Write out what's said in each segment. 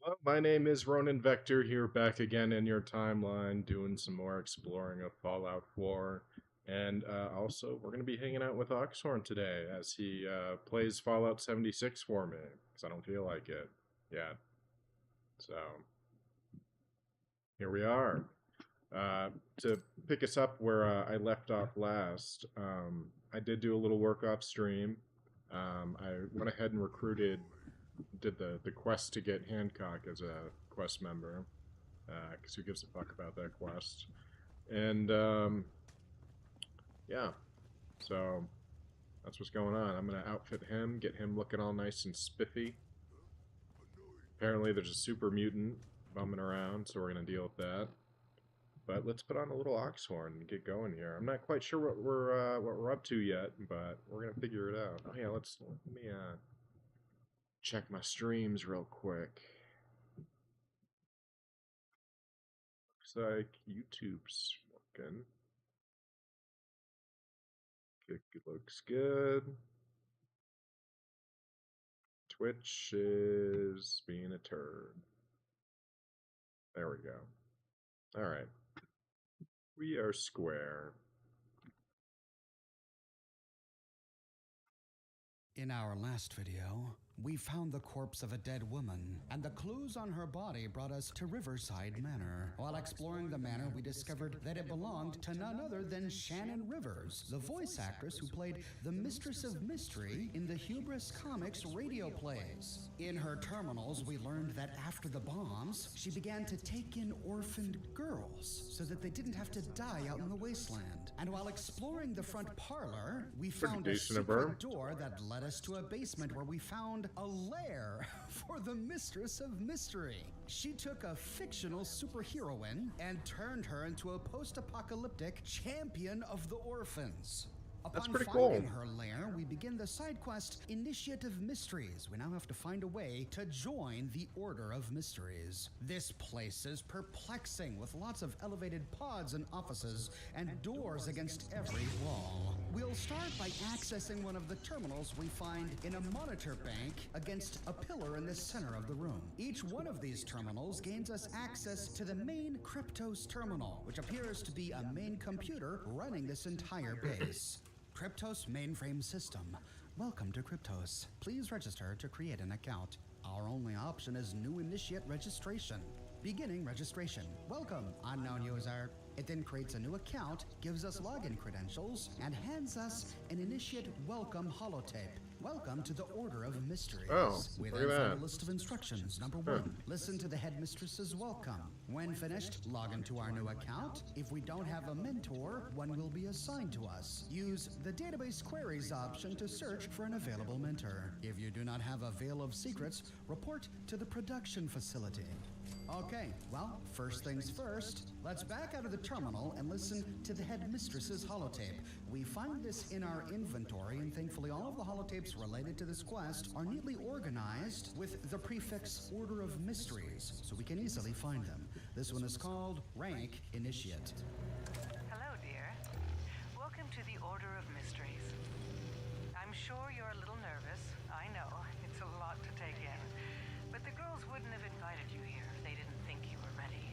Well, my name is Ronan Vector here, back again in your timeline, doing some more exploring of Fallout 4. And also, we're going to be hanging out with Oxhorn today as he plays Fallout 76 for me, because I don't feel like it yet. So, here we are. To pick us up where I left off last, I did do a little work off stream. I went ahead and did the quest to get Hancock as a quest member, because who gives a fuck about that quest? And yeah, so that's what's going on. I'm gonna outfit him, get him looking all nice and spiffy. Apparently, there's a super mutant bumming around, so we're gonna deal with that. But let's put on a little oxhorn and get going here. I'm not quite sure what we're up to yet, but we're gonna figure it out. Oh yeah, let me check my streams real quick. Looks like YouTube's working. It looks good. Twitch is being a turd. There we go. All right. We are square. In our last video, we found the corpse of a dead woman, and the clues on her body brought us to Riverside Manor. While exploring the manor, we discovered that it belonged to none other than Shannon Rivers, the voice actress who played the Mistress of Mystery in the Hubris Comics radio plays. In her terminals, we learned that after the bombs, she began to take in orphaned girls so that they didn't have to die out in the wasteland. And while exploring the front parlor, we found a secret door that led us to a basement where we found a lair for the Mistress of Mystery. She took a fictional superheroine and turned her into a post-apocalyptic champion of the orphans. That's Upon pretty cool. finding her lair, we begin the side quest Initiative Mysteries. We now have to find a way to join the Order of Mysteries. This place is perplexing, with lots of elevated pods and offices and doors against every wall. We'll start by accessing one of the terminals we find in a monitor bank against a pillar in the center of the room. Each one of these terminals gains us access to the main Cryptos terminal, which appears to be a main computer running this entire base. Cryptos mainframe system. Welcome to Cryptos. Please register to create an account. Our only option is new initiate registration. Beginning registration. Welcome, unknown user. It then creates a new account, gives us login credentials, and hands us an initiate welcome holotape. Welcome to the Order of Mysteries. Oh, We look then at find that. a list of instructions. Number 1, listen to the headmistress's welcome. When finished, log into our new account. If we don't have a mentor, one will be assigned to us. Use the database queries option to search for an available mentor. If you do not have a Veil of Secrets, report to the production facility. Okay, well, first things first, let's back out of the terminal and listen to the headmistress's holotape. We find this in our inventory, and thankfully all of the holotapes related to this quest are neatly organized with the prefix Order of Mysteries, so we can easily find them. This one is called Rank Initiate. Hello, dear. Welcome to the Order of Mysteries. I'm sure you're a little nervous. I know, it's a lot to take in. But the girls wouldn't have invited you here if they didn't think you were ready.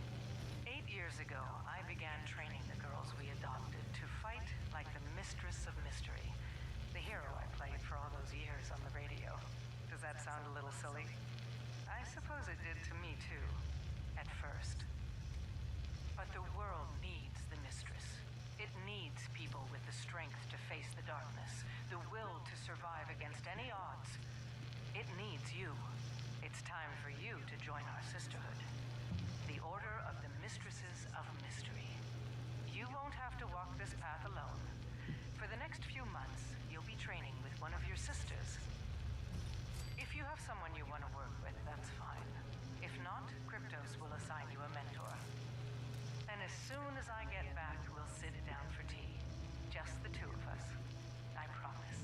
8 years ago, I began training the girls we adopted to fight like the Mistress of Mystery, the hero I played for all those years on the radio. Does that sound a little silly? I suppose it did to me too, at first. But the world needs the Mistress. It needs people with the strength to face the darkness, the will to survive against any odds. It needs you. It's time for you to join our sisterhood, the Order of the Mistresses of Mystery. You won't have to walk this path alone. For the next few months, you'll be training with one of your sisters. If you have someone you want to work with, that's fine. If not, Cryptos will assign you a mentor. And as soon as I get back, we'll sit down for tea. Just the two of us. I promise.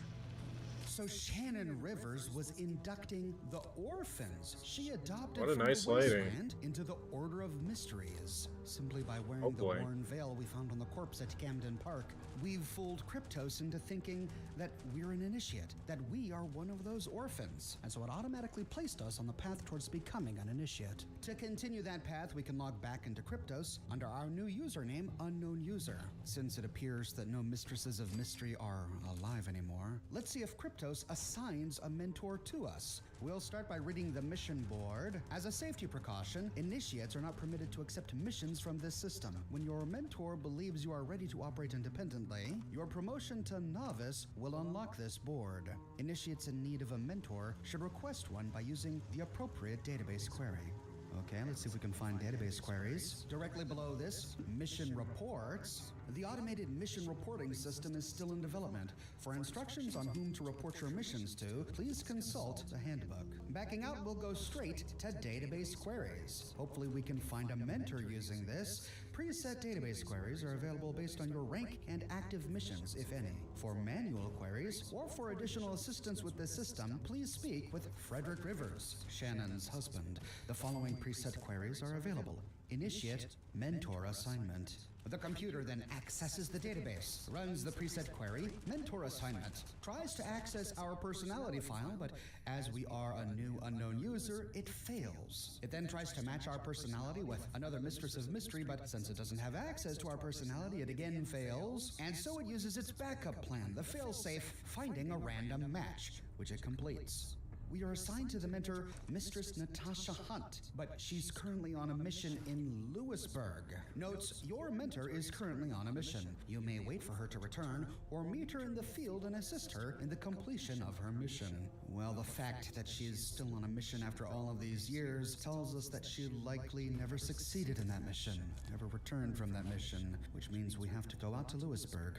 So Shannon Rivers was inducting the orphans she adopted What a from nice the lady. wasteland into the Order of Mysteries. Simply by wearing Oh, the boy. worn veil we found on the corpse at Camden Park, we've fooled Kryptos into thinking that we're an initiate, that we are one of those orphans. And so it automatically placed us on the path towards becoming an initiate. To continue that path, we can log back into Kryptos under our new username, Unknown User. Since it appears that no Mistresses of Mystery are alive anymore, let's see if Kryptos assigns a mentor to us. We'll start by reading the mission board. As a safety precaution, initiates are not permitted to accept missions from this system. When your mentor believes you are ready to operate independently, your promotion to novice will unlock this board. Initiates in need of a mentor should request one by using the appropriate database query. Okay, let's see if we can find database queries. Directly below this, mission reports. The automated mission reporting system is still in development. For instructions on whom to report your missions to, please consult the handbook. Backing out, we'll go straight to database queries. Hopefully we can find a mentor using this. Preset database queries are available based on your rank and active missions, if any. For manual queries, or for additional assistance with this system, please speak with Frederick Rivers, Shannon's husband. The following preset queries are available. Initiate mentor assignment. The computer then accesses the database, runs the preset query, mentor assignment, tries to access our personality file, but as we are a new unknown user, it fails. It then tries to match our personality with another Mistress of Mystery, but since it doesn't have access to our personality, it again fails, and so it uses its backup plan, the failsafe, finding a random match, which it completes. We are assigned to the mentor, Mistress Natasha Hunt, but she's currently on a mission in Lewisburg. Notes, your mentor is currently on a mission. You may wait for her to return, or meet her in the field and assist her in the completion of her mission. Well, the fact that she is still on a mission after all of these years tells us that she likely never succeeded in that mission, never returned from that mission, which means we have to go out to Lewisburg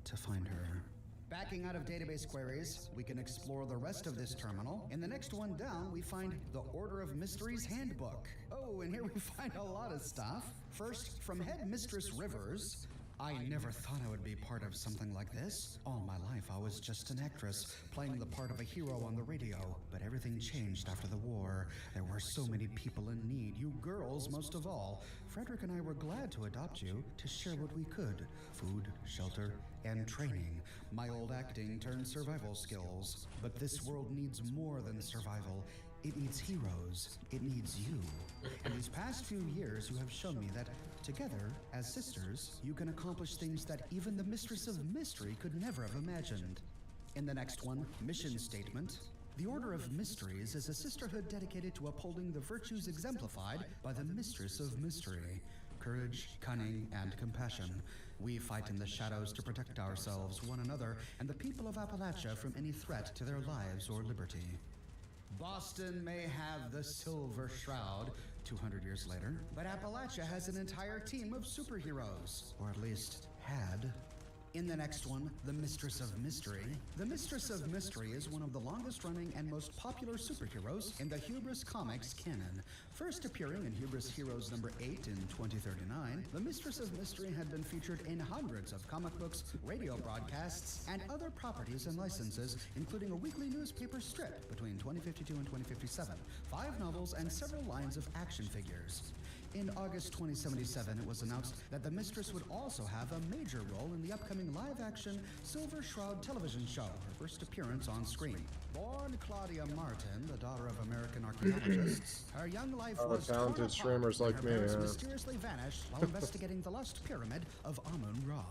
to find her. Backing out of database queries, we can explore the rest of this terminal. In the next one down, we find the Order of Mysteries Handbook. Oh, and here we find a lot of stuff. First, from Head Mistress Rivers. I never thought I would be part of something like this. All my life, I was just an actress, playing the part of a hero on the radio. But everything changed after the war. There were so many people in need, you girls most of all. Frederick and I were glad to adopt you, to share what we could. Food, shelter, and training. My old acting turned survival skills. But this world needs more than survival. It needs heroes. It needs you. In these past few years, you have shown me that together, as sisters, you can accomplish things that even the Mistress of Mystery could never have imagined. In the next one, mission statement. The Order of Mysteries is a sisterhood dedicated to upholding the virtues exemplified by the Mistress of Mystery. Courage, cunning, and compassion. We fight in the shadows to protect ourselves, one another, and the people of Appalachia from any threat to their lives or liberty. Boston may have the Silver Shroud 200 years later, but Appalachia has an entire team of superheroes, or at least had. In the next one, the Mistress of Mystery. The Mistress of Mystery is one of the longest-running and most popular superheroes in the Hubris Comics canon. First appearing in Hubris Heroes number 8 in 2039, the Mistress of Mystery had been featured in hundreds of comic books, radio broadcasts, and other properties and licenses, including a weekly newspaper strip between 2052 and 2057, 5 novels, and several lines of action figures. In August 2077, it was announced that the Mistress would also have a major role in the upcoming live-action Silver Shroud television show, her first appearance on screen. Born Claudia Martin, the daughter of American archaeologists, her young life was talented torn apart streamers when like her me, parents yeah. mysteriously vanished while investigating the lost pyramid of Amun-Ra.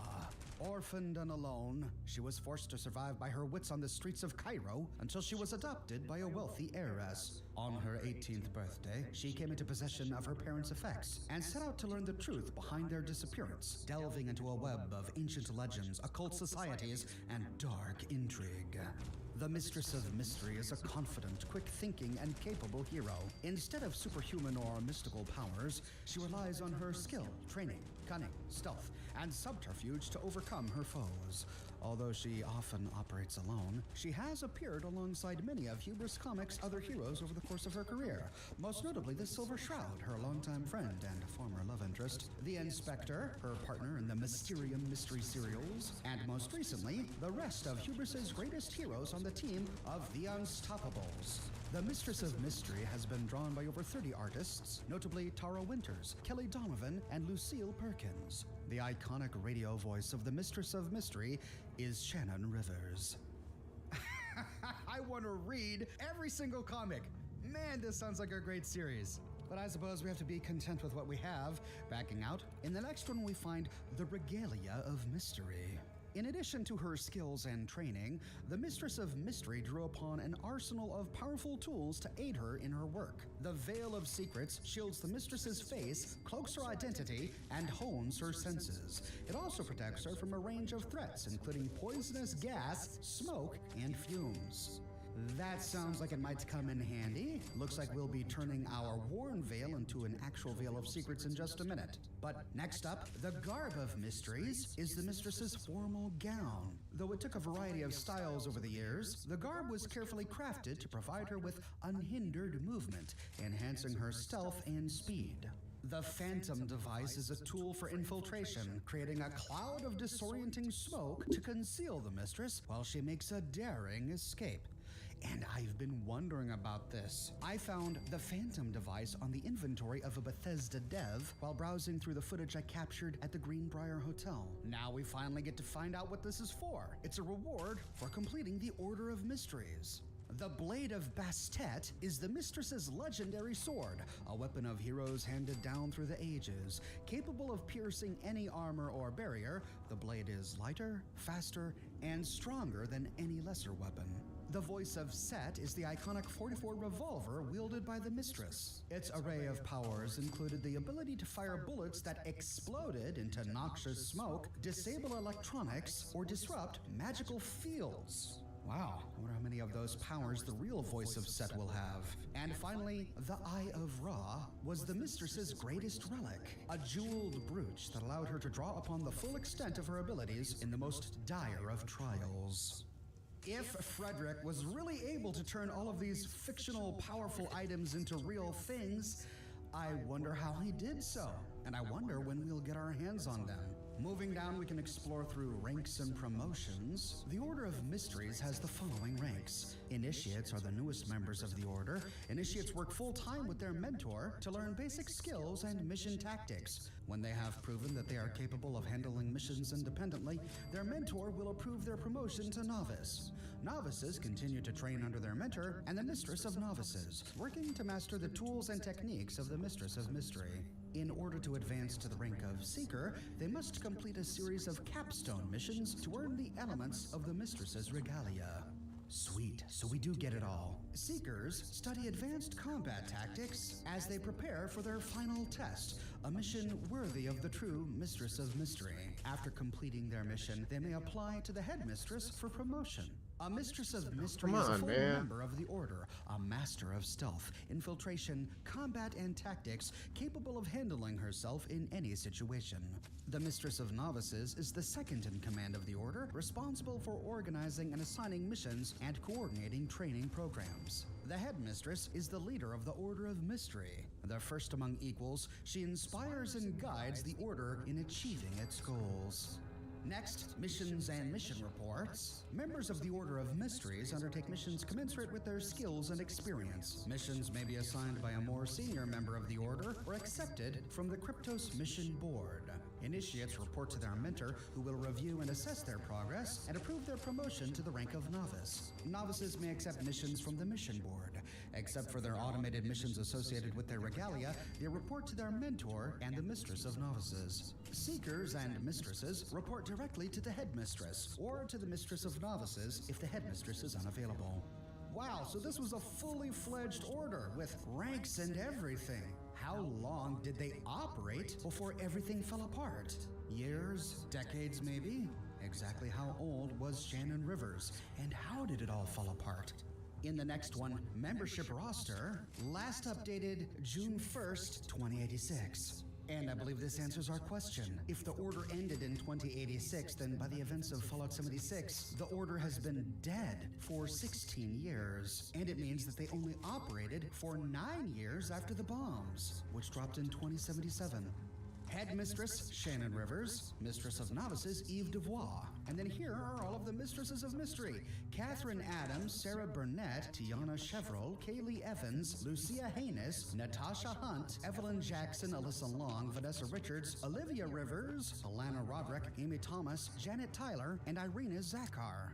Orphaned and alone, she was forced to survive by her wits on the streets of Cairo until she was adopted by a wealthy heiress. On her 18th birthday, she came into possession of her parents' effects and set out to learn the truth behind their disappearance, delving into a web of ancient legends, occult societies, and dark intrigue. The Mistress of Mystery is a confident, quick-thinking, and capable hero. Instead of superhuman or mystical powers, she relies on her skill, training, cunning, stealth, and subterfuge to overcome her foes. Although she often operates alone, she has appeared alongside many of Hubris Comics' other heroes over the course of her career, most notably the Silver Shroud, her longtime friend and former love interest, the Inspector, her partner in the Mysterium mystery serials, and most recently, the rest of Hubris' greatest heroes on the team of the Unstoppables. The Mistress of Mystery has been drawn by over 30 artists, notably Tara Winters, Kelly Donovan, and Lucille Perkins. The iconic radio voice of the Mistress of Mystery is Shannon Rivers. I want to read every single comic. Man, this sounds like a great series. But I suppose we have to be content with what we have. Backing out, in the next one we find the Regalia of Mystery. In addition to her skills and training, the Mistress of Mystery drew upon an arsenal of powerful tools to aid her in her work. The Veil of Secrets shields the Mistress's face, cloaks her identity, and hones her senses. It also protects her from a range of threats, including poisonous gas, smoke, and fumes. That sounds like it might come in handy. Looks like we'll be turning our worn veil into an actual veil of secrets in just a minute. But next up, the garb of mysteries is the Mistress's formal gown. Though it took a variety of styles over the years, the garb was carefully crafted to provide her with unhindered movement, enhancing her stealth and speed. The Phantom device is a tool for infiltration, creating a cloud of disorienting smoke to conceal the Mistress while she makes a daring escape. And I've been wondering about this. I found the Phantom device on the inventory of a Bethesda dev while browsing through the footage I captured at the Greenbrier Hotel. Now we finally get to find out what this is for. It's a reward for completing the Order of Mysteries. The Blade of Bastet is the Mistress's legendary sword, a weapon of heroes handed down through the ages. Capable of piercing any armor or barrier, the blade is lighter, faster, and stronger than any lesser weapon. The voice of Set is the iconic .44 revolver wielded by the Mistress. Its array of powers included the ability to fire bullets that exploded into noxious smoke, disable electronics, or disrupt magical fields. Wow, I wonder how many of those powers the real voice of Set will have. And finally, the Eye of Ra was the Mistress's greatest relic, a jeweled brooch that allowed her to draw upon the full extent of her abilities in the most dire of trials. If Frederick was really able to turn all of these fictional, powerful items into real things, I wonder how he did so, and I wonder when we'll get our hands on them. Moving down, we can explore through ranks and promotions. The Order of Mysteries has the following ranks. Initiates are the newest members of the Order. Initiates work full-time with their mentor to learn basic skills and mission tactics. When they have proven that they are capable of handling missions independently, their mentor will approve their promotion to Novice. Novices continue to train under their mentor and the Mistress of Novices, working to master the tools and techniques of the Mistress of Mystery. In order to advance to the rank of Seeker, they must complete a series of capstone missions to earn the elements of the Mistress's regalia. Sweet, so we do get it all. Seekers study advanced combat tactics as they prepare for their final test, a mission worthy of the true Mistress of Mystery. After completing their mission, they may apply to the Headmistress for promotion. A Mistress of Mystery is a full member of the Order, a master of stealth, infiltration, combat, and tactics, capable of handling herself in any situation. The Mistress of Novices is the second in command of the Order, responsible for organizing and assigning missions and coordinating training programs. The Headmistress is the leader of the Order of Mystery. The first among equals, she inspires and guides the Order in achieving its goals. Next, missions and mission reports. Members of the Order of Mysteries undertake missions commensurate with their skills and experience. Missions may be assigned by a more senior member of the Order or accepted from the Kryptos Mission Board. Initiates report to their mentor, who will review and assess their progress and approve their promotion to the rank of Novice. Novices may accept missions from the Mission Board. Except for their automated missions associated with their regalia, they report to their mentor and the Mistress of Novices. Seekers and Mistresses report directly to the Headmistress, or to the Mistress of Novices if the Headmistress is unavailable. Wow, so this was a fully fledged order with ranks and everything. How long did they operate before everything fell apart? Years? Decades maybe? Exactly how old was Shannon Rivers, and how did it all fall apart? In the next one, membership roster, last updated June 1st, 2086. And I believe this answers our question. If the Order ended in 2086, then by the events of Fallout 76, the Order has been dead for 16 years. And it means that they only operated for 9 years after the bombs, which dropped in 2077. Headmistress Shannon Rivers, Mistress of Novices Eve Devois. And then here are all of the Mistresses of Mystery. Catherine Adams, Sarah Burnett, Tiana Chevrolet, Kaylee Evans, Lucia Haynes, Natasha Hunt, Evelyn Jackson, Alyssa Long, Vanessa Richards, Olivia Rivers, Alana Roderick, Amy Thomas, Janet Tyler, and Irina Zakar.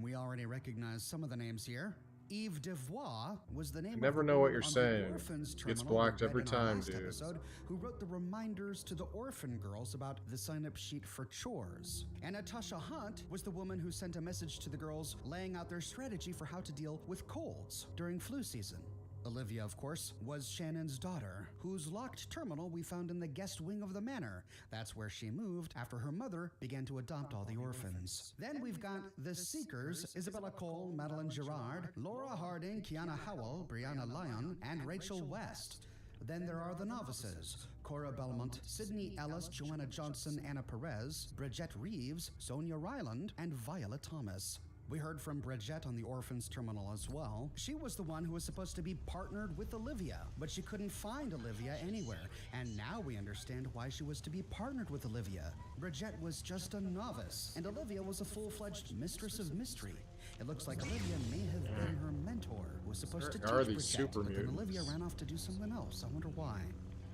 We already recognize some of the names here. Eve Devois was the name of never the know what woman you're on the saying. orphans Gets terminal blocked we read every in our time, last dude. episode, who wrote the reminders to the orphan girls about the sign-up sheet for chores. And Natasha Hunt was the woman who sent a message to the girls laying out their strategy for how to deal with colds during flu season. Olivia, of course, was Shannon's daughter, whose locked terminal we found in the guest wing of the manor. That's where she moved after her mother began to adopt all the orphans. Then we've got the Seekers, Isabella Cole, Madeline Gerard, Laura Harding, Kiana Howell, Brianna Lyon, and Rachel West. Then there are the Novices, Cora Belmont, Sydney Ellis, Joanna Johnson, Anna Perez, Bridget Reeves, Sonia Ryland, and Viola Thomas. We heard from Bridget on the orphans terminal as well. She was the one who was supposed to be partnered with Olivia, but she couldn't find Olivia anywhere. And now we understand why she was to be partnered with Olivia. Bridget was just a novice, and Olivia was a full-fledged mistress of mystery. It looks like Olivia may have been her mentor, who was supposed to teach Are these Bridget, super but then mutants? Olivia ran off to do something else. I wonder why.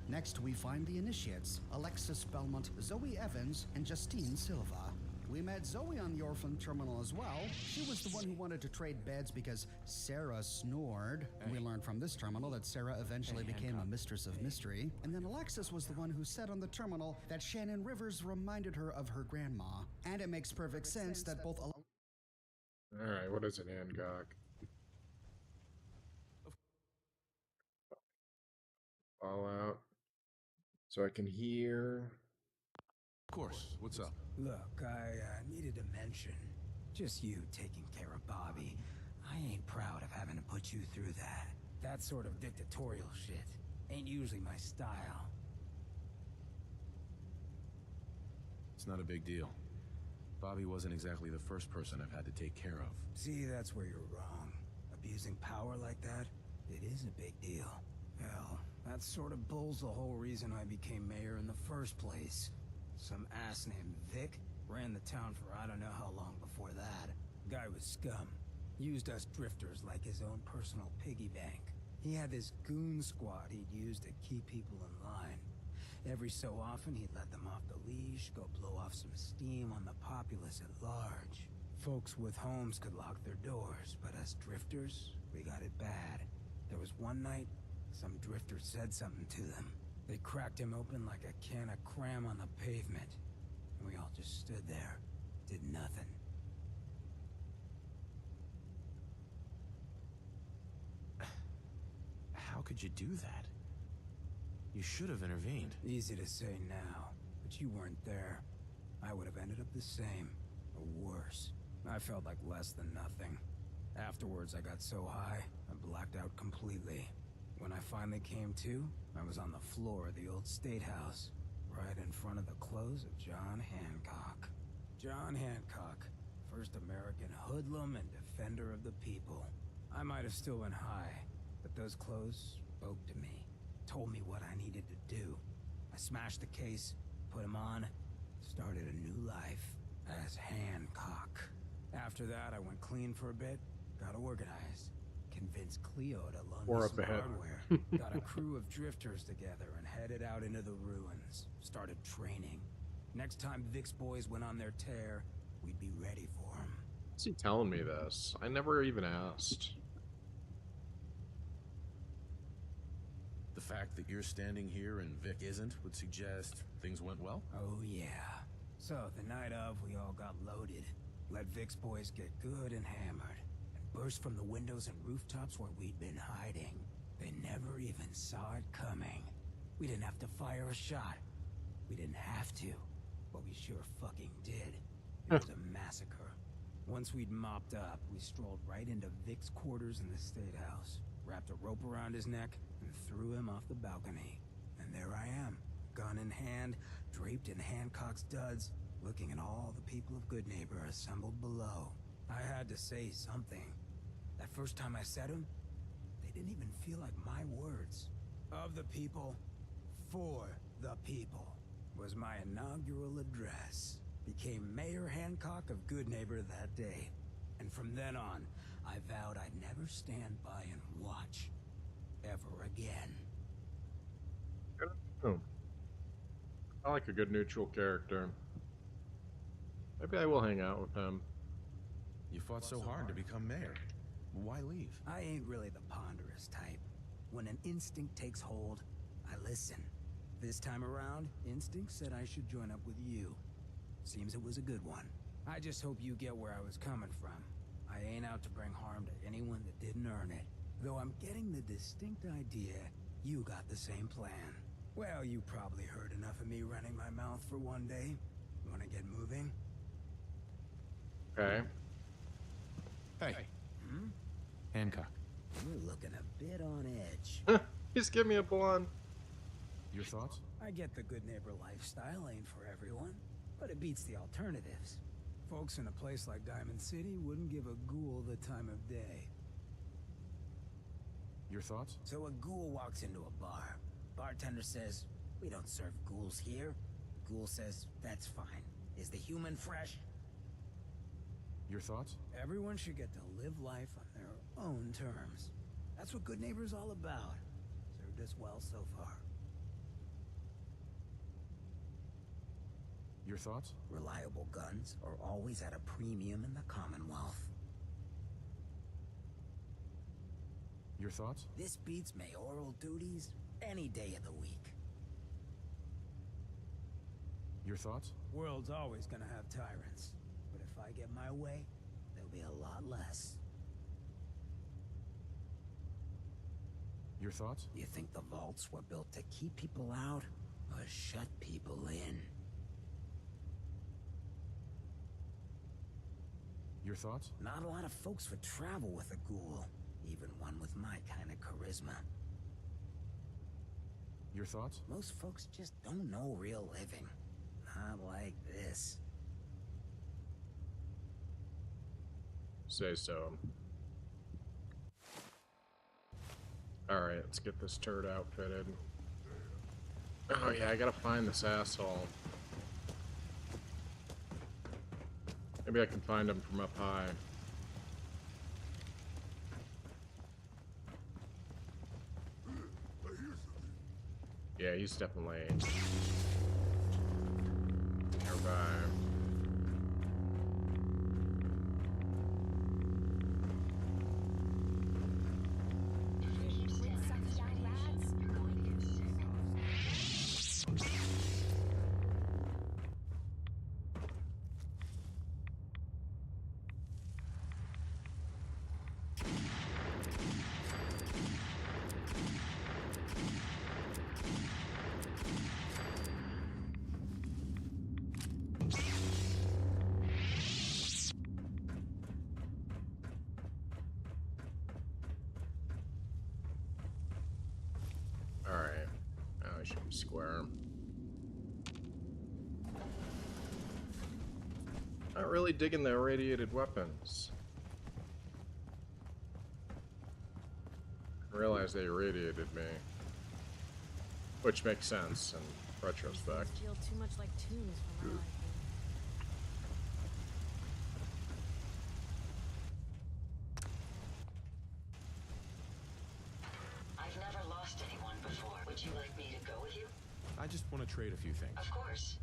Next, we find the initiates, Alexis Belmont, Zoe Evans, and Justine Silva. We met Zoe on the orphan terminal as well. She was the one who wanted to trade beds because Sarah snored. We learned from this terminal that Sarah eventually became a mistress of mystery. And then Alexis was the one who said on the terminal that Shannon Rivers reminded her of her grandma. And it makes perfect sense that both Alright, what is an Angok? Fallout. So I can hear. Of course. What's up? Look, I needed to mention, just you taking care of Bobby. I ain't proud of having to put you through that. That sort of dictatorial shit ain't usually my style. It's not a big deal. Bobby wasn't exactly the first person I've had to take care of. See, that's where you're wrong. Abusing power like that, it is a big deal. Hell, that sort of bull's the whole reason I became mayor in the first place. Some ass named Vic ran the town for I don't know how long before that. Guy was scum. Used us drifters like his own personal piggy bank. He had this goon squad he'd use to keep people in line. Every so often he'd let them off the leash, go blow off some steam on the populace at large. Folks with homes could lock their doors, but us drifters, we got it bad. There was one night, some drifter said something to them. They cracked him open like a can of cram on the pavement. And we all just stood there, did nothing. How could you do that? You should have intervened. Easy to say now, but you weren't there. I would have ended up the same, or worse. I felt like less than nothing. Afterwards, I got so high, I blacked out completely. When I finally came to, I was on the floor of the old state house, right in front of the clothes of John Hancock. John Hancock, first American hoodlum and defender of the people. I might have still been high, but those clothes spoke to me, told me what I needed to do. I smashed the case, put him on, started a new life as Hancock. After that, I went clean for a bit, got organized. Convinced Cleo to loan Or me up some ahead. hardware. Got a crew of drifters together and headed out into the ruins. Started training. Next time Vic's boys went on their tear, we'd be ready for them. What's he telling me this? I never even asked. The fact that you're standing here and Vic isn't would suggest things went well? Oh yeah. So the night of, we all got loaded. Let Vic's boys get good and hammered. And burst from the windows and rooftops where we'd been hiding. They never even saw it coming. We didn't have to fire a shot. We didn't have to. But we sure fucking did. It was a massacre. Once we'd mopped up, we strolled right into Vic's quarters in the State House. Wrapped a rope around his neck and threw him off the balcony. And there I am, gun in hand, draped in Hancock's duds, looking at all the people of Good Neighbor assembled below. I had to say something. That first time I said them, they didn't even feel like my words. Of the people, for the people, was my inaugural address. Became Mayor Hancock of Good Neighbor that day. And from then on, I vowed I'd never stand by and watch. Ever again. Oh. I like a good neutral character. Maybe I will hang out with him. You fought so hard to become mayor. Why leave? I ain't really the ponderous type. When an instinct takes hold, I listen. This time around, instinct said I should join up with you. Seems it was a good one. I just hope you get where I was coming from. I ain't out to bring harm to anyone that didn't earn it. Though I'm getting the distinct idea you got the same plan. Well, you probably heard enough of me running my mouth for one day. Wanna get moving? Okay. Hey. Hmm? Hancock. You're looking a bit on edge. Just give me a blonde. Your thoughts? I get the Good Neighbor lifestyle ain't for everyone, but it beats the alternatives. Folks in a place like Diamond City wouldn't give a ghoul the time of day. Your thoughts? So a ghoul walks into a bar. Bartender says, "We don't serve ghouls here." Ghoul says, "That's fine. Is the human fresh?" Your thoughts? Everyone should get to live life on their own terms. That's what Good Neighbor's all about. Served us well so far. Your thoughts? Reliable guns are always at a premium in the Commonwealth. Your thoughts? This beats mayoral duties any day of the week. Your thoughts? World's always gonna have tyrants. But if I get my way, there'll be a lot less. Your thoughts? You think the vaults were built to keep people out or shut people in? Your thoughts? Not a lot of folks would travel with a ghoul, even one with my kind of charisma. Your thoughts? Most folks just don't know real living. Not like this. Say so. Alright, let's get this turd outfitted. Oh yeah, I gotta find this asshole. Maybe I can find him from up high. Yeah, he's definitely nearby. Alright, now I should be square. Not really digging the irradiated weapons. I realized they irradiated me. Which makes sense in retrospect. These feel too much like tunes for my liking. I've never lost anyone before. Would you like me to go with you? I just want to trade a few things. Of course.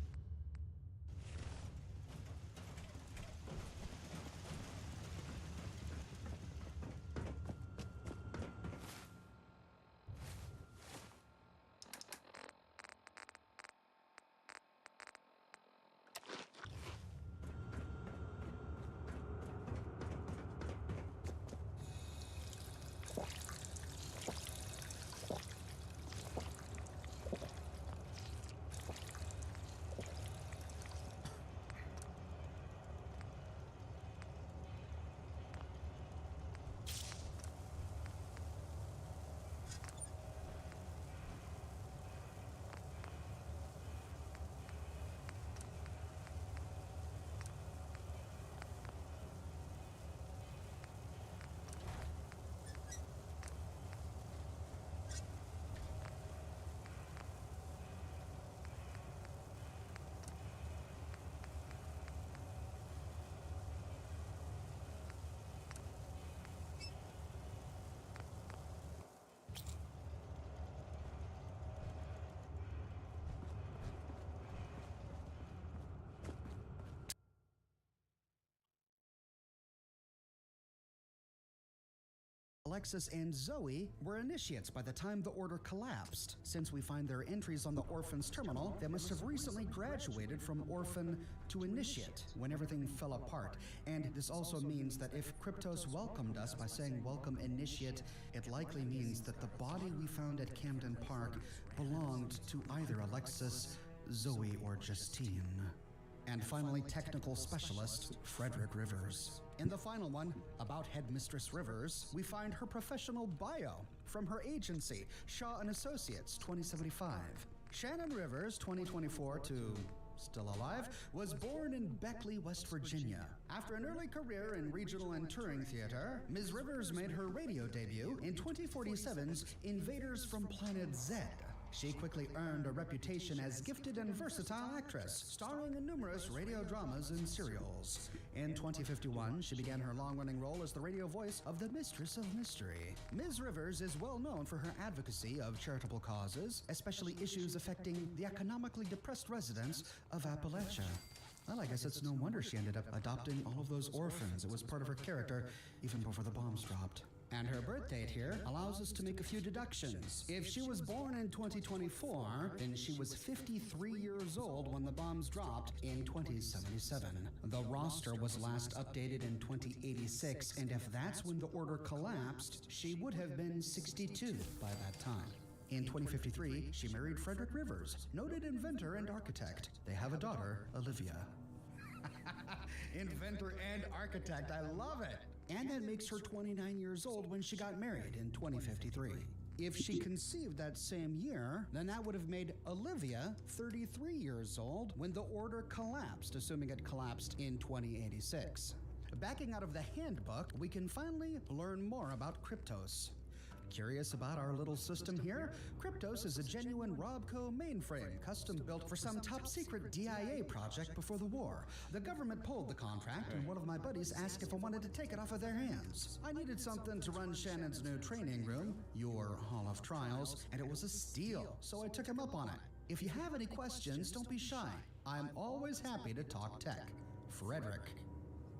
Alexis and Zoe were initiates by the time the order collapsed. Since we find their entries on the Orphan's terminal, they must have recently graduated from Orphan to Initiate when everything fell apart. And this also means that if Kryptos welcomed us by saying welcome Initiate, it likely means that the body we found at Camden Park belonged to either Alexis, Zoe, or Justine. And finally, technical specialist Frederick Rivers. In the final one, about Headmistress Rivers, we find her professional bio from her agency, Shaw & Associates, 2075. Shannon Rivers, 2024 to still alive, was born in Beckley, West Virginia. After an early career in regional and touring theater, Ms. Rivers made her radio debut in 2047's Invaders from Planet Z. She quickly earned a reputation as gifted and versatile actress, starring in numerous radio dramas and serials. In 2051, she began her long-running role as the radio voice of the Mistress of Mystery. Ms. Rivers is well known for her advocacy of charitable causes, especially issues affecting the economically depressed residents of Appalachia. Well, I guess it's no wonder she ended up adopting all of those orphans. It was part of her character even before the bombs dropped. And her birth date here allows us to make a few deductions. If she was born in 2024, then she was 53 years old when the bombs dropped in 2077. The roster was last updated in 2086, and if that's when the order collapsed, she would have been 62 by that time. In 2053, she married Frederick Rivers, noted inventor and architect. They have a daughter, Olivia. Inventor and architect, I love it! And that makes her 29 years old when she got married in 2053. If she conceived that same year, then that would have made Olivia 33 years old when the order collapsed, assuming it collapsed in 2086. Backing out of the handbook, we can finally learn more about Kryptos. Curious about our little system here? Kryptos is a genuine Robco mainframe, custom built for some top secret DIA project before the war. The government pulled the contract, and one of my buddies asked if I wanted to take it off of their hands. I needed something to run Shannon's new training room, your Hall of Trials, and it was a steal, so I took him up on it. If you have any questions, don't be shy. I'm always happy to talk tech. Frederick.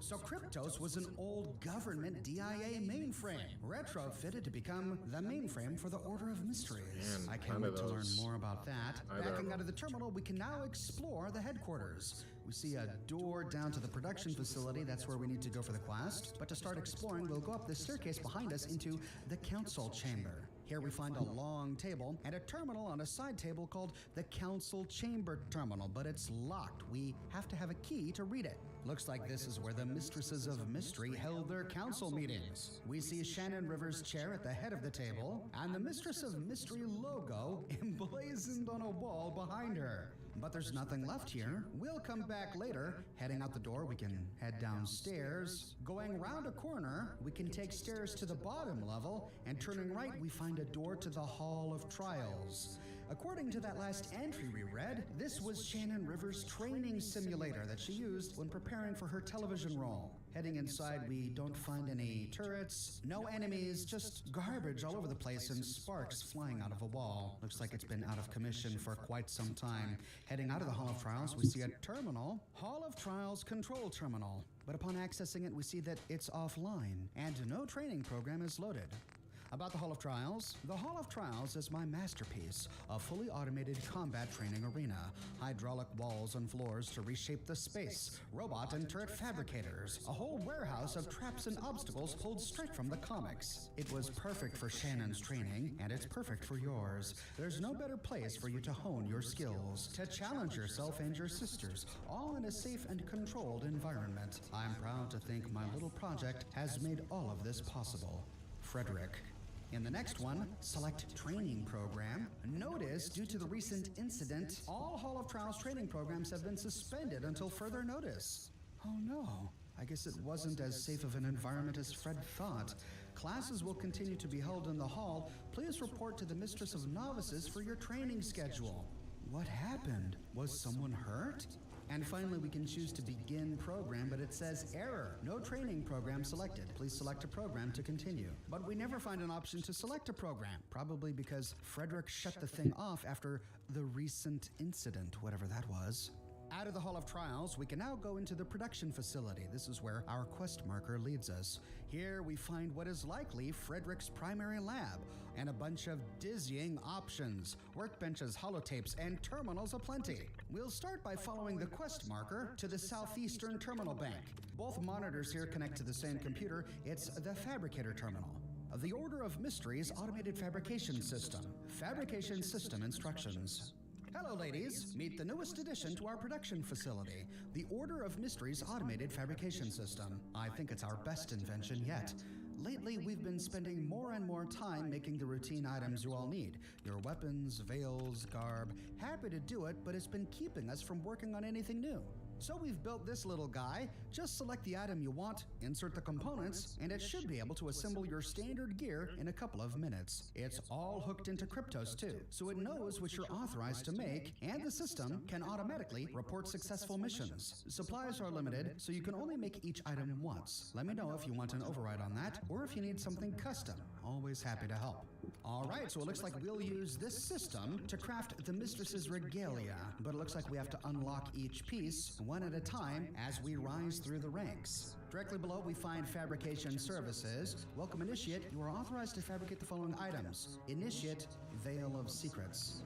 So Kryptos was an old government DIA mainframe, retrofitted to become the mainframe for the Order of Mysteries. Man, I can't wait to learn more about that. Either of Backing them. out of the terminal, we can now explore the headquarters. We see a door down to the production facility. That's where we need to go for the quest. But to start exploring, we'll go up the staircase behind us into the council chamber. Here we find a long table and a terminal on a side table called the Council Chamber Terminal, but it's locked. We have to have a key to read it. Looks like this is where the Mistresses of Mystery held their council meetings. We see Shannon Rivers' chair at the head of the table and the Mistress of Mystery logo emblazoned on a wall behind her. But there's nothing left here. We'll come back later. Heading out the door, we can head downstairs. Going round a corner, we can take stairs to the bottom level, and turning right, we find a door to the Hall of Trials. According to that last entry we read, this was Shannon Rivers' training simulator that she used when preparing for her television role. Heading inside, we don't find any turrets, no enemies, just garbage all over the place and sparks flying out of a wall. Looks like it's been out of commission for quite some time. Heading out of the Hall of Trials, we see a terminal, Hall of Trials Control Terminal. But upon accessing it, we see that it's offline and no training program is loaded. About the Hall of Trials is my masterpiece, a fully automated combat training arena, hydraulic walls and floors to reshape the space, robot and turret fabricators, a whole warehouse of traps and obstacles pulled straight from the comics. It was perfect for Shannon's training, and it's perfect for yours. There's no better place for you to hone your skills, to challenge yourself and your sisters, all in a safe and controlled environment. I'm proud to think my little project has made all of this possible. Frederick. In the next one, select training program. Notice, due to the recent incident, all Hall of Trials training programs have been suspended until further notice. Oh no, I guess it wasn't as safe of an environment as Fred thought. Classes will continue to be held in the hall. Please report to the Mistress of Novices for your training schedule. What happened? Was someone hurt? And finally, we can choose to begin program, but it says error. No training program selected. Please select a program to continue. But we never find an option to select a program, probably because Frederick shut the thing off after the recent incident, whatever that was. Out of the Hall of Trials, we can now go into the production facility. This is where our quest marker leads us. Here we find what is likely Frederick's primary lab, and a bunch of dizzying options, workbenches, holotapes, and terminals aplenty. We'll start by following the quest marker to the southeastern terminal bank. Both monitors here connect to the same computer. It's the fabricator terminal. The Order of Mysteries Automated Fabrication System. Fabrication System Instructions. Hello, ladies. Meet the newest addition to our production facility, the Order of Mysteries Automated Fabrication System. I think it's our best invention yet. Lately, we've been spending more and more time making the routine items you all need. Your weapons, veils, garb. Happy to do it, but it's been keeping us from working on anything new. So we've built this little guy. Just select the item you want, insert the components, and it should be able to assemble your standard gear in a couple of minutes. It's all hooked into Cryptos too, so it knows what you're authorized to make, and the system can automatically report successful missions. Supplies are limited, so you can only make each item once. Let me know if you want an override on that, or if you need something custom. Always happy to help. All right, so it looks like we'll use this system to craft the Mistress's regalia, but it looks like we have to unlock each piece one at a time as we rise through the ranks. Directly below, we find Fabrication Services. Welcome, Initiate. You are authorized to fabricate the following items. Initiate, Veil of Secrets.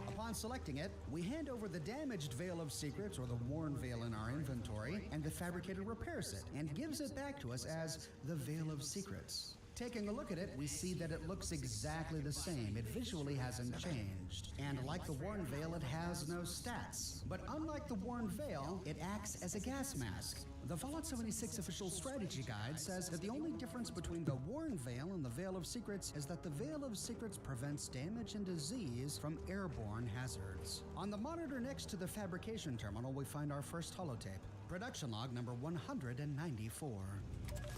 Upon selecting it, we hand over the damaged Veil of Secrets, or the worn veil in our inventory, and the fabricator repairs it and gives it back to us as the Veil of Secrets. Taking a look at it, we see that it looks exactly the same. It visually hasn't changed. And like the worn veil, it has no stats. But unlike the worn veil, it acts as a gas mask. The Fallout 76 official strategy guide says that the only difference between the worn veil and the Veil of Secrets is that the Veil of Secrets prevents damage and disease from airborne hazards. On the monitor next to the fabrication terminal, we find our first holotape. Production log number 194.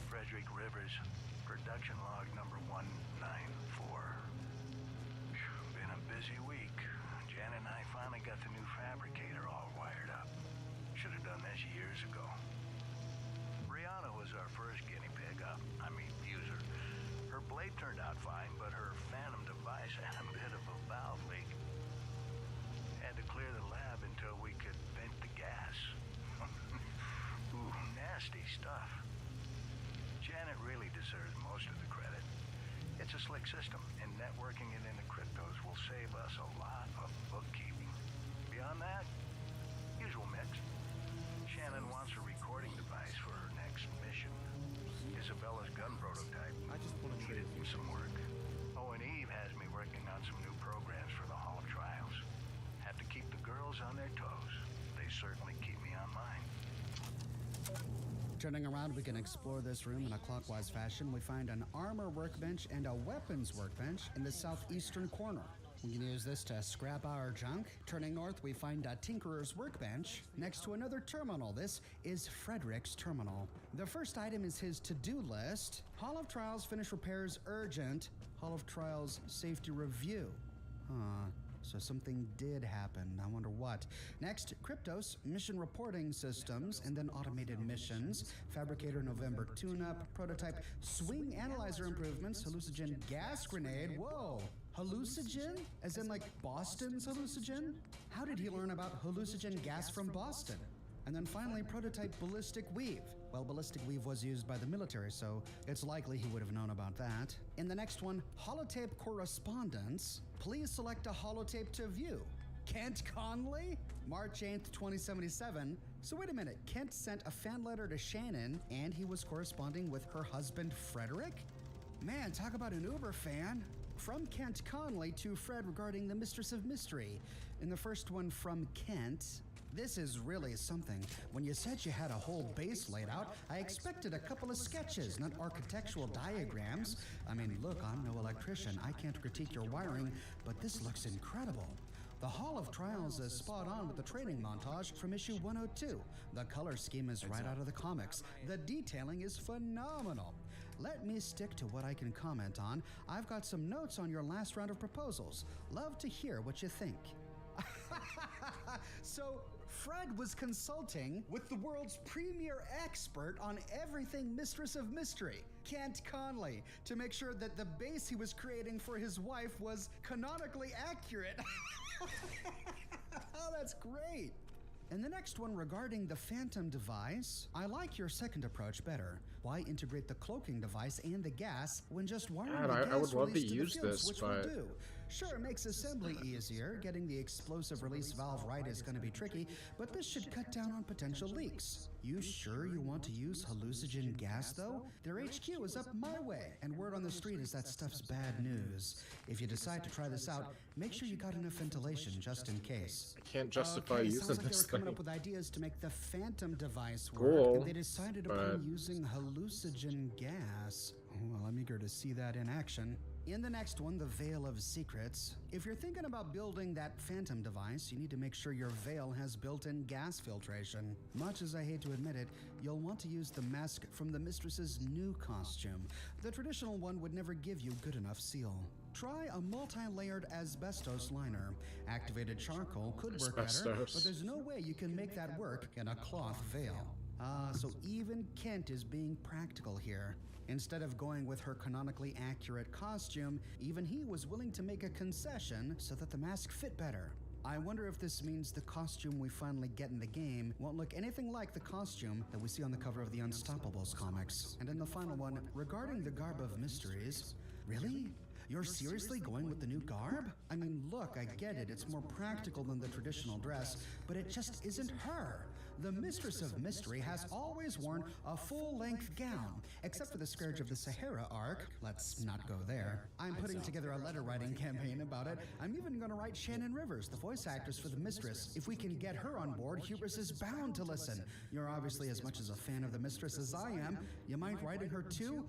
Frederick Rivers, production log number 194. Been a busy week. Jan and I finally got the new fabricator all wired up. Should have done this years ago. Brianna was our first guinea pig, user. Her blade turned out fine, but her phantom device had a bit of a valve leak. Had to clear the lab until we could vent the gas. Ooh, nasty stuff. Janet really deserves most of the credit. It's a slick system, and networking it into Cryptos will save us a lot of bookkeeping. Beyond that, usual mix. Shannon wants a recording device for her next mission. Isabella's gun prototype needed some work. Oh, and Eve has me working on some new programs for the Hall of Trials. Have to keep the girls on their toes. They certainly keep me on mine. Turning around, we can explore this room in a clockwise fashion. We find an armor workbench and a weapons workbench in the southeastern corner. We can use this to scrap our junk. Turning north, we find a Tinkerer's workbench next to another terminal. This is Frederick's terminal. The first item is his to-do list. Hall of Trials finish repairs urgent. Hall of Trials safety review. So something did happen. I wonder what. Next, Cryptos, mission reporting systems, and then automated missions. Fabricator November tune-up, prototype swing analyzer improvements, hallucinogen gas grenade. Whoa! Hallucinogen? As in like Boston's hallucinogen? How did he learn about hallucinogen gas from Boston? And then finally, prototype ballistic weave. Well, ballistic weave was used by the military, so it's likely he would have known about that. In the next one, holotape correspondence. Please select a holotape to view. Kent Conley? March 8th, 2077. So wait a minute, Kent sent a fan letter to Shannon, and he was corresponding with her husband, Frederick? Man, talk about an Uber fan. From Kent Conley to Fred regarding the Mistress of Mystery. In the first one from Kent, this is really something. When you said you had a whole base laid out, I expected a couple of sketches, not architectural diagrams. I mean, look, I'm no electrician. I can't critique your wiring, but this looks incredible. The Hall of Trials is spot on with the training montage from issue 102. The color scheme is right out of the comics. The detailing is phenomenal. Let me stick to what I can comment on. I've got some notes on your last round of proposals. Love to hear what you think. So, Fred was consulting with the world's premier expert on everything Mistress of Mystery. Kent Conley, to make sure that the base he was creating for his wife was canonically accurate. Oh, that's great. And the next one regarding the Phantom device, I like your second approach better. Why integrate the cloaking device and the gas when just wiring God, the gas I would love to release the use fields, this, which but will do. Sure, it makes assembly easier. Getting the explosive release valve right is going to be tricky, but this should cut down on potential leaks. You sure you want to use hallucinogen gas, though? Their HQ is up my way, and word on the street is that stuff's bad news. If you decide to try this out, make sure you got enough ventilation just in case. I can't justify Okay, using sounds like they this were coming thing. up with ideas to make the Phantom device work, Cool, and they decided but upon using hallucinogen gas. Well, I'm eager to see that in action. In the next one, the Veil of Secrets. If you're thinking about building that Phantom device, you need to make sure your Veil has built-in gas filtration. Much as I hate to admit it, you'll want to use the mask from the Mistress's new costume. The traditional one would never give you good enough seal. Try a multi-layered asbestos liner. Activated charcoal could work better, Asbestos. but there's no way you can make that work in a cloth veil. So even Kent is being practical here. Instead of going with her canonically accurate costume, even he was willing to make a concession so that the mask fit better. I wonder if this means the costume we finally get in the game won't look anything like the costume that we see on the cover of the Unstoppables comics. And in the final one, regarding the Garb of Mysteries, really? You're seriously going with the new garb? I mean, look, I get it, it's more practical than the traditional dress, but it just isn't her. The Mistress of Mystery has always worn a full-length gown, except for the Scourge of the Sahara arc. Let's not go there. I'm putting together a letter-writing campaign about it. I'm even going to write Shannon Rivers, the voice actress for the Mistress. If we can get her on board, Hubris is bound to listen. You're obviously as much as a fan of the Mistress as I am. You mind writing her too?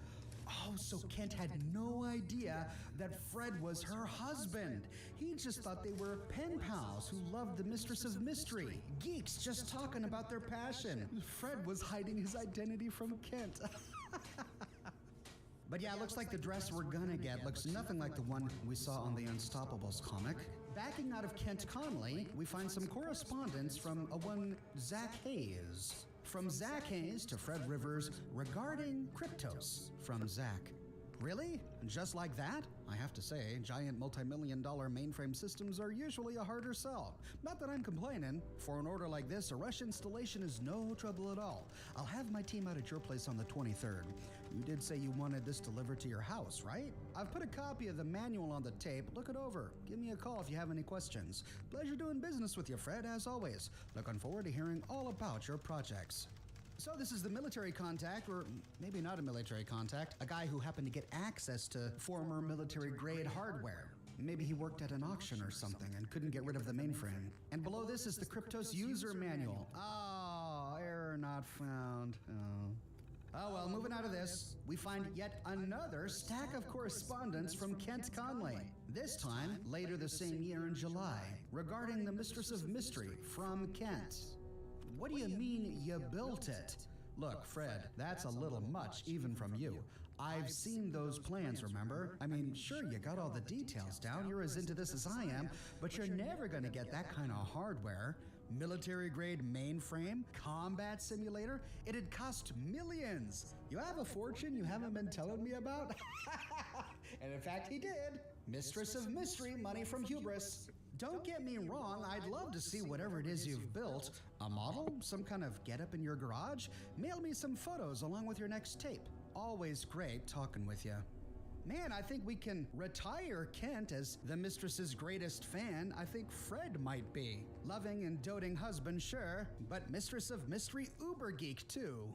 Oh, so Kent had no idea that Fred was her husband. He just thought they were pen pals who loved the Mistress of Mystery. Geeks just talking about their passion. Fred was hiding his identity from Kent. But yeah, it looks like the dress we're gonna get looks nothing like the one we saw on the Unstoppables comic. Backing out of Kent Conley, we find some correspondence from a one Zach Hayes. From Zach Hayes to Fred Rivers regarding Kryptos from Zach. Really? Just like that? I have to say, giant multi-million-dollar mainframe systems are usually a harder sell. Not that I'm complaining. For an order like this, a rush installation is no trouble at all. I'll have my team out at your place on the 23rd. You did say you wanted this delivered to your house, right? I've put a copy of the manual on the tape. Look it over. Give me a call if you have any questions. Pleasure doing business with you, Fred, as always. Looking forward to hearing all about your projects. So this is the military contact, or maybe not a military contact, a guy who happened to get access to former military-grade hardware. Maybe he worked at an auction or something and couldn't get rid of the mainframe. And below this is the Kryptos user manual. Oh, error not found. Oh well, moving out of this, we find yet another stack of correspondence from Kent Conley. This time, later the same year in July, regarding the Mistress of Mystery from Kent. What do you mean you built it? Look, Fred, that's a little much, even from you. I've seen those plans, remember? I mean, sure, you got all the details down, you're as into this as I am, but you're never gonna get that kind of hardware. Military-grade mainframe, combat simulator, it'd cost millions. You have a fortune you haven't been telling me about? And in fact, he did. Mistress of Mystery, money from Hubris. Don't get me wrong, I'd love to see whatever it is you've built. A model? Some kind of getup in your garage? Mail me some photos along with your next tape. Always great talking with you. Man, I think we can retire Kent as the Mistress's greatest fan. I think Fred might be. Loving and doting husband, sure, but Mistress of Mystery uber geek too.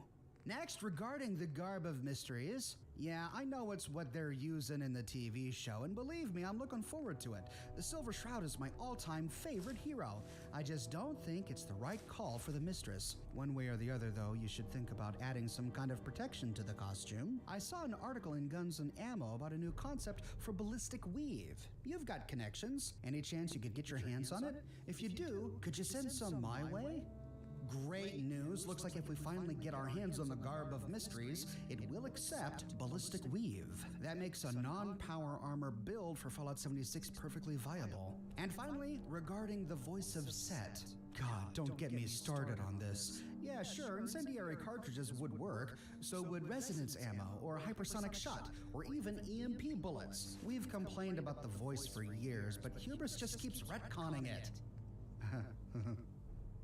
Next, regarding the Garb of Mysteries, yeah, I know it's what they're using in the TV show, and believe me, I'm looking forward to it. The Silver Shroud is my all-time favorite hero. I just don't think it's the right call for the Mistress. One way or the other, though, you should think about adding some kind of protection to the costume. I saw an article in Guns and Ammo about a new concept for ballistic weave. You've got connections. Any chance you could get your hands on it? If you do, could you send some my way? Great news. Looks like if we finally get our hands on the Garb of Mysteries, it will accept ballistic weave. That makes a non-power armor build for Fallout 76 perfectly viable. And finally, regarding the voice of Set. God, don't get me started on this. Yeah, sure, incendiary cartridges would work, so would resonance ammo, or hypersonic shot, or even EMP bullets. We've complained about the voice for years, but Hubris just keeps retconning it.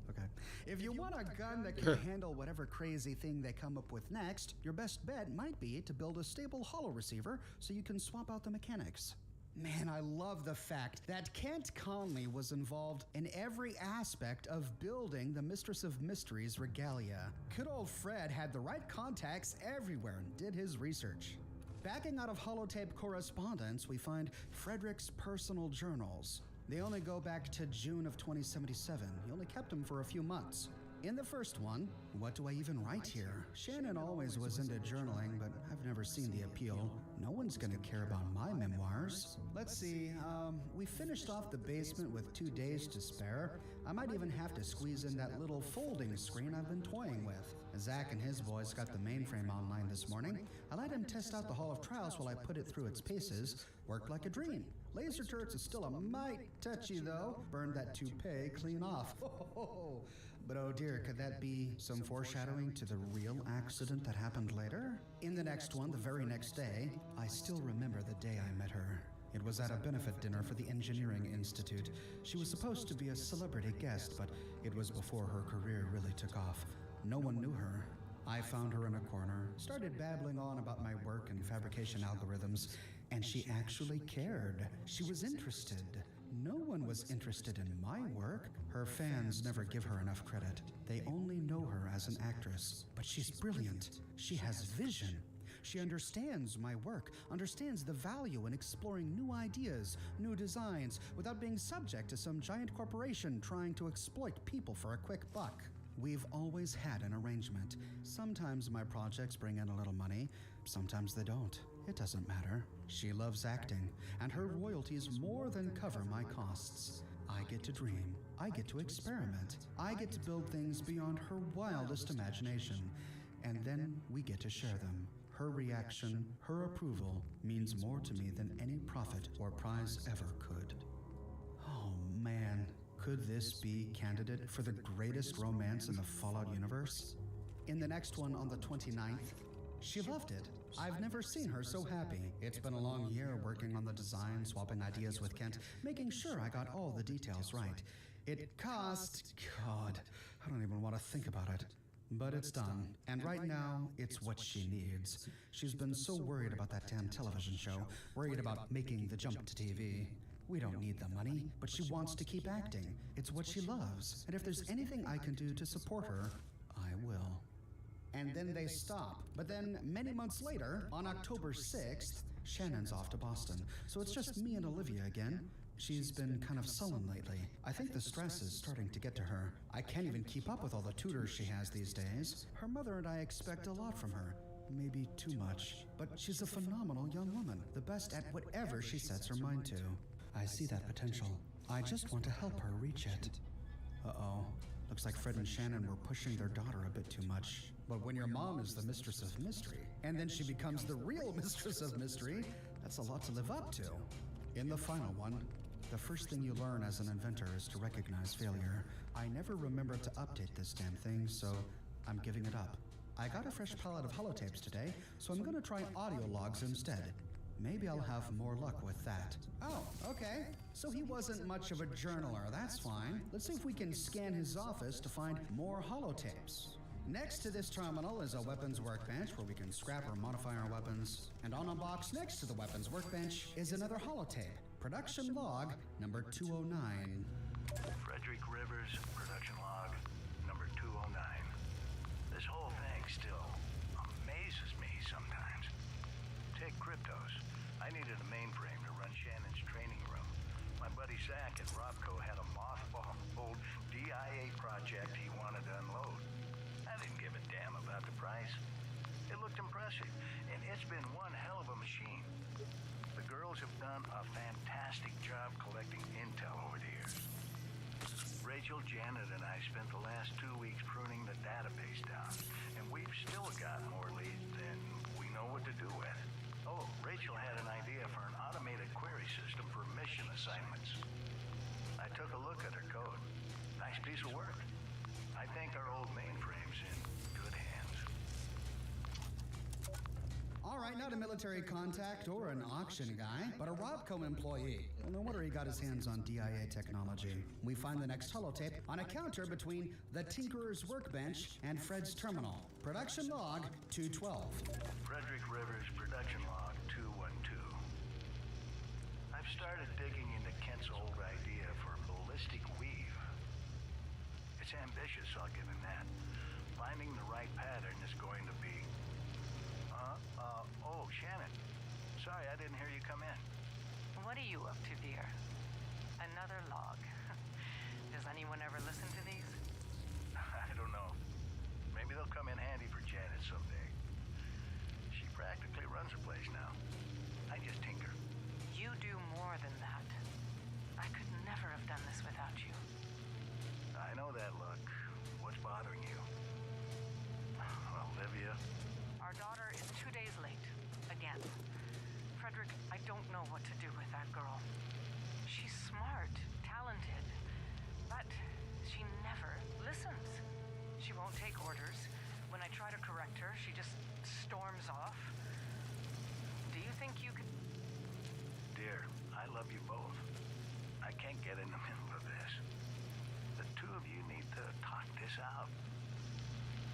Okay. If you want a gun that can handle whatever crazy thing they come up with next, your best bet might be to build a stable holo receiver so you can swap out the mechanics. Man, I love the fact that Kent Conley was involved in every aspect of building the Mistress of Mysteries regalia. Good old Fred had the right contacts everywhere and did his research. Backing out of holotape correspondence, we find Frederick's personal journals. They only go back to June of 2077. He only kept them for a few months. In the first one, what do I even write here? Shannon always was into journaling, but I've never seen the appeal. No one's gonna care about my memoirs. Let's see, we finished off the basement with 2 days to spare. I might even have to squeeze in that little folding screen I've been toying with. Zach and his boys got the mainframe online this morning. I let him test out the Hall of Trials while I put it through its paces. Worked like a dream. Laser turrets is still a mite touchy though. Burned that toupee clean off. But oh dear, could that be some foreshadowing to the real accident that happened later? In the next one, the very next day, I still remember the day I met her. It was at a benefit dinner for the Engineering Institute. She was supposed to be a celebrity guest, but it was before her career really took off. No one knew her. I found her in a corner, started babbling on about my work and fabrication algorithms, and she actually cared. She was interested. No one was interested in my work. Her fans never give her enough credit. They only know her as an actress. But she's brilliant. She has vision. She understands my work, understands the value in exploring new ideas, new designs, without being subject to some giant corporation trying to exploit people for a quick buck. We've always had an arrangement. Sometimes my projects bring in a little money, sometimes they don't. It doesn't matter. She loves acting, and her royalties more than cover my costs. I get to dream. I get to experiment. I get to build things beyond her wildest imagination. And then we get to share them. Her reaction, her approval, means more to me than any profit or prize ever could. Oh man, could this be candidate for the greatest romance in the Fallout universe? In the next one on the 29th, she loved it. I've never seen her so happy. It's been a long year working on the design, swapping ideas with Kent, making sure I got all the details right. It cost... God, I don't even want to think about it. But it's done, and right now, it's what she needs. She's been so worried about that damn television show, worried about making the jump to TV. We don't need the money, but she wants to keep acting. It's what she loves, and if there's anything I can do to support her, I will. And then they stop. But then, many months later, on October 6th, Shannon's off to Boston, so it's just me and Olivia again. She's been kind of sullen lately. I think the stress is starting to get to her. I can't even keep up with all the tutors she has these days. Her mother and I expect a lot from her. Maybe too much. But she's a phenomenal young woman, the best at whatever she sets her mind to. I see that potential. I just want to help her reach it. Uh-oh. Looks like Fred and Shannon were pushing their daughter a bit too much. But when your mom is the Mistress of Mystery, and then she becomes the real Mistress of Mystery, that's a lot to live up to. In the final one, the first thing you learn as an inventor is to recognize failure. I never remembered to update this damn thing, so I'm giving it up. I got a fresh palette of holotapes today, so I'm gonna try audio logs instead. Maybe I'll have more luck with that. Oh, okay. So he wasn't much of a journaler, that's fine. Let's see if we can scan his office to find more holotapes. Next to this terminal is a weapons workbench where we can scrap or modify our weapons. And on a box next to the weapons workbench is another holotape. Production log number 209. Frederick Rivers, production log number 209. This whole thing still amazes me sometimes. Take Cryptos. I needed a mainframe to run Shannon's training room. My buddy Zach at Robco had a mothballed old DIA project he wanted to unload. I didn't give a damn about the price. It looked impressive, and it's been one hell of a machine. The girls have done a fantastic job collecting intel over the years. Rachel, Janet, and I spent the last 2 weeks pruning the database down, and we've still got more leads than we know what to do with. Oh, Rachel had an idea for an automated query system for mission assignments. I took a look at her code. Nice piece of work. I think our old mainframes right, not a military contact or an auction guy, but a Robco employee. Well, no wonder he got his hands on DIA technology. We find the next holotape on a counter between the Tinkerer's workbench and Fred's terminal. Production log 212. Frederick Rivers, production log 212. I've started digging into Kent's old idea for ballistic weave. It's ambitious, I'll give him that. Finding the right pattern is going to be... oh, Shannon. Sorry, I didn't hear you come in. What are you up to, dear? Another log. Does anyone ever listen to these? I don't know. Maybe they'll come in handy for Janet someday. She practically runs the place now. I just tinker. You do more than that. I could never have done this without you. I know that, look. What's bothering you? Olivia? Our daughter is 2 days late. Again. Frederick, I don't know what to do with that girl. She's smart, talented, but she never listens. She won't take orders. When I try to correct her, she just storms off. Do you think you could... Dear, I love you both. I can't get in the middle of this. The two of you need to talk this out.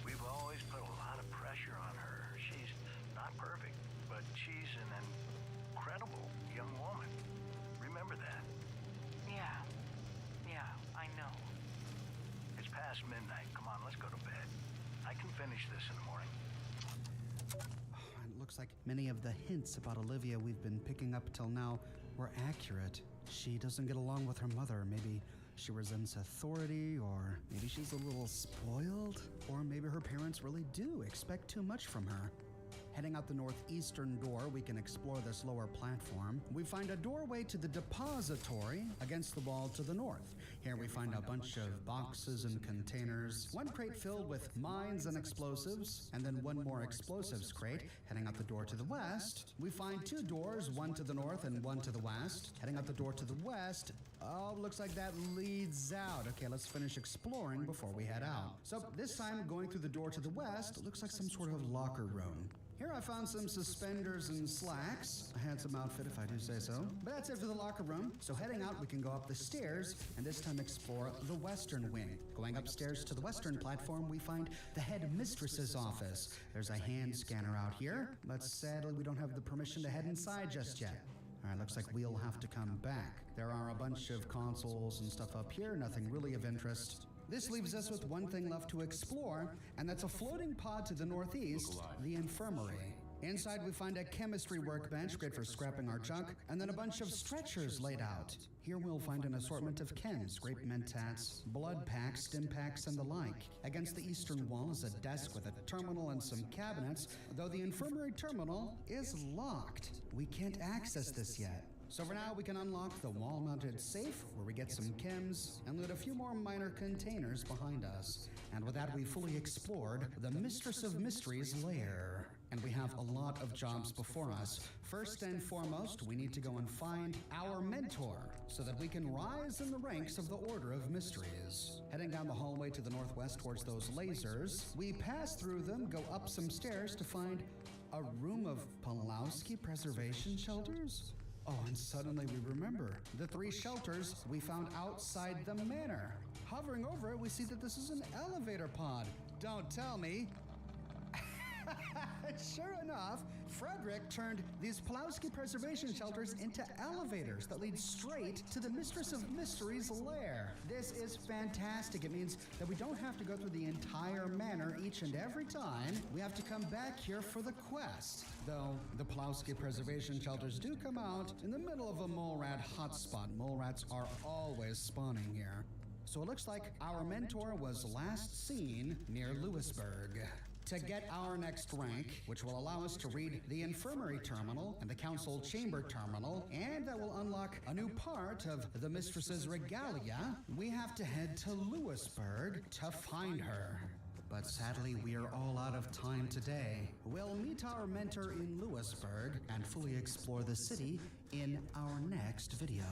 We've always put a lot of pressure on her. She's not perfect, but she's an incredible young woman. Remember that. Yeah, I know. It's past midnight. Come on, let's go to bed. I can finish this in the morning. It looks like many of the hints about Olivia we've been picking up till now were accurate. She doesn't get along with her mother. Maybe she resents authority, or maybe she's a little spoiled, or maybe her parents really do expect too much from her. Heading out the northeastern door, we can explore this lower platform. We find a doorway to the depository against the wall to the north. Here we find a bunch of boxes and containers, one crate filled with mines and explosives, and then one more explosives crate. Heading out the door to the west, we find two doors, one to the north and one to the west. Heading out the door to the west, oh, looks like that leads out. Okay, let's finish exploring before we head out. So this time, going through the door to the west, it looks like some sort of locker room. Here I found some suspenders and slacks. A handsome outfit, if I do say so. But that's it for the locker room. So heading out, we can go up the stairs and this time explore the western wing. Going upstairs to the western platform, we find the head mistress's office. There's a hand scanner out here, but sadly we don't have the permission to head inside just yet. All right, looks like we'll have to come back. There are a bunch of consoles and stuff up here, nothing really of interest. This leaves us with one thing left to explore, and that's a floating pod to the northeast, the infirmary. Inside we find a chemistry workbench, great for scrapping our junk, and then a bunch of stretchers laid out. Here we'll find an assortment of chems, grape mentats, blood packs, stim packs, and the like. Against the eastern wall is a desk with a terminal and some cabinets, though the infirmary terminal is locked. We can't access this yet. So for now, we can unlock the wall-mounted safe, where we get some chems, and loot a few more minor containers behind us. And with that, we fully explored the Mistress of Mysteries lair. And we have a lot of jobs before us. First and foremost, we need to go and find our mentor, so that we can rise in the ranks of the Order of Mysteries. Heading down the hallway to the northwest towards those lasers, we pass through them, go up some stairs to find a room of Pulowski preservation shelters? Oh, and suddenly we remember the 3 shelters we found outside the manor. Hovering over it, we see that this is an elevator pod. Don't tell me. Sure enough, Frederick turned these Pulowski preservation shelters into elevators that lead straight to the Mistress of Mysteries lair. This is fantastic. It means that we don't have to go through the entire manor each and every time. We have to come back here for the quest. Though the Pulowski preservation shelters do come out in the middle of a mole rat hotspot. Mole rats are always spawning here. So it looks like our mentor was last seen near Lewisburg. To get our next rank, which will allow us to read the infirmary terminal and the council chamber terminal, and that will unlock a new part of the mistress's regalia, we have to head to Lewisburg to find her. But sadly, we are all out of time today. We'll meet our mentor in Lewisburg and fully explore the city in our next video.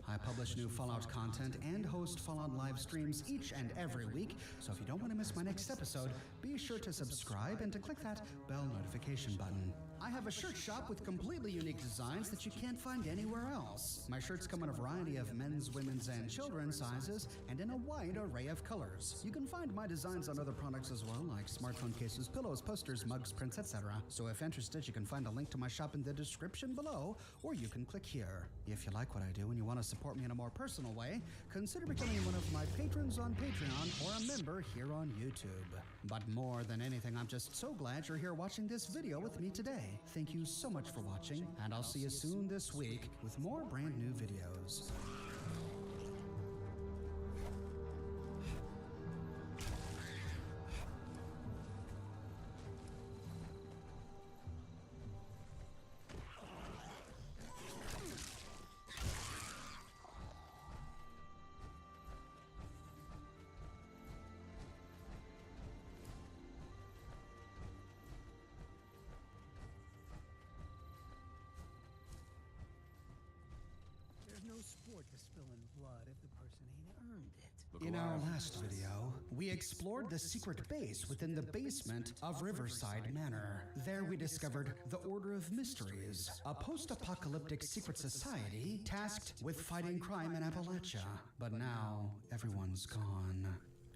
I publish new Fallout content and host Fallout live streams each and every week, so if you don't want to miss my next episode, be sure to subscribe and to click that bell notification button. I have a shirt shop with completely unique designs that you can't find anywhere else. My shirts come in a variety of men's, women's, and children's sizes, and in a wide array of colors. You can find my designs on other products as well, like smartphone cases, pillows, posters, mugs, prints, etc. So if interested, you can find a link to my shop in the description below, or you can click here. If you like what I do and you want to support me in a more personal way, consider becoming one of my patrons on Patreon or a member here on YouTube. But more than anything, I'm just so glad you're here watching this video with me today. Thank you so much for watching, and I'll see you soon this week with more brand new videos. There's no sport to spilling blood if the person ain't earned it. In our last video, we explored the secret base within the basement of Riverside Manor. There we discovered the Order of Mysteries, a post-apocalyptic secret society tasked with fighting crime in Appalachia. But now, everyone's gone.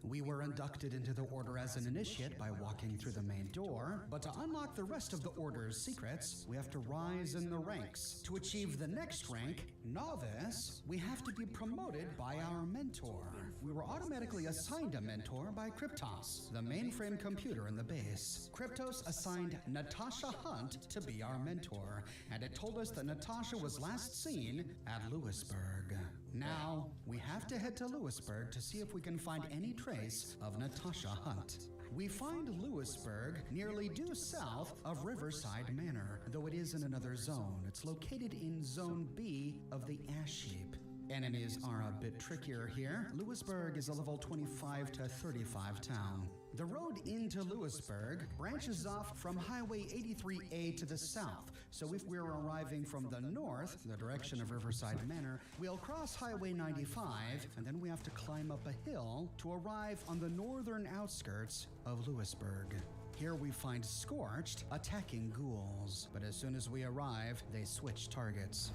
We were inducted into the Order as an initiate by walking through the main door, but to unlock the rest of the Order's secrets, we have to rise in the ranks. To achieve the next rank, Novice, we have to be promoted by our mentor. We were automatically assigned a mentor by Kryptos, the mainframe computer in the base. Kryptos assigned Natasha Hunt to be our mentor, and it told us that Natasha was last seen at Lewisburg. Now, we have to head to Lewisburg to see if we can find any trace of Natasha Hunt. We find Lewisburg nearly due south of Riverside Manor, though it is in another zone. It's located in Zone B of the Ash Heap. Enemies are a bit trickier here. Lewisburg is a level 25 to 35 town. The road into Lewisburg branches off from Highway 83A to the south, so if we're arriving from the north, the direction of Riverside Manor, we'll cross Highway 95, and then we have to climb up a hill to arrive on the northern outskirts of Lewisburg. Here we find Scorched attacking ghouls, but as soon as we arrive, they switch targets.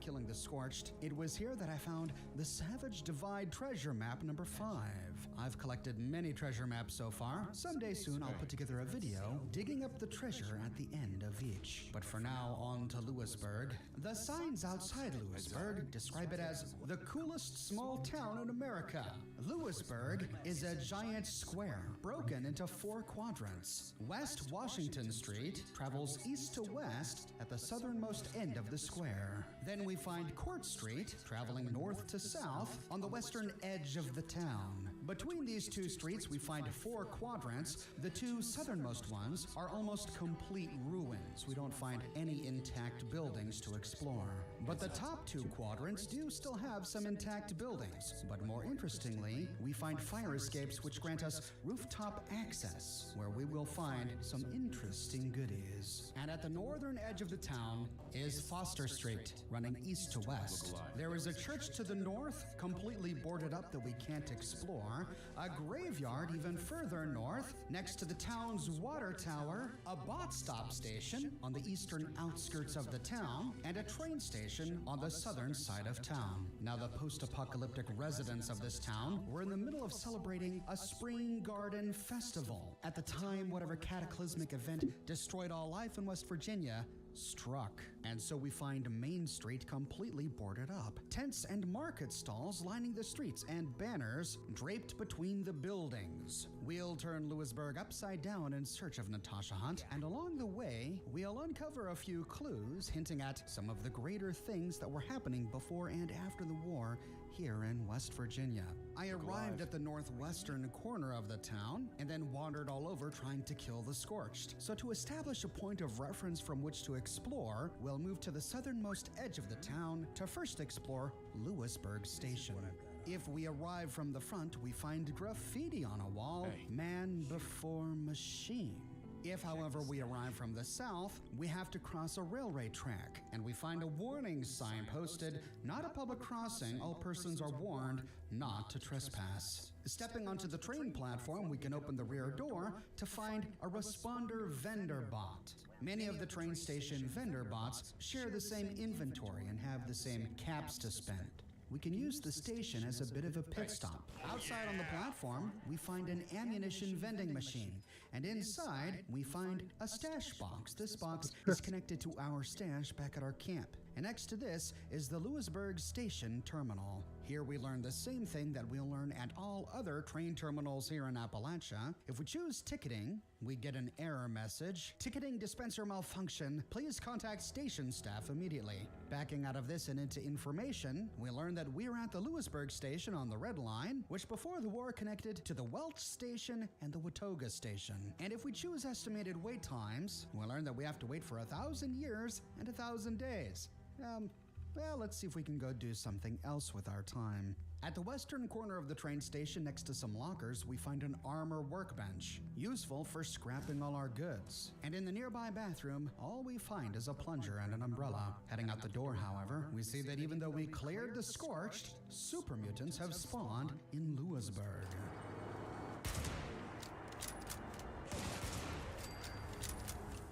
Killing the Scorched, it was here that I found the Savage Divide treasure map number 5. I've collected many treasure maps so far. Someday soon I'll put together a video digging up the treasure at the end of each. But for now, on to Lewisburg. The signs outside Lewisburg describe it as the coolest small town in America. Lewisburg is a giant square broken into 4 quadrants. West Washington Street travels east to west at the southernmost end of the square. Then we find Court Street traveling north to south on the western edge of the town. Between these 2 streets, we find 4 quadrants. The 2 southernmost ones are almost complete ruins. We don't find any intact buildings to explore. But the top 2 quadrants do still have some intact buildings. But more interestingly, we find fire escapes which grant us rooftop access, where we will find some interesting goodies. And at the northern edge of the town is Foster Street, running east to west. There is a church to the north, completely boarded up that we can't explore, a graveyard even further north, next to the town's water tower, a bot stop station on the eastern outskirts of the town, and a train station on the southern side of town. Now, the post-apocalyptic residents of this town were in the middle of celebrating a spring garden festival. At the time, whatever cataclysmic event destroyed all life in West Virginia struck. And so we find Main Street completely boarded up. Tents and market stalls lining the streets and banners draped between the buildings. We'll turn Lewisburg upside down in search of Natasha Hunt, and along the way, we'll uncover a few clues hinting at some of the greater things that were happening before and after the war here in West Virginia. I arrived at the northwestern corner of the town and then wandered all over trying to kill the Scorched. So to establish a point of reference from which to explore, we'll move to the southernmost edge of the town to first explore Lewisburg Station. If we arrive from the front, we find graffiti on a wall, Hey. man before machine. If, however, we arrive from the south, we have to cross a railway track, and we find a warning sign posted, not a public crossing, all persons are warned not to trespass. Stepping onto the train platform, we can open the rear door to find a responder vendor bot. Many of the train station vendor bots share the same inventory and have the same caps to spend. We can use the station as a bit of a pit stop. Outside on the platform, we find an ammunition vending machine, and inside, we find a stash box. This box is connected to our stash back at our camp. And next to this is the Lewisburg Station Terminal. Here we learn the same thing that we'll learn at all other train terminals here in Appalachia. If we choose ticketing, we get an error message. Ticketing dispenser malfunction. Please contact station staff immediately. Backing out of this and into information, we learn that we're at the Lewisburg Station on the Red Line, which before the war connected to the Welch Station and the Watauga Station. And if we choose estimated wait times, we learn that we have to wait for 1,000 years and 1,000 days. Well, let's see if we can go do something else with our time. At the western corner of the train station, next to some lockers, we find an armor workbench, useful for scrapping all our goods. And in the nearby bathroom, all we find is a plunger and an umbrella. Heading out the door, however, we see that even though we cleared the scorched, super mutants have spawned in Lewisburg.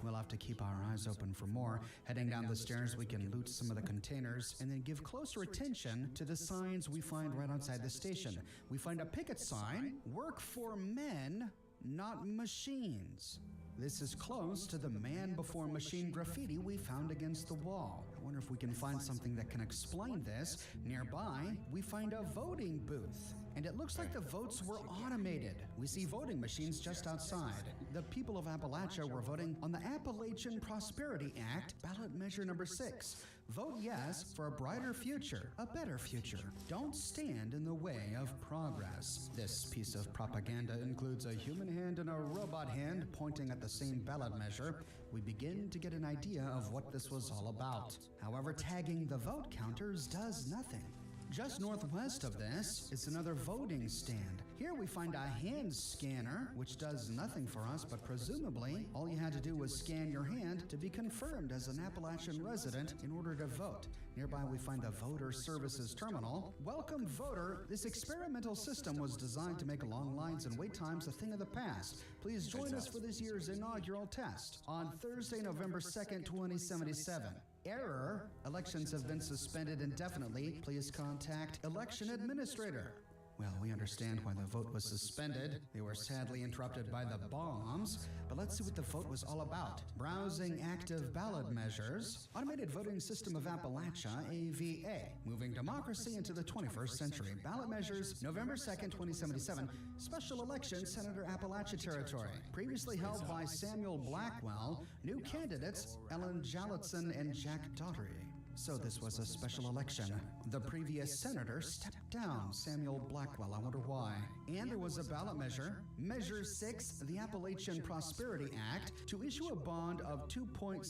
We'll have to keep our eyes open for more. Heading down the stairs, we can loot some of the containers and then give closer attention to the signs we find right outside the station. We find a picket sign, work for men, not machines. This is close to the man before machine graffiti we found against the wall. I wonder if we can find something that can explain this. Nearby, we find a voting booth. And it looks like the votes were automated. We see voting machines just outside. The people of Appalachia were voting on the Appalachian Prosperity Act, ballot measure number 6. Vote yes for a brighter future, a better future. Don't stand in the way of progress. This piece of propaganda includes a human hand and a robot hand pointing at the same ballot measure. We begin to get an idea of what this was all about. However, tagging the vote counters does nothing. Just northwest of this is another voting stand. Here we find a hand scanner, which does nothing for us, but presumably all you had to do was scan your hand to be confirmed as an Appalachian resident in order to vote. Nearby we find the Voter Services Terminal. Welcome, voter. This experimental system was designed to make long lines and wait times a thing of the past. Please join us for this year's inaugural test on Thursday, November 2nd, 2077. Error. Elections have been suspended indefinitely. Please contact election administrator. Well, we understand why the vote was suspended. They were sadly interrupted by the bombs. But let's see what the vote was all about. Browsing active ballot measures. Automated Voting System of Appalachia, AVA. Moving democracy into the 21st century. Ballot measures, November 2nd, 2077. Special election, Senator Appalachia Territory. Previously held by Samuel Blackwell. New candidates, Ellen Jallitson and Jack Daugherty. So this was a special election. The previous senator stepped down, Samuel Blackwell. I wonder why. And there was a ballot measure, Measure 6, the Appalachian Prosperity Act, to issue a bond of $2.6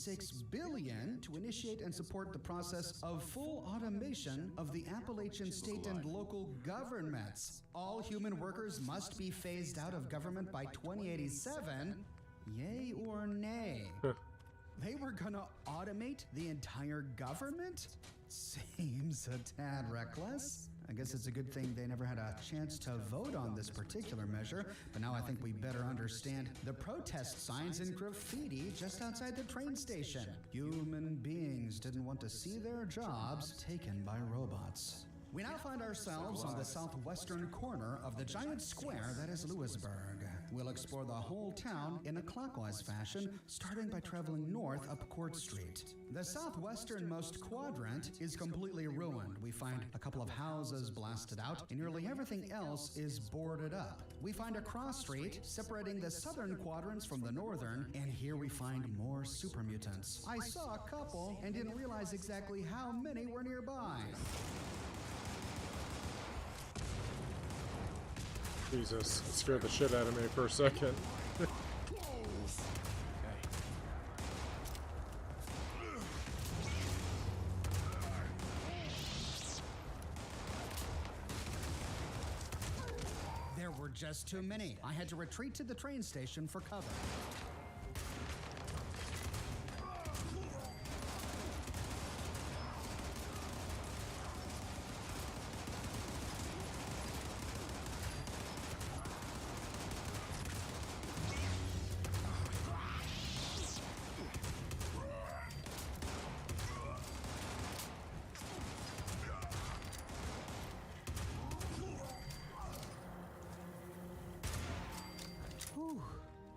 billion to initiate and support the process of full automation of the Appalachian state and local governments. All human workers must be phased out of government by 2087. Yay or nay? They were gonna automate the entire government? Seems a tad reckless. I guess it's a good thing they never had a chance to vote on this particular measure, but now I think we better understand the protest signs and graffiti just outside the train station. Human beings didn't want to see their jobs taken by robots. We now find ourselves on the southwestern corner of the giant square that is Lewisburg. We'll explore the whole town in a clockwise fashion, starting by traveling north up Court Street. The southwesternmost quadrant is completely ruined. We find a couple of houses blasted out, and nearly everything else is boarded up. We find a cross street separating the southern quadrants from the northern, and here we find more super mutants. I saw a couple and didn't realize exactly how many were nearby. Jesus, it scared the shit out of me for a second. just too many. I had to retreat to the train station for cover.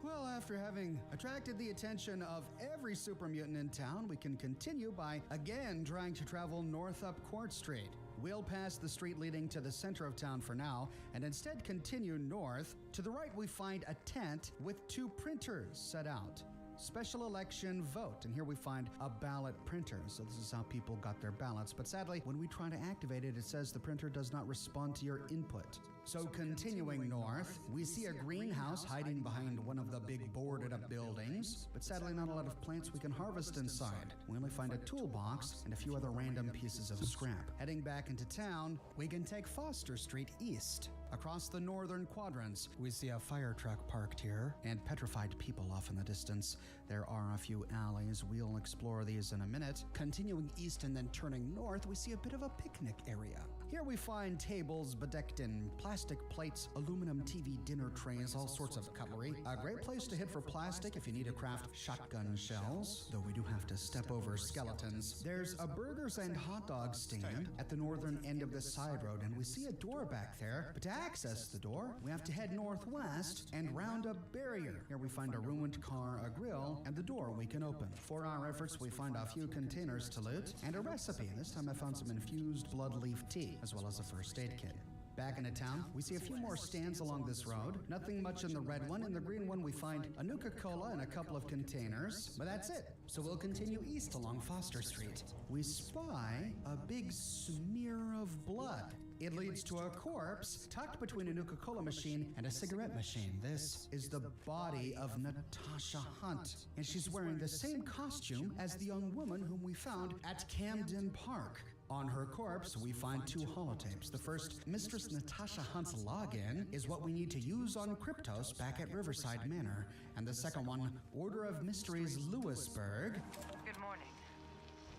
Well, after having attracted the attention of every super mutant in town, we can continue by again trying to travel north up Court Street. We'll pass the street leading to the center of town for now, and instead continue north. To the right, we find a tent with 2 printers set out. Special election vote, and here we find a ballot printer. So this is how people got their ballots. But sadly, when we try to activate it, it says the printer does not respond to your input. So continuing north, we see a greenhouse hiding behind one of the big boarded up buildings, but sadly not a lot of plants we can harvest inside. We only find a toolbox and a few other random pieces of scrap. Heading back into town, we can take Foster Street east. Across the northern quadrants, we see a fire truck parked here and petrified people off in the distance. There are a few alleys. We'll explore these in a minute. Continuing east and then turning north, we see a bit of a picnic area. Here we find tables bedecked in plastic plates, aluminum TV dinner trays, all sorts of cutlery. A great place to hit for plastic if you need to craft shotgun shells, though we do have to step over skeletons. There's a burgers and hot dog stand at the northern end of the side road, and we see a door back there, but to access the door, we have to head northwest and round a barrier. Here we find a ruined car, a grill, and the door we can open. For our efforts, we find a few containers to loot and a recipe. This time I found some infused blood leaf tea, as well as a first aid kit. Back into town, we see a few more stands along this road. Nothing much in the red one. In the green one, we find a Nuka-Cola and a couple of containers, but that's it. So we'll continue east along Foster Street. We spy a big smear of blood. It leads to a corpse tucked between a Nuka-Cola machine and a cigarette machine. This is the body of Natasha Hunt, and she's wearing the same costume as the young woman whom we found at Camden Park. On her corpse, we find 2 holotapes. The first, Mistress Natasha Hunt's login, is what we need to use on Kryptos back at Riverside Manor. And the second one, Order of Mysteries Lewisburg. Good morning.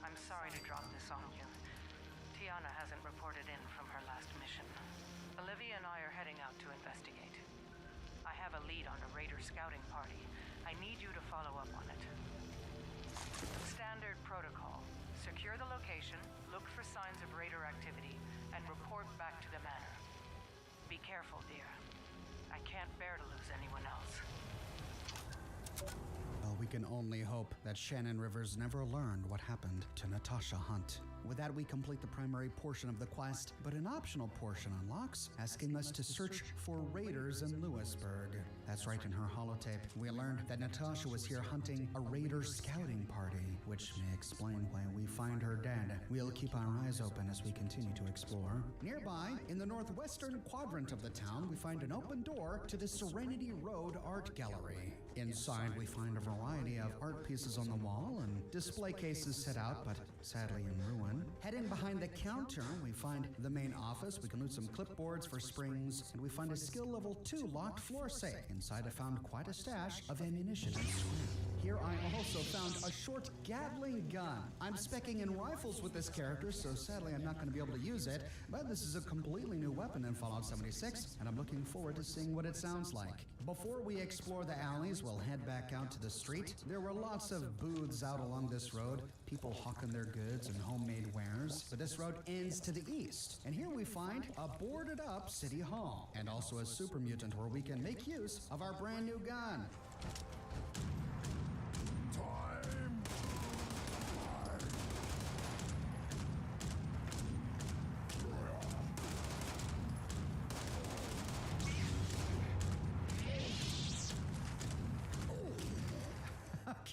I'm sorry to drop this on you. Tiana hasn't reported in from her last mission. Olivia and I are heading out to investigate. I have a lead on a raider scouting party. I need you to follow up on it. Standard protocol. Secure the location, look for signs of raider activity, and report back to the manor. Be careful, dear. I can't bear to lose anyone else. Well, we can only hope that Shannon Rivers never learned what happened to Natasha Hunt. With that, we complete the primary portion of the quest, but an optional portion unlocks, asking us to search for raiders in Lewisburg. That's right, in her holotape, we learned that Natasha was here hunting a raider scouting party, which may explain why we find her dead. We'll keep our eyes open as we continue to explore. Nearby, in the northwestern quadrant of the town, we find an open door to the Serenity Road Art Gallery. Inside, we find a variety of art pieces on the wall and display cases set out, but sadly in ruin. Heading behind the counter, we find the main office. We can loot some clipboards for springs, and we find a skill level 2 locked floor safe. Inside, I found quite a stash of ammunition and scrap. Here I also found a short Gatling gun. I'm speccing in rifles with this character, so sadly I'm not going to be able to use it, but this is a completely new weapon in Fallout 76, and I'm looking forward to seeing what it sounds like. Before we explore the alleys, we'll head back out to the street. There were lots of booths out along this road, people hawking their goods and homemade wares, but this road ends to the east. And here we find a boarded up city hall, and also a super mutant where we can make use of our brand new gun.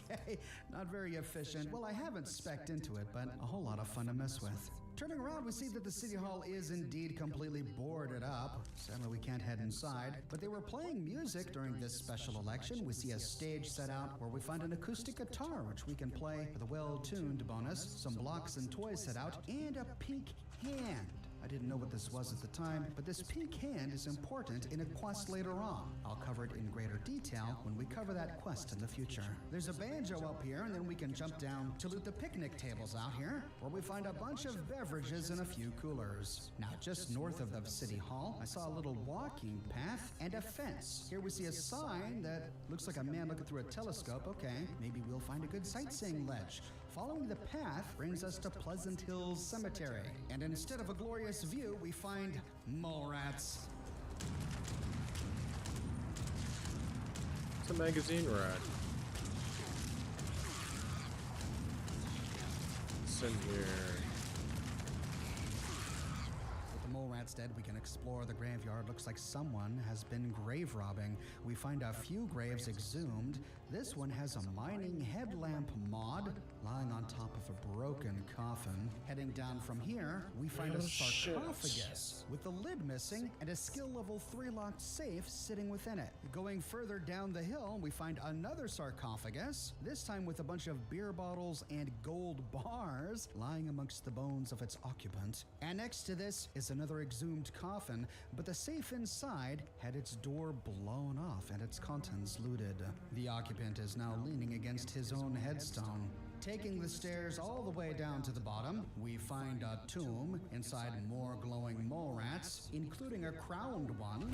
Okay, not very efficient. Well, I haven't specced into it, but a whole lot of fun to mess with. Turning around, we see that the city hall is indeed completely boarded up. Sadly, we can't head inside, but they were playing music during this special election. We see a stage set out where we find an acoustic guitar, which we can play for the well-tuned bonus, some blocks and toys set out, and a pink hand. I didn't know what this was at the time, but this pink hand is important in a quest later on. I'll cover it in greater detail when we cover that quest in the future. There's a banjo up here, and then we can jump down to loot the picnic tables out here, where we find a bunch of beverages and a few coolers. Now, just north of the City Hall, I saw a little walking path and a fence. Here we see a sign that looks like a man looking through a telescope. Okay, maybe we'll find a good sightseeing ledge. Following the path brings us to Pleasant Hills Cemetery, and instead of a glorious view, we find mole rats. It's a magazine rack. What's in here? With the mole rats dead, we can explore the graveyard. Looks like someone has been grave robbing. We find a few graves exhumed. This one has a mining headlamp mod lying on top of a broken coffin. Heading down from here, we find a sarcophagus with the lid missing and a skill level 3 locked safe sitting within it. Going further down the hill, we find another sarcophagus, this time with a bunch of beer bottles and gold bars lying amongst the bones of its occupant. And next to this is another exhumed coffin, but the safe inside had its door blown off and its contents looted. The occupant is now leaning against his own headstone. Taking the stairs all the way down to the bottom, we find a tomb inside more glowing mole rats, including a crowned one.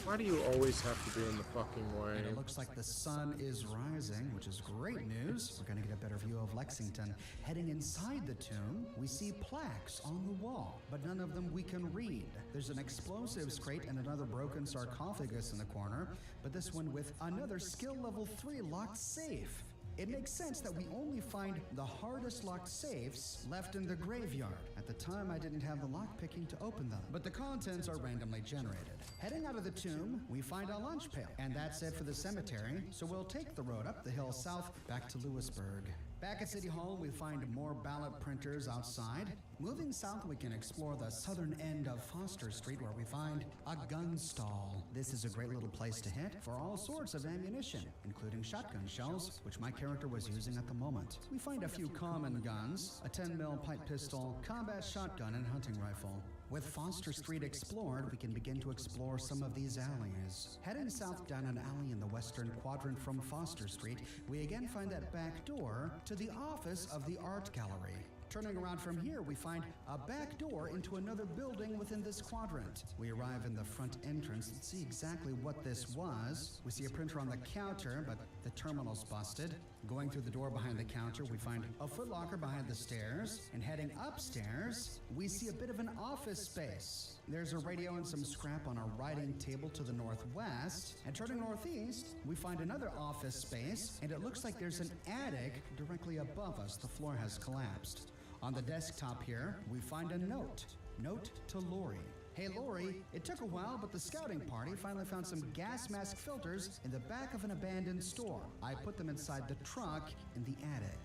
Why do you always have to be in the fucking way? And it looks like the sun is rising, which is great news. We're going to get a better view of Lexington. Heading inside the tomb, we see plaques on the wall, but none of them we can read. There's an explosives crate and another broken sarcophagus in the corner, but this one with another skill level 3 locked safe. It makes sense that we only find the hardest locked safes left in the graveyard. At the time, I didn't have the lockpicking to open them, but the contents are randomly generated. Heading out of the tomb, we find a lunch pail, and that's it for the cemetery, so we'll take the road up the hill south back to Lewisburg. Back at City Hall, we find more ballot printers outside. Moving south, we can explore the southern end of Foster Street, where we find a gun stall. This is a great little place to hit for all sorts of ammunition, including shotgun shells, which my character was using at the moment. We find a few common guns, a 10mm pipe pistol, combat shotgun, and hunting rifle. With Foster Street explored, we can begin to explore some of these alleys. Heading south down an alley in the western quadrant from Foster Street, we again find that back door to the office of the art gallery. Turning around from here, we find a back door into another building within this quadrant. We arrive in the front entrance and see exactly what this was. We see a printer on the counter, but the terminal's busted. Going through the door behind the counter, we find a footlocker behind the stairs, and heading upstairs, we see a bit of an office space. There's a radio and some scrap on a writing table to the northwest, and turning northeast, we find another office space, and it looks like there's an attic directly above us. The floor has collapsed. On the desktop here, we find a note. Note to Lori. Hey Lori, it took a while, but the scouting party finally found some gas mask filters in the back of an abandoned store. I put them inside the truck in the attic.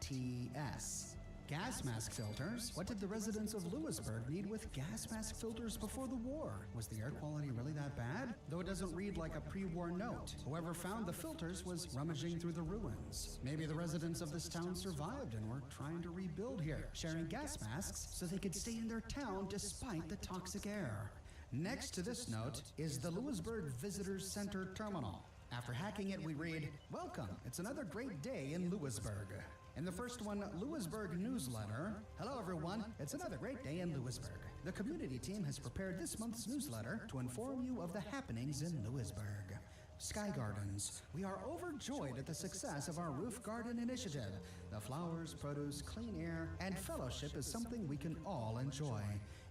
TS. Gas mask filters? What did the residents of Lewisburg need with gas mask filters before the war? Was the air quality really that bad? Though it doesn't read like a pre-war note. Whoever found the filters was rummaging through the ruins. Maybe the residents of this town survived and were trying to rebuild here, sharing gas masks so they could stay in their town despite the toxic air. Next to this note is the Lewisburg Visitors Center Terminal. After hacking it, we read, "Welcome, it's another great day in Lewisburg." In the first one, Lewisburg newsletter. Hello everyone, it's another great day in Lewisburg. The community team has prepared this month's newsletter to inform you of the happenings in Lewisburg. Sky Gardens. We are overjoyed at the success of our roof garden initiative. The flowers, produce, clean air, and fellowship is something we can all enjoy.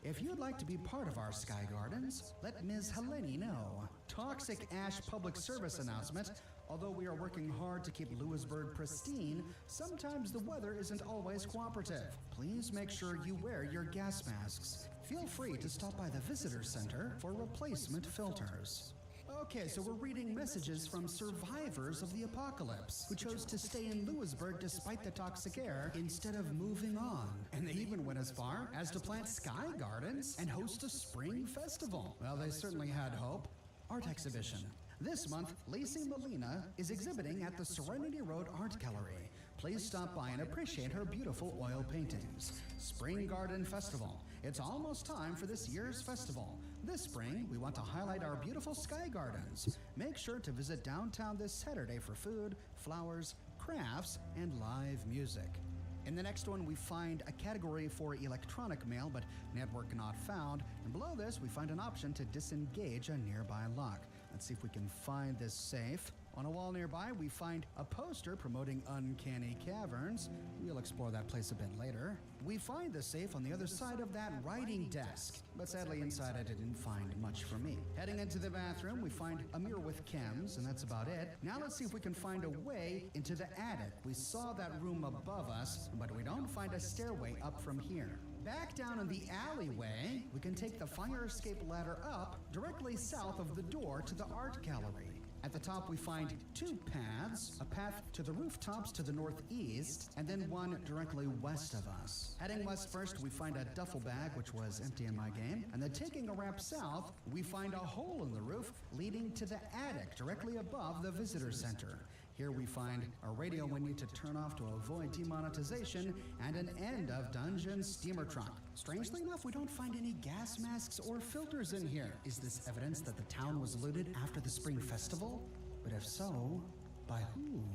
If you'd like to be part of our Sky Gardens, let Ms. Helene know. Toxic Ash public service announcement. Although we are working hard to keep Lewisburg pristine, sometimes the weather isn't always cooperative. Please make sure you wear your gas masks. Feel free to stop by the visitor center for replacement filters. Okay, so we're reading messages from survivors of the apocalypse who chose to stay in Lewisburg despite the toxic air instead of moving on. And they even went as far as to plant sky gardens and host a spring festival. Well, they certainly had hope. Art exhibition. This month, Lacey Molina is exhibiting at the Serenity Road Art Gallery. please stop by and appreciate her beautiful oil paintings. Spring Garden Festival. It's almost time for this year's festival. This spring, we want to highlight our beautiful sky gardens. Make sure to visit downtown this Saturday for food, flowers, crafts, and live music. In the next one, we find a category for electronic mail, but network not found. And below this, we find an option to disengage a nearby lock. Let's see if we can find this safe. On a wall nearby, we find a poster promoting Uncanny Caverns. We'll explore that place a bit later. We find the safe on the other side of that writing desk, but sadly inside I didn't find much for me. Heading into the bathroom, we find a mirror with chems, and that's about it. Now let's see if we can find a way into the attic. We saw that room above us, but we don't find a stairway up from here. Back down in the alleyway, we can take the fire escape ladder up directly south of the door to the art gallery. At the top, we find two paths, a path to the rooftops to the northeast, and then one directly west of us. Heading west first, we find a duffel bag, which was empty in my game, and then taking a wrap south, we find a hole in the roof leading to the attic directly above the visitor center. Here we find a radio we need to turn off to avoid demonetization and an end of dungeon steamer trunk. Strangely enough, we don't find any gas masks or filters in here. Is this evidence that the town was looted after the Spring Festival? But if so, by whom?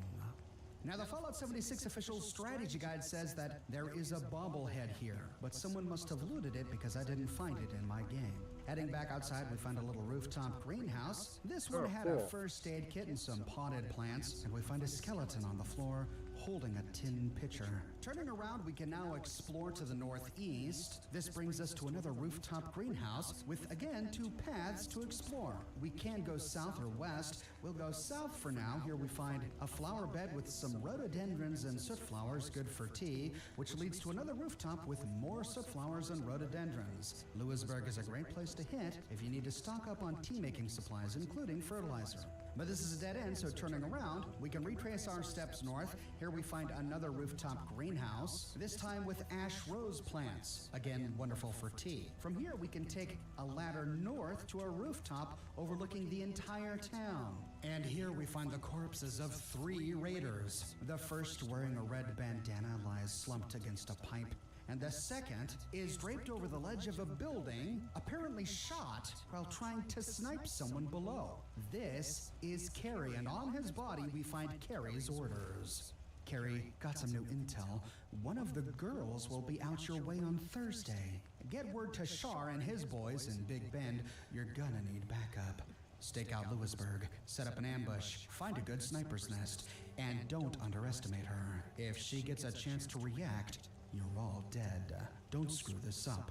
Now, the Fallout 76 official strategy guide says that there is a bobblehead here, but someone must have looted it because I didn't find it in my game. Heading back outside, we find a little rooftop greenhouse. This one had a first aid kit and some potted plants, and we find a skeleton on the floor holding a tin pitcher. Turning around, we can now explore to the northeast. This brings us to another rooftop greenhouse with, again, two paths to explore. We can go south or west. We'll go south for now. Here we find a flower bed with some rhododendrons and soot flowers, good for tea, which leads to another rooftop with more soot flowers and rhododendrons. Lewisburg is a great place to hit if you need to stock up on tea-making supplies, including fertilizer. But this is a dead end, so turning around, we can retrace our steps north. Here we find another rooftop greenhouse, this time with ash rose plants. Again, wonderful for tea. From here, we can take a ladder north to a rooftop overlooking the entire town. And here we find the corpses of 3 raiders. The first, wearing a red bandana, lies slumped against a pipe. And the second is draped over the ledge of a building, apparently shot while trying to snipe someone below. This is Carrie, and on his body we find Carrie's orders. Carrie, got some new intel. One of the girls will be out your way on Thursday. Get word to Shar and his boys in Big Bend. You're gonna need backup. Stake out Lewisburg, set up an ambush, find a good sniper's nest, and don't underestimate her. If she gets a chance to react, you're all dead. Don't screw this up,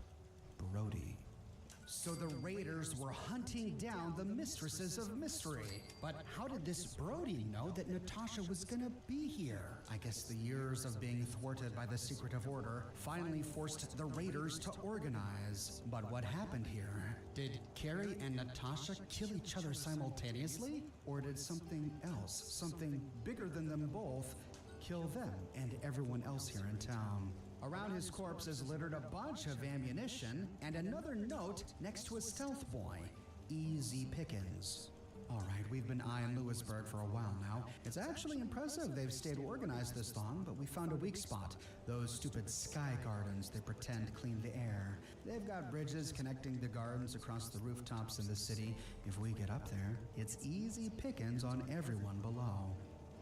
Brody. So the raiders were hunting down the mistresses of mystery. But how did this Brody know that Natasha was gonna be here? I guess the years of being thwarted by the secretive order finally forced the raiders to organize. But what happened here? Did Carrie and Natasha kill each other simultaneously? Or did something else, something bigger than them both, kill them and everyone else here in town? Around his corpse is littered a bunch of ammunition and another note next to a stealth boy. Easy pickings. All right, we've been eyeing Lewisburg for a while now. It's actually impressive they've stayed organized this long, but we found a weak spot. Those stupid sky gardens they pretend clean the air. They've got bridges connecting the gardens across the rooftops in the city. If we get up there, it's easy pickings on everyone below.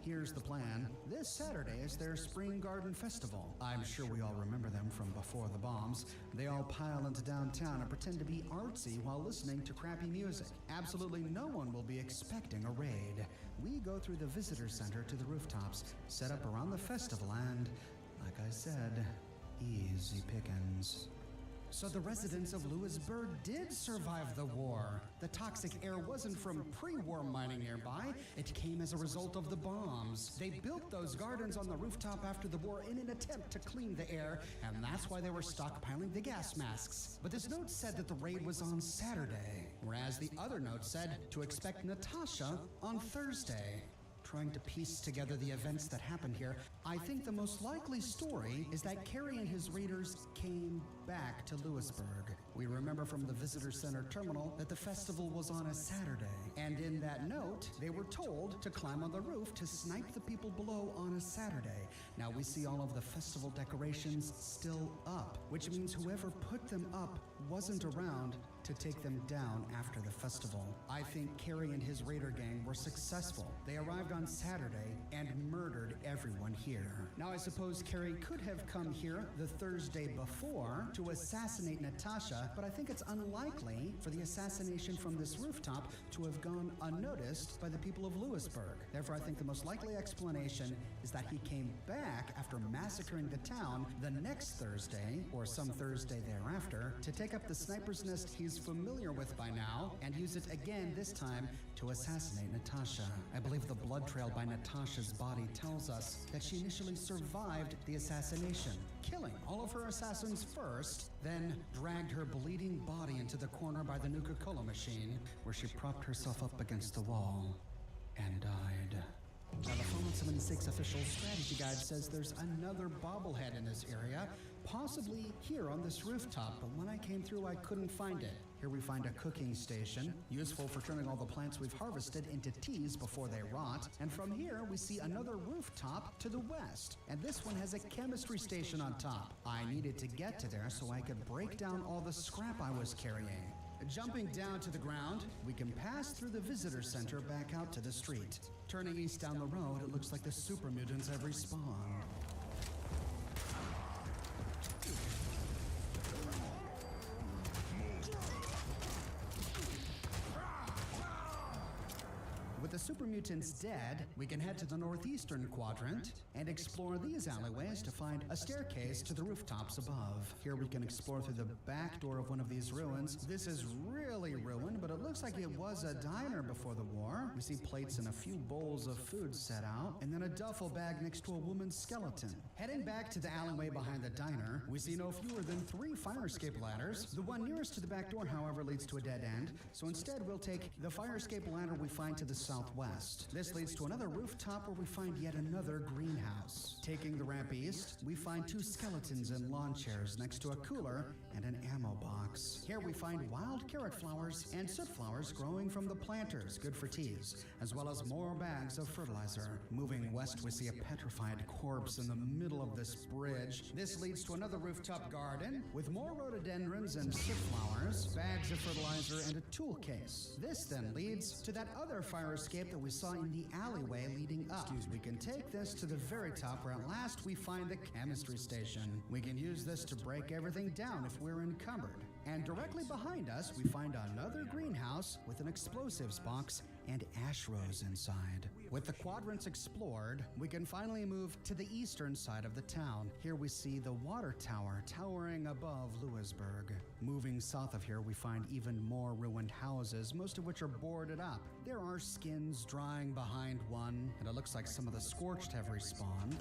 Here's the plan. This Saturday is their Spring Garden Festival. I'm sure we all remember them from before the bombs. They all pile into downtown and pretend to be artsy while listening to crappy music. Absolutely no one will be expecting a raid. We go through the visitor center to the rooftops, set up around the festival, and, like I said, easy pickings. So the residents of Lewisburg did survive the war. The toxic air wasn't from pre-war mining nearby. It came as a result of the bombs. They built those gardens on the rooftop after the war in an attempt to clean the air, and that's why they were stockpiling the gas masks. But this note said that the raid was on Saturday, whereas the other note said to expect Natasha on Thursday. Trying to piece together the events that happened here, I think the most likely story is that Carrie and his raiders came back to Lewisburg. We remember from the visitor center terminal that the festival was on a Saturday, and in that note, they were told to climb on the roof to snipe the people below on a Saturday. Now we see all of the festival decorations still up, which means whoever put them up wasn't around to take them down after the festival. I think Carrie and his raider gang were successful. They arrived on Saturday and murdered everyone here. Now I suppose Carrie could have come here the Thursday before to assassinate Natasha, but I think it's unlikely for the assassination from this rooftop to have gone unnoticed by the people of Lewisburg. Therefore, I think the most likely explanation is that he came back after massacring the town the next Thursday, or some Thursday thereafter, to take up the sniper's nest he's familiar with by now and use it again this time to assassinate Natasha. I believe the blood trail by Natasha's body tells us that she initially survived the assassination, killing all of her assassins first, then dragged her bleeding body into the corner by the Nuka-Cola machine, where she propped herself up against the wall and died. Now, the Fallout 76 official strategy guide says there's another bobblehead in this area, possibly here on this rooftop, but when I came through, I couldn't find it. Here we find a cooking station, useful for turning all the plants we've harvested into teas before they rot. And from here, we see another rooftop to the west. And this one has a chemistry station on top. I needed to get to there so I could break down all the scrap I was carrying. Jumping down to the ground, we can pass through the visitor center back out to the street. Turning east down the road, it looks like the super mutants have respawned. With the super mutants dead, we can head to the northeastern quadrant and explore these alleyways to find a staircase to the rooftops above. Here we can explore through the back door of one of these ruins. This is really ruined, but it looks like it was a diner before the war. We see plates and a few bowls of food set out, and then a duffel bag next to a woman's skeleton. Heading back to the alleyway behind the diner, we see no fewer than 3 fire escape ladders. The one nearest to the back door, however, leads to a dead end, so instead we'll take the fire escape ladder we find to the southwest. This leads to another rooftop where we find yet another greenhouse. Taking the ramp east, we find 2 skeletons in lawn chairs next to a cooler and an ammo box. Here we find wild carrot flowers and soot flowers growing from the planters, good for teas, as well as more bags of fertilizer. Moving west, we see a petrified corpse in the middle of this bridge. This leads to another rooftop garden with more rhododendrons and soot flowers, bags of fertilizer, and a tool case. This then leads to that other fire escape that we saw in the alleyway leading up. We can take this to the very top where at last we find the chemistry station. We can use this to break everything down if we're encumbered. And directly behind us, we find another greenhouse with an explosives box and ash rows inside. With the quadrants explored, we can finally move to the eastern side of the town. Here we see the water tower towering above Lewisburg. Moving south of here, we find even more ruined houses, most of which are boarded up. There are skins drying behind one, and it looks like some of the scorched have respawned.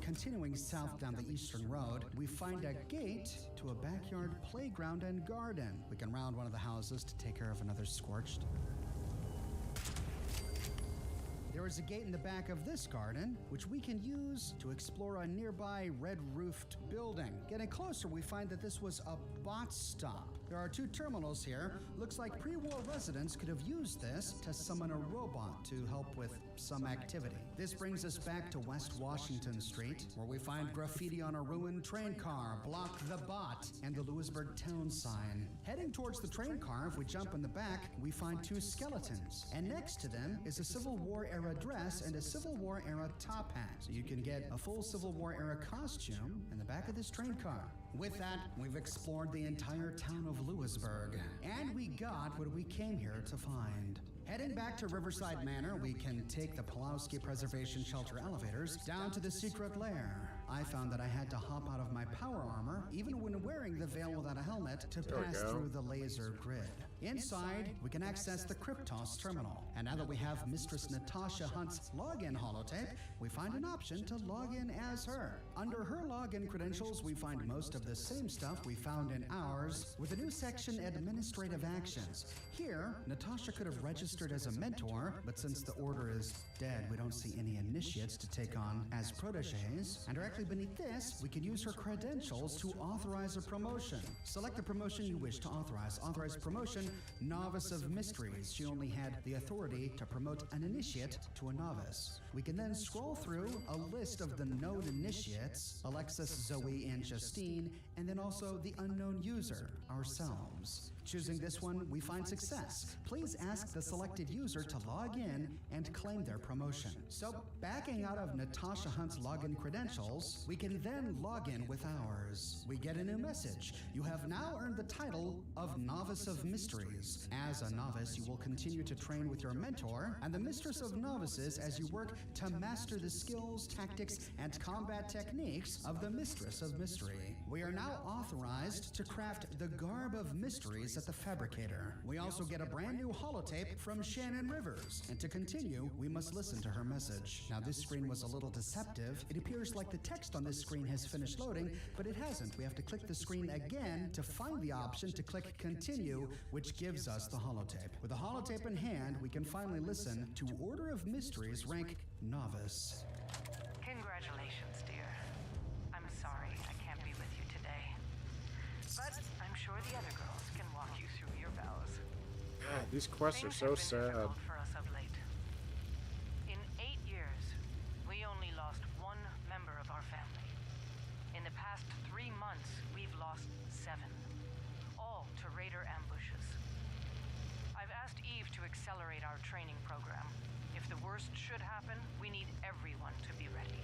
Continuing south down the eastern road, we find a gate to a backyard playground and garden. We can round one of the houses to take care of another scorched. There is a gate in the back of this garden, which we can use to explore a nearby red-roofed building. Getting closer, we find that this was a bot stop. There are 2 terminals here. Looks like pre-war residents could have used this to summon a robot to help with some activity. This brings us back to West Washington Street, where we find graffiti on a ruined train car, block the bot, and the Lewisburg town sign. Heading towards the train car, if we jump in the back, we find 2 skeletons. And next to them is a Civil War era dress and a Civil War era top hat. So you can get a full Civil War era costume in the back of this train car. With that, we've explored the entire town of Lewisburg, and we got what we came here to find. Heading back to Riverside Manor, we can take the Pulowski Preservation Shelter elevators down to the secret lair. I found that I had to hop out of my power armor, even when wearing the veil without a helmet, to There we pass go. through the laser grid. Inside, we can access the Kryptos terminal. And now that we have Mistress Natasha Hunt's login holotape, we find an option to log in as her. Under her login credentials, we find most of the same stuff we found in ours, with a new section, Administrative Actions. Here, Natasha could have registered as a mentor, but since the Order is dead, we don't see any initiates to take on as proteges. And directly beneath this, we can use her credentials to authorize a promotion. Select the promotion you wish to authorize. Authorize promotion, Novice of Mysteries. She only had the authority to promote an initiate to a novice. We can then scroll through a list of the known initiates, Alexis, Zoe, and Justine, and then also the unknown user, ourselves. Choosing this one, we find success. Please ask the selected user to log in and claim their promotion. So, backing out of Natasha Hunt's login credentials, we can then log in with ours. We get a new message. You have now earned the title of Novice of Mysteries. As a novice, you will continue to train with your mentor and the Mistress of Novices as you work to master the skills, tactics, and combat techniques of the Mistress of Mystery. We are now authorized to craft the Garb of Mysteries at the Fabricator. We also get a brand new holotape from Shannon Rivers, and to continue, we must listen to her message. Now, this screen was a little deceptive. It appears like the text on this screen has finished loading, but it hasn't. We have to click the screen again to find the option to click Continue, which gives us the holotape. With the holotape in hand, we can finally listen to Order of Mysteries rank Novice. Congratulations, dear. I'm sorry I can't be with you today. But I'm sure the other girls can walk you through your vows. God, these quests are Things so have been sad. difficult for us of late. In 8 years, we only lost one member of our family. In the past 3 months, we've lost 7. All to raider ambushes. I've asked Eve to accelerate our training program. If the worst should happen, we need everyone to be ready.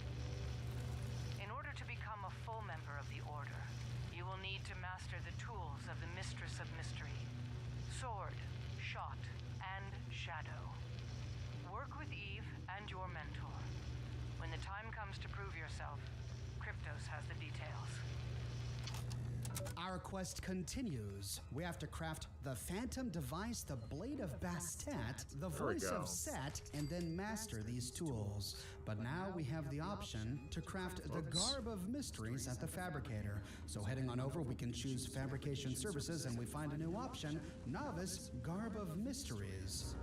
In order to become a full member of the Order, you will need to master the tools of the Mistress of Mystery. Sword, shot, and shadow. Work with Eve and your mentor. When the time comes to prove yourself, Kryptos has the details. Our quest continues. We have to craft the Phantom Device, the Blade of Bastet, the There we Voice go. of Set, and then master these tools. But now we have the option to craft the Garb of Mysteries at the Fabricator. So heading on over, we can choose Fabrication Services, and we find a new option, Novice Garb of Mysteries.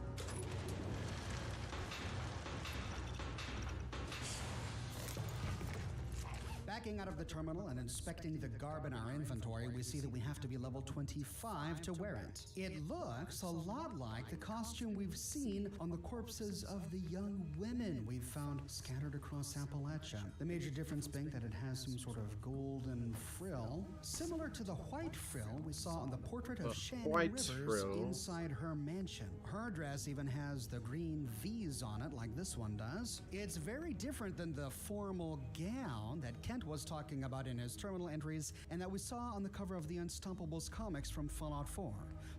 Backing out of the terminal and inspecting the garb in our inventory, we see that we have to be level 25 to wear it. It looks a lot like the costume we've seen on the corpses of the young women we've found scattered across Appalachia. The major difference being that it has some sort of golden frill, similar to the white frill we saw on the portrait of The Shannon white Rivers frill. inside her mansion. Her dress even has the green V's on it like this one does. It's very different than the formal gown that Kent was talking about in his terminal entries and that we saw on the cover of the Unstoppables comics from Fallout 4.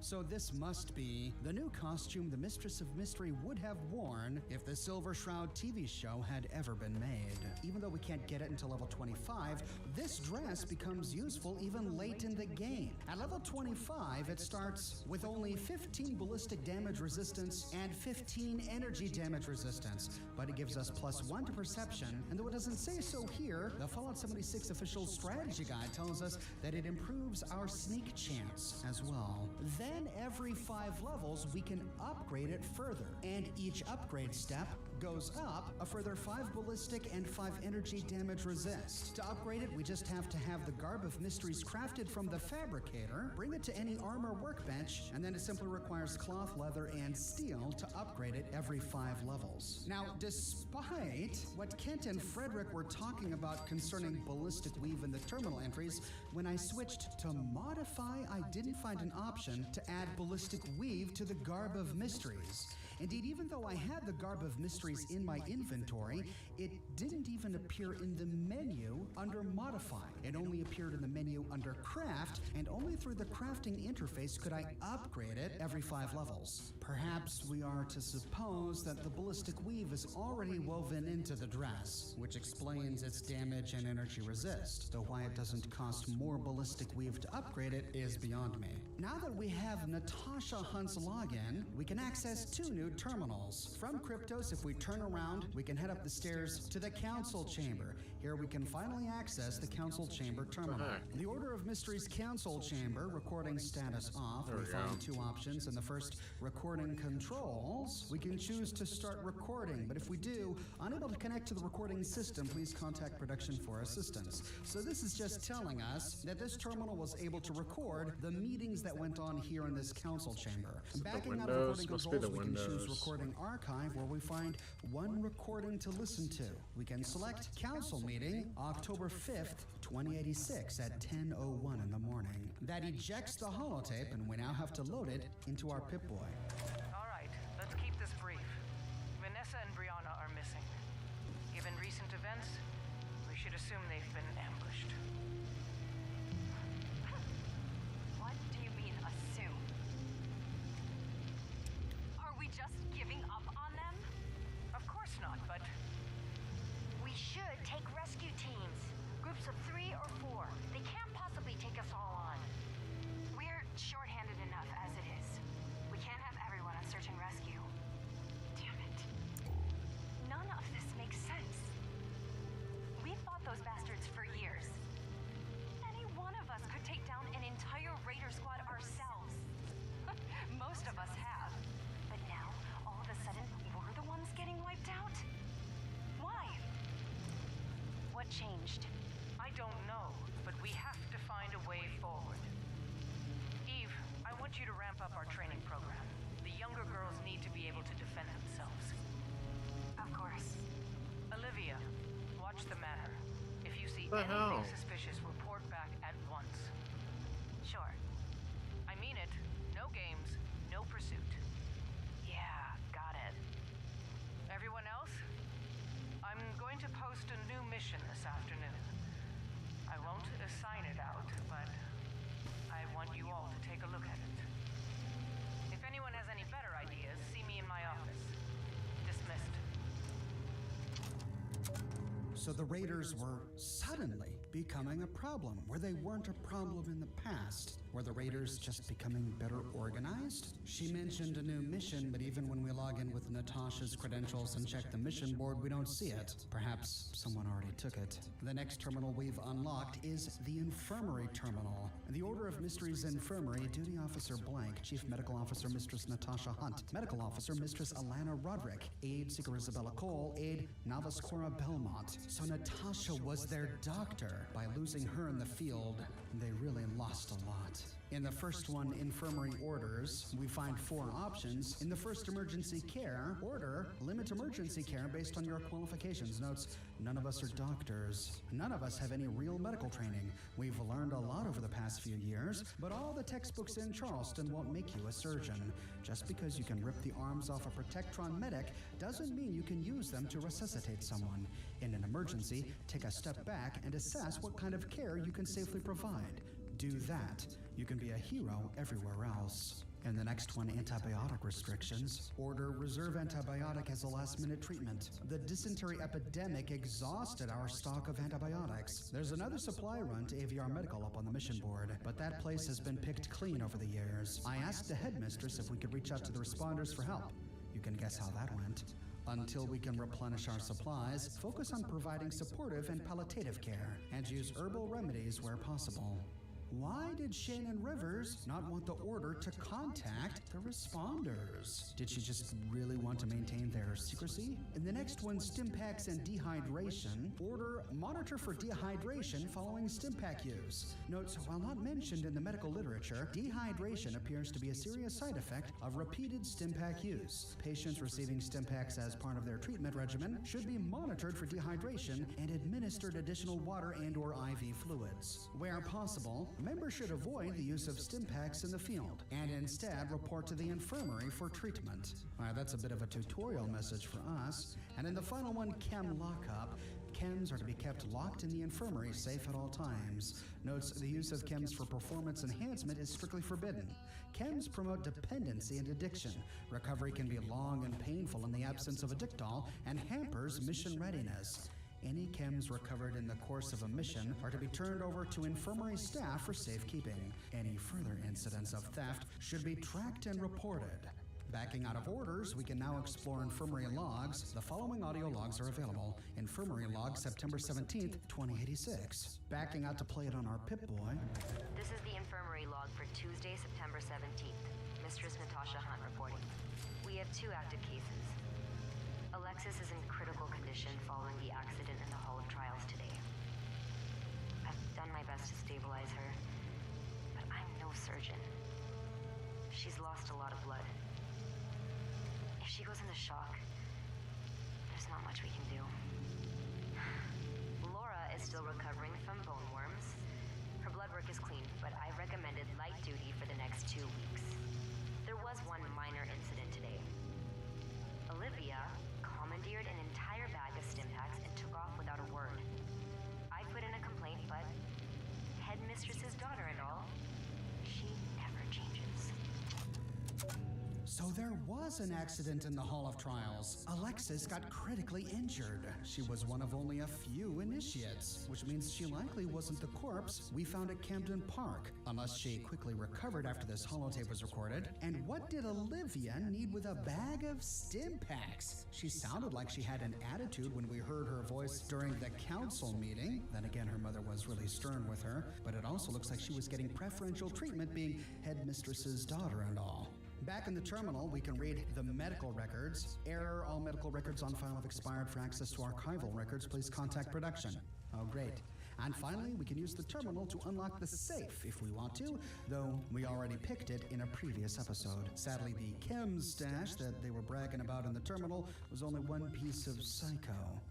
So this must be the new costume the Mistress of Mystery would have worn if the Silver Shroud TV show had ever been made. Even though we can't get it until level 25, this dress becomes useful even late in the game. At level 25, it starts with only 15 ballistic damage resistance and 15 energy damage resistance, but it gives us +1 to perception, and though it doesn't say so here, the Fallout 76 official strategy guide tells us that it improves our sneak chance as well. Then every 5 levels, we can upgrade it further, and each upgrade step goes up a further 5 ballistic and 5 energy damage resist. To upgrade it, we just have to have the Garb of Mysteries crafted from the Fabricator, bring it to any armor workbench, and then it simply requires cloth, leather, and steel to upgrade it every 5 levels. Now, despite what Kent and Frederick were talking about concerning ballistic weave in the terminal entries, when I switched to modify, I didn't find an option to add ballistic weave to the Garb of Mysteries. Indeed, even though I had the Garb of Mysteries in my inventory, it didn't even appear in the menu under Modify. It only appeared in the menu under Craft, and only through the crafting interface could I upgrade it every 5 levels. Perhaps we are to suppose that the ballistic weave is already woven into the dress, which explains its damage and energy resist, though why it doesn't cost more ballistic weave to upgrade it is beyond me. Now that we have Natasha Hunt's login, we can access 2 new terminals. From Kryptos, if we turn around, we can head up the stairs to the Council Chamber. Here we can finally access the Council Chamber terminal. The Order of Mysteries Council Chamber, recording status off. We find 2 options. In the first, recording controls, we can choose to start recording, but if we do, unable to connect to the recording system, please contact production for assistance. So this is just telling us that this terminal was able to record the meetings that went on here in this council chamber. Backing out of recording controls, we can choose recording archive, where we find 1 recording to listen to. We can select council meeting October 5th, 2086 at 10:01 in the morning. That ejects the holotape, and we now have to load it into our Pip-Boy. All right, let's keep this brief. Vanessa and Brianna are missing. Given recent events, we should assume they've been ambushed. What do you mean, assume? Are we just giving up on them? Of course not, but We should take rescue teams. Groups of 3 or 4. They can't possibly take us all on. We're shorthanded enough as it is. We can't have everyone on search and rescue. Damn it. None of this makes sense. We fought those bastards for years. Any one of us could take down an entire raider squad ourselves. Most of us have. But now, all of a sudden, we're the ones getting wiped out? Why? What changed? I don't know, but we have to find a way forward. Eve, I want you to ramp up our training program. The younger girls need to be able to defend themselves. Of course. Olivia, watch the manor. If you see The anything hell? suspicious, report back at once. Sure. I mean it. No games, no pursuit. Yeah, got it. Everyone else? I'm going to post a new mission this afternoon. I won't assign it out, but I want you all to take a look at it. If anyone has any better ideas, see me in my office. Dismissed. So the raiders were suddenly becoming a problem, where they weren't a problem in the past. Were the raiders just becoming better organized? She mentioned a new mission, but even when we log in with Natasha's credentials and check the mission board, we don't see it. Perhaps someone already took it. The next terminal we've unlocked is the Infirmary Terminal. The Order of Mysteries Infirmary, Duty Officer Blank, Chief Medical Officer Mistress Natasha Hunt, Medical Officer Mistress Alana Roderick, Aide Seeker Isabella Cole, Aide Novice Cora Belmont. So Natasha was their doctor. By losing her in the field, they really lost a lot. In the first one, Infirmary Orders, we find 4 options. In the first, Emergency Care Order, limit emergency care based on your qualifications. Notes, none of us are doctors. None of us have any real medical training. We've learned a lot over the past few years, but all the textbooks in Charleston won't make you a surgeon. Just because you can rip the arms off a Protectron medic doesn't mean you can use them to resuscitate someone. In an emergency, take a step back and assess what kind of care you can safely provide. Do that. You can be a hero everywhere else. And the next one, antibiotic restrictions. Order reserve antibiotic as a last-minute treatment. The dysentery epidemic exhausted our stock of antibiotics. There's another supply run to AVR Medical up on the mission board, but that place has been picked clean over the years. I asked the headmistress if we could reach out to the responders for help. You can guess how that went. Until we can replenish our supplies, focus on providing supportive and palliative care, and use herbal remedies where possible. Why did Shannon Rivers not want the Order to contact the responders? Did she just really want to maintain their secrecy? In the next one, Stimpaks and dehydration. Order monitor for dehydration following Stimpak use. Notes, while not mentioned in the medical literature, dehydration appears to be a serious side effect of repeated Stimpak use. Patients receiving Stimpaks as part of their treatment regimen should be monitored for dehydration and administered additional water and/or IV fluids. Where possible, members should avoid the use of Stimpaks in the field and instead report to the infirmary for treatment. That's a bit of a tutorial message for us. And in the final one, Chem Lockup, chems are to be kept locked in the infirmary safe at all times. Notes the use of chems for performance enhancement is strictly forbidden. Chems promote dependency and addiction. Recovery can be long and painful in the absence of a Dictol and hampers mission readiness. Any chems recovered in the course of a mission are to be turned over to infirmary staff for safekeeping. Any further incidents of theft should be tracked and reported. Backing out of orders, we can now explore infirmary logs. The following audio logs are available. Infirmary log, September 17th, 2086. Backing out to play it on our Pip-Boy. This is the infirmary log for Tuesday, September 17th. Mistress Natasha Hunt reporting. We have 2 active cases. Alexis is in critical condition following the accident in the Hall of Trials today. I've done my best to stabilize her, but I'm no surgeon. She's lost a lot of blood. If she goes into shock, there's not much we can do. Laura is still recovering from bone worms. Her blood work is clean, but I recommended light duty for the next 2 weeks. There was one minor incident today. Olivia commandeered an entire bag of Stimpaks and took off without a word. I put in a complaint, but headmistress's daughter and all, she never changes. So there was an accident in the Hall of Trials. Alexis got critically injured. She was one of only a few initiates, which means she likely wasn't the corpse we found at Camden Park, unless she quickly recovered after this holotape was recorded. And what did Olivia need with a bag of Stimpaks? She sounded like she had an attitude when we heard her voice during the council meeting. Then again, her mother was really stern with her, but it also looks like she was getting preferential treatment being headmistress's daughter and all. Back in the terminal, we can read the medical records. Error, all medical records on file have expired. For access to archival records, please contact production. Oh, great. And finally, we can use the terminal to unlock the safe if we want to, though we already picked it in a previous episode. Sadly, the chem stash that they were bragging about in the terminal was only one piece of psycho.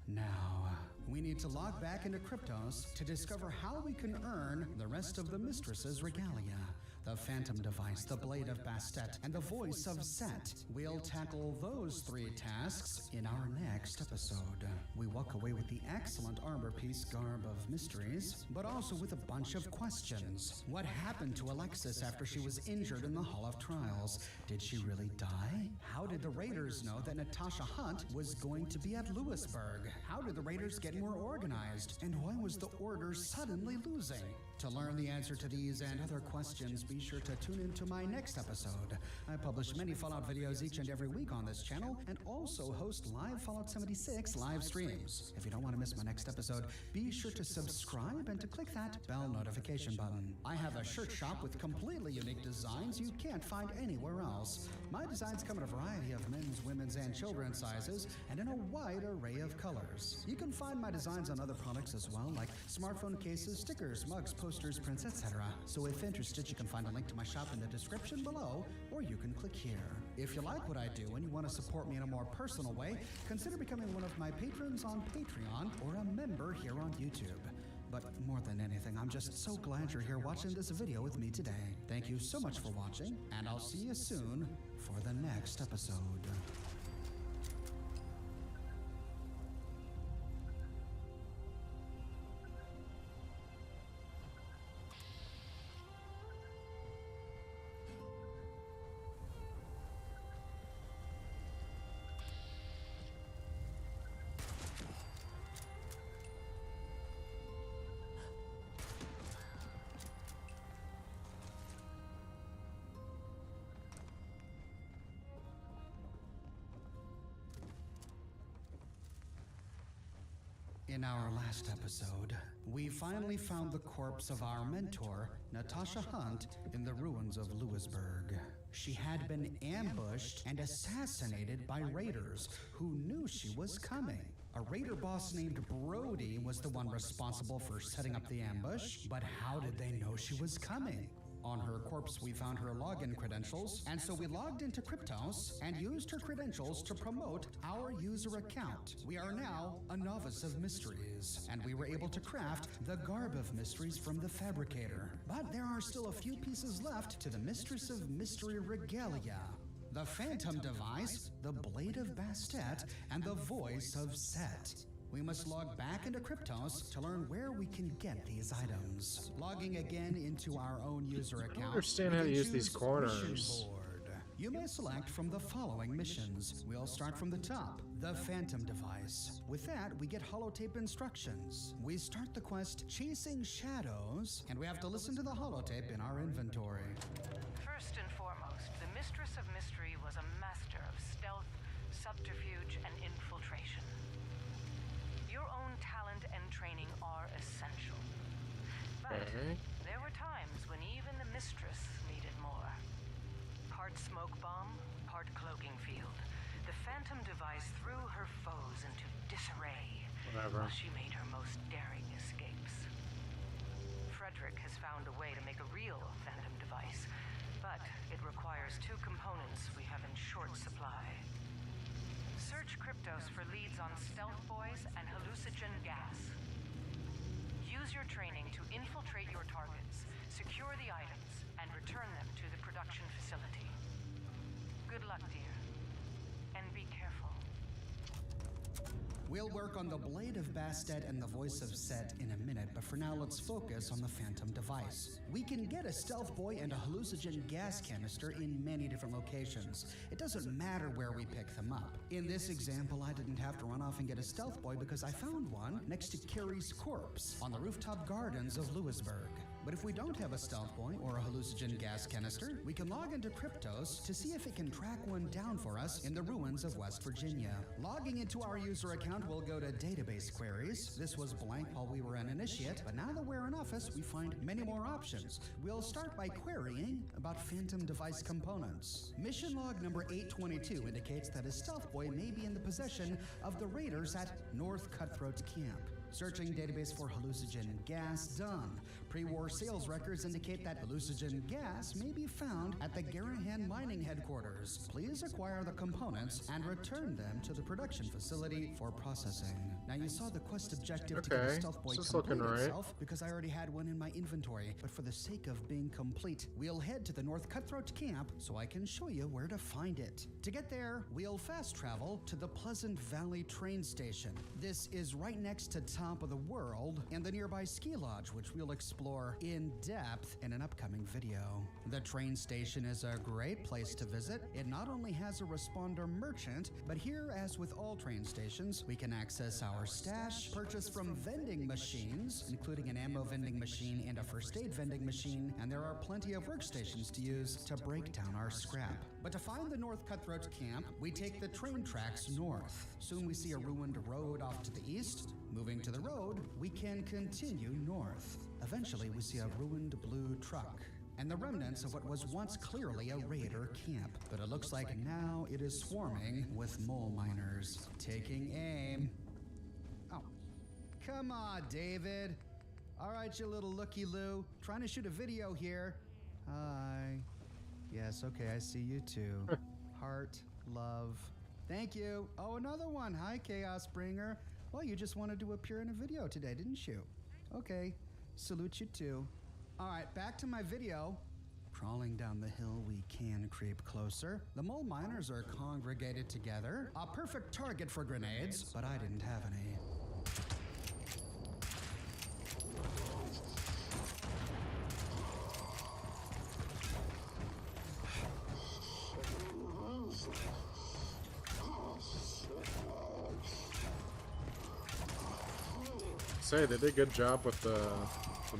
Now, we need to log back into Kryptos to discover how we can earn the rest of the mistress's regalia. The Phantom Device, the Blade of Bastet, and the Voice of Set. We'll tackle those 3 tasks in our next episode. We walk away with the excellent armor piece Garb of Mysteries, but also with a bunch of questions. What happened to Alexis after she was injured in the Hall of Trials? Did she really die? How did the Raiders know that Natasha Hunt was going to be at Lewisburg? How did the Raiders get more organized? And why was the Order suddenly losing? To learn the answer to these and other questions, be sure to tune into my next episode. I publish many Fallout videos each and every week on this channel and also host live Fallout 76 live streams. If you don't want to miss my next episode, be sure to subscribe and to click that bell notification button. I have a shirt shop with completely unique designs you can't find anywhere else. My designs come in a variety of men's, women's, and children's sizes and in a wide array of colors. You can find my designs on other products as well, like smartphone cases, stickers, mugs, posters, prints, etc. So if interested, you can find a link to my shop in the description below, or you can click here. If you like what I do and you want to support me in a more personal way, consider becoming one of my patrons on Patreon or a member here on YouTube. But more than anything, I'm just so glad you're here watching this video with me today. Thank you so much for watching, and I'll see you soon for the next episode. In our last episode, we finally found the corpse of our mentor, Natasha Hunt, in the ruins of Lewisburg. She had been ambushed and assassinated by raiders who knew she was coming. A raider boss named Brody was the one responsible for setting up the ambush, but how did they know she was coming? On her corpse, we found her login credentials, and so we logged into Cryptos and used her credentials to promote our user account. We are now a novice of mysteries, and we were able to craft the Garb of Mysteries from the Fabricator. But there are still a few pieces left to the Mistress of Mystery Regalia. The Phantom Device, the Blade of Bastet, and the Voice of Set. We must log back into Cryptos to learn where we can get these items. Logging again into our own user account. I don't understand how to use these corners. You may select from the following missions. We'll start from the top, the Phantom Device. With that, we get holotape instructions. We start the quest Chasing Shadows, and we have to listen to the holotape in our inventory. First and foremost, the Mistress of Mystery was a master of stealth, subterfuge, and infiltration. Your own talent and training are essential. But there were times when even the Mistress needed more. Part smoke bomb, part cloaking field. The Phantom Device threw her foes into disarray while she made her most daring escapes. Frederick has found a way to make a real Phantom Device, but it requires two components we have in short supply. Search Cryptos for leads on stealth boys and hallucinogen gas. Use your training to infiltrate your targets, secure the items, and return them to the production facility. Good luck, dear. And be careful. We'll work on the Blade of Bastet and the Voice of Set in a minute, but for now let's focus on the Phantom Device. We can get a stealth boy and a hallucinogen gas canister in many different locations. It doesn't matter where we pick them up. In this example, I didn't have to run off and get a stealth boy because I found one next to Carrie's corpse on the rooftop gardens of Lewisburg. But if we don't have a stealth boy or a hallucinogen gas canister, we can log into Cryptos to see if it can track one down for us in the ruins of West Virginia. Logging into our user account, we'll go to database queries. This was blank while we were an initiate, but now that we're in office, we find many more options. We'll start by querying about Phantom Device components. Mission log number 822 indicates that a stealth boy may be in the possession of the raiders at North Cutthroat Camp. Searching database for hallucinogen gas done. Pre-war sales records indicate that hallucinogen gas may be found at the Garahan mining headquarters. Please acquire the components and return them to the production facility for processing. Now you saw the quest objective to get a stealth boy complete itself because I already had one in my inventory, but for the sake of being complete, we'll head to the North Cutthroat Camp so I can show you where to find it. To get there, we'll fast travel to the Pleasant Valley train station. This is right next to Top of the World and the nearby ski lodge, which we'll explore in depth in an upcoming video. The train station is a great place to visit. It not only has a responder merchant, but here, as with all train stations, we can access our stash, purchase from vending machines, including an ammo vending machine and a first aid vending machine, and there are plenty of workstations to use to break down our scrap. But to find the North Cutthroat Camp, we take the train tracks north. Soon we see a ruined road off to the east. Moving to the road, we can continue north. Eventually, we see a ruined blue truck and the remnants of what was once clearly a raider camp. But it looks like now it is swarming with mole miners. Taking aim. Oh, come on, David. All right, you little looky-loo. Trying to shoot a video here. Hi. Yes, okay, I see you too. Heart, love. Thank you. Oh, another one. Hi, Chaos Bringer. Well, you just wanted to appear in a video today, didn't you? Okay, salute you too. All right, back to my video. Crawling down the hill, we can creep closer. The mole miners are congregated together. A perfect target for grenades, but I didn't have any. Say they did a good job with the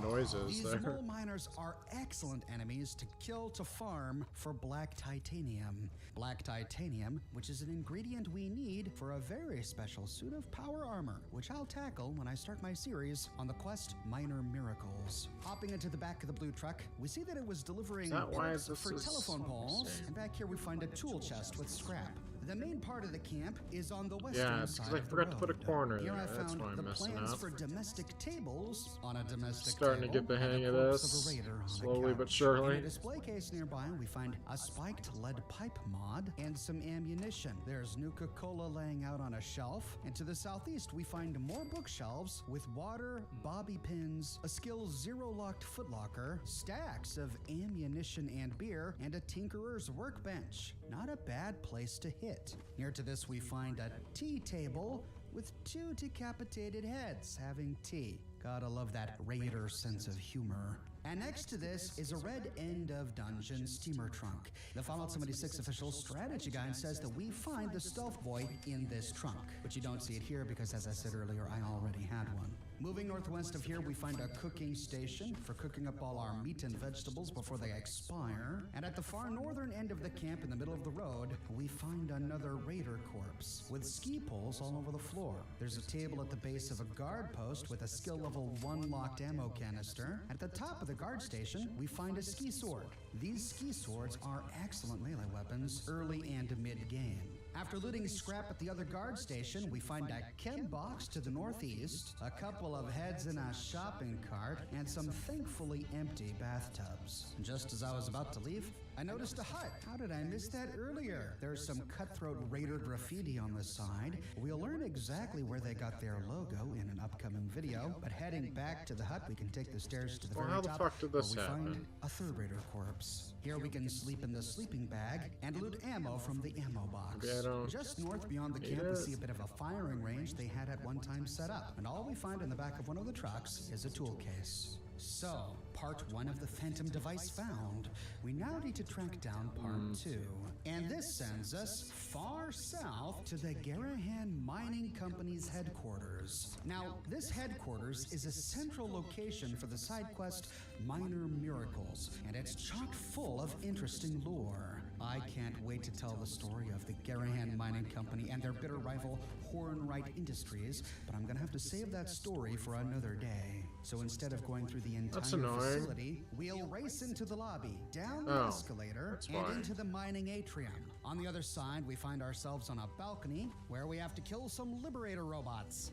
noises. These there. mole miners are excellent enemies to kill to farm for black titanium. Black titanium, which is an ingredient we need for a very special suit of power armor, which I'll tackle when I start my series on the quest Minor Miracles. Hopping into the back of the blue truck, we see that it was delivering parts for telephone poles, and back here we find a tool chest with scrap. The main part of the camp is on the western Yeah, it's side because I of the forgot to put a road. corner Here there. I That's found why I'm the messing plans up. for domestic tables on a domestic Starting to table, get the hang and of corpse this, a raider on a slowly but couch. surely. In a display case nearby, we find a spiked lead pipe mod and some ammunition. There's Nuka-Cola laying out on a shelf, and to the southeast we find more bookshelves with water, bobby pins, a skill zero-locked footlocker, stacks of ammunition and beer, and a tinkerer's workbench. Not a bad place to hit. Near to this we find a tea table with 2 decapitated heads having tea. Gotta love that raider sense of humor. And next to this is a red end of dungeon steamer trunk. The Fallout 76 official strategy guide says that we find the stealth boy in this trunk, but you don't see it here because, as I said earlier, I already had one. Moving northwest of here, we find a cooking station for cooking up all our meat and vegetables before they expire. And at the far northern end of the camp in the middle of the road, we find another raider corpse with ski poles all over the floor. There's a table at the base of a guard post with a skill level 1 locked ammo canister. At the top of the guard station, we find a ski sword. These ski swords are excellent melee weapons early and mid-game. After looting scrap at the other guard station, we find a chem box to the northeast, a couple of heads in a shopping cart, and some thankfully empty bathtubs. Just as I was about to leave, I noticed a hut. How did I miss that earlier? There's some cutthroat raider graffiti on the side. We'll learn exactly where they got their logo in an upcoming video, but heading back to the hut, we can take the stairs to the Well, very how the top, fuck did this where we happen? find a third raider corpse. Here we can sleep in the sleeping bag and loot ammo from the ammo box. Maybe I don't Just north beyond the need camp, we it. see a bit of a firing range they had at one time set up, and all we find in the back of one of the trucks is a tool case. So, part 1 of the Phantom device found. We now need to track down part 2. And this sends us far south to the Garahan Mining Company's headquarters. Now, this headquarters is a central location for the side quest Minor Miracles, and it's chock full of interesting lore. I can't wait to tell the story of the Garahan Mining Company and their bitter rival Hornwright Industries, but I'm gonna have to save that story for another day. So instead of going through the That's entire annoying. facility, we'll race into the lobby, down the Oh, escalator, that's and fine. into the mining atrium. On the other side, we find ourselves on a balcony where we have to kill some Liberator robots.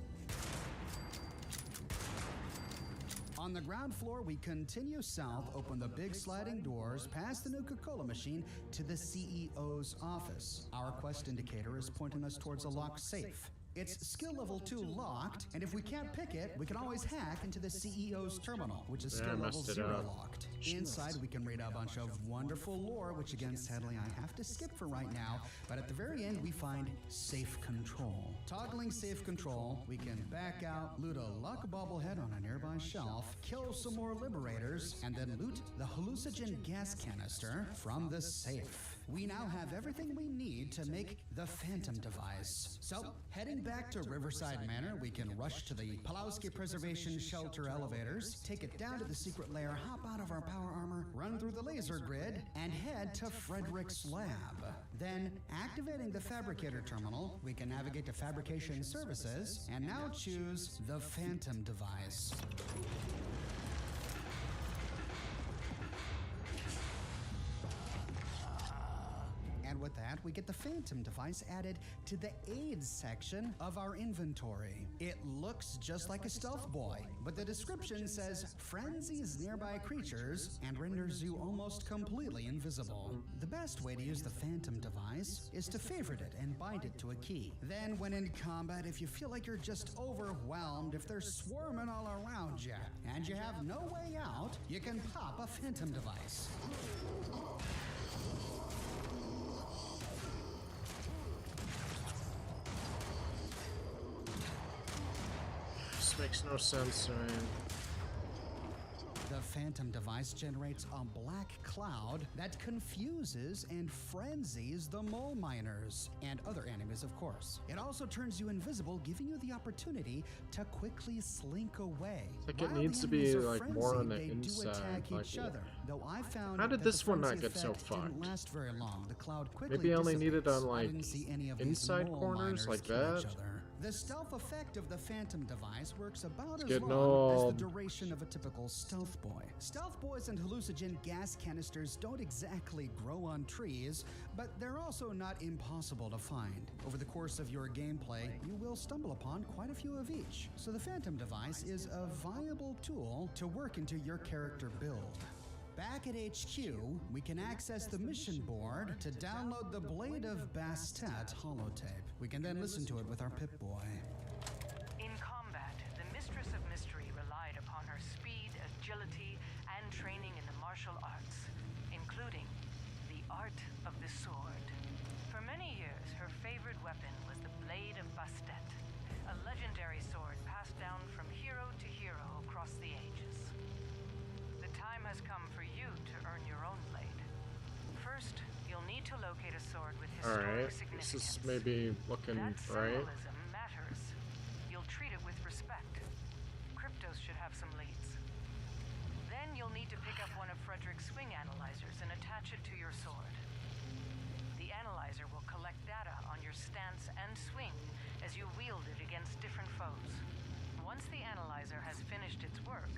On the ground floor, we continue south, open the big sliding doors, past the Nuka-Cola machine to the CEO's office. Our quest indicator is pointing us towards a locked safe. It's skill level 2 locked, and if we can't pick it, we can always hack into the CEO's terminal, which is Yeah, I skill level messed it 0 up. locked. Inside, we can read a bunch of wonderful lore, which again, sadly, I have to skip for right now, but at the very end, we find safe control. Toggling safe control, we can back out, loot a luck bobblehead on a nearby shelf, kill some more liberators, and then loot the hallucinogen gas canister from the safe. We now have everything we need to make the Phantom device. So, heading back to Riverside Manor, we can rush to the Pulowski Preservation Shelter elevators, take it down to the secret lair, hop out of our power armor, run through the laser grid, and head to Frederick's lab. Then, activating the fabricator terminal, we can navigate to Fabrication Services, and now choose the Phantom device. And with that, we get the Phantom device added to the AIDS section of our inventory. It looks just like a stealth boy, but the description says frenzies nearby creatures and renders you almost completely invisible. The best way to use the Phantom device is to favorite it and bind it to a key. Then when in combat, if you feel like you're just overwhelmed, if they're swarming all around you, and you have no way out, you can pop a Phantom device. This makes no sense to me. The Phantom device generates a black cloud that confuses and frenzies the mole miners and other enemies, of course. It also turns you invisible, giving you the opportunity to quickly slink away. Like it While needs the to be enemies are like more on the frenzied, they do inside. attack Like, each other. Though I found how did that this the one not frenzy get so effect didn't fucked? last very long. The cloud quickly Maybe I only need it dissipates. on I like didn't see any of these inside mole corners miners like kill each that. other. The stealth effect of the Phantom device works about as getting long as old. the duration of a typical stealth boy. Stealth boys and hallucinogen gas canisters don't exactly grow on trees, but they're also not impossible to find. Over the course of your gameplay, you will stumble upon quite a few of each, so the Phantom device is a viable tool to work into your character build. Back at HQ, we can access the mission board to download the Blade of Bastet holotape. We can then listen to it with our Pip-Boy. In combat, the Mistress of Mystery relied upon her speed, agility, and training in the martial arts, including the art of the sword. For many years, her favorite weapon was the Blade of Bastet, a legendary sword passed down from hero to hero across the ages. The time has come for you to earn your own blade. First, you'll need to locate a sword with historic Alright, significance. this is maybe looking That right. symbolism matters. You'll treat it with respect. Cryptos should have some leads. Then you'll need to pick up one of Frederick's swing analyzers and attach it to your sword. The analyzer will collect data on your stance and swing as you wield it against different foes. Once the analyzer has finished its work,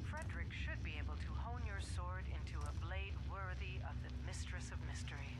Frederick should be able to hone your sword into a blade worthy of the Mistress of Mystery.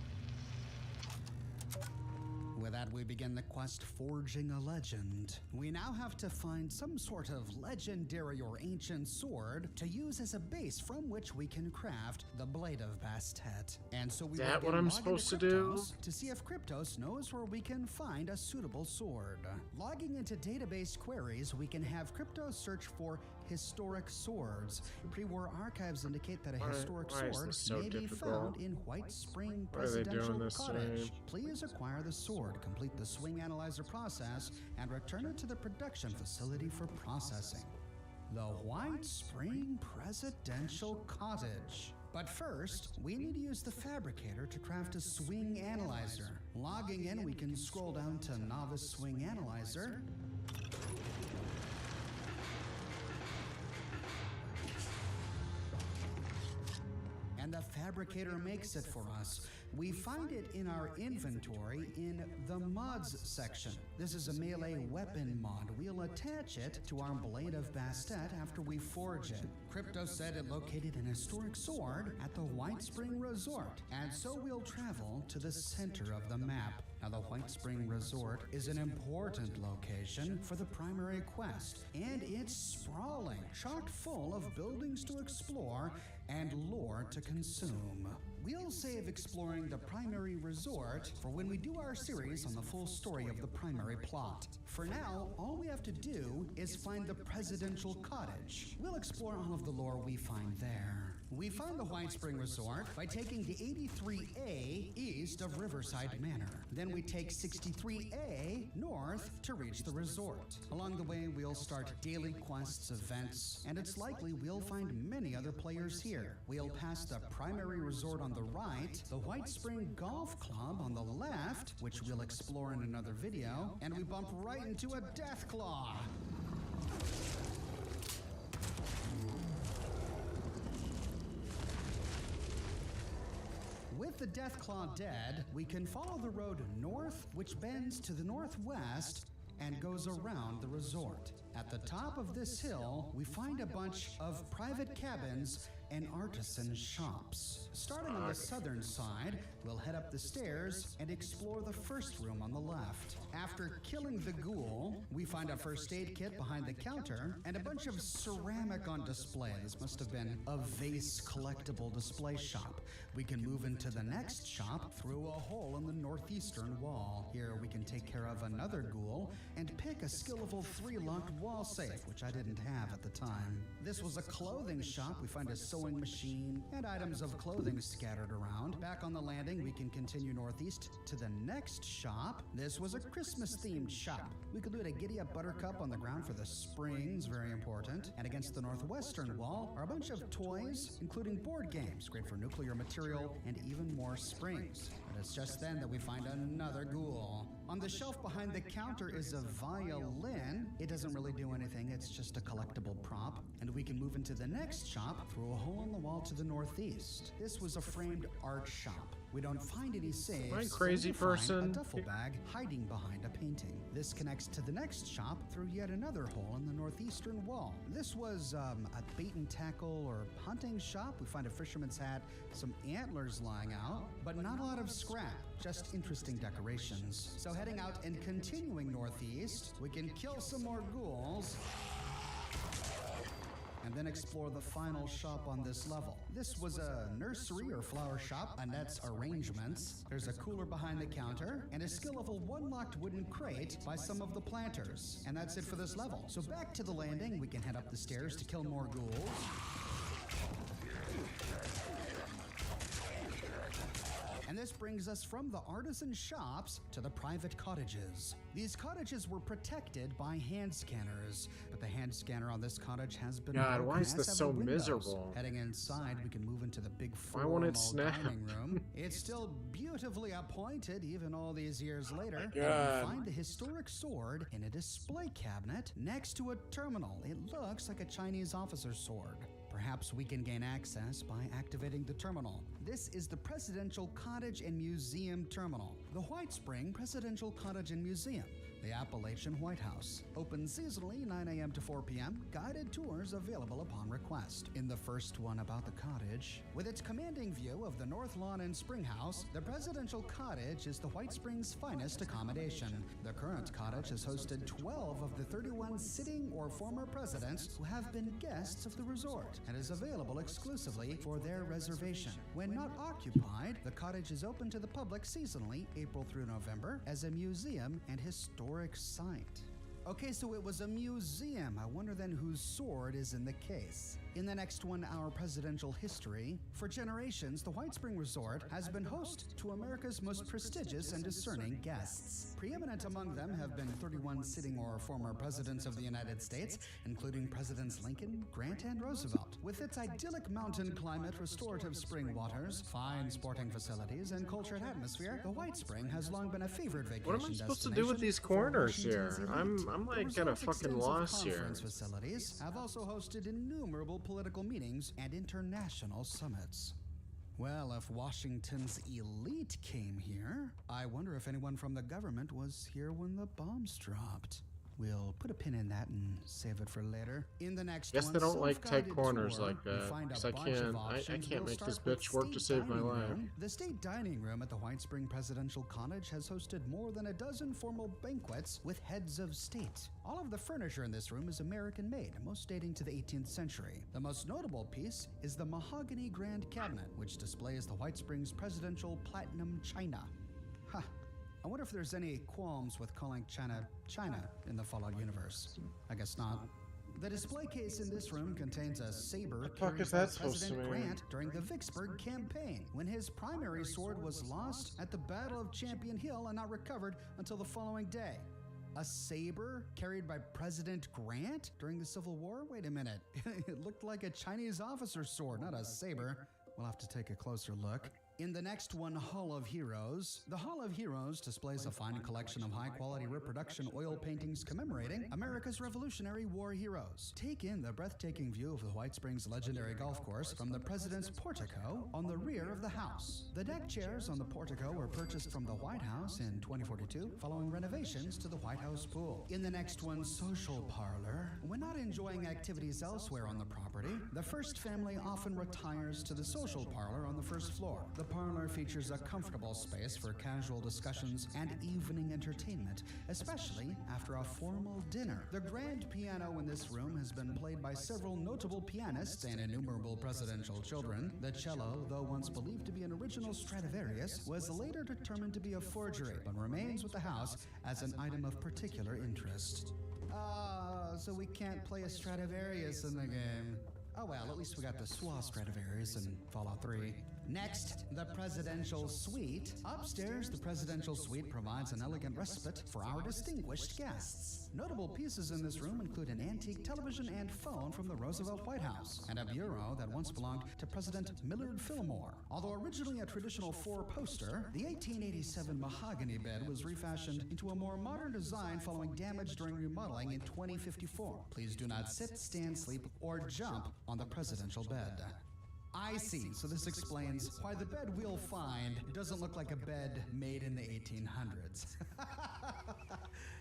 With that, we begin the quest Forging a Legend. We now have to find some sort of legendary or ancient sword to use as a base from which we can craft the Blade of Bastet. And so we That will what I'm log into supposed to do? Kryptos to see if Kryptos knows where we can find a suitable sword. Logging into database queries, we can have Kryptos search for historic swords. Pre-war archives indicate that a historic why is sword this so may be difficult? found in White Spring Why are they doing Presidential this to me? Cottage. Please acquire the sword, complete the swing analyzer process, and return it to the production facility for processing. The White Spring Presidential Cottage. But first, we need to use the fabricator to craft a swing analyzer. Logging in, we can scroll down to Novice Swing Analyzer. And the fabricator makes it for us. We find it in our inventory in the mods section. This is a melee weapon mod. We'll attach it to our Blade of Bastet after we forge it. Crypto said it located an historic sword at the White Spring Resort, and so we'll travel to the center of the map. Now, the White Spring Resort is an important location for the primary quest, and it's sprawling, chock full of buildings to explore and lore to consume. We'll save exploring the primary resort for when we do our series on the full story of the primary plot. For now, all we have to do is find the Presidential Cottage. We'll explore all of the lore we find there. We find the White Spring Resort by taking the 83A east of Riverside Manor. Then we take 63A north to reach the resort. Along the way, we'll start daily quests, events, and it's likely we'll find many other players here. We'll pass the primary resort on the right, the White Spring Golf Club on the left, which we'll explore in another video, and we bump right into a Deathclaw. With the Deathclaw dead, we can follow the road north, which bends to the northwest and goes around the resort. At the top of this hill, we find a bunch of private cabins and artisan shops. Starting on the southern side, we'll head up the stairs and explore the first room on the left. After killing the ghoul, we find a first aid kit behind the counter and a bunch of ceramic on display. This must have been a vase collectible display shop. We can move into the next shop through a hole in the northeastern wall. Here we can take care of another ghoul and pick a skill level 3 locked wall safe, which I didn't have at the time. This was a clothing shop. We find a sewing machine and items of clothing scattered around. Back on the landing, we can continue northeast to the next shop. This was a Christmas themed shop. We could loot a giddy up buttercup on the ground for the springs, very important. And against the northwestern wall are a bunch of toys, including board games, great for nuclear material, and even more springs. But it's just then that we find another ghoul. On the shelf behind the counter is a violin. It doesn't really do anything, it's just a collectible prop. And we can move into the next shop through a hole in the wall to the northeast. This was a framed art shop. We don't find any safes. Am I a crazy so we find person? a duffel bag hiding behind a painting. This connects to the next shop through yet another hole in the northeastern wall. This was a bait and tackle or hunting shop. We find a fisherman's hat, some antlers lying out, but not a lot of scrap, just interesting decorations. So heading out and continuing northeast, we can kill some more ghouls and then explore the final shop on this level. This was a nursery or flower shop, Annette's Arrangements. There's a cooler behind the counter, and a skill level 1 locked wooden crate by some of the planters. And that's it for this level. So back to the landing, we can head up the stairs to kill more ghouls. And this brings us from the artisan shops to the private cottages. These cottages were protected by hand scanners, but the hand scanner on this cottage has been God, broken, why is as this have so the windows. miserable? Heading inside, we can move into the big Why won't it formal snap? dining room. It's still beautifully appointed even all these years later. And God. we find the historic sword in a display cabinet next to a terminal. It looks like a Chinese officer's sword. Perhaps we can gain access by activating the terminal. This is the Presidential Cottage and Museum Terminal. The White Spring Presidential Cottage and Museum, the Appalachian White House. Open seasonally 9 a.m. to 4 p.m. Guided tours available upon request. In the first one about the cottage, with its commanding view of the North Lawn and Spring House, the Presidential Cottage is the White Springs' finest accommodation. The current cottage has hosted 12 of the 31 sitting or former presidents who have been guests of the resort and is available exclusively for their reservation. When not occupied, the cottage is open to the public seasonally, April through November, as a museum and historic site. Okay, so it was a museum. I wonder then whose sword is in the case. In the next 1 hour presidential history, for generations, the White Spring Resort has been host to America's most prestigious and discerning guests. Preeminent among them have been 31 sitting or former presidents of the United States, including Presidents Lincoln, Grant, and Roosevelt. With its idyllic mountain climate, restorative spring waters, fine sporting facilities, and cultured atmosphere, the White Spring has long been a favored vacation What am I supposed to do with these corners here? I'm like at a fucking loss here. Conference facilities have also hosted innumerable political meetings and international summits. Well, if Washington's elite came here, I wonder if anyone from the government was here when the bombs dropped. We'll put a pin in that and save it for later. In the next Guess one, they don't like tight self-guided corners tour, like we that, find a 'cause I bunch of can't- options. I can't We'll make this start with bitch work to state save my dining life. room. The state dining room at the White Spring Presidential Cottage has hosted more than a dozen formal banquets with heads of state. All of the furniture in this room is American-made, most dating to the 18th century. The most notable piece is the mahogany grand cabinet, which displays the White Springs Presidential Platinum China. Huh. I wonder if there's any qualms with calling China China in the Fallout universe. I guess not. The display case in this room contains a saber The fuck carried is by that supposed to President mean? Grant during the Vicksburg campaign, when his primary sword was lost at the Battle of Champion Hill and not recovered until the following day. A saber carried by President Grant during the Civil War? Wait a minute. It looked like a Chinese officer's sword, not a saber. We'll have to take a closer look. In the next one, Hall of Heroes. The Hall of Heroes displays a fine collection of high-quality reproduction oil paintings commemorating America's Revolutionary War heroes. Take in the breathtaking view of the White Springs legendary golf course from the President's portico on the rear of the house. The deck chairs on the portico were purchased from the White House in 2042 following renovations to the White House pool. In the next one, Social Parlor. When not enjoying activities elsewhere on the property, the first family often retires to the social parlor on the first floor. The parlor features a comfortable space for casual discussions and evening entertainment, especially after a formal dinner. The grand piano in this room has been played by several notable pianists and innumerable presidential children. The cello, though once believed to be an original Stradivarius, was later determined to be a forgery, but remains with the house as an item of particular interest. So we can't play a Stradivarius in the game. Oh well, at least we got the Swa Stradivarius in Fallout 3. Next, the Presidential Suite. Upstairs, the Presidential Suite provides an elegant respite for our distinguished guests. Notable pieces in this room include an antique television and phone from the Roosevelt White House, and a bureau that once belonged to President Millard Fillmore. Although originally a traditional four-poster, the 1887 mahogany bed was refashioned into a more modern design following damage during remodeling in 2054. Please do not sit, stand, sleep, or jump on the presidential bed. I see. So this explains why the bed we'll find doesn't look like a bed made in the 1800s.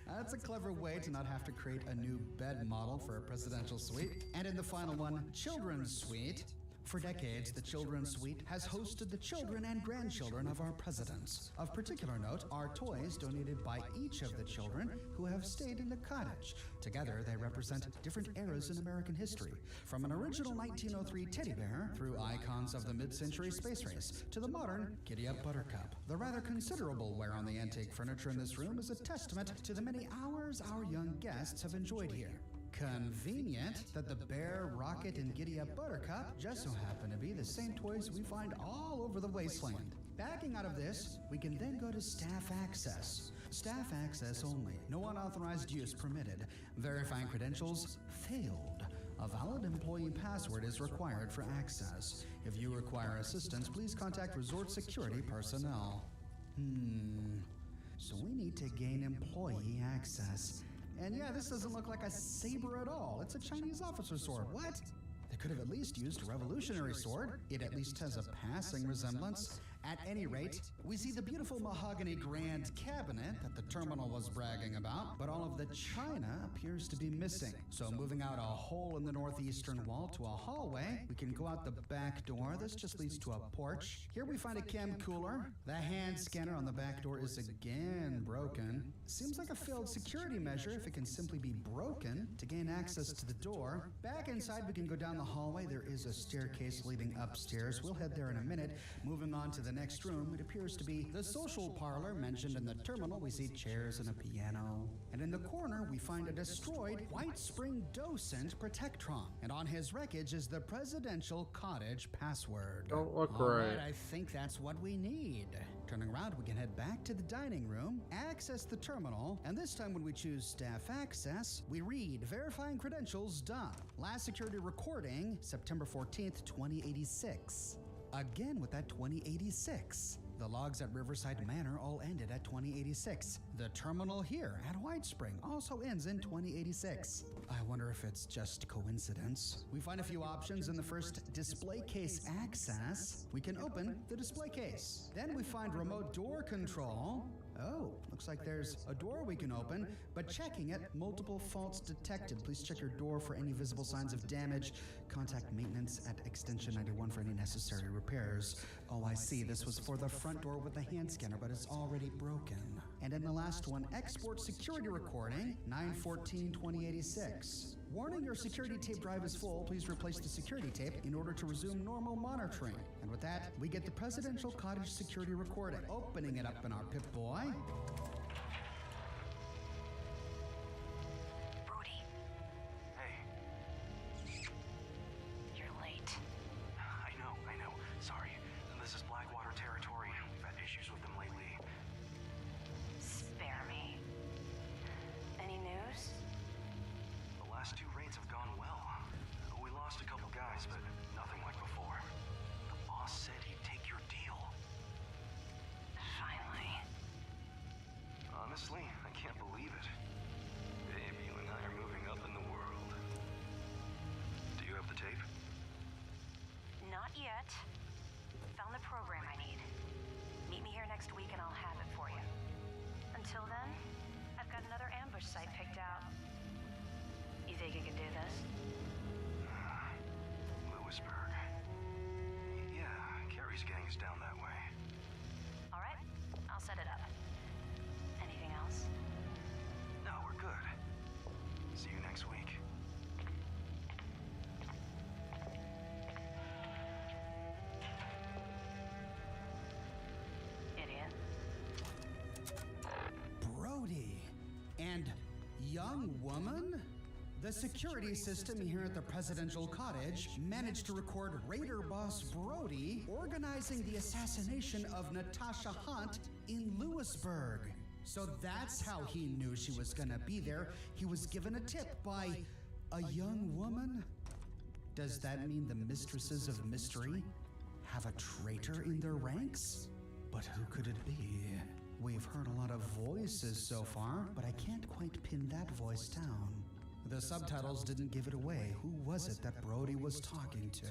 That's a clever way to not have to create a new bed model for a presidential suite. And in the final one, Children's Suite. For decades, the Children's Suite has hosted the children and grandchildren of our presidents. Of particular note are toys donated by each of the children who have stayed in the cottage. Together, they represent different eras in American history, from an original 1903 teddy bear through icons of the mid-century space race to the modern Giddy-Up Buttercup. The rather considerable wear on the antique furniture in this room is a testament to the many hours our young guests have enjoyed here. Convenient that the Bear, Rocket, and Giddy-Up Buttercup just so happen to be the same toys we find all over the wasteland. Backing out of this, we can then go to staff access. Staff access only. No unauthorized use permitted. Verifying credentials failed. A valid employee password is required for access. If you require assistance, please contact resort security personnel. So we need to gain employee access. And yeah, this doesn't look like a saber at all. It's a Chinese officer sword. What? They could have at least used a revolutionary sword. It at least has a passing resemblance. At any rate, we see the beautiful mahogany grand cabinet that the terminal was bragging about, but all of the china appears to be missing. So moving out a hole in the northeastern wall to a hallway, we can go out the back door. This just leads to a porch. Here we find a chem cooler. The hand scanner on the back door is again broken. Seems like a failed security measure if it can simply be broken to gain access to the door. Back inside, we can go down the hallway. There is a staircase leading upstairs. We'll head there in a minute. Moving on to the next room, it appears to be the social parlor mentioned in the terminal. We see chairs and a piano. And in the corner, we find a destroyed White Spring docent Protectron. And on his wreckage is the presidential cottage password. Don't look All right. I think that's what we need. Turning around, we can head back to the dining room, access the terminal, and this time when we choose staff access, we read verifying credentials done. Last security recording, September 14th, 2086. Again with that 2086. The logs at Riverside Manor all ended at 2086. The terminal here at White Spring also ends in 2086. I wonder if it's just coincidence. We find a few options in the first display case access. We can open the display case. Then we find remote door control. Oh, looks like there's a door we can open, but checking it, multiple faults detected. Please check your door for any visible signs of damage. Contact maintenance at extension 91 for any necessary repairs. Oh, I see. This was for the front door with the hand scanner, but it's already broken. And in the last one, export security recording, 9/14/2086. Warning, your security tape drive is full. Please replace the security tape in order to resume normal monitoring. And with that, we get the presidential cottage security recording. Opening it up in our Pip-Boy. Brody, Hey, you're late. I know. Sorry. This is Blackwater territory. We've had issues with them lately. Spare me. Any news? The last two raids have gone well. We lost a couple guys, but nothing like before. The boss said he'd take your deal. Finally. Honestly, I can't believe it. Babe, you and I are moving up in the world. Do you have the tape? Not yet. Found the program I need. Meet me here next week and I'll have it for you. Until then, I've got another ambush site picked out. You think you can do this? Lewisburg. Yeah, Carrie's gang's down that way. All right, I'll set it up. Anything else? No, we're good. See you next week. Idiot. Brody. And young woman? The security system here at the presidential cottage managed to record Raider boss Brody organizing the assassination of Natasha Hunt in Lewisburg. So that's how he knew she was gonna be there. He was given a tip by a young woman? Does that mean the mistresses of mystery have a traitor in their ranks? But who could it be? We've heard a lot of voices so far, but I can't quite pin that voice down. The subtitles didn't give it away. Who was it that Brody was talking to?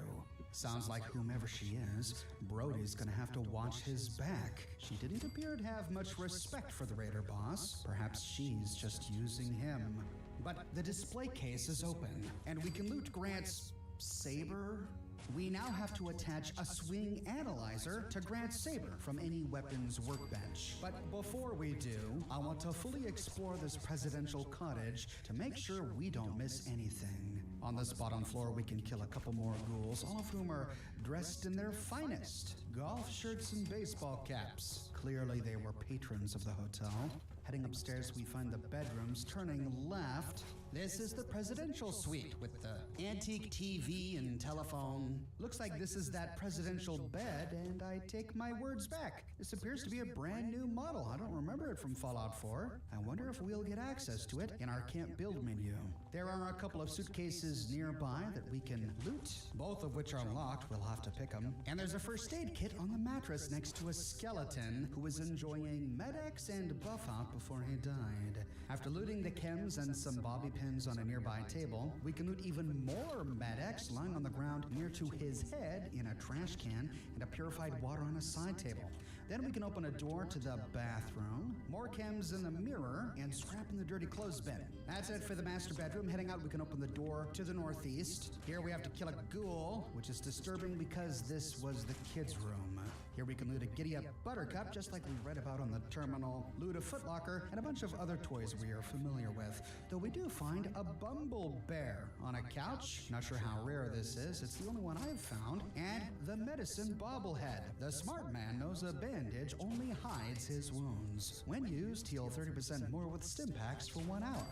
Sounds like whomever she is, Brody's gonna have to watch his back. She didn't appear to have much respect for the Raider boss. Perhaps she's just using him. But the display case is open, and we can loot Grant's saber. We now have to attach a swing analyzer to Grant's saber from any weapons workbench. But before we do, I want to fully explore this presidential cottage to make sure we don't miss anything. On this bottom floor, we can kill a couple more ghouls, all of whom are dressed in their finest. Golf shirts and baseball caps. Clearly they were patrons of the hotel. Heading upstairs, we find the bedrooms. Turning left, this is the presidential suite with the antique TV and telephone. Looks like this is that presidential bed, and I take my words back. This appears to be a brand new model. I don't remember it from Fallout 4. I wonder if we'll get access to it in our Can't Build menu. There are a couple of suitcases nearby that we can loot, both of which are locked. We'll have to pick them. And there's a first aid kit on the mattress next to a skeleton who was enjoying Med-X and Buff-Out before he died. After looting the chems and some bobby pins on a nearby table, we can loot even more Med-X lying on the ground near to his head in a trash can and a purified water on a side table. Then we can open a door to the bathroom, more chems in the mirror, and scrap in the dirty clothes bin. That's it for the master bedroom. Heading out, we can open the door to the northeast. Here we have to kill a ghoul, which is disturbing because this was the kids' room. Here we can loot a giddy-up Buttercup, just like we read about on the terminal, loot a footlocker, and a bunch of other toys we are familiar with. Though we do find a Bumble Bear on a couch. Not sure how rare this is. It's the only one I've found. And the medicine bobblehead. The smart man knows a bandage only hides his wounds. When used, heal 30% more with stim packs for 1 hour.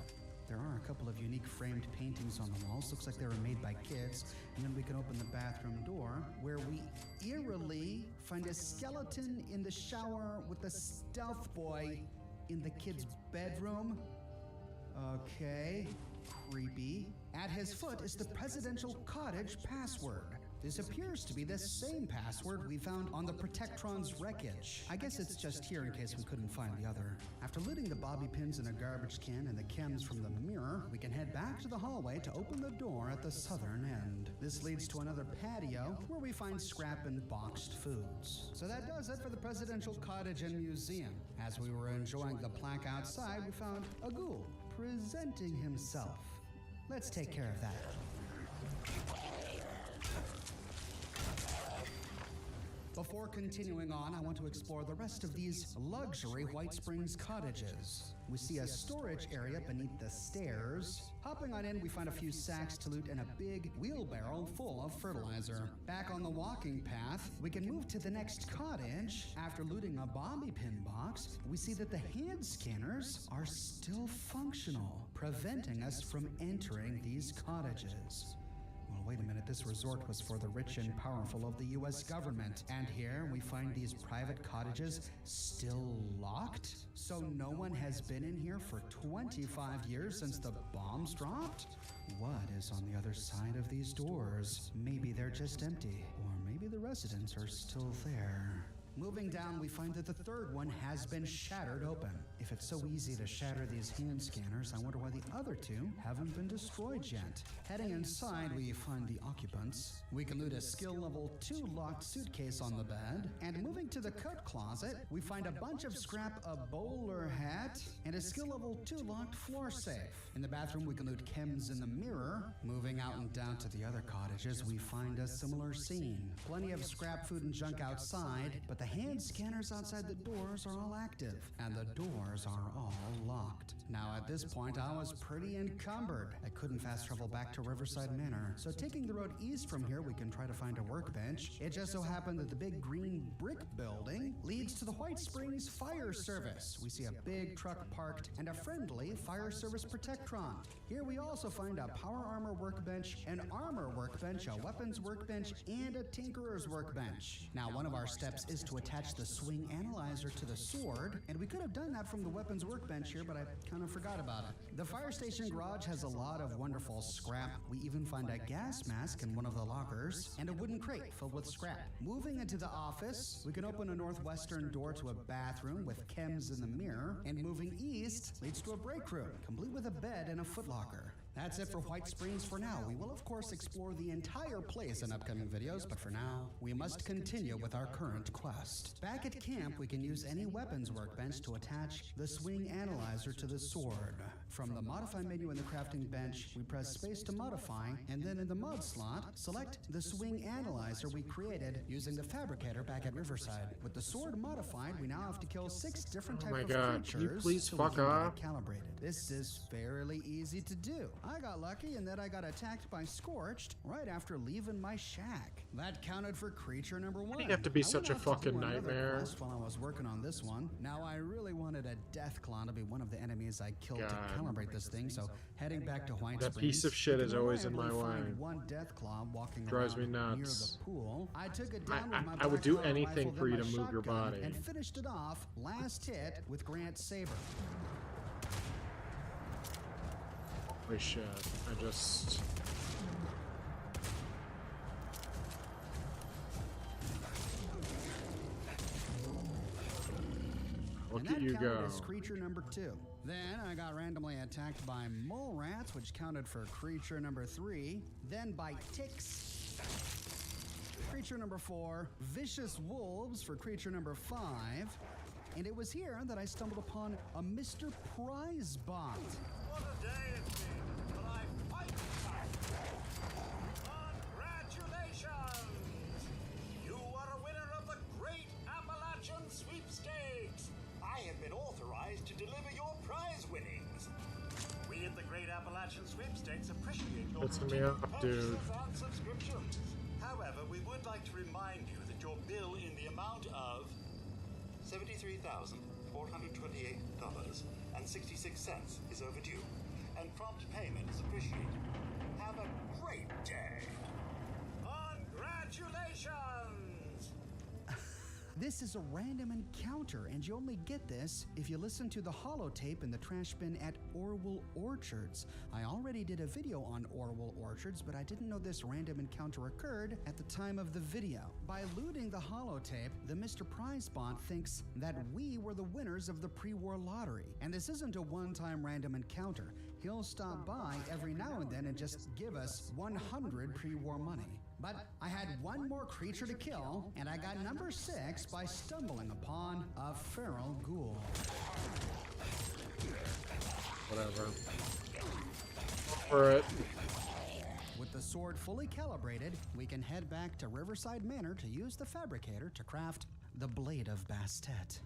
There are a couple of unique framed paintings on the walls. Looks like they were made by kids. And then we can open the bathroom door, where we eerily find a skeleton in the shower with a stealth boy in the kid's bedroom. Okay, creepy. At his foot is the presidential cottage password. This appears to be the same password we found on the Protectron's wreckage. I guess it's just here in case we couldn't find the other. After looting the bobby pins in a garbage can and the chems from the mirror, we can head back to the hallway to open the door at the southern end. This leads to another patio where we find scrap and boxed foods. So that does it for the presidential cottage and museum. As we were enjoying the plaque outside, we found a ghoul presenting himself. Let's take care of that. Before continuing on, I want to explore the rest of these luxury White Springs cottages. We see a storage area beneath the stairs. Hopping on in, we find a few sacks to loot and a big wheelbarrow full of fertilizer. Back on the walking path, we can move to the next cottage. After looting a bobby pin box, we see that the hand scanners are still functional, preventing us from entering these cottages. Well, wait a minute, this resort was for the rich and powerful of the US government. And here we find these private cottages still locked? So no one has been in here for 25 years since the bombs dropped? What is on the other side of these doors? Maybe they're just empty, or maybe the residents are still there. Moving down, we find that the third one has been shattered open. If it's so easy to shatter these hand scanners, I wonder why the other two haven't been destroyed yet. Heading inside, we find the occupants. We can loot a skill level 2 locked suitcase on the bed. And moving to the coat closet, we find a bunch of scrap, a bowler hat, and a skill level 2 locked floor safe. In the bathroom, we can loot chems in the mirror. Moving out and down to the other cottages, we find a similar scene. Plenty of scrap food and junk outside, but the hand scanners outside the doors are all active, and the doors are all locked. Now at this point, I was pretty encumbered. I couldn't fast travel back to Riverside Manor, so taking the road east from here, we can try to find a workbench. It just so happened that the big green brick building leads to the White Springs Fire Service. We see a big truck parked and a friendly fire service Protectron. Here we also find a power armor workbench, an armor workbench, a weapons workbench, and a tinkerer's workbench. Now one of our steps is to attach the swing analyzer to the sword, and we could have done that from the weapons workbench here, but I kind of forgot about it. The fire station garage has a lot of wonderful scrap. We even find a gas mask in one of the lockers, and a wooden crate filled with scrap. Moving into the office, we can open a northwestern door to a bathroom with chems in the mirror, and moving east leads to a break room, complete with a bed and a footlocker. That's it for White Springs for now. We will, of course, explore the entire place in upcoming videos, but for now, we must continue with our current quest. Back at camp, we can use any weapons workbench to attach the swing analyzer to the sword. From the modify menu in the crafting bench, we press space to modify, and then in the mod slot, select the swing analyzer we created using the fabricator back at Riverside. With the sword modified, we now have to kill 6 different types of creatures. Can you please so fuck we can get off? it calibrated. This is fairly easy to do. I got lucky in that I got attacked by Scorched right after leaving my shack. That counted for creature number 1. You have to be I such went a off to do fucking another nightmare. quest while I was working on this one. Now I really wanted a death claw to be one of the enemies I killed to God. calibrate this thing, so heading back to White That Springs, piece of shit you is can always in my reliably way. find one death claw walking Drives me around near nuts. the pool. I took it down with my I would do black anything rifle, for you then to my move your shotgun, body. and finished it off last hit with Grant's saber. Holy shit. I just... Look And at that you counted go. as creature number 2. Then I got randomly attacked by mole rats, which counted for creature number 3. Then by ticks, creature number 4. Vicious wolves for creature number 5. And it was here that I stumbled upon a Mr. Prize bot. What a day it's been, but I fight Congratulations! You are a winner of the Great Appalachian Sweepstakes! I have been authorized to deliver your prize winnings. We at the Great Appalachian Sweepstakes appreciate your That's me continued up, dude. purchases and subscriptions. However, we would like to remind you that your bill in the amount of $73,428.66 is overdue, and prompt payment is appreciated. Have a great day. Congratulations! This is a random encounter, and you only get this if you listen to the holotape in the trash bin at Orwell Orchards. I already did a video on Orwell Orchards, but I didn't know this random encounter occurred at the time of the video. By looting the holotape, the Mr. Prize bot thinks that we were the winners of the pre-war lottery. And this isn't a one-time random encounter. He'll stop by every now and then and just give us 100 pre-war money. But I had one more creature to kill, and I got number 6 by stumbling upon a feral ghoul. Whatever. For it. With the sword fully calibrated, we can head back to Riverside Manor to use the fabricator to craft the Blade of Bastet.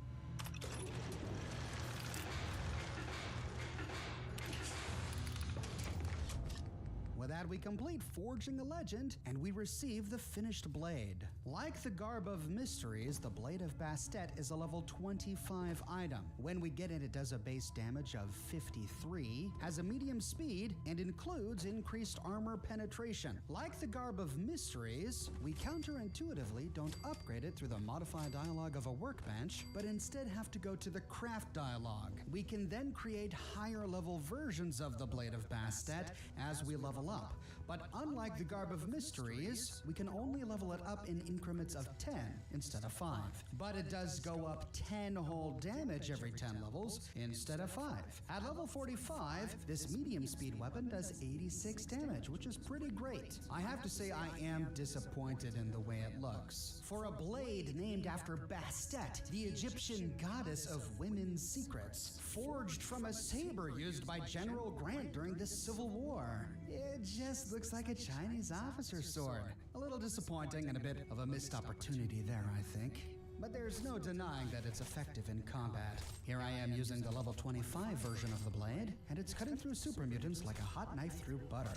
With that, we complete Forging a Legend, and we receive the finished blade. Like the Garb of Mysteries, the Blade of Bastet is a level 25 item. When we get it, it does a base damage of 53, has a medium speed, and includes increased armor penetration. Like the Garb of Mysteries, we counterintuitively don't upgrade it through the modify dialogue of a workbench, but instead have to go to the craft dialogue. We can then create higher level versions of the Blade of Bastet as we level up. But unlike the Garb of Mysteries, we can only level it up in increments of 10 instead of 5. But it does go up 10 whole damage every 10 levels instead of 5. At level 45, this medium speed weapon does 86 damage, which is pretty great. I have to say I am disappointed in the way it looks. For a blade named after Bastet, the Egyptian goddess of women's secrets, forged from a saber used by General Grant during the Civil War. It just looks like a Chinese officer's sword. A little disappointing and a bit of a missed opportunity there, I think. But there's no denying that it's effective in combat. Here I am using the level 25 version of the blade, and it's cutting through super mutants like a hot knife through butter.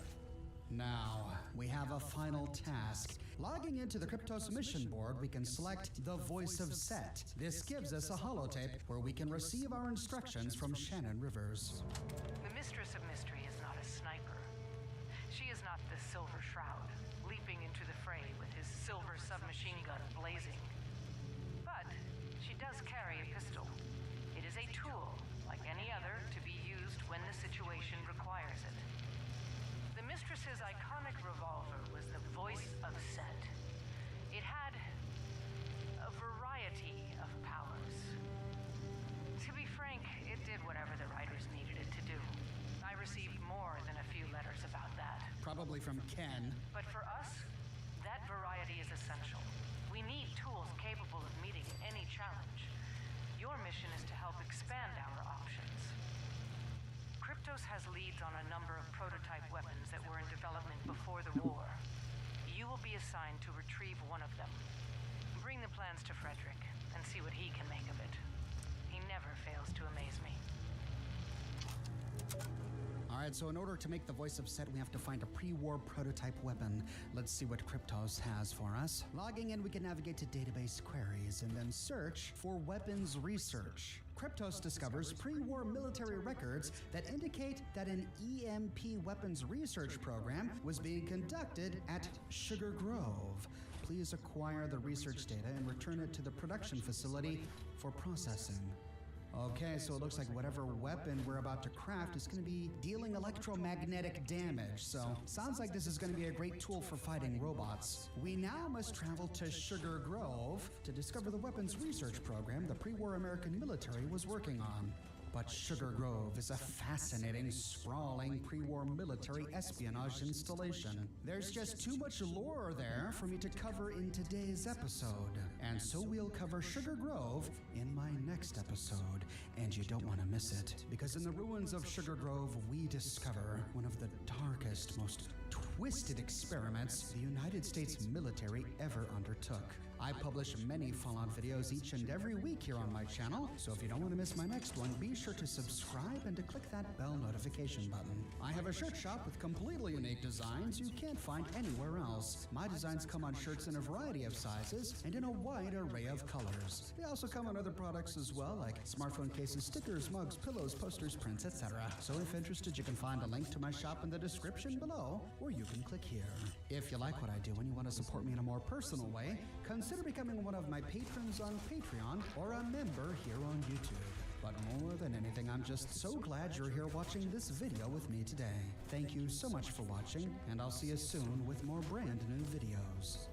Now, we have a final task. Logging into the Cryptos mission board, we can select the Voice of Set. This gives us a holotape where we can receive our instructions from Shannon Rivers. The Mistress of Mystery is not a sniper. She is not the Silver Shroud, leaping into the fray with his silver submachine gun blazing. But she does carry a pistol. It is a tool, like any other, to be used when the situation requires it. The Mistress's iconic revolver was the Voice of Set. It had a variety of powers. To be frank, it did whatever the writers needed it to do. I received more than a few letters from Ken. But for us, that variety is essential. We need tools capable of meeting any challenge. Your mission is to help expand our options. Kryptos has leads on a number of prototype weapons that were in development before the war. You will be assigned to retrieve one of them. Bring the plans to Frederick and see what he can make of it. He never fails to amaze me. Alright, so in order to make the voice of Set, we have to find a pre-war prototype weapon. Let's see what Kryptos has for us. Logging in, we can navigate to database queries and then search for weapons research. Kryptos discovers pre-war military records that indicate that an EMP weapons research program was being conducted at Sugar Grove. Please acquire the research data and return it to the production facility for processing. Okay, so it looks like whatever weapon we're about to craft is going to be dealing electromagnetic damage, so sounds like this is going to be a great tool for fighting robots. We now must travel to Sugar Grove to discover the weapons research program the pre-war American military was working on. But Sugar Grove is a fascinating, sprawling pre-war military espionage installation. There's just too much lore there for me to cover in today's episode. And so we'll cover Sugar Grove in my next episode. And you don't want to miss it, because in the ruins of Sugar Grove, we discover one of the darkest, most twisted experiments the United States military ever undertook. I publish many Fallout videos each and every week here on my channel, so if you don't want to miss my next one, be sure to subscribe and to click that bell notification button. I have a shirt shop with completely unique designs you can't find anywhere else. My designs come on shirts in a variety of sizes and in a wide array of colors. They also come on other products as well, like smartphone cases, stickers, mugs, pillows, posters, prints, etc. So if interested, you can find a link to my shop in the description below, or you can click here. If you like what I do and you want to support me in a more personal way, consider becoming one of my patrons on Patreon or a member here on YouTube. But more than anything, I'm just so glad you're here watching this video with me today. Thank you so much for watching, and I'll see you soon with more brand new videos.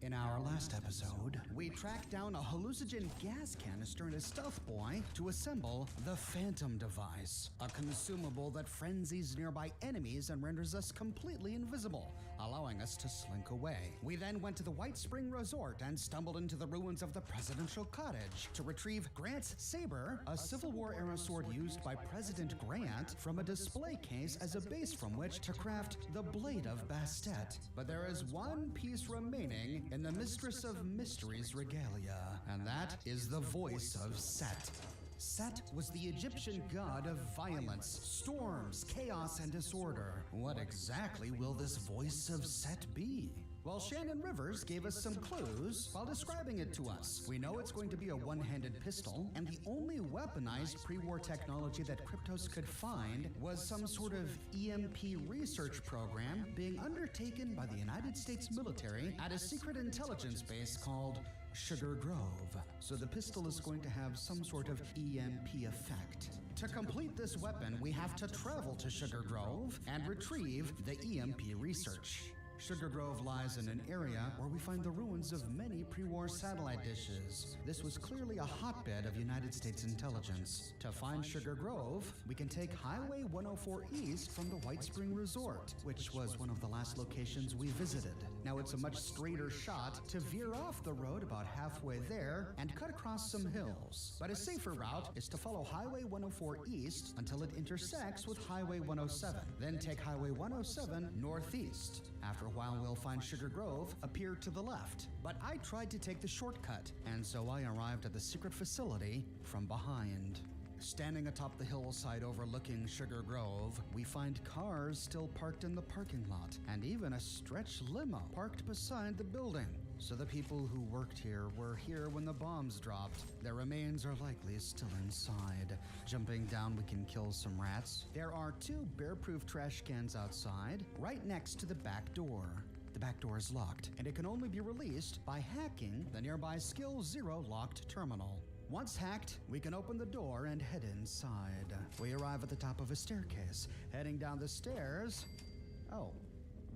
In our last episode, we tracked down a hallucinogen gas canister and a stealth boy to assemble the Phantom device, a consumable that frenzies nearby enemies and renders us completely invisible, allowing us to slink away. We then went to the White Spring Resort and stumbled into the ruins of the Presidential Cottage to retrieve Grant's saber, a Civil War-era sword used by President Grant, from a display case as a base from which to craft the Blade of Bastet. But there is one piece remaining in the Mistress of Mysteries regalia, and that is the voice of Set. Set was the Egyptian god of violence, storms, chaos, and disorder. What exactly will this voice of Set be? Well, Shannon Rivers gave us some clues while describing it to us. We know it's going to be a one-handed pistol, and the only weaponized pre-war technology that Kryptos could find was some sort of EMP research program being undertaken by the United States military at a secret intelligence base called Sugar Grove. So the pistol is going to have some sort of EMP effect. To complete this weapon, we have to travel to Sugar Grove and retrieve the EMP research. Sugar Grove lies in an area where we find the ruins of many pre-war satellite dishes. This was clearly a hotbed of United States intelligence. To find Sugar Grove, we can take Highway 104 east from the White Spring Resort, which was one of the last locations we visited. Now it's a much straighter shot to veer off the road about halfway there and cut across some hills. But a safer route is to follow Highway 104 east until it intersects with Highway 107. Then take Highway 107 northeast. After a while, we'll find Sugar Grove appear to the left. But I tried to take the shortcut, and so I arrived at the secret facility from behind. Standing atop the hillside overlooking Sugar Grove, we find cars still parked in the parking lot, and even a stretch limo parked beside the building. So the people who worked here were here when the bombs dropped. Their remains are likely still inside. Jumping down, we can kill some rats. There are 2 bear-proof trash cans outside, right next to the back door. The back door is locked, and it can only be released by hacking the nearby Skill 0 locked terminal. Once hacked, we can open the door and head inside. We arrive at the top of a staircase. Heading down the stairs... Oh,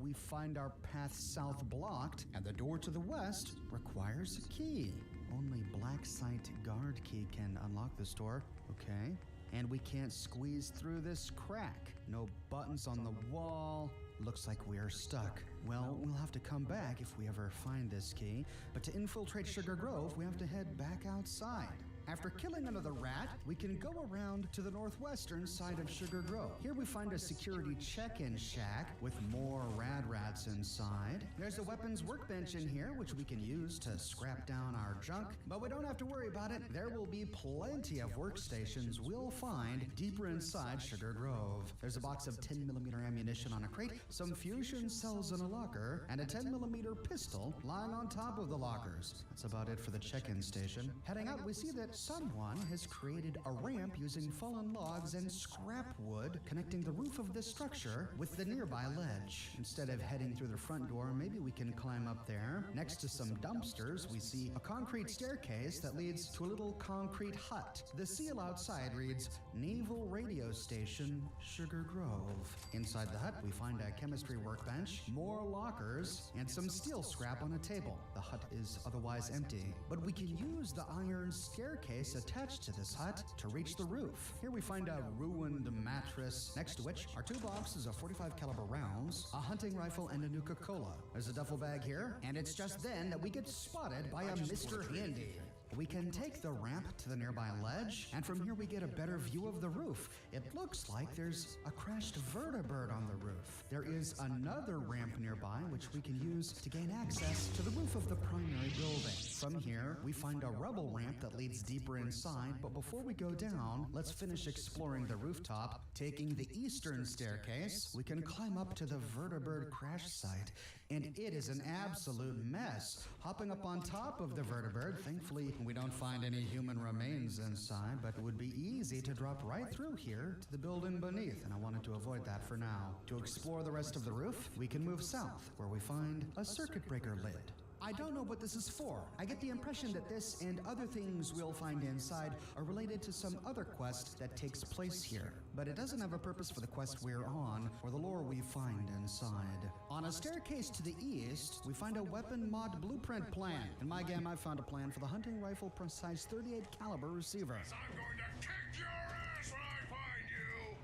we find our path south blocked, and the door to the west requires a key. Only Black Site guard key can unlock this door. Okay. And we can't squeeze through this crack. No buttons on the wall. Looks like we are stuck. Well, we'll have to come back if we ever find this key. But to infiltrate Sugar Grove, we have to head back outside. After killing another rat, we can go around to the northwestern side of Sugar Grove. Here we find a security check-in shack with more rats inside. There's a weapons workbench in here, which we can use to scrap down our junk, but we don't have to worry about it. There will be plenty of workstations we'll find deeper inside Sugar Grove. There's a box of 10mm ammunition on a crate, some fusion cells in a locker, and a 10mm pistol lying on top of the lockers. That's about it for the check-in station. Heading out, we see that someone has created a ramp using fallen logs and scrap wood, connecting the roof of this structure with the nearby ledge. Instead of heading through the front door, maybe we can climb up there. Next to some dumpsters, we see a concrete staircase that leads to a little concrete hut. The seal outside reads, Naval Radio Station, Sugar Grove. Inside the hut, we find a chemistry workbench, more lockers, and some steel scrap on a table. The hut is otherwise empty, but we can use the iron staircase attached to this hut to reach the roof. Here we find a ruined mattress, next to which are 2 boxes of 45 caliber rounds, a hunting rifle, and a Nuka-Cola. There's a duffel bag here, and it's just then that we get spotted by a Mr. Handy. We can take the ramp to the nearby ledge, and from here we get a better view of the roof. It looks like there's a crashed vertibird on the roof. There is another ramp nearby, which we can use to gain access to the roof of the primary building. From here, we find a rubble ramp that leads deeper inside, but before we go down, let's finish exploring the rooftop. Taking the eastern staircase, we can climb up to the vertibird crash site, and it is an absolute mess. Hopping up on top of the vertibird, thankfully we don't find any human remains inside, but it would be easy to drop right through here to the building beneath, and I wanted to avoid that for now. To explore the rest of the roof, we can move south, where we find a circuit breaker lid. I don't know what this is for. I get the impression that this and other things we'll find inside are related to some other quest that takes place here. But it doesn't have a purpose for the quest we're on or the lore we find inside. On a staircase to the east, we find a weapon mod blueprint plan. In my game, I found a plan for the hunting rifle precise 38 caliber receiver. I'm going to kick your ass when I find you!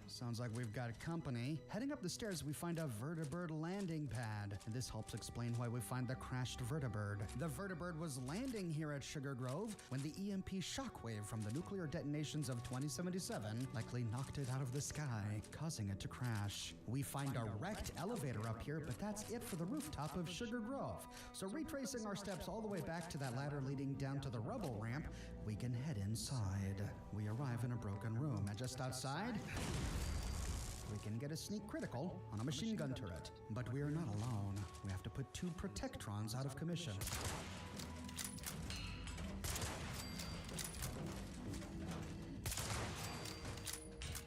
Sounds like we've got company. Heading up the stairs, we find a vertibird landing pad. And this helps explain why we find the crashed vertibird. The vertibird was landing here at Sugar Grove when the EMP shockwave from the nuclear detonations of 2077 likely knocked it out of the sky, causing it to crash. We find a wrecked elevator up here, but that's it for the rooftop of Sugar Grove. So retracing our steps all the way back to that ladder leading down to the rubble ramp, we can head inside. We arrive in a broken room, and just outside, we can get a sneak critical on a machine gun turret. But we are not alone. We have to put 2 Protectrons out of commission.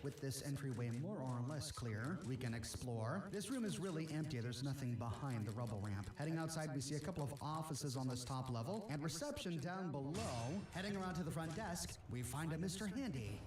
With this entryway more or less clear, we can explore. This room is really empty. There's nothing behind the rubble ramp. Heading outside, we see a couple of offices on this top level and reception down below. Heading around to the front desk, we find a Mr. Handy.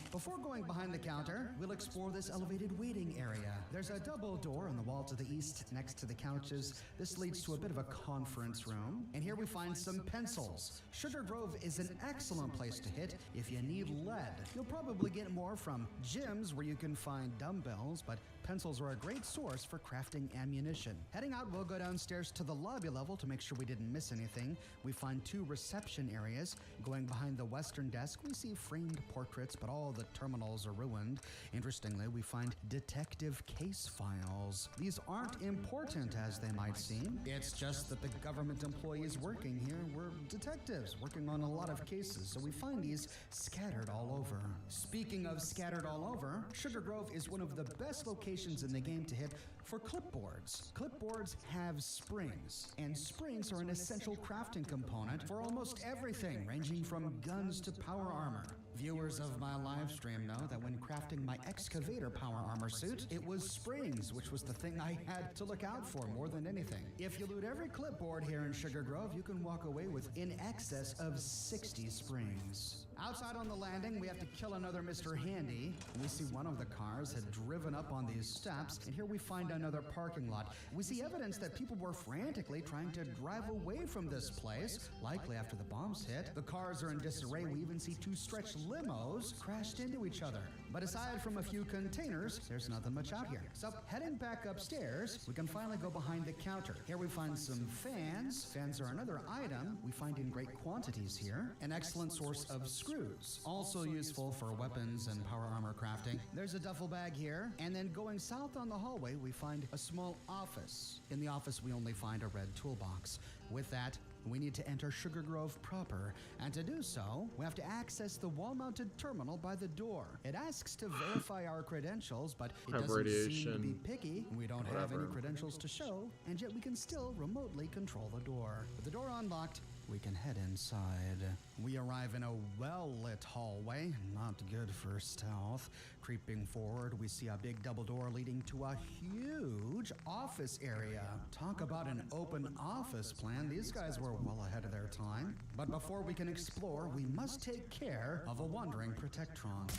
Before going behind the counter, we'll explore this elevated waiting area. There's a double door on the wall to the east next to the couches. This leads to a bit of a conference room. And here we find some pencils. Sugar Grove is an excellent place to hit if you need lead. You'll probably get more from gyms where you can find dumbbells, but pencils are a great source for crafting ammunition. Heading out, we'll go downstairs to the lobby level to make sure we didn't miss anything. We find 2 reception areas. Going behind the western desk, we see framed portraits, but all the terminals are ruined. Interestingly, we find detective case files. These aren't important as they might seem. It's just that the government employees working here were detectives working on a lot of cases, so we find these scattered all over. Speaking of scattered all over, Sugar Grove is one of the best locations in the game to hit for clipboards. Clipboards have springs, and springs are an essential crafting component for almost everything, ranging from guns to power armor. Viewers of my live stream know that when crafting my excavator power armor suit, it was springs, which was the thing I had to look out for more than anything. If you loot every clipboard here in Sugar Grove, you can walk away with in excess of 60 springs. Outside on the landing, we have to kill another Mr. Handy. We see one of the cars had driven up on these steps, and here we find another parking lot. We see evidence that people were frantically trying to drive away from this place, likely after the bombs hit. The cars are in disarray. We even see two stretched limos crashed into each other. But aside from a few containers, there's nothing much out here. So heading back upstairs, we can finally go behind the counter. Here we find some fans. Fans are another item we find in great quantities here. An excellent source of screws, also useful for weapons and power armor crafting. There's a duffel bag here, and then going south on the hallway, we find a small office. In the office, we only find a red toolbox. With that, we need to enter Sugar Grove proper, and to do so, we have to access the wall-mounted terminal by the door. It asks to verify our credentials, but it doesn't seem to be picky. We don't have any credentials to show, and yet we can still remotely control the door. With the door unlocked, we can head inside. We arrive in a well-lit hallway, not good for stealth. Creeping forward, we see a big double door leading to a huge office area. Talk about an open office plan. These guys were well ahead of their time. But before we can explore, we must take care of a wandering Protectron.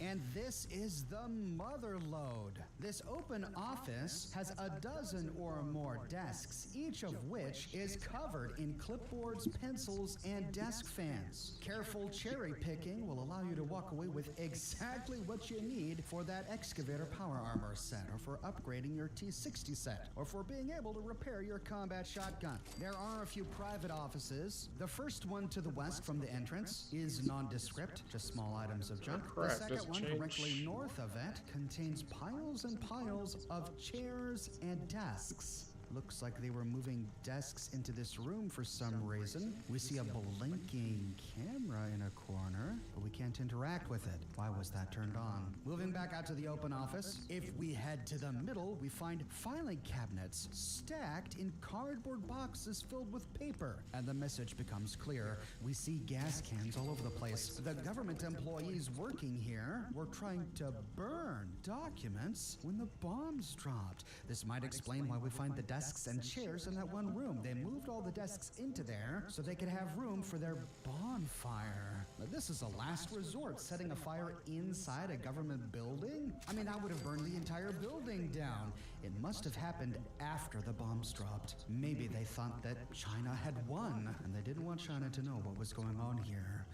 And this is the mother lode. This open office has a dozen or more desks, each of which is covered in clipboards, pencils, and desk fans. Careful cherry picking will allow you to walk away with exactly what you need for that excavator power armor set, or for upgrading your T60 set, or for being able to repair your combat shotgun. There are a few private offices. The first one to the west from the entrance is nondescript, just small items of junk. The second one directly north of it contains piles and piles of chairs and desks. Looks like they were moving desks into this room for some reason. We see a blinking camera in a corner, but we can't interact with it. Why was that turned on? Moving back out to the open office, if we head to the middle, we find filing cabinets stacked in cardboard boxes filled with paper. And the message becomes clear. We see gas cans all over the place. The government employees working here were trying to burn documents when the bombs dropped. This might explain why we find the desks and chairs in that one room. They moved all the desks into there so they could have room for their bonfire. Now, this is a last resort, setting a fire inside a government building? I mean, that would have burned the entire building down. It must have happened after the bombs dropped. Maybe they thought that China had won, and they didn't want China to know what was going on here.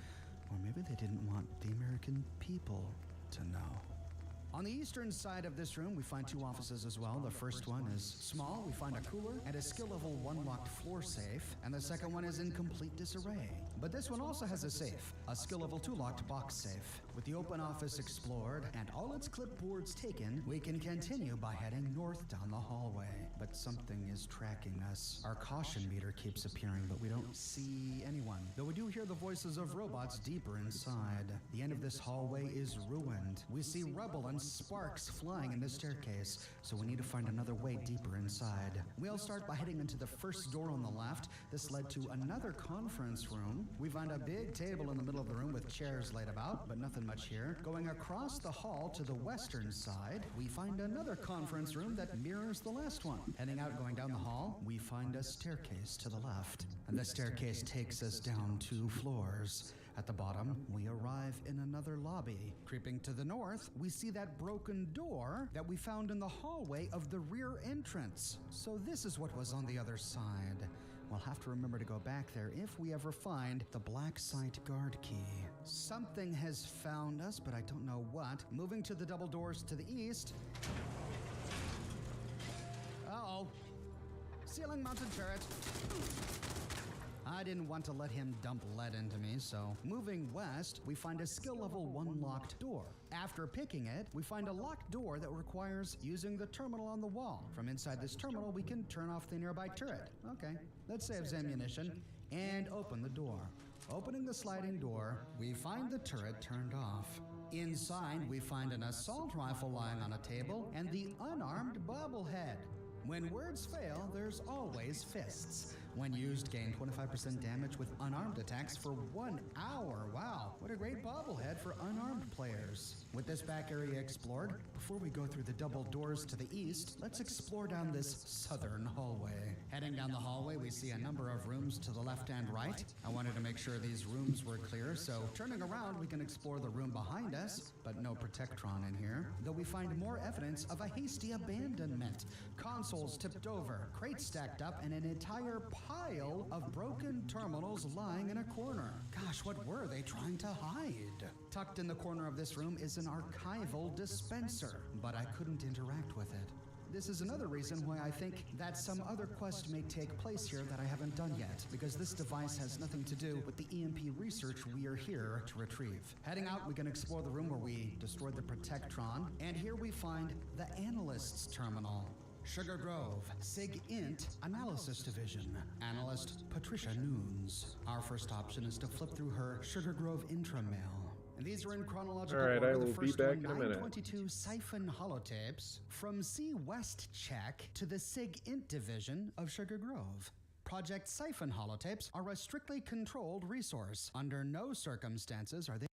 Or maybe they didn't want the American people to know. On the eastern side of this room, we find two offices as well. The first one is small. We find a cooler and a skill level 1 locked floor safe. And the second one is in complete disarray. But this one also has a safe, a skill level 2 locked box safe. With the open office explored and all its clipboards taken, we can continue by heading north down the hallway. But something is tracking us. Our caution meter keeps appearing, but we don't see anyone. Though we do hear the voices of robots deeper inside. The end of this hallway is ruined. We see rubble and sparks flying in the staircase, so we need to find another way deeper inside. We'll start by heading into the first door on the left. This led to another conference room. We find a big table in the middle of the room with chairs laid about, but nothing much here. Going across the hall to the western side, we find another conference room that mirrors the last one. Heading out, going down the hall, we find a staircase to the left, and the staircase takes us down 2 floors. At the bottom, we arrive in another lobby. Creeping to the north, we see that broken door that we found in the hallway of the rear entrance. So this is what was on the other side. We'll have to remember to go back there if we ever find the black site guard key. Something has found us, but I don't know what. Moving to the double doors to the east. Uh-oh. Ceiling mounted turret. I didn't want to let him dump lead into me, so moving west, we find a skill level 1 locked door. After picking it, we find a locked door that requires using the terminal on the wall. From inside this terminal, we can turn off the nearby turret. Okay, that saves ammunition, and open the door. Opening the sliding door, we find the turret turned off. Inside, we find an assault rifle lying on a table and the unarmed bobblehead. When words fail, there's always fists. When used, gain 25% damage with unarmed attacks for 1 hour. Wow, what a great bobblehead for unarmed players. With this back area explored, before we go through the double doors to the east, let's explore down this southern hallway. Heading down the hallway, we see a number of rooms to the left and right. I wanted to make sure these rooms were clear, so turning around, we can explore the room behind us, but no Protectron in here. Though we find more evidence of a hasty abandonment. Consoles tipped over, crates stacked up, and an entire pile of broken terminals lying in a corner. Gosh, what were they trying to hide? Tucked in the corner of this room is an archival dispenser, but I couldn't interact with it. This is another reason why I think that some other quest may take place here that I haven't done yet, because this device has nothing to do with the EMP research we are here to retrieve. Heading out, we can explore the room where we destroyed the Protectron, and here we find the Analyst's Terminal. Sugar Grove, Sig Int Analysis Division. Analyst Patricia Nunes. Our first option is to flip through her Sugar Grove intramail. And these are in chronological Alright, order. I will The be first back one, in a minute. 922 Siphon Holotapes from C West Check to the Sig Int Division of Sugar Grove. Project Siphon Holotapes are a strictly controlled resource. Under no circumstances are they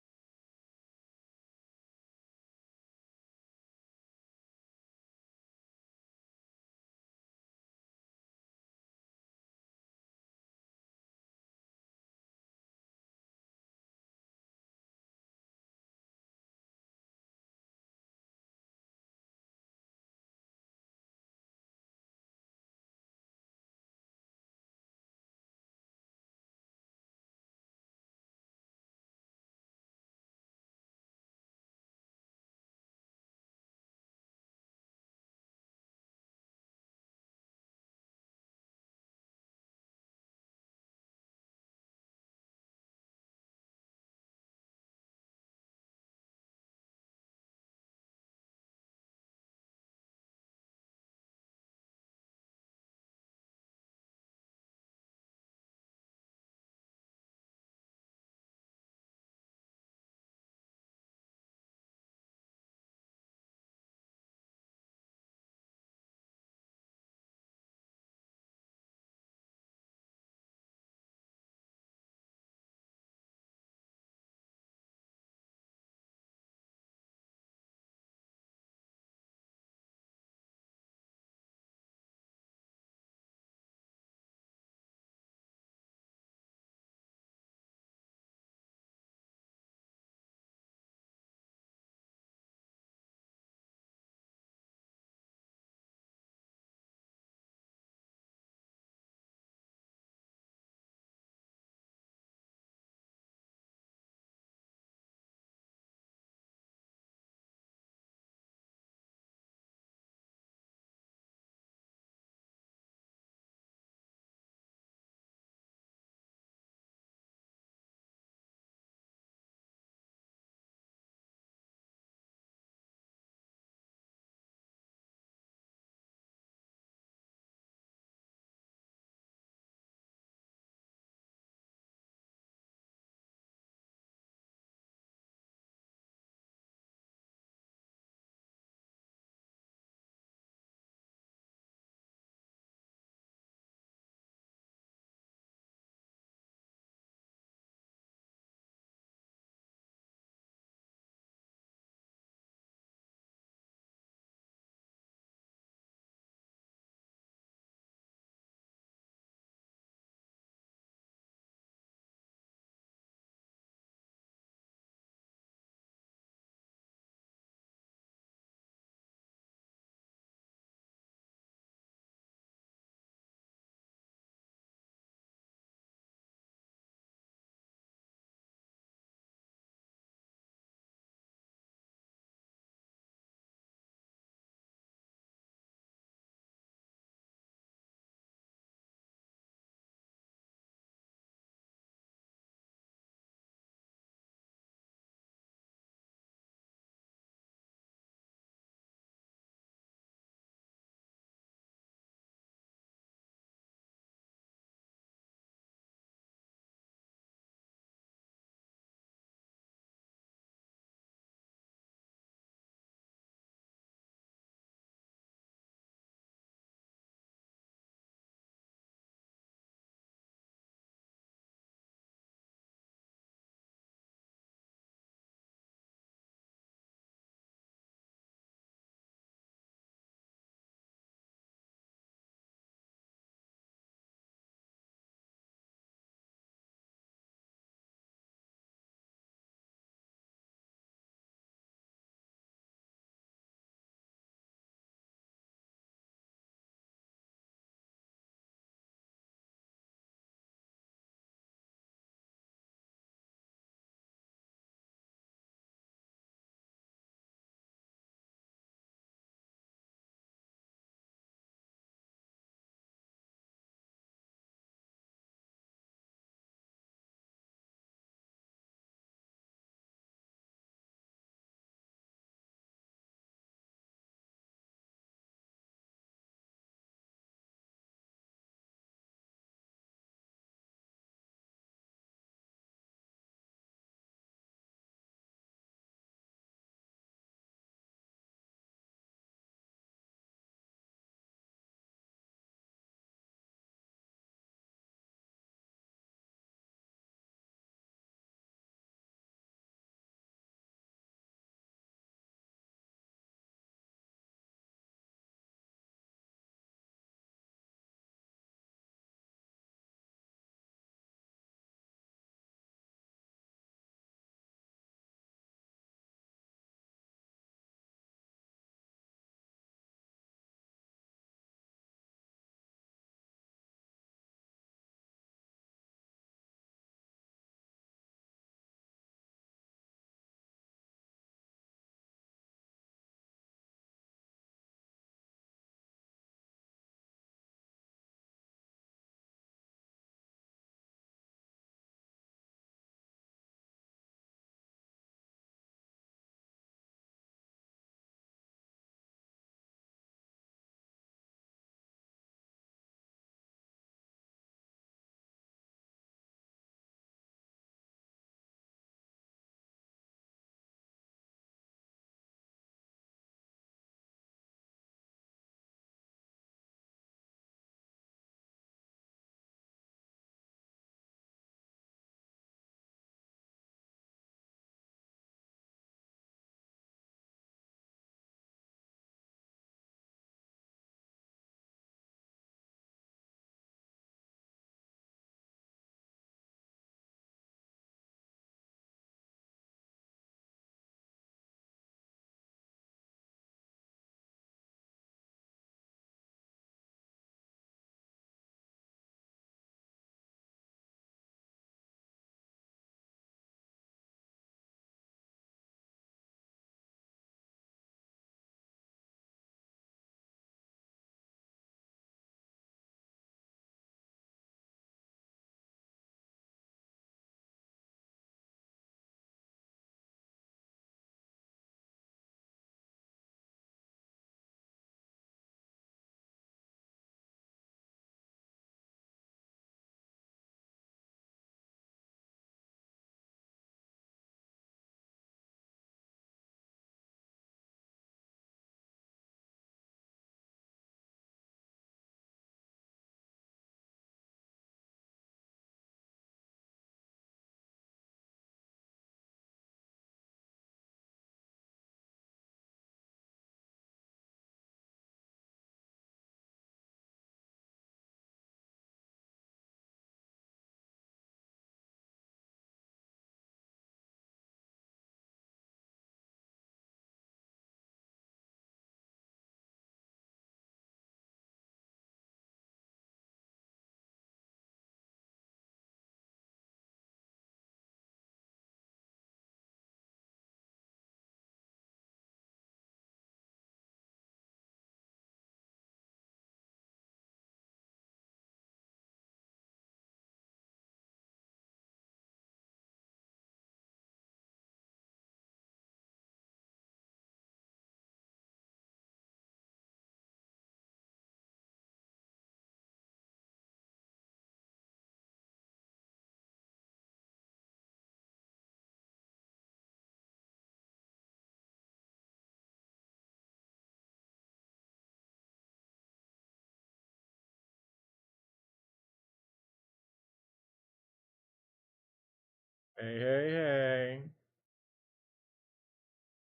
Hey, hey, hey.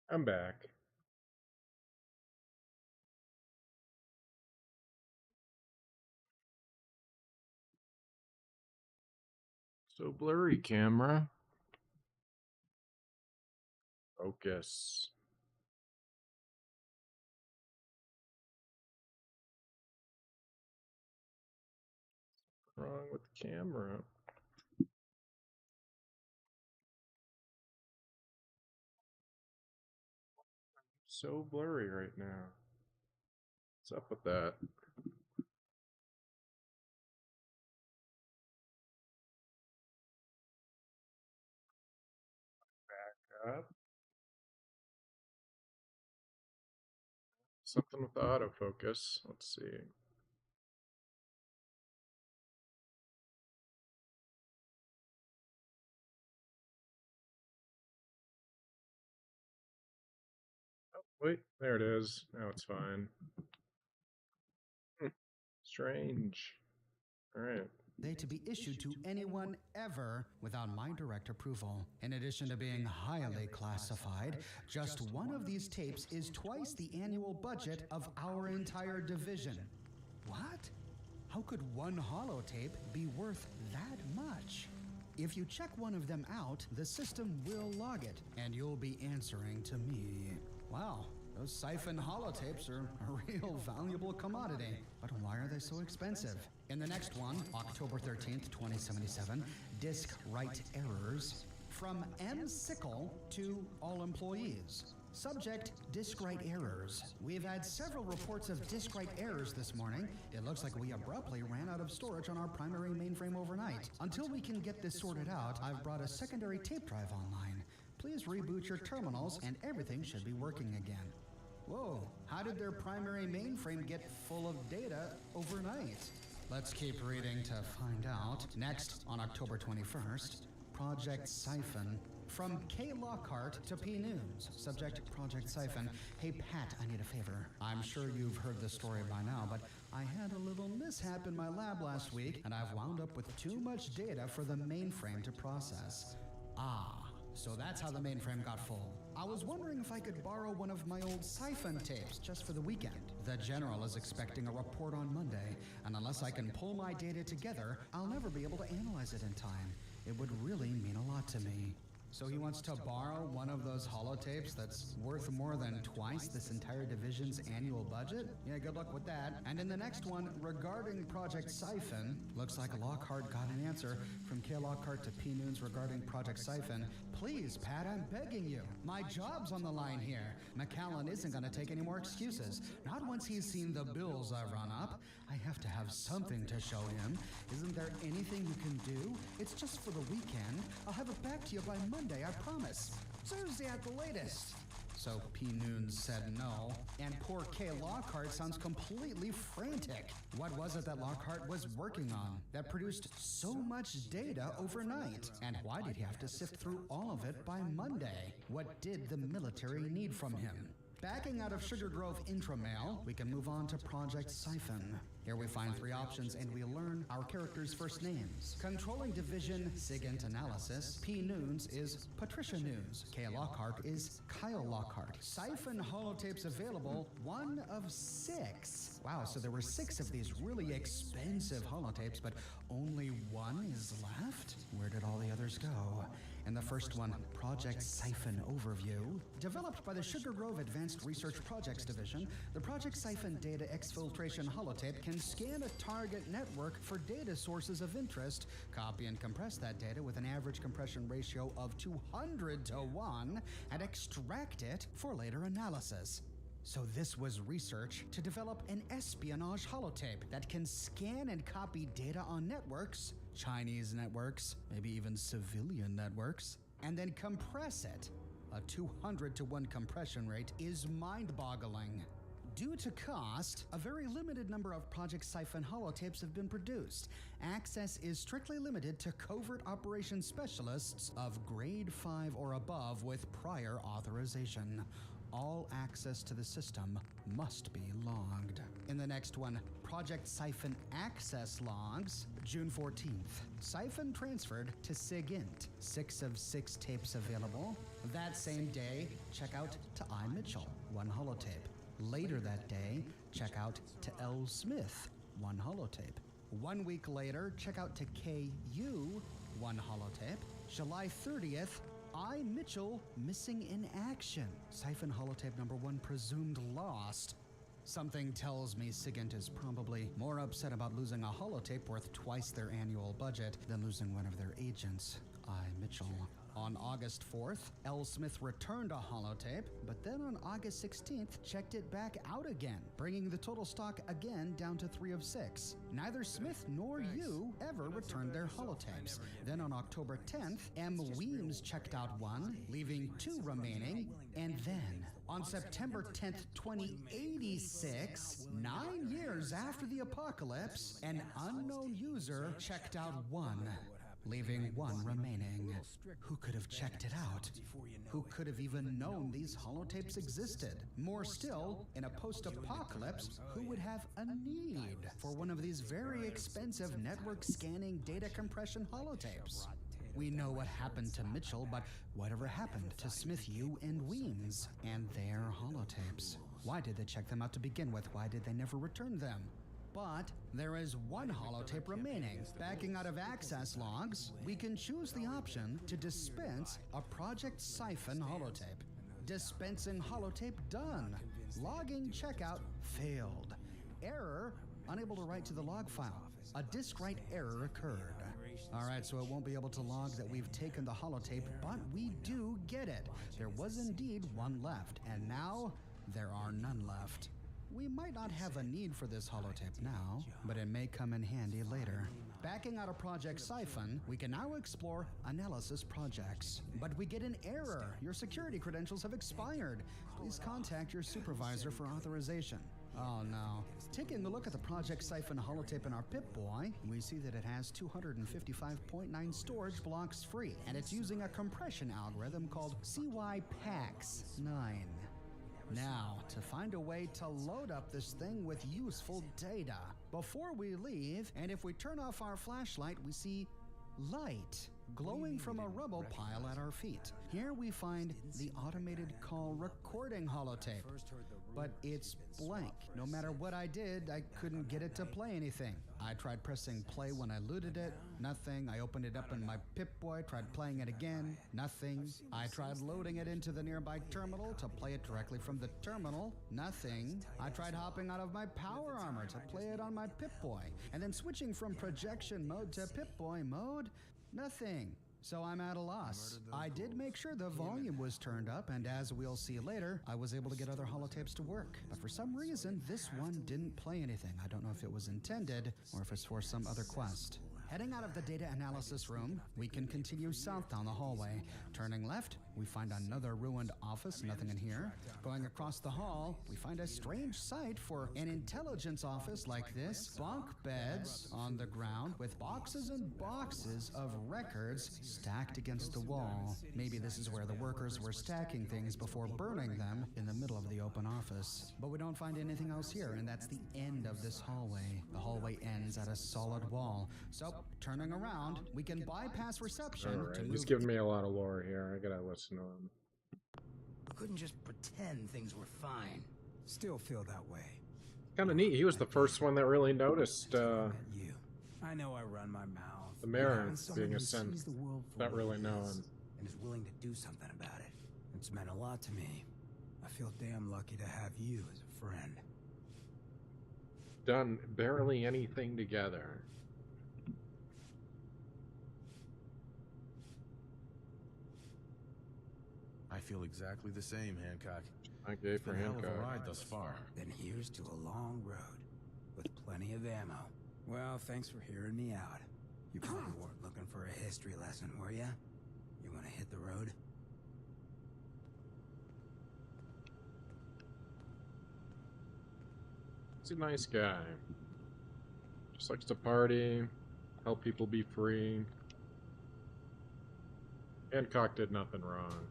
I'm back. So blurry, camera. Focus. What's wrong with the camera? So blurry right now. What's up with that? Up. Something with the autofocus. Let's see. Oh, wait, there it is. Now it's fine. Strange. All right. They to be issued to anyone ever without my direct approval. In addition to being highly classified, just one of these tapes is twice the annual budget of our entire division. What? How could one holotape be worth that much? If you check one of them out, the system will log it, and you'll be answering to me. Wow, those siphon holotapes are a real valuable commodity. But why are they so expensive? In the next one, October 13th, 2077, disk write errors. From M. Sickle to all employees. Subject, disk write errors. We've had several reports of disk write errors this morning. It looks like we abruptly ran out of storage on our primary mainframe overnight. Until we can get this sorted out, I've brought a secondary tape drive online. Please reboot your terminals and everything should be working again. Whoa, how did their primary mainframe get full of data overnight? Let's keep reading to find out. Next, on October 21st, Project Siphon. From K. Lockhart to P. Noons. Subject, Project Siphon. Hey, Pat, I need a favor. I'm sure you've heard the story by now, but I had a little mishap in my lab last week, and I've wound up with too much data for the mainframe to process. So that's how the mainframe got full. I was wondering if I could borrow one of my old Siphon tapes just for the weekend. The General is expecting a report on Monday, and unless I can pull my data together, I'll never be able to analyze it in time. It would really mean a lot to me. So he wants to borrow one of those holotapes that's worth more than twice this entire division's annual budget? Yeah, good luck with that. And in the next one, regarding Project Siphon, looks like Lockhart got an answer from K. Lockhart to P. Noons regarding Project Siphon. Please, Pat, I'm begging you. My job's on the line here. McAllen isn't going to take any more excuses. Not once he's seen the bills I run up. I have to have something to show him. Isn't there anything you can do? It's just for the weekend. I'll have it back to you by Monday, I promise. Thursday at the latest. So P. Noons said no, and poor K. Lockhart sounds completely frantic. What was it that Lockhart was working on that produced so much data overnight? And why did he have to sift through all of it by Monday? What did the military need from him? Backing out of Sugar Grove Intramail, we can move on to Project Siphon. Here we find three options and we learn our characters' first names. Controlling Division SIGINT Analysis, P. Noons is Patricia Noons. K. Lockhart is Kyle Lockhart. Siphon holotapes available, 1 of 6. Wow, so there were 6 of these really expensive holotapes, but only 1 is left? Where did all the others go? And the first one, Project Siphon Overview. Developed by the Sugar Grove Advanced Research Projects Division, the Project Siphon Data Exfiltration Holotape can scan a target network for data sources of interest, copy and compress that data with an average compression ratio of 200 to 1, and extract it for later analysis. So this was research to develop an espionage holotape that can scan and copy data on networks, Chinese networks, maybe even civilian networks, and then compress it. A 200 to 1 compression rate is mind-boggling. Due to cost, a very limited number of Project Siphon holotapes have been produced. Access is strictly limited to covert operations specialists of grade 5 or above with prior authorization. all access to the system must be logged. In the next one, Project Siphon access logs, June 14th. Siphon transferred to SIGINT, 6 of 6 tapes available. That same day, check out to I. Mitchell, 1 holotape. Later that day, check out to L. Smith, 1 holotape. 1 week later, check out to KU, 1 holotape. July 30th, I. Mitchell missing in action. Siphon holotape number 1 presumed lost. Something tells me SIGINT is probably more upset about losing a holotape worth twice their annual budget than losing one of their agents, I. Mitchell. On August 4th, L. Smith returned a holotape, but then on August 16th, checked it back out again, bringing the total stock again down to 3 of 6. Neither Smith nor you ever returned their holotapes. Then on October 10th, M. Weems checked out 1, leaving 2 remaining, and then on September 10th, 2086, 9 years after the apocalypse, an unknown user checked out 1, leaving 1 remaining. Who could have checked it out? Who could have even known these holotapes existed? More still, in a post-apocalypse, who would have a need for one of these very expensive network scanning data compression holotapes? We know what happened to Mitchell, but whatever happened to Smith, Yu, and Weems and their holotapes? Why did they check them out to begin with? Why did they never return them? But there is 1 holotape remaining. Backing out of access logs, we can choose the option to dispense a Project Siphon holotape. Dispensing holotape done. Logging checkout failed. Error, unable to write to the log file. A disk write error occurred. Alright, so it won't be able to log that we've taken the holotape, but we do get it. There was indeed 1 left, and now there are none left. We might not have a need for this holotape now, but it may come in handy later. Backing out of Project Siphon, we can now explore analysis projects. But we get an error. Your security credentials have expired. Please contact your supervisor for authorization. Oh no. Taking a look at the Project Siphon holotape in our Pip-Boy, we see that it has 255.9 storage blocks free, and it's using a compression algorithm called CYPAX9. Now, to find a way to load up this thing with useful data. Before we leave, and if we turn off our flashlight, we see light glowing from a rubble pile at our feet. Here we find the automated call recording holotape, but it's blank. No matter what I did, I couldn't get it to play anything. I tried pressing play when I looted it, nothing. I opened it up in my Pip-Boy, tried playing it again, nothing. I tried loading it into the nearby terminal to play it directly from the terminal, nothing. I tried hopping out of my power armor to play it on my Pip-Boy, and then switching from projection mode to Pip-Boy mode, nothing. So I'm at a loss. I did make sure the volume was turned up, and as we'll see later, I was able to get other holotapes to work. But for some reason, this one didn't play anything. I don't know if it was intended, or if it's for some other quest. Heading out of the data analysis room, we can continue south down the hallway. Turning left, we find another ruined office, nothing in here. Going across the hall, we find a strange sight for an intelligence office like this. Bunk beds on the ground with boxes and boxes of records stacked against the wall. Maybe this is where the workers were stacking things before burning them in the middle of the open office. But we don't find anything else here, and that's the end of this hallway. The hallway ends at a solid wall. So, turning around, we can bypass reception to move. He's giving me a lot of lore here. I gotta listen to him. I couldn't just pretend things were fine. Still feel that way. Kind of neat. He was the first one that really noticed You. I know I run my mouth. the mayor Having someone being a who sense, sees the world for not what really it knowing. is and is willing to do something about it. It's meant a lot to me. I feel damn lucky to have you as a friend. Done barely anything together. I feel exactly the same, Hancock. I gave for Been a hell of Hancock. a ride thus far. Then here's to a long road with plenty of ammo. Well, thanks for hearing me out. You probably weren't looking for a history lesson, were ya? You want to hit the road? He's a nice guy. Just likes to party, help people be free. Hancock did nothing wrong.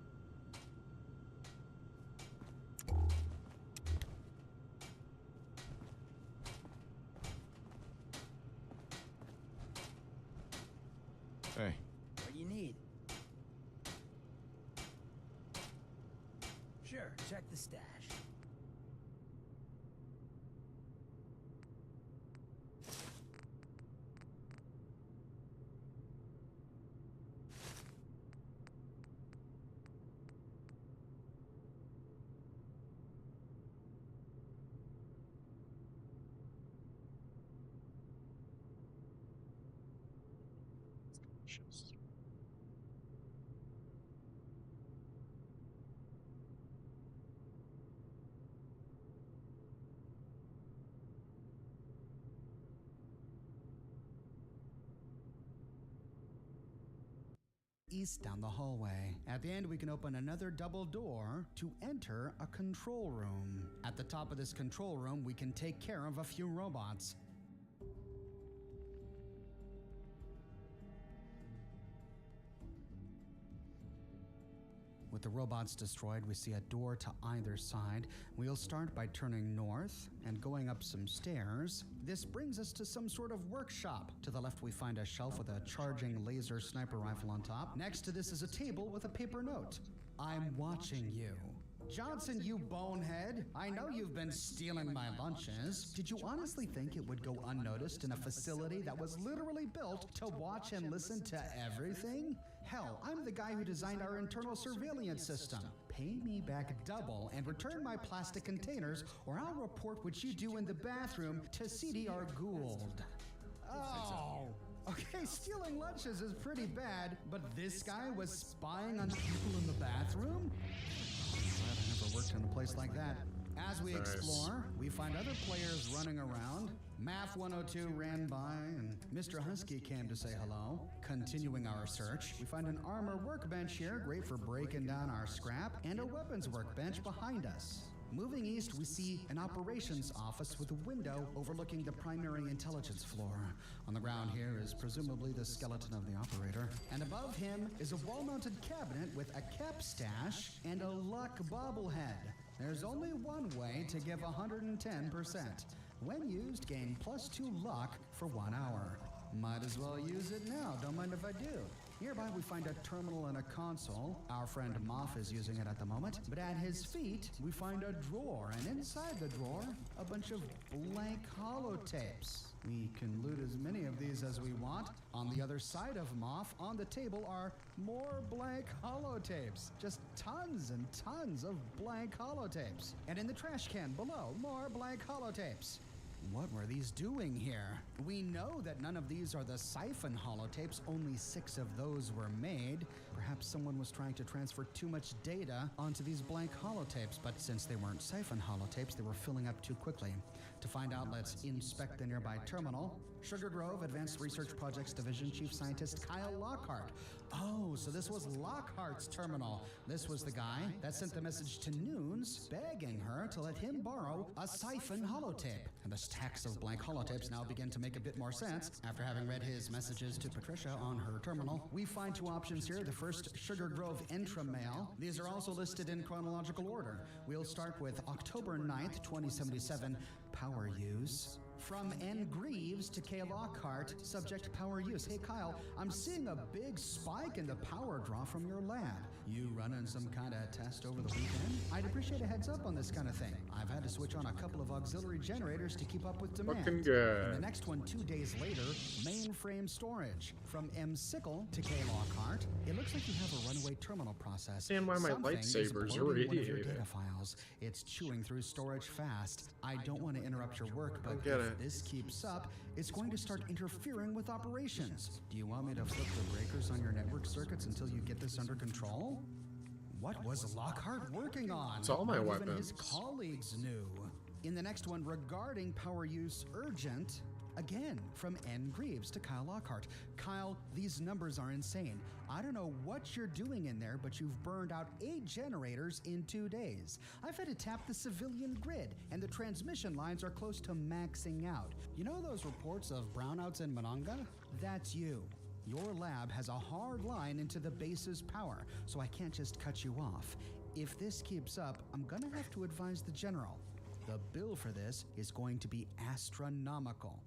check the stash. East down the hallway. At the end, we can open another double door to enter a control room. At the top of this control room, we can take care of a few robots. With the robots destroyed, we see a door to either side. We'll start by turning north and going up some stairs. This brings us to some sort of workshop. To the left, we find a shelf with a charging laser sniper rifle on top. Next to this is a table with a paper note. I'm watching you. Johnson, you bonehead. I know you've been stealing my lunches. Did you honestly think it would go unnoticed in a facility that was literally built to watch and listen to everything? Hell, I'm the guy who designed our internal surveillance system. Pay me back double and return my plastic containers, or I'll report what you do in the bathroom to CDR Gould. Oh. Okay, stealing lunches is pretty bad, but this guy was spying on people in the bathroom? Glad I never worked in a place like that. As we explore, we find other players running around. Math 102 ran by, and Mr. Husky came to say hello. Continuing our search, we find an armor workbench here, great for breaking down our scrap, and a weapons workbench behind us. Moving east, we see an operations office with a window overlooking the primary intelligence floor. On the ground here is presumably the skeleton of the operator. And above him is a wall-mounted cabinet with a cap stash and a luck bobblehead. There's only one way to give 110%. When used, gain +2 luck for 1 hour. Might as well use it now, don't mind if I do. Nearby we find a terminal and a console. Our friend Moff is using it at the moment. But at his feet, we find a drawer, and inside the drawer, a bunch of blank holotapes. We can loot as many of these as we want. On the other side of Moff, on the table are more blank holotapes. Just tons and tons of blank holotapes. And in the trash can below, more blank holotapes. What were these doing here? We know that none of these are the siphon holotapes. Only 6 of those were made. Perhaps someone was trying to transfer too much data onto these blank holotapes, but since they weren't siphon holotapes, they were filling up too quickly. To find out, let's inspect the nearby terminal. Sugar Grove Advanced Research Projects Division Chief Scientist Kyle Lockhart. Oh, so this was Lockhart's terminal. This was the guy that sent the message to Noons, begging her to let him borrow a siphon holotape. And the stacks of blank holotapes now begin to make a bit more sense. After having read his messages to Patricia on her terminal, we find 2 options here. The first, Sugar Grove Intramail. These are also listed in chronological order. We'll start with October 9th, 2077, power use. From N. Greaves to K. Lockhart, subject power use. Hey Kyle, I'm seeing a big spike in the power draw from your lab. You running some kind of test over the weekend? I'd appreciate a heads up on this kind of thing. I've had to switch on a couple of auxiliary generators to keep up with demand. Fucking good. And the next one 2 days later, mainframe storage. From M. Sickle to K. Lockhart, it looks like you have a runaway terminal process. And why my Something lightsabers is are bloating one of your radiated. data files. It's chewing through storage fast. I don't want to interrupt your work, but get if it. this keeps up, it's going to start interfering with operations. Do you want me to flip the breakers on your network circuits until you get this under control? What was Lockhart working on? It's all my Not even his weapons. colleagues knew. In the next one, regarding power use urgent, again, from N. Greaves to Kyle Lockhart. Kyle, these numbers are insane. I don't know what you're doing in there, but you've burned out 8 generators in 2 days. I've had to tap the civilian grid, and the transmission lines are close to maxing out. You know those reports of brownouts in Monongah? That's you. Your lab has a hard line into the base's power, so I can't just cut you off. If this keeps up, I'm gonna have to advise the general. The bill for this is going to be astronomical.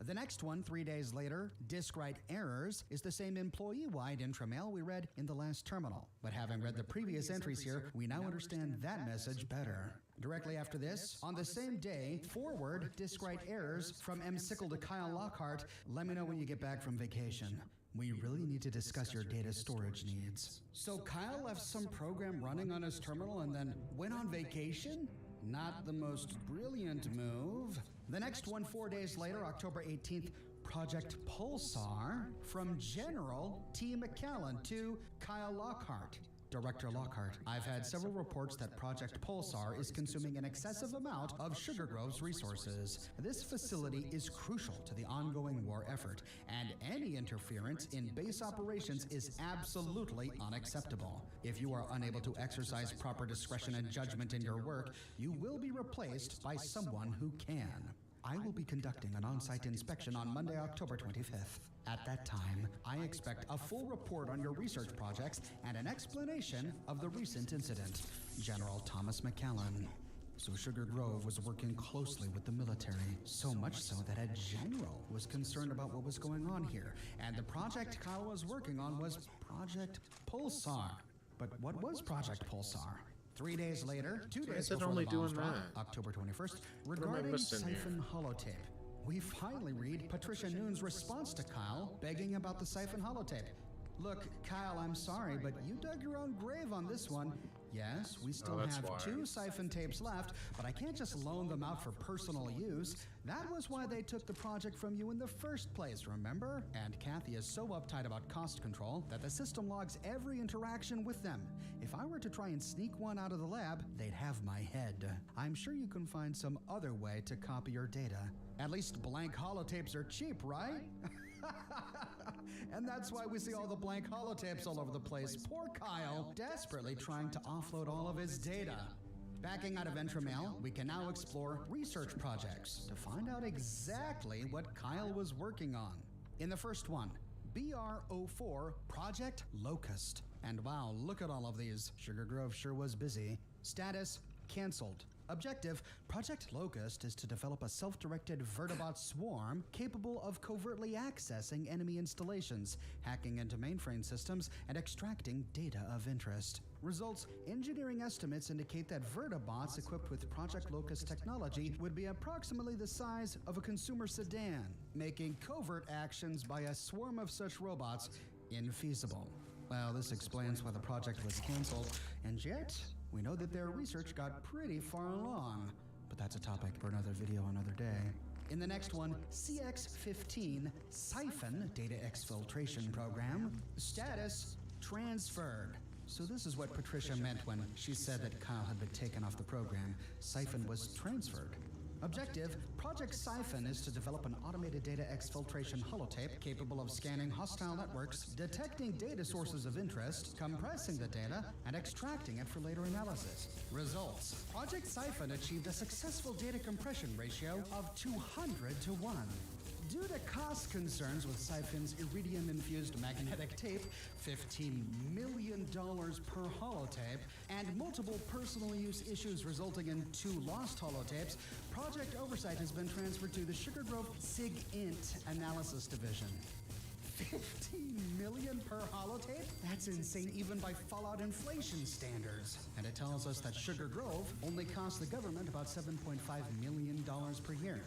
The next one, 3 days later, disk write errors, is the same employee-wide intramail we read in the last terminal. But having read the previous entries here, we now understand that message better. Directly after this, on the same day, forward disk write errors from M. Sickle to Kyle Lockhart. Let me know when you get back from vacation. We really need to discuss your data storage needs. So Kyle left some program running on his terminal and then went on vacation? Not the most brilliant move. The next one, 4 days later, October 18th, Project Pulsar from General T. McCallan to Kyle Lockhart. Director Lockhart, I've had several reports that Project Pulsar is consuming an excessive amount of Sugar Grove's resources. This facility is crucial to the ongoing war effort, and any interference in base operations is absolutely unacceptable. If you are unable to exercise proper discretion and judgment in your work, you will be replaced by someone who can. I will be conducting an on-site inspection on Monday, October 25th. At that time, I expect a full report on your research projects and an explanation of the recent incident. General Thomas McCallan. So Sugar Grove was working closely with the military, so much so that a general was concerned about what was going on here, and the project Kyle was working on was Project Pulsar. But what was Project Pulsar? 3 days later, 2 days before only the bombs doing dropped, that? October 21st, am I regarding missing here? Siphon holotape. We finally read Patricia Noon's response to Kyle, begging about the Siphon holotape. Look, Kyle, I'm sorry, but you dug your own grave on this one. Yes, we still that's have why. 2 Siphon tapes left, but I can't just loan them out for personal use. That was why they took the project from you in the first place, remember? And Kathy is so uptight about cost control that the system logs every interaction with them. If I were to try and sneak one out of the lab, they'd have my head. I'm sure you can find some other way to copy your data. At least blank holotapes are cheap, right? And that's why we see all the blank holotapes all over the place. Poor Kyle, desperately trying to offload all of his data. Backing out of Entramail, we can now explore research projects to find out exactly what Kyle was working on. In the first one, BR-04 Project Locust. And wow, look at all of these. Sugar Grove sure was busy. Status, canceled. Objective, Project Locust is to develop a self-directed vertibot swarm capable of covertly accessing enemy installations, hacking into mainframe systems, and extracting data of interest. Results, engineering estimates indicate that vertibots equipped with Project Locust technology would be approximately the size of a consumer sedan, making covert actions by a swarm of such robots infeasible. Well, this explains why the project was canceled, and yet we know that their research got pretty far along. But that's a topic for another video another day. In the next one, CX-15 Siphon Data Exfiltration Program. Status, transferred. So this is what Patricia meant when she said that Kyle had been taken off the program. Siphon was transferred. Objective, Project Siphon is to develop an automated data exfiltration holotape capable of scanning hostile networks, detecting data sources of interest, compressing the data, and extracting it for later analysis. Results, Project Siphon achieved a successful data compression ratio of 200 to 1. Due to cost concerns with Siphon's iridium-infused magnetic tape, $15 million per holotape, and multiple personal use issues resulting in 2 lost holotapes, project oversight has been transferred to the Sugar Grove SIG-INT Analysis Division. $15 million per holotape? That's insane even by Fallout inflation standards. And it tells us that Sugar Grove only costs the government about $7.5 million per year.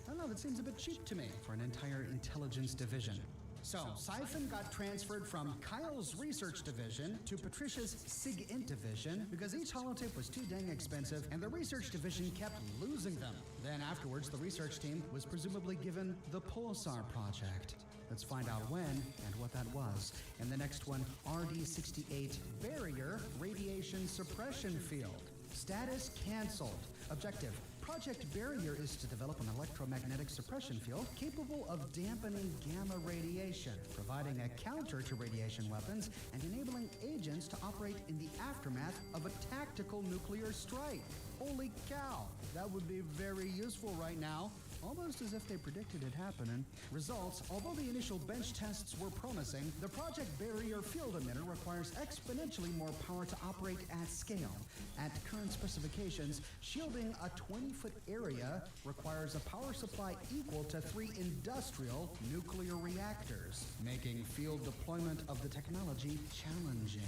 I don't know, that seems a bit cheap to me for an entire intelligence division. So, Siphon got transferred from Kyle's research division to Patricia's SIG-INT division because each holotape was too dang expensive and the research division kept losing them. Then afterwards, the research team was presumably given the Pulsar project. Let's find out when and what that was. In the next one, RD-68 Barrier Radiation Suppression Field. Status canceled. Objective, Project Barrier is to develop an electromagnetic suppression field capable of dampening gamma radiation, providing a counter to radiation weapons, and enabling agents to operate in the aftermath of a tactical nuclear strike. Holy cow, that would be very useful right now. almost as if they predicted it happening. Results, although the initial bench tests were promising, the Project Barrier field emitter requires exponentially more power to operate at scale. At current specifications, shielding a 20-foot area requires a power supply equal to 3 industrial nuclear reactors, making field deployment of the technology challenging.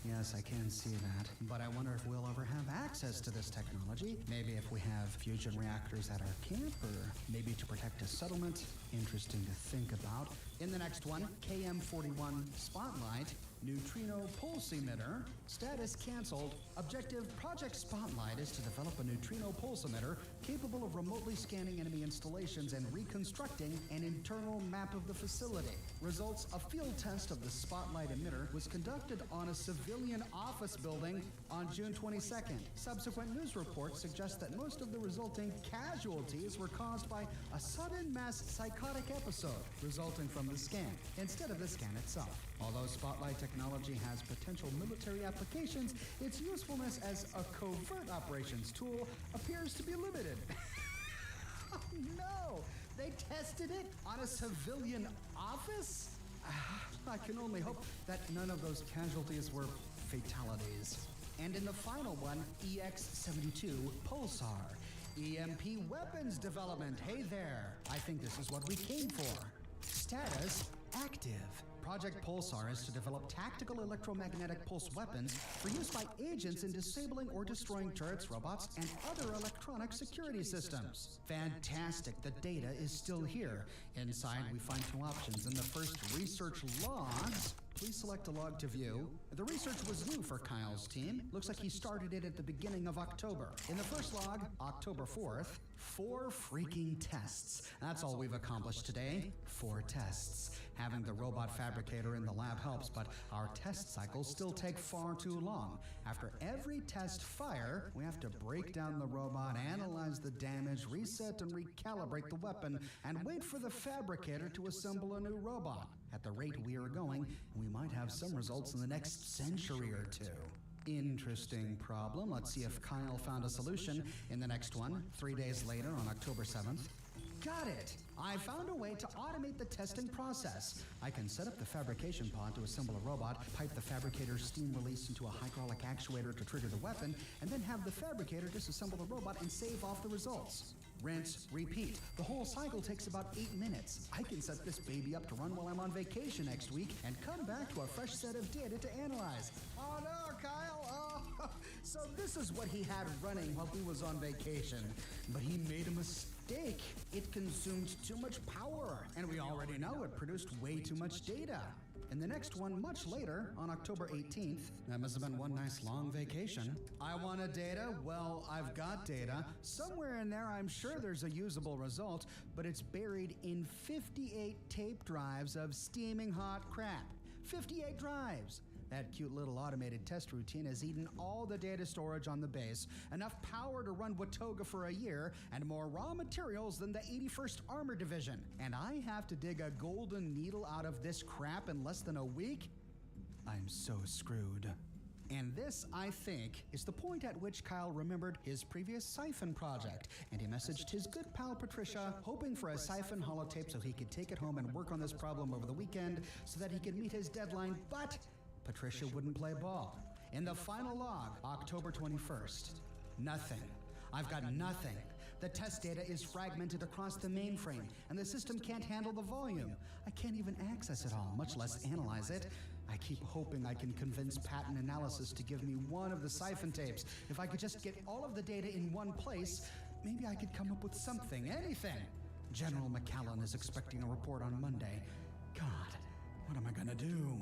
Yes, I can see that. But I wonder if we'll ever have access to this technology. Maybe if we have fusion reactors at our camp, or maybe to protect a settlement. Interesting to think about. In the next one, KM-41 Spotlight, neutrino pulse emitter, status canceled. Objective Project Spotlight is to develop a neutrino pulse emitter capable of remotely scanning enemy installations and reconstructing an internal map of the facility. Results, a field test of the Spotlight emitter was conducted on a civilian office building on June 22nd. Subsequent news reports suggest that most of the resulting casualties were caused by a sudden mass psychotic episode resulting from the scan, instead of the scan itself. Although Spotlight technology has potential military applications, its usefulness as a covert operations tool appears to be limited. Oh no! They tested it on a civilian office? I can only hope that none of those casualties were fatalities. And in the final one, EX-72 Pulsar. EMP weapons development. Hey there. I think this is what we came for. Status active. Project Pulsar is to develop tactical electromagnetic pulse weapons for use by agents in disabling or destroying turrets, robots, and other electronic security systems. Fantastic, the data is still here. Inside, we find 2 options. In the first, research logs. Please select a log to view. The research was new for Kyle's team. Looks like he started it at the beginning of October. In the first log, October 4th, 4 freaking tests. That's all we've accomplished today. 4 tests. Having the robot fabricator in the lab helps, but our test cycles still take far too long. After every test fire, we have to break down the robot, analyze the damage, reset and recalibrate the weapon, and wait for the fabricator to assemble a new robot. At the rate we are going, we might have some results in the next century or 2. Interesting problem. Let's see if Kyle found a solution in the next one, 3 days later on October 7th. Got it! I found a way to automate the testing process. I can set up the fabrication pod to assemble a robot, pipe the fabricator's steam release into a hydraulic actuator to trigger the weapon, and then have the fabricator disassemble the robot and save off the results. Rinse, repeat. The whole cycle takes about 8 minutes. I can set this baby up to run while I'm on vacation next week and come back to a fresh set of data to analyze. Oh no, Kyle! Oh, so this is what he had running while he was on vacation. But he made a mistake. It consumed too much power, and we already know it produced way too much data. In the next one, much later, on October 18th, that must have been one nice long vacation. I wanted data? Well, I've got data. Somewhere in there, I'm sure there's a usable result, but it's buried in 58 tape drives of steaming hot crap. 58 drives! That cute little automated test routine has eaten all the data storage on the base, enough power to run Watoga for a year, and more raw materials than the 81st Armor Division. And I have to dig a golden needle out of this crap in less than a week? I'm so screwed. And this, I think, is the point at which Kyle remembered his previous Siphon project, and he messaged his good pal Patricia, hoping for a Siphon holotape so he could take it home and work on this problem over the weekend so that he could meet his deadline, but Patricia wouldn't play ball. In the final log, October 21st, nothing. I've got nothing. The test data is fragmented across the mainframe, and the system can't handle the volume. I can't even access it all, much less analyze it. I keep hoping I can convince Patent Analysis to give me one of the Siphon tapes. If I could just get all of the data in one place, maybe I could come up with something, anything. General McCallan is expecting a report on Monday. God, what am I gonna do?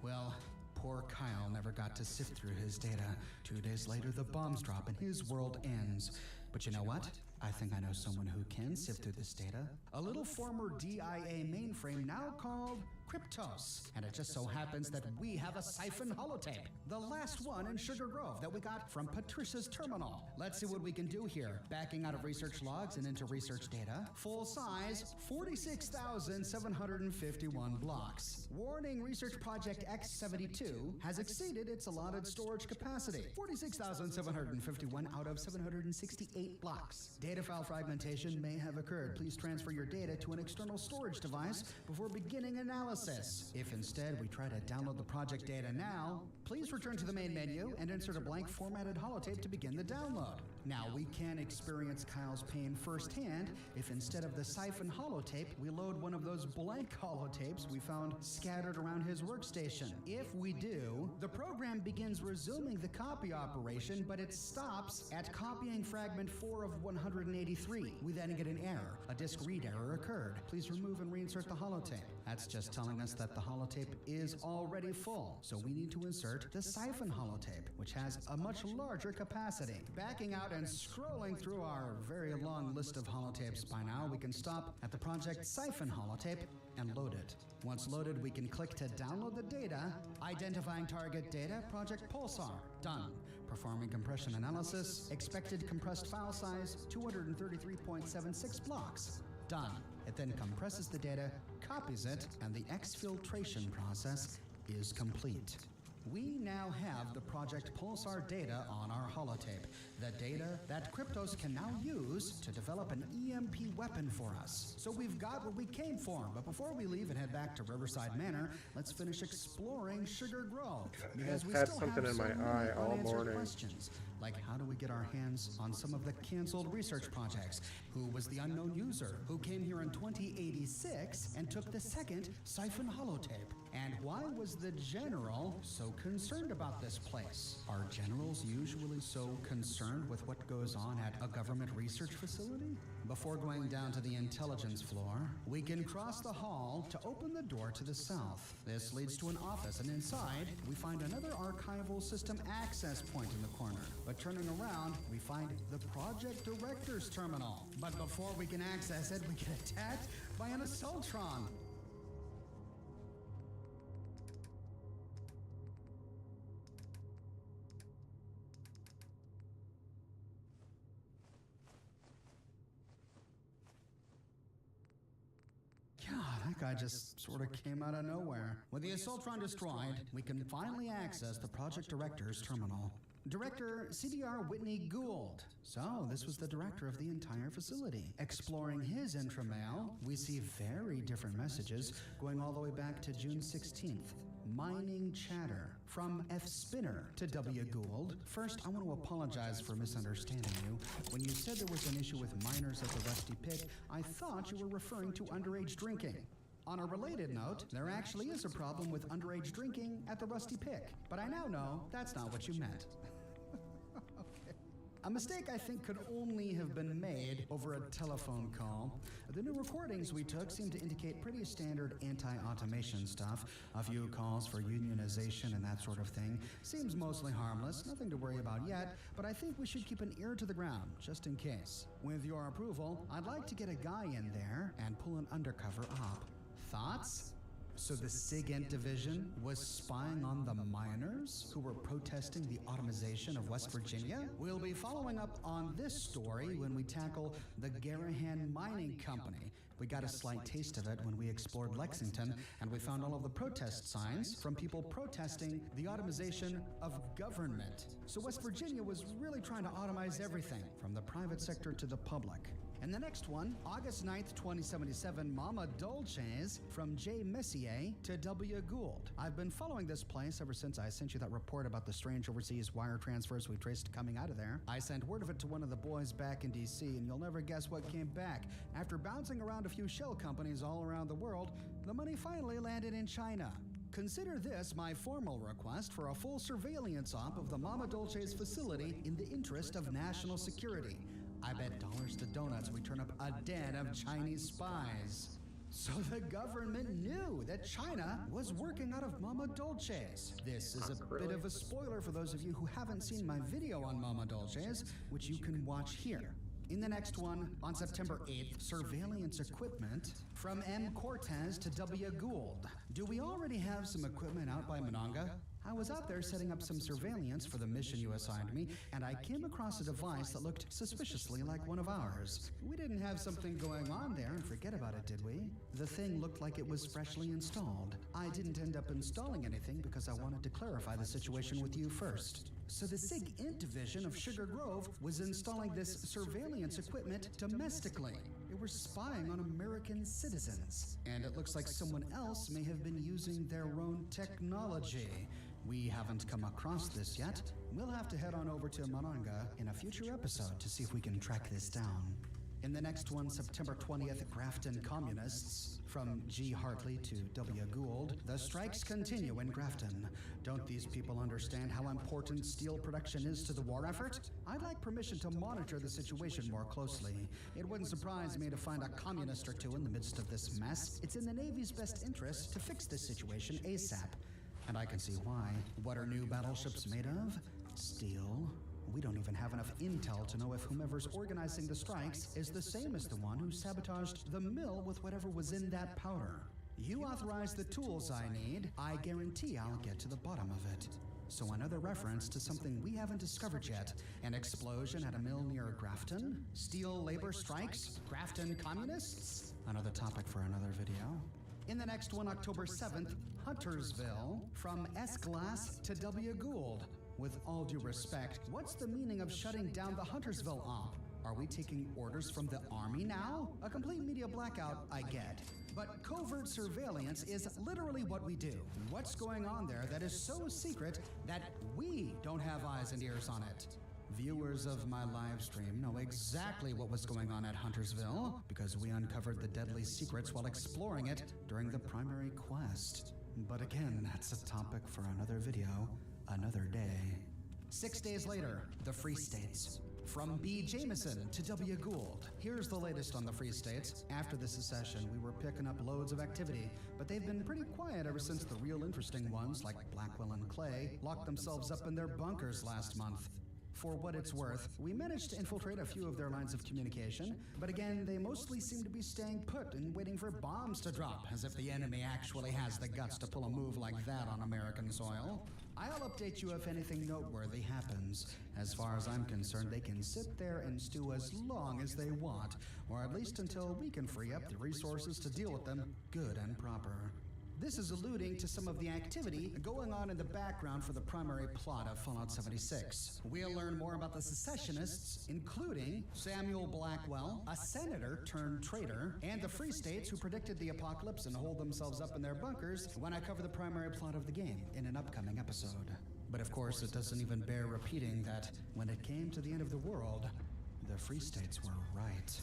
Well, poor Kyle never got to sift through his data. 2 days later, the bombs drop and his world ends. But you know what? I think I know someone who can sift through this data. A little former DIA mainframe now called Kryptos. And it just so happens that we have a siphon holotape, the last one in Sugar Grove that we got from Patricia's terminal. Let's see what we can do here. Backing out of research logs and into research data, full size, 46,751 blocks. Warning, Research Project X72 has exceeded its allotted storage capacity, 46,751 out of 768 blocks. Data file fragmentation may have occurred. Please transfer your data to an external storage device before beginning analysis. If instead we try to download the project data now, please return to the main menu and insert a blank formatted holotape to begin the download. Now, we can experience Kyle's pain firsthand if instead of the siphon holotape, we load one of those blank holotapes we found scattered around his workstation. If we do, the program begins resuming the copy operation, but it stops at copying fragment 4 of 183. We then get an error. A disk read error occurred. Please remove and reinsert the holotape. That's just telling us that the holotape is already full, so we need to insert the siphon holotape, which has a much larger capacity. Backing out and scrolling through our very long list of holotapes by now, we can stop at the Project Siphon holotape and load it. Once loaded, we can click to download the data, identifying target data, Project Pulsar. Done. Performing compression analysis, expected compressed file size, 233.76 blocks. Done. It then compresses the data, copies it, and the exfiltration process is complete. We now have the Project Pulsar data on our holotape, the data that Kryptos can now use to develop an EMP weapon for us. So we've got what we came for, but before we leave and head back to Riverside Manor, let's finish exploring Sugar Grove. Because we had still something have in so my many eye all unanswered morning. questions, like how do we get our hands on some of the canceled research projects? Who was the unknown user who came here in 2086 and took the second siphon holotape? And why was the general so concerned about this place? Are generals usually so concerned with what goes on at a government research facility? Before going down to the intelligence floor, we can cross the hall to open the door to the south. This leads to an office, and inside, we find another archival system access point in the corner. But turning around, we find the project director's terminal. But before we can access it, we get attacked by an assaultron. That guy just sort of came out of nowhere. With the assaultron destroyed, we can finally access the project director's terminal. Director CDR Whitney Gould. So, this was the director of the entire facility. Exploring his intramail, we see very different messages going all the way back to June 16th. Mining chatter from F. Spinner to W. Gould. First, I want to apologize for misunderstanding you. When you said there was an issue with miners at the Rusty Pit, I thought you were referring to underage drinking. On a related note, there actually is a problem with underage drinking at the Rusty Pit, but I now know that's not what you meant. A mistake I think could only have been made over a telephone call. The new recordings we took seem to indicate pretty standard anti-automation stuff. A few calls for unionization and that sort of thing. Seems mostly harmless, nothing to worry about yet, but I think we should keep an ear to the ground, just in case. With your approval, I'd like to get a guy in there and pull an undercover op. Thoughts? So the SIGINT division was spying on the miners who were protesting the automation of West Virginia? We'll be following up on this story when we tackle the Garahan Mining Company. We got a slight taste of it when we explored Lexington, and we found all of the protest signs from people protesting the automation of government. So West Virginia was really trying to automize everything, from the private sector to the public. And the next one, August 9th, 2077, Mama Dolce's, from J. Messier to W. Gould. I've been following this place ever since I sent you that report about the strange overseas wire transfers we traced coming out of there. I sent word of it to one of the boys back in D.C., and you'll never guess what came back. After bouncing around a few shell companies all around the world, the money finally landed in China. Consider this my formal request for a full surveillance op of the Mama Dolce's facility in the interest of national security. I bet dollars to donuts we turn up a den of Chinese spies. So the government knew that China was working out of Mama Dolce's. This is a bit of a spoiler for those of you who haven't seen my video on Mama Dolce's, which you can watch here. In the next one, on September 8th, surveillance equipment from M. Cortez to W. Gould. Do we already have some equipment out by Monongah? I was out there setting up some surveillance for the mission you assigned me, and I came across a device that looked suspiciously like one of ours. We didn't have something going on there and forget about it, did we? The thing looked like it was freshly installed. I didn't end up installing anything because I wanted to clarify the situation with you first. So the SIG Int division of Sugar Grove was installing this surveillance equipment domestically. They were spying on American citizens, and it looks like someone else may have been using their own technology. We haven't come across this yet. We'll have to head on over to Monongah in a future episode to see if we can track this down. In the next one, September 20th, Grafton Communists. From G. Hartley to W. Gould, the strikes continue in Grafton. Don't these people understand how important steel production is to the war effort? I'd like permission to monitor the situation more closely. It wouldn't surprise me to find a communist or two in the midst of this mess. It's in the Navy's best interest to fix this situation ASAP. And I can see why. What are new battleships made of? Steel. We don't even have enough intel to know if whomever's organizing the strikes is the same as the one who sabotaged the mill with whatever was in that powder. You authorize the tools I need, I guarantee I'll get to the bottom of it. So another reference to something we haven't discovered yet. An explosion at a mill near Grafton? Steel labor strikes? Grafton communists? Another topic for another video. In the next one, October 7th, Huntersville, from S-Glass to W. Gould. With all due respect, what's the meaning of shutting down the Huntersville op? Are we taking orders from the Army now? A complete media blackout, I get. But covert surveillance is literally what we do. What's going on there that is so secret that we don't have eyes and ears on it? Viewers of my live stream know exactly what was going on at Huntersville because we uncovered the deadly secrets while exploring it during the primary quest. But again, that's a topic for another video, another day. 6 days later, the Free States. From B. Jameson to W. Gould. Here's the latest on the Free States. After the secession, we were picking up loads of activity, but they've been pretty quiet ever since the real interesting ones, like Blackwell and Clay, locked themselves up in their bunkers last month. For what it's worth, we managed to infiltrate a few of their lines of communication, but again, they mostly seem to be staying put and waiting for bombs to drop, as if the enemy actually has the guts to pull a move like that on American soil. I'll update you if anything noteworthy happens. As far as I'm concerned, they can sit there and stew as long as they want, or at least until we can free up the resources to deal with them good and proper. This is alluding to some of the activity going on in the background for the primary plot of Fallout 76. We'll learn more about the secessionists, including Samuel Blackwell, a senator turned traitor, and the Free States who predicted the apocalypse and holed themselves up in their bunkers when I cover the primary plot of the game in an upcoming episode. But of course, it doesn't even bear repeating that when it came to the end of the world, the Free States were right.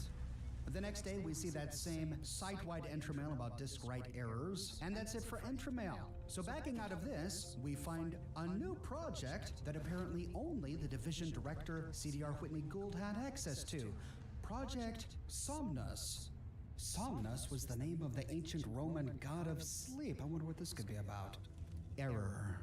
The next day, we see that same site-wide entramail about disk write errors, and that's it for entramail. So backing out of this, we find a new project that apparently only the division director, CDR Whitney Gould, had access to. Project Somnus. Somnus was the name of the ancient Roman god of sleep. I wonder what this could be about. Error.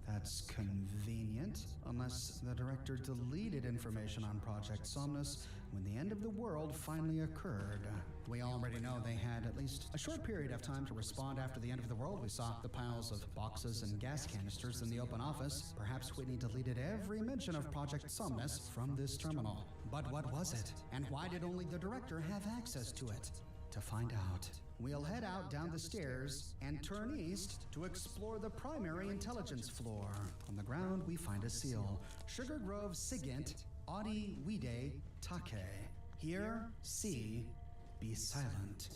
That's convenient, unless the director deleted information on Project Somnus when the end of the world finally occurred. We already know they had at least a short period of time to respond after the end of the world. We saw the piles of boxes and gas canisters in the open office. Perhaps Whitney deleted every mention of Project Somnus from this terminal. But what was it? And why did only the director have access to it? To find out, we'll head out down the stairs and turn east to explore the primary intelligence floor. On the ground, we find a seal. Sugar Grove Sigint, Audi Wide Take. Hear, see, be silent.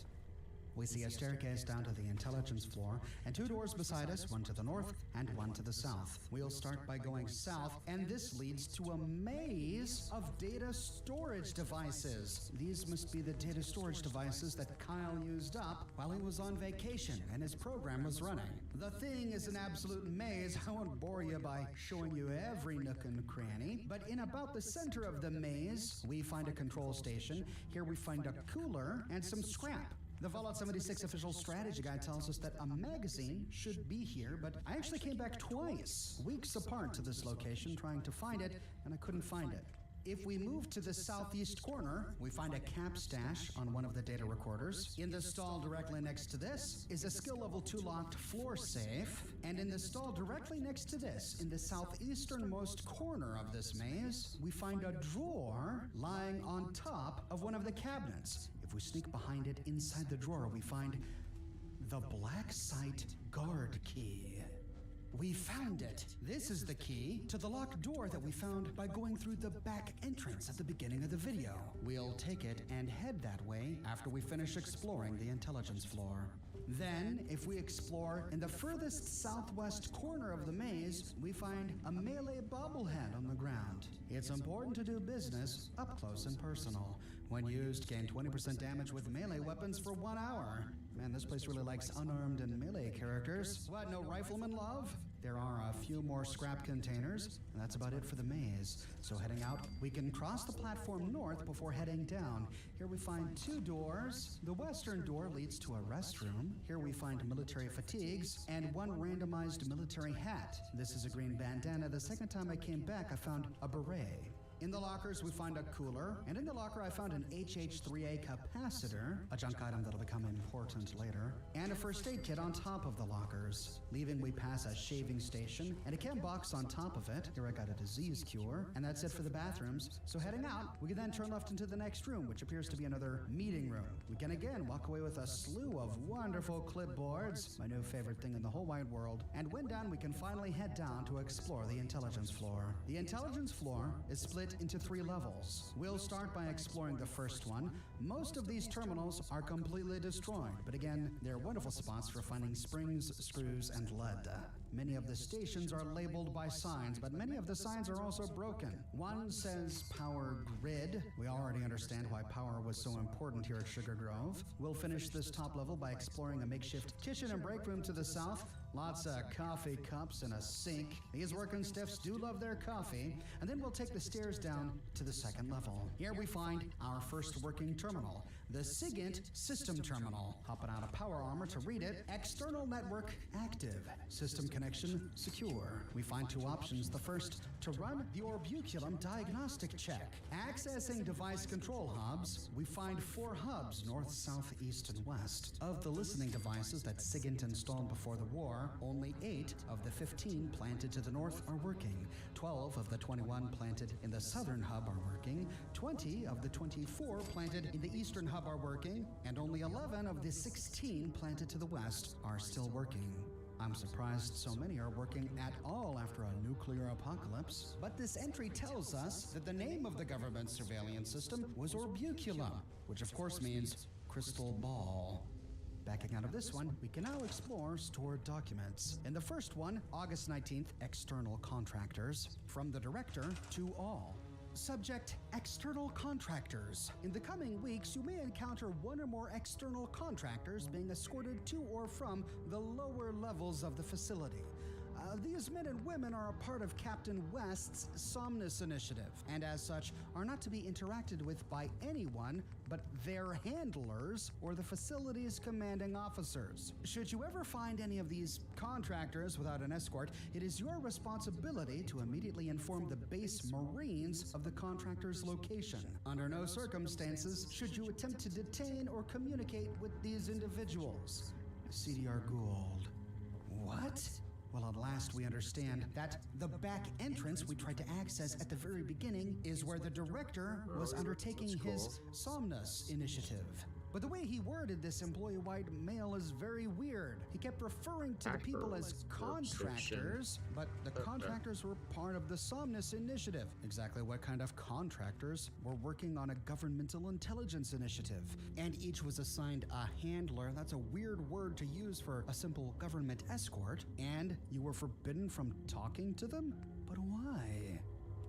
We see a staircase down to the intelligence floor and two doors beside us, one to the north and one to the south. We'll start by going south, and this leads to a maze of data storage devices. These must be the data storage devices that Kyle used up while he was on vacation and his program was running. The thing is an absolute maze. I won't bore you by showing you every nook and cranny, but in about the center of the maze, we find a control station. Here we find a cooler and some scrap. The Fallout 76 official strategy guide tells us that a magazine should be here, but I actually came back twice, weeks apart, to this location trying to find it, and I couldn't find it. If we move to the southeast corner, we find a cap stash on one of the data recorders. In the stall directly next to this is a skill level 2 locked floor safe. And in the stall directly next to this, in the southeasternmost corner of this maze, we find a drawer lying on top of one of the cabinets. If we sneak behind it inside the drawer, we find the black site guard key. We found it. This is the key to the locked door that we found by going through the back entrance at the beginning of the video. We'll take it and head that way after we finish exploring the intelligence floor. Then, if we explore in the furthest southwest corner of the maze, we find a melee bobblehead on the ground. It's important to do business up close and personal. When used, gain 20% damage with melee weapons for 1 hour. Man, this place really likes unarmed and melee characters. What, no rifleman love? There are a few more scrap containers, and that's about it for the maze. So heading out, we can cross the platform north before heading down. Here we find 2 doors. The western door leads to a restroom. Here we find military fatigues and 1 randomized military hat. This is a green bandana. The second time I came back, I found a beret. In the lockers, we find a cooler, and in the locker, I found an HH3A capacitor, a junk item that'll become important later, and a first aid kit on top of the lockers. Leaving, we pass a shaving station and a chem box on top of it. Here I got a disease cure, and that's it for the bathrooms. So heading out, we can then turn left into the next room, which appears to be another meeting room. We can again walk away with a slew of wonderful clipboards, my new favorite thing in the whole wide world. And when done, we can finally head down to explore the intelligence floor. The intelligence floor is split into 3 levels. We'll start by exploring the first one. Most of these terminals are completely destroyed, but again, they're wonderful spots for finding springs, screws, and lead. Many of the stations are labeled by signs, but many of the signs are also broken. One says power grid. We already understand why power was so important here at Sugar Grove. We'll finish this top level by exploring a makeshift kitchen and break room to the south. Lots of coffee cups and a sink. These working stiffs do love their coffee. And then we'll take the stairs down to the second level. Here we find our first working terminal, the SIGINT System Terminal. Hopping out of power armor to read it. External network active. System connection secure. We find 2 options. The first, to run the orbiculum diagnostic check. Accessing device control hubs, we find 4 hubs, north, south, east, and west. Of the listening devices that SIGINT installed before the war, only 8 of the 15 planted to the north are working. 12 of the 21 planted in the southern hub are working. 20 of the 24 planted in the eastern hub are working. And only 11 of the 16 planted to the west are still working. I'm surprised so many are working at all after a nuclear apocalypse. But this entry tells us that the name of the government surveillance system was Orbiculum, which of course means crystal ball. Backing out of this one, we can now explore stored documents. In the first one, August 19th, external contractors. From the director to all. Subject, external contractors. In the coming weeks, you may encounter 1 or more external contractors being escorted to or from the lower levels of the facility. These men and women are a part of Captain West's Somnus Initiative, and as such are not to be interacted with by anyone but their handlers or the facility's commanding officers. Should you ever find any of these contractors without an escort, it is your responsibility to immediately inform the base Marines of the contractor's location. Under no circumstances should you attempt to detain or communicate with these individuals. CDR Gould. What? Well, at last we understand that the back entrance we tried to access at the very beginning is where the director was undertaking his Somnus initiative. But the way he worded this employee-wide mail is very weird. He kept referring to the people as contractors, but the contractors were part of the Somnus initiative. Exactly what kind of contractors were working on a governmental intelligence initiative? And each was assigned a handler. That's a weird word to use for a simple government escort. And you were forbidden from talking to them? But why?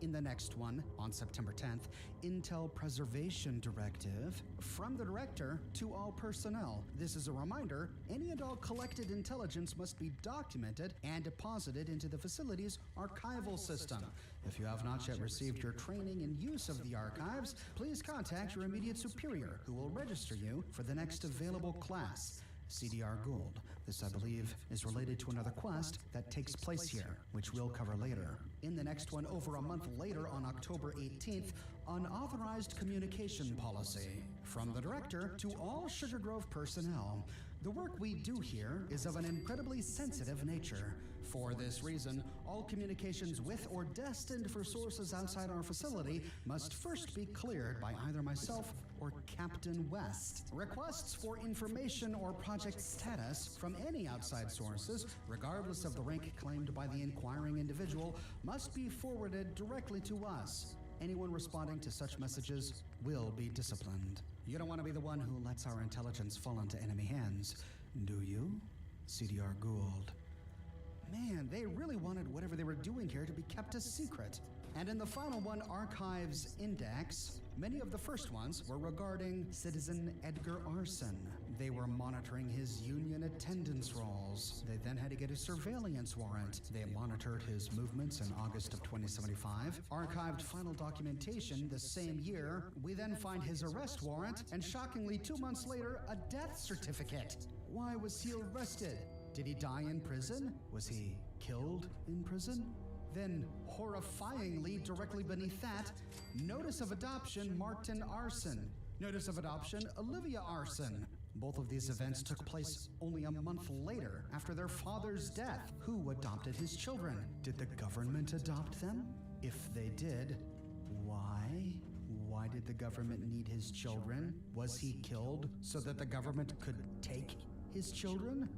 In the next one, on September 10th, Intel Preservation Directive. From the director to all personnel. This is a reminder, any and all collected intelligence must be documented and deposited into the facility's archival system. If you have not yet received your training in use of the archives, please contact your immediate superior, who will register you for the next available class. CDR Gould. This, I believe, is related to another quest that takes place here, which we'll cover later. In the next one, over a month later, on October 18th, unauthorized communication policy. From the director to all Sugar Grove personnel, the work we do here is of an incredibly sensitive nature. For this reason, all communications with or destined for sources outside our facility must first be cleared by either myself or Captain West. Requests for information or project status from any outside sources, regardless of the rank claimed by the inquiring individual, must be forwarded directly to us. Anyone responding to such messages will be disciplined. You don't want to be the one who lets our intelligence fall into enemy hands, do you? CDR Gould. Man, they really wanted whatever they were doing here to be kept a secret. And in the final one, Archives Index, many of the first ones were regarding Citizen Edgar Arson. They were monitoring his union attendance rolls. They then had to get a surveillance warrant. They monitored his movements in August of 2075, archived final documentation the same year. We then find his arrest warrant, and shockingly, 2 months later, a death certificate. Why was he arrested? Did he die in prison? Was he killed in prison? Then, horrifyingly, directly beneath that, notice of adoption, Martin Arson. Notice of adoption, Olivia Arson. Both of these events took place only a month later, after their father's death. Who adopted his children? Did the government adopt them? If they did, why? Why did the government need his children? Was he killed so that the government could take his children?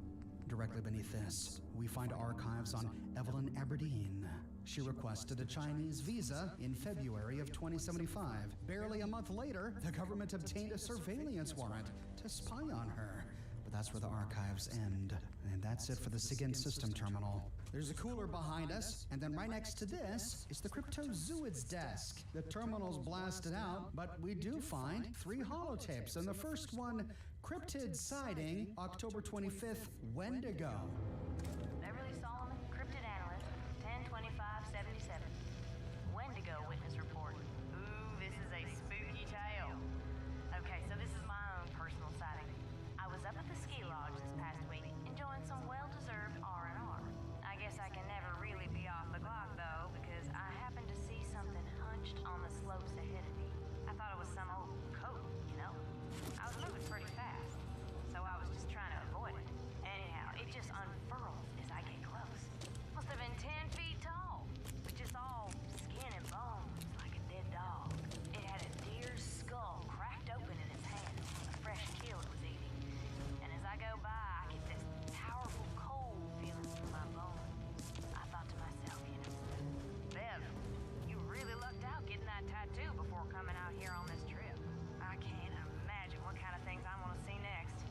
Directly beneath this, we find archives on Evelyn Aberdeen. She requested a Chinese visa in February of 2075. Barely a month later, the government obtained a surveillance warrant to spy on her. But that's where the archives end. And that's it for the SIGINT system terminal. There's a cooler behind us, and then right next to this is the Cryptozoids desk. The terminal's blasted out, but we do find 3 holotapes, and the first one, Cryptid Sighting, October 25th, Wendigo. Beverly Solomon, cryptid analyst, 102577. Wendigo witness report. Ooh, this is a spooky tale. Okay, so this is my own personal sighting. I was up at the ski lodge this past week, enjoying some well-deserved R&R. I guess I can never really be off the clock, though, because I happened to see something hunched on the slopes ahead of me. I thought it was some old coat, you know? I was moving pretty fast, so I was just trying to avoid it. Anyhow, it just unfurled as I get close. Must have been 10 feet tall, with just all skin and bones like a dead dog. It had a deer's skull cracked open in its hand, a fresh kill it was eating. And as I go by, I get this powerful cold feeling through my bones. I thought to myself, you know, Bev, you really lucked out getting that tattoo before coming out here on this trip. I can't imagine what kind of things I want to see next.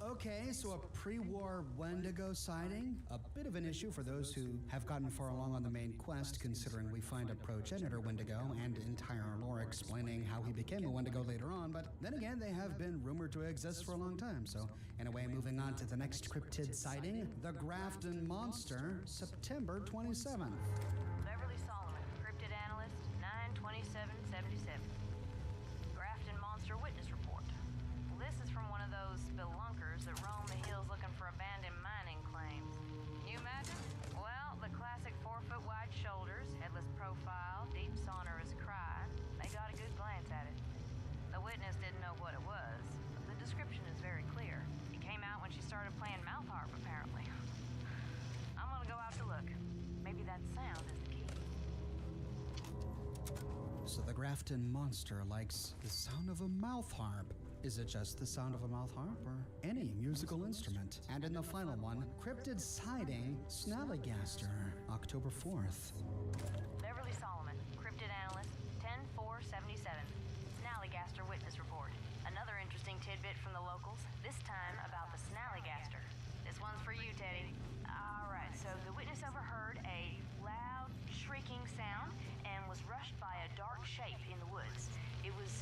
Okay, so a pre-war Wendigo sighting. A bit of an issue for those who have gotten far along on the main quest, considering we find a progenitor Wendigo and entire lore explaining how he became a Wendigo later on, but then again, they have been rumored to exist for a long time, so anyway, moving on to the next cryptid sighting, the Grafton Monster, September 27th. Beverly Solomon, cryptid analyst, 92777. Grafton Monster witness report. Well, this is from one of those spelunkers that roam the hills looking for abandoned mining claims. You imagine? Well, the classic 4-foot wide shoulders, headless profile, deep sonorous cry. They got a good glance at it. The witness didn't know what it was. The description is very clear. It came out when she started playing mouth harp, apparently. I'm gonna go out to look. Maybe that sound is the key. So the Grafton Monster likes the sound of a mouth harp. Is it just the sound of a mouth harp or any musical instrument? And in the final one, cryptid sighting, Snallygaster, October 4th. Beverly Solomon, cryptid analyst, 10477. Snallygaster witness report. Another interesting tidbit from the locals, this time about the Snallygaster. This one's for you, Teddy. Alright, so the witness overheard a loud, shrieking sound and was rushed by a dark shape in the woods. It was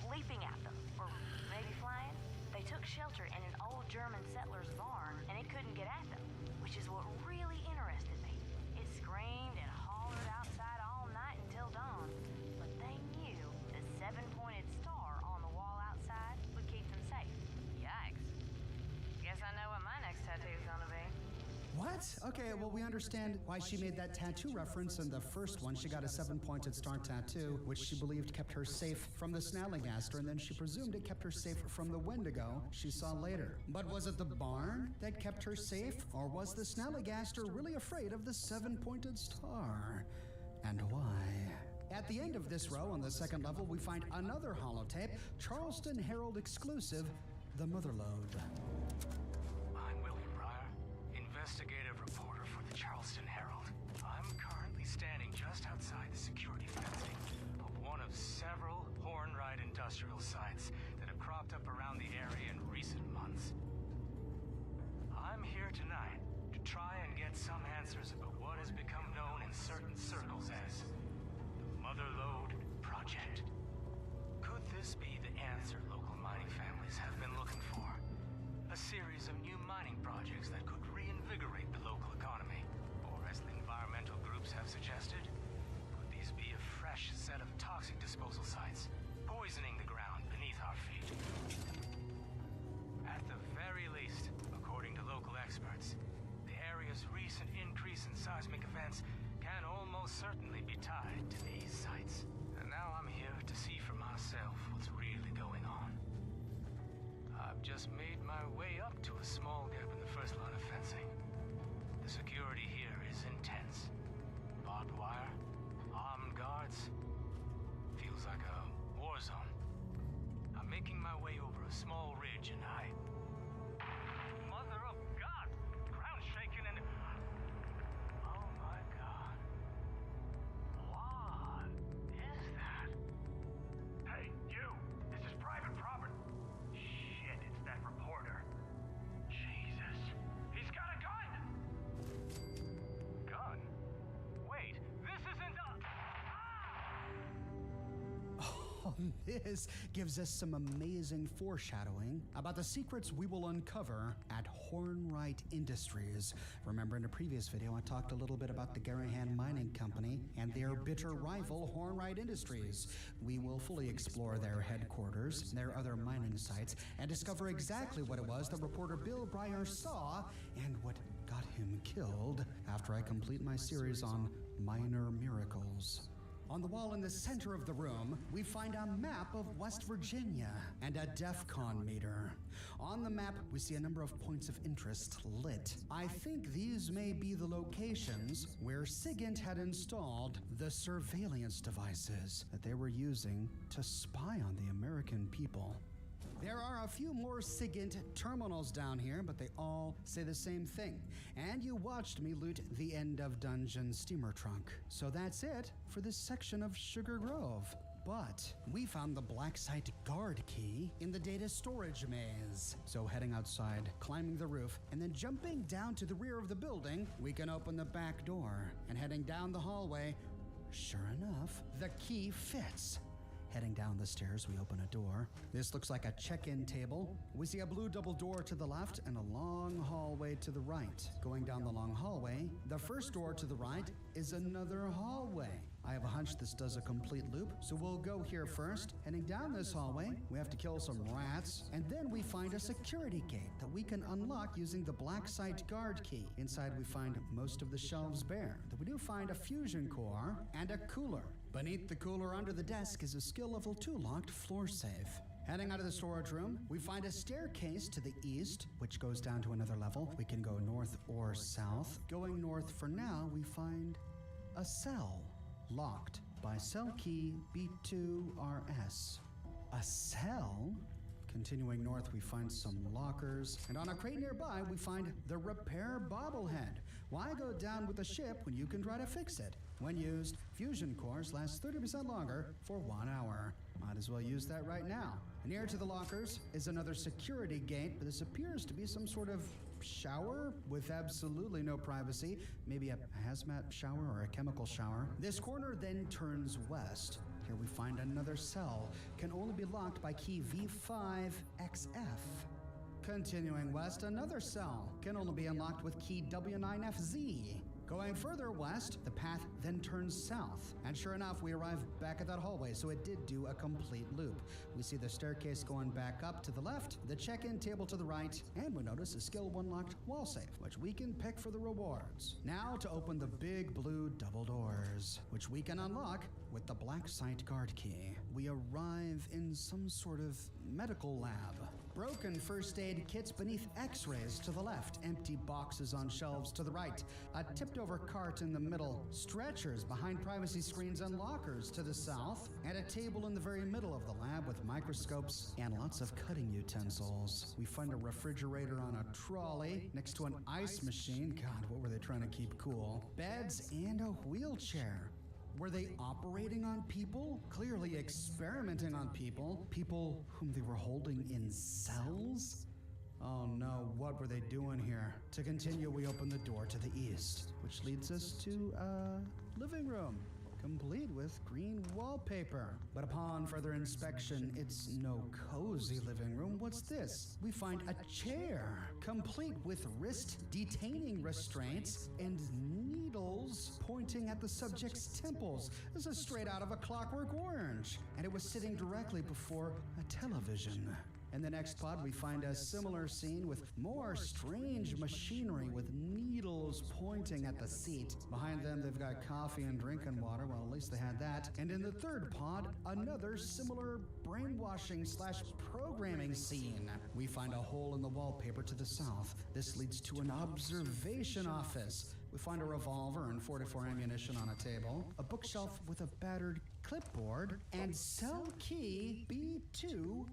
leaping at them, or maybe flying. They took shelter in an old German settler's barn, and it couldn't get at them, which is what really interested me. It screamed and hollered outside all night until dawn, but they knew the 7-pointed Okay, well, we understand why she made that tattoo reference in the first one. She got a 7-pointed star tattoo, which she believed kept her safe from the Snallygaster, and then she presumed it kept her safe from the Wendigo she saw later. But was it the barn that kept her safe, or was the Snallygaster really afraid of the 7-pointed star? And why? At the end of this row on the second level, we find another holotape, Charleston Herald exclusive, The Motherlode. I'm William Pryor, investigative reporter for the Charleston Herald. I'm currently standing just outside the security fencing of one of several Hornwright industrial sites that have cropped up around the area in recent months. I'm here tonight to try and get some answers about what has become known in certain circles as the Motherlode Project. Could this be the answer local mining families have been looking for? A series of new mining projects that could reinvigorate the local economy. Or as the environmental groups have suggested, could these be a fresh set of toxic disposal sites, poisoning the ground beneath our feet? At the very least, according to local experts, the area's recent increase in seismic events can almost certainly be tied to these sites. And now I'm here to see for myself what's really going on. I've just made my way up to a small gap in the first line of fencing. The security here is intense. Barbed wire, armed guards. Feels like a war zone. I'm making my way over a small ridge in height. Mother of God! Ground shaking and... Oh my God. What is that? Hey, you! This is private property. Shit, it's that reporter. Jesus. He's got a gun! Gun? Wait, this isn't a... Oh, this gives us some amazing foreshadowing about the secrets we will uncover at Hornwright Industries. Remember in a previous video, I talked a little bit about the Garahan Mining Company and their bitter rival, Hornwright Industries. We will fully explore their headquarters, their other mining sites, and discover exactly what it was that reporter Bill Breyer saw and what got him killed after I complete my series on minor miracles. On the wall in the center of the room, we find a map of West Virginia and a DEFCON meter. On the map, we see a number of points of interest lit. I think these may be the locations where SIGINT had installed the surveillance devices that they were using to spy on the American people. There are a few more SIGINT terminals down here, but they all say the same thing. And you watched me loot the end of dungeon steamer trunk. So that's it for this section of Sugar Grove. But we found the black site guard key in the data storage maze. So heading outside, climbing the roof, and then jumping down to the rear of the building, we can open the back door. And heading down the hallway, sure enough, the key fits. Heading down the stairs, we open a door. This looks like a check-in table. We see a blue double door to the left and a long hallway to the right. Going down the long hallway, the first door to the right is another hallway. I have a hunch this does a complete loop, so we'll go here first. Heading down this hallway, we have to kill some rats, and then we find a security gate that we can unlock using the black site guard key. Inside we find most of the shelves bare, though we do find a fusion core and a cooler. Beneath the cooler under the desk is a skill level 2 locked floor safe. Heading out of the storage room, we find a staircase to the east, which goes down to another level. We can go north or south. Going north for now, we find a cell. Locked by cell key B2RS. A cell? Continuing north, we find some lockers, and on a crate nearby, we find the repair bobblehead. Why go down with the ship when you can try to fix it? When used, fusion cores last 30% longer for 1 hour. Might as well use that right now. Near to the lockers is another security gate, but this appears to be some sort of shower with absolutely no privacy. Maybe a hazmat shower or a chemical shower. This corner then turns west. Here we find another cell. Can only be locked by key V5XF. Continuing west, another cell. Can only be unlocked with key W9FZ. Going further west, the path then turns south, and sure enough, we arrive back at that hallway, so it did do a complete loop. We see the staircase going back up to the left, the check-in table to the right, and we notice a skill 1 locked wall safe, which we can pick for the rewards. Now to open the big blue double doors, which we can unlock with the black site guard key. We arrive in some sort of medical lab. Broken first aid kits beneath x-rays to the left, empty boxes on shelves to the right, a tipped over cart in the middle, stretchers behind privacy screens and lockers to the south, and a table in the very middle of the lab with microscopes and lots of cutting utensils. We find a refrigerator on a trolley next to an ice machine. God, what were they trying to keep cool? Beds and a wheelchair. Were they operating on people? Clearly experimenting on people? People whom they were holding in cells? Oh no, what were they doing here? To continue, we open the door to the east, which leads us to a living room, complete with green wallpaper. But upon further inspection, it's no cozy living room. What's this? We find a chair, complete with wrist detaining restraints and needles pointing at the subject's temples. This is straight out of A Clockwork Orange. And it was sitting directly before a television. In the next pod, we find a similar scene with more strange machinery with needles pointing at the seat. Behind them, they've got coffee and drinking water. Well, at least they had that. And in the third pod, another similar brainwashing / programming scene. We find a hole in the wallpaper to the south. This leads to an observation office. We find a revolver and 44 ammunition on a table, a bookshelf with a battered clipboard, and cell key B2RS.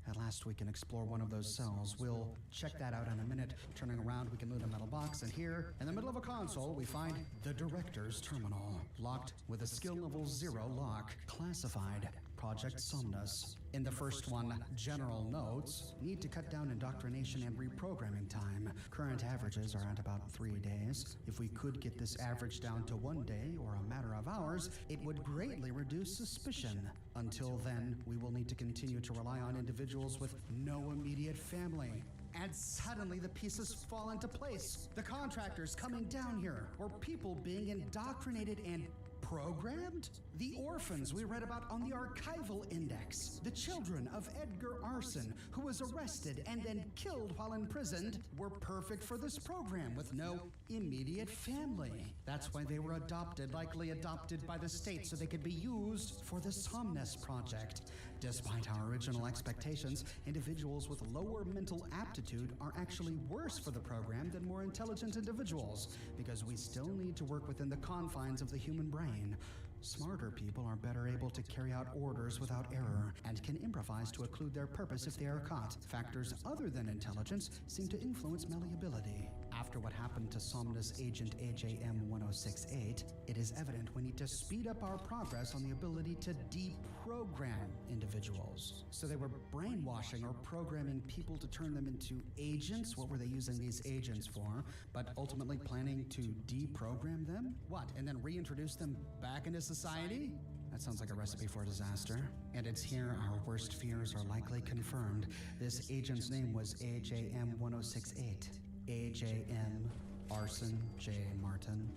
At last, we can explore one of those cells. We'll check that out in a minute. Turning around, we can loot a metal box, and here, in the middle of a console, we find the director's terminal, locked with a skill level 0 lock, classified Project Somnus. In the first one, general notes, need to cut down indoctrination and reprogramming time. Current averages are at about 3 days. If we could get this average down to 1 day or a matter of hours, it would greatly reduce suspicion. Until then, we will need to continue to rely on individuals with no immediate family. And suddenly the pieces fall into place. The contractors coming down here, or people being indoctrinated and programmed? The orphans we read about on the archival index, the children of Edgar Arson, who was arrested and then killed while imprisoned, were perfect for this program with no immediate family. That's why they were adopted, likely adopted by the state so they could be used for the Somnus Project. Despite our original expectations, individuals with lower mental aptitude are actually worse for the program than more intelligent individuals, because we still need to work within the confines of the human brain. Smarter people are better able to carry out orders without error and can improvise to occlude their purpose if they are caught. Factors other than intelligence seem to influence malleability. After what happened to Somnus agent AJM-1068, it is evident we need to speed up our progress on the ability to deprogram individuals. So they were brainwashing or programming people to turn them into agents? What were they using these agents for? But ultimately planning to deprogram them? What, and then reintroduce them back into society? That sounds like a recipe for disaster. And it's here our worst fears are likely confirmed. This agent's name was AJM-1068. AJM Arson J. Martin.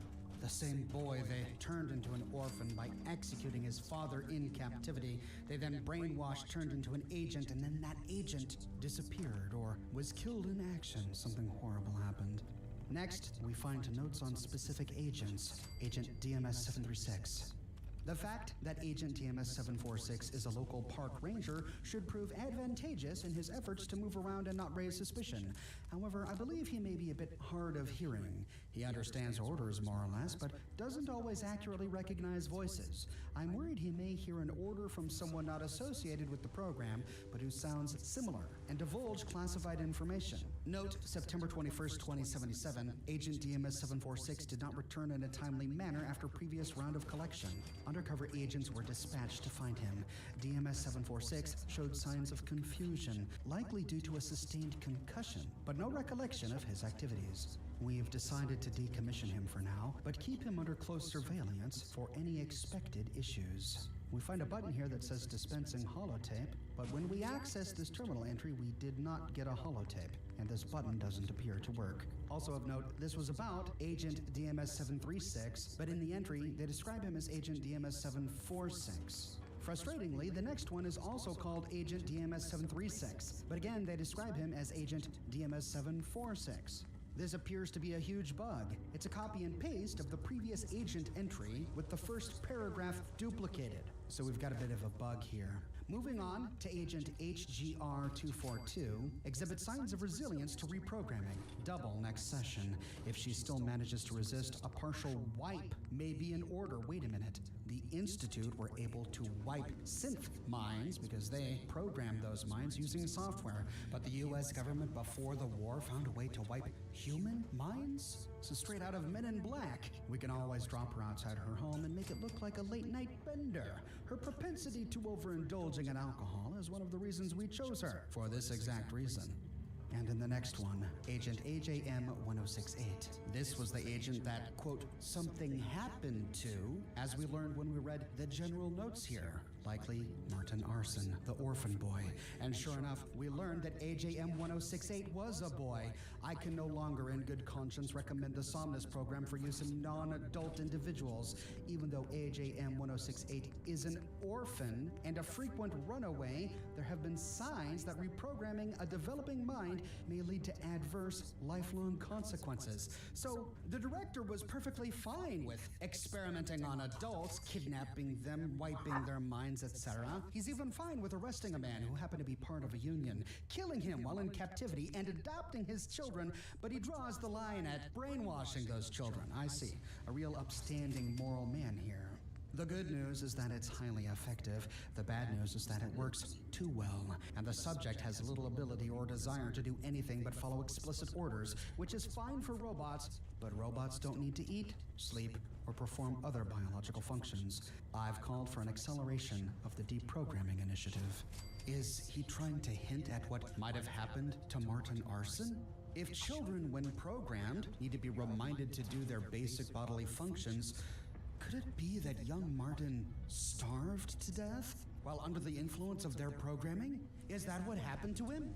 The same boy they turned into an orphan by executing his father in captivity. They then brainwashed, turned into an agent, and then that agent disappeared or was killed in action. Something horrible happened. Next, we find notes on specific agents. Agent DMS-736. The fact that Agent DMS-746 is a local park ranger should prove advantageous in his efforts to move around and not raise suspicion. However, I believe he may be a bit hard of hearing. He understands orders more or less, but doesn't always accurately recognize voices. I'm worried he may hear an order from someone not associated with the program, but who sounds similar and divulge classified information. Note, September 21st, 2077, Agent DMS-746 did not return in a timely manner after previous round of collection. Undercover agents were dispatched to find him. DMS-746 showed signs of confusion, likely due to a sustained concussion, but no recollection of his activities. We've decided to decommission him for now, but keep him under close surveillance for any expected issues. We find a button here that says dispensing holotape, but when we access this terminal entry, we did not get a holotape. and this button doesn't appear to work. Also of note, this was about Agent DMS-736, but in the entry, they describe him as Agent DMS-746. Frustratingly, the next one is also called Agent DMS-736, but again, they describe him as Agent DMS-746. This appears to be a huge bug. It's a copy and paste of the previous agent entry with the first paragraph duplicated. So we've got a bit of a bug here. Moving on to Agent HGR-242, exhibits signs of resilience to reprogramming. Double next session. If she still manages to resist, a partial wipe may be in order. Wait a minute. The Institute were able to wipe synth minds because they programmed those minds using software. But the US government before the war found a way to wipe human minds? So straight out of Men in Black. We can always drop her outside her home and make it look like a late-night bender. Her propensity to overindulging in alcohol is one of the reasons we chose her, for this exact reason. And in the next one, Agent AJM-1068. This was the agent that, quote, something happened to, as we learned when we read the general notes here. Likely Martin Arson, the orphan boy. And sure enough, we learned that AJM-1068 was a boy. I can no longer in good conscience recommend the Somnus program for use in non-adult individuals, even though AJM-1068 is an orphan and a frequent runaway. There have been signs that reprogramming a developing mind may lead to adverse, lifelong consequences. So the director was perfectly fine with experimenting on adults, kidnapping them, wiping their minds, etc. He's even fine with arresting a man who happened to be part of a union, killing him while in captivity, and adopting his children, but he draws the line at brainwashing those children. I see. A real upstanding moral man here. The good news is that it's highly effective. The bad news is that it works too well, and the subject has little ability or desire to do anything but follow explicit orders, which is fine for robots, but robots don't need to eat, sleep, or perform other biological functions. I've called for an acceleration of the deprogramming initiative. Is he trying to hint at what might have happened to Martin Arson? If children, when programmed, need to be reminded to do their basic bodily functions, could it be that young Martin starved to death while under the influence of their programming? Is that what happened to him?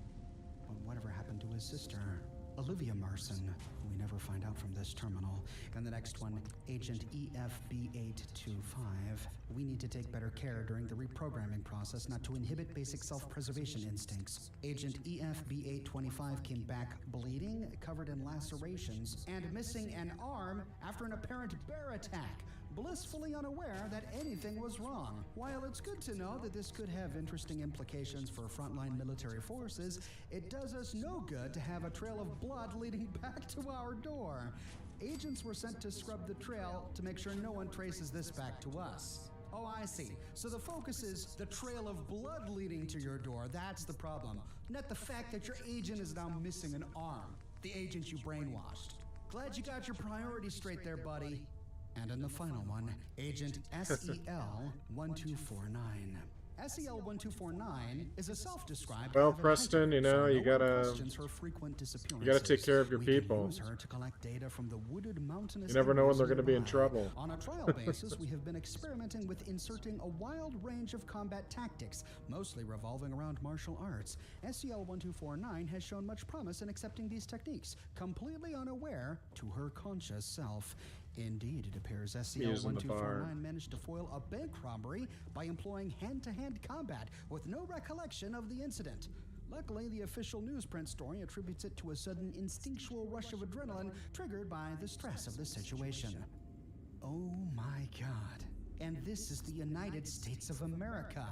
But whatever happened to his sister, Olivia Marson? We never find out from this terminal. And the next one, Agent EFB-825. We need to take better care during the reprogramming process not to inhibit basic self-preservation instincts. Agent EFB-825 came back bleeding, covered in lacerations, and missing an arm after an apparent bear attack, blissfully unaware that anything was wrong. While it's good to know that this could have interesting implications for frontline military forces, it does us no good to have a trail of blood leading back to our door. Agents were sent to scrub the trail to make sure no one traces this back to us. Oh, I see. So the focus is the trail of blood leading to your door. That's the problem. Not the fact that your agent is now missing an arm. The agent you brainwashed. Glad you got your priorities straight there, buddy. And in the final one, Agent SEL-1249. SEL-1249 is a self-described... Well, Preston, you know, you gotta take care of your people. You never know when they're gonna be in trouble. On a trial basis, we have been experimenting with inserting a wild range of combat tactics, mostly revolving around martial arts. SEL-1249 has shown much promise in accepting these techniques, completely unaware to her conscious self. Indeed, it appears SEL-1249 managed to foil a bank robbery by employing hand-to-hand combat with no recollection of the incident. Luckily, the official newsprint story attributes it to a sudden instinctual rush of adrenaline triggered by the stress of the situation. Oh my God. And this is the United States of America.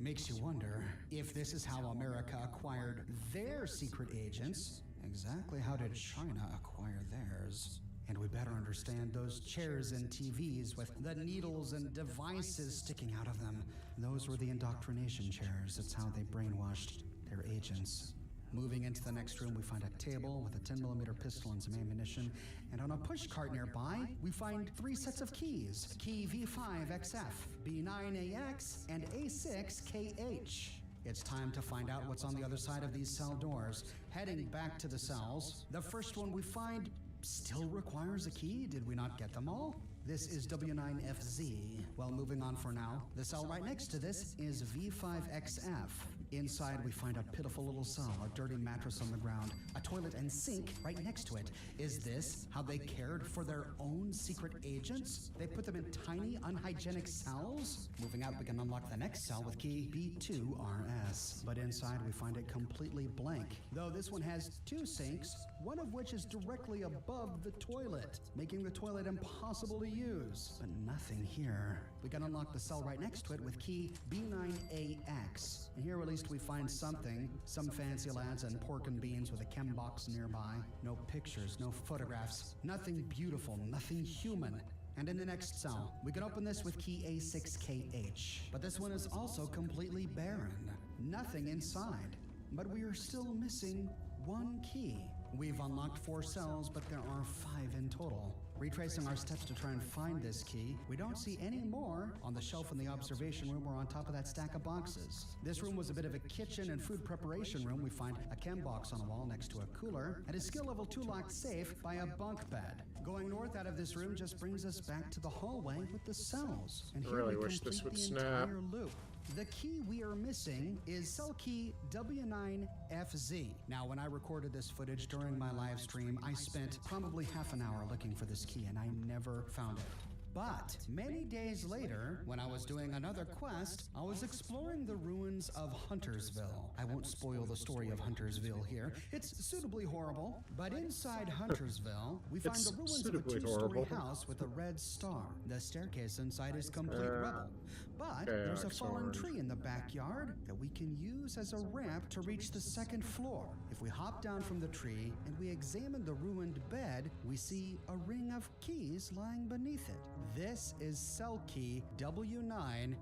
Makes you wonder, if this is how America acquired their secret agents, exactly how did China acquire theirs? And we better understand those chairs and TVs with the needles and devices sticking out of them. Those were the indoctrination chairs. It's how they brainwashed their agents. Moving into the next room, we find a table with a 10mm pistol and some ammunition. And on a pushcart nearby, we find 3 sets of keys. Key V5XF, B9AX, and A6KH. It's time to find out what's on the other side of these cell doors. Heading back to the cells, the first one we find still requires a key. Did we not get them all? This is W9FZ. Well, moving on for now. The cell right next to this is V5XF. Inside, we find a pitiful little cell, a dirty mattress on the ground, a toilet and sink right next to it. Is this how they cared for their own secret agents? They put them in tiny, unhygienic cells? Moving out, we can unlock the next cell with key B2RS. But inside, we find it completely blank. Though this one has 2 sinks, one of which is directly above the toilet, making the toilet impossible to use. But nothing here. We can unlock the cell right next to it with key B9AX. And here at least we find something. Some fancy lads and pork and beans with a chem box nearby. No pictures, no photographs. Nothing beautiful, nothing human. And in the next cell, we can open this with key A6KH. But this one is also completely barren. Nothing inside. But we are still missing 1 key. We've unlocked 4 cells, but there are 5 in total. Retracing our steps to try and find this key, we don't see any more on the shelf in the observation room or on top of that stack of boxes. This room was a bit of a kitchen and food preparation room. We find a chem box on a wall next to a cooler, and a skill level 2 locked safe by a bunk bed. Going north out of this room just brings us back to the hallway with the cells. And I here really we wish this complete would the snap. entire loop. The key we are missing is cell key W9FZ. Now, when I recorded this footage during my live stream, I spent probably half an hour looking for this key, and I never found it. But many days later, when I was doing another quest, I was exploring the ruins of Huntersville. I won't spoil the story of Huntersville here. It's suitably horrible, but inside Huntersville, we find It's the ruins of a suitably 2-story horrible. house with a red star. The staircase inside is complete rubble. But there's a fallen orange. tree in the backyard that we can use as a ramp to reach the 2nd floor. If we hop down from the tree and we examine the ruined bed, we see a ring of keys lying beneath it. This is cell key W9FZ.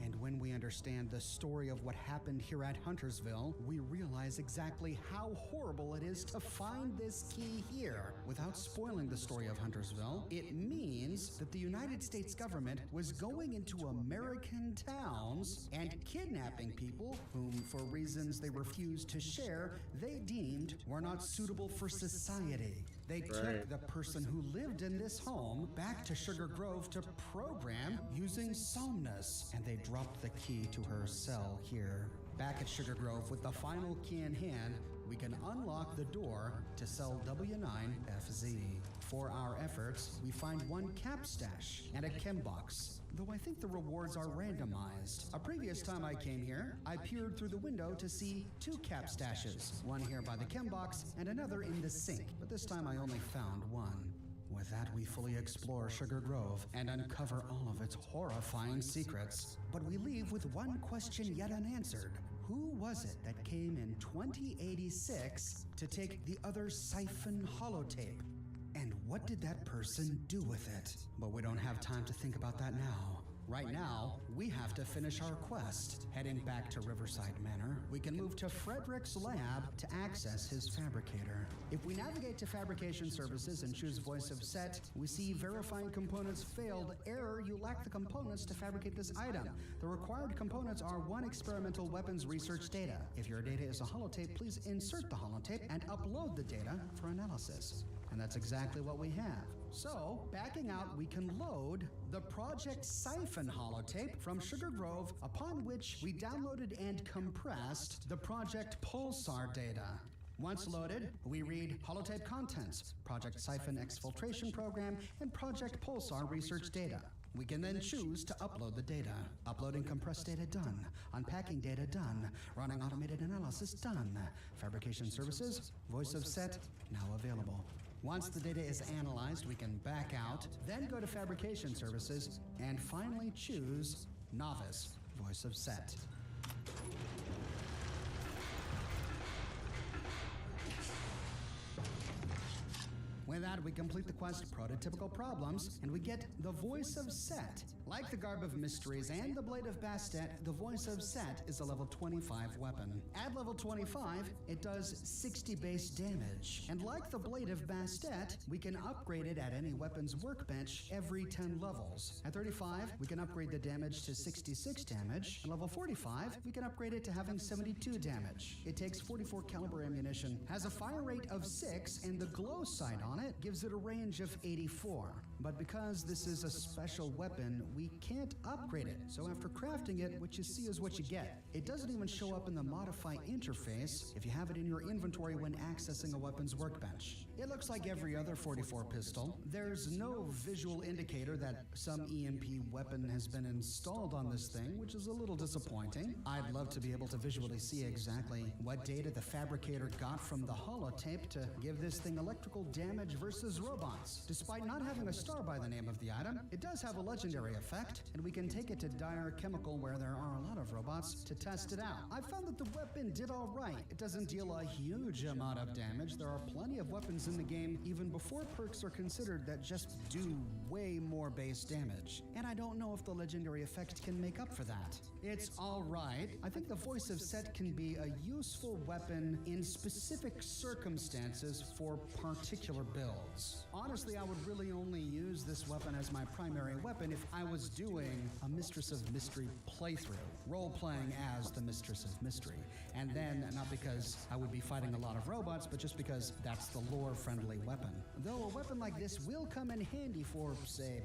And when we understand the story of what happened here at Huntersville, we realize exactly how horrible it is to find this key here. Without spoiling the story of Huntersville, it means that the United States government was going into American towns and kidnapping people whom, for reasons they refused to share, they deemed were not suitable for society. They took the person who lived in this home back to Sugar Grove to program using Somnus, and they dropped the key to her cell here. Back at Sugar Grove, with the final key in hand, we can unlock the door to cell W9FZ. For our efforts, we find 1 cap stash and a chem box, though I think the rewards are randomized. A previous time I came here, I peered through the window to see 2 cap stashes, one here by the chem box and another in the sink, but this time I only found 1. With that, we fully explore Sugar Grove and uncover all of its horrifying secrets. But we leave with 1 question yet unanswered. Who was it that came in 2086 to take the other siphon holotape? And what did that person do with it? But we don't have time to think about that now. Right now, we have to finish our quest. Heading back to Riverside Manor, we can move to Frederick's lab to access his fabricator. If we navigate to Fabrication Services and choose Voice of Set, we see verifying components failed. Error, you lack the components to fabricate this item. The required components are 1 experimental weapons research data. If your data is a holotape, please insert the holotape and upload the data for analysis. And that's exactly what we have. So, backing out, we can load the Project Siphon holotape from Sugar Grove, upon which we downloaded and compressed the Project Pulsar data. Once loaded, we read holotape contents, Project Siphon exfiltration program, and Project Pulsar research data. We can then choose to upload the data. Uploading compressed data done. Unpacking data done. Running automated analysis done. Fabrication services, Voice of Set, now available. Once the data is analyzed, we can back out, then go to Fabrication Services, and finally choose Novice, Voice of Set. With that, we complete the quest Prototypical Problems, and we get the Voice of Set. Like the Garb of Mysteries and the Blade of Bastet, the Voice of Set is a level 25 weapon. At level 25, it does 60 base damage. And like the Blade of Bastet, we can upgrade it at any weapon's workbench every 10 levels. At 35, we can upgrade the damage to 66 damage. At level 45, we can upgrade it to having 72 damage. It takes 44 caliber ammunition, has a fire rate of 6, and the glow sight on it gives it a range of 84. But because this is a special weapon, we can't upgrade it. So after crafting it, what you see is what you get. It doesn't even show up in the modify interface if you have it in your inventory when accessing a weapons workbench. It looks like every other 44 pistol. There's no visual indicator that some EMP weapon has been installed on this thing, which is a little disappointing. I'd love to be able to visually see exactly what data the fabricator got from the holotape to give this thing electrical damage versus robots. Despite not having a star by the name of the item, it does have a legendary effect, and we can take it to Dire Chemical where there are a lot of robots to test it out. I found that the weapon did all right. It doesn't deal a huge amount of damage. There are plenty of weapons in the game, even before perks are considered, that just do way more base damage. And I don't know if the legendary effect can make up for that. It's all right. I think the voice of Set can be a useful weapon in specific circumstances for particular builds. Honestly, I would really only use this weapon as my primary weapon if I was doing a Mistress of Mystery playthrough, role-playing as the Mistress of Mystery. And then, not because I would be fighting a lot of robots, but just because that's the lore-friendly weapon. Though a weapon like this will come in handy for, say,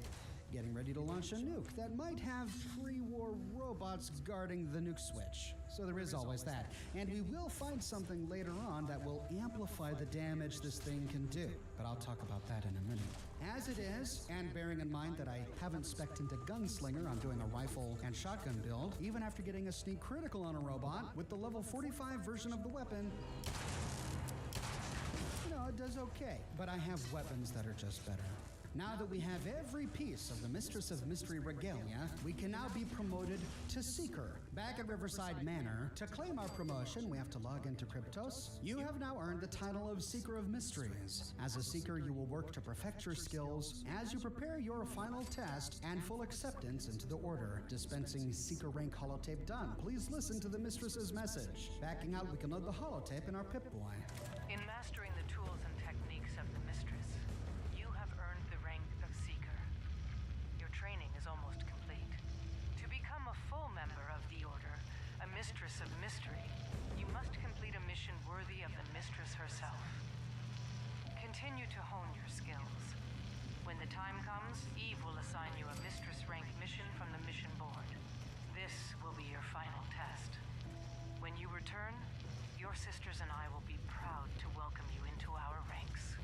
getting ready to launch a nuke that might have pre-war robots guarding the nuke switch. So there is always that. And we will find something later on that will amplify the damage this thing can do. But I'll talk about that in a minute. As it is, and bearing in mind that I haven't spec'd into Gunslinger, I'm doing a rifle and shotgun build, even after getting a sneak critical on a robot, with the level 45 version of the weapon, it does okay. But I have weapons that are just better. Now that we have every piece of the Mistress of Mystery regalia, we can now be promoted to Seeker. Back at Riverside Manor, to claim our promotion, we have to log into Kryptos. You have now earned the title of Seeker of Mysteries. As a Seeker, you will work to perfect your skills as you prepare your final test and full acceptance into the Order. Dispensing Seeker rank holotape done. Please listen to the Mistress's message. Backing out, we can load the holotape in our Pip-Boy. In mastering the tools and techniques of the Mistress, you have earned the rank of Seeker. Your training is almost complete. To become a full member of the Order, a Mistress of Mystery, you must complete a mission worthy of the Mistress herself. Continue to hone your skills. When the time comes, Eve will assign you a Mistress rank mission from the mission board. This will be your final test. When you return, your sisters and I will be proud to welcome you into our ranks.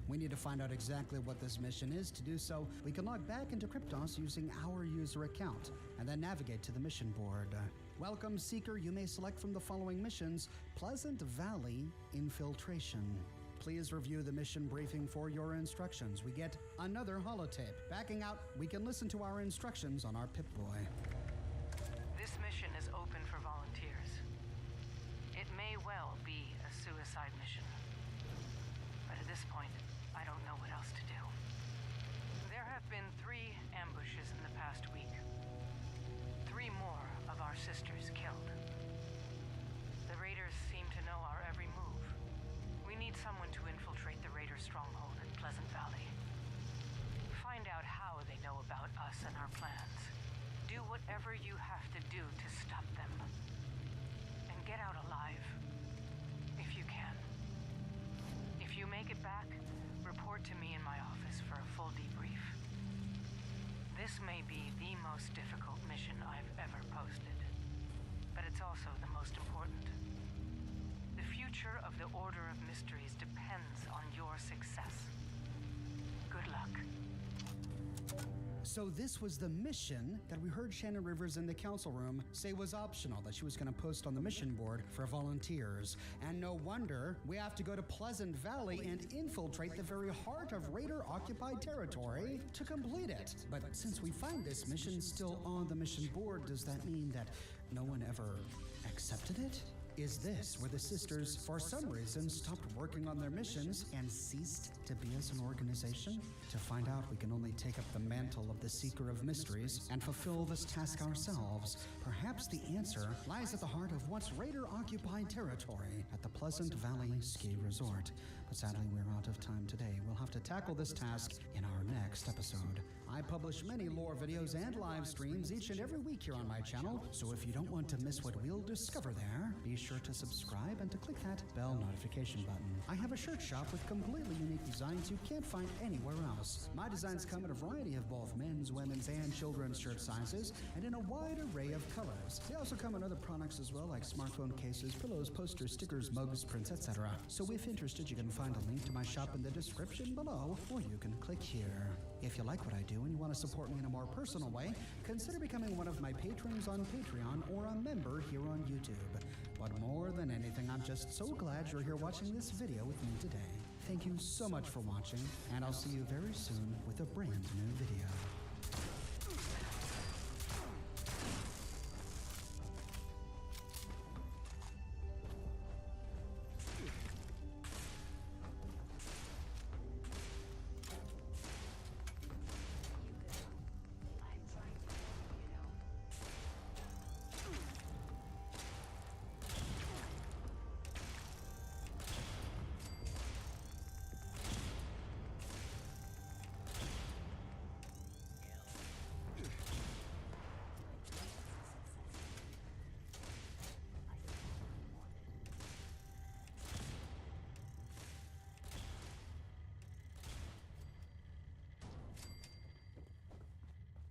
We need to find out exactly what this mission is. To do so, we can log back into Kryptos using our user account, and then navigate to the mission board. Welcome, Seeker. You may select from the following missions: Pleasant Valley Infiltration. Please review the mission briefing for your instructions. We get another holotape. Backing out, we can listen to our instructions on our Pip-Boy. This mission is open for volunteers. It may well be a suicide mission. But at this point, I don't know what else to do. There have been 3 ambushes in the past week. 3 more of our sisters killed. The raiders seem to know our every move. We need someone to infiltrate the raider stronghold at Pleasant Valley. Find out how they know about us and our plans. Do whatever you have to do to stop them. And get out alive. If you can. If you make it back, report to me in my office for a full debrief. This may be the most difficult mission I've ever posted, but it's also the most important. The future of the Order of Mysteries depends on your success. Good luck. So this was the mission that we heard Shannon Rivers in the council room say was optional, that she was going to post on the mission board for volunteers. And no wonder we have to go to Pleasant Valley and infiltrate the very heart of Raider-occupied territory to complete it. But since we find this mission still on the mission board, does that mean that no one ever accepted it? Is this where the sisters, for some reason, stopped working on their missions and ceased to be as an organization? To find out, we can only take up the mantle of the Seeker of Mysteries and fulfill this task ourselves. Perhaps the answer lies at the heart of what's Raider-occupied territory at the Pleasant Valley Ski Resort. But sadly, we're out of time today. We'll have to tackle this task in our next episode. I publish many lore videos and live streams each and every week here on my channel, so if you don't want to miss what we'll discover there, be sure to subscribe and to click that bell notification button. I have a shirt shop with completely unique designs you can't find anywhere else. My designs come in a variety of both men's, women's, and children's shirt sizes, and in a wide array of colors. They also come in other products as well, like smartphone cases, pillows, posters, stickers, mugs, prints, etc. So if interested, you can find a link to my shop in the description below, or you can click here. If you like what I do and you want to support me in a more personal way, consider becoming one of my patrons on Patreon or a member here on YouTube. But more than anything, I'm just so glad you're here watching this video with me today. Thank you so much for watching, and I'll see you very soon with a brand new video.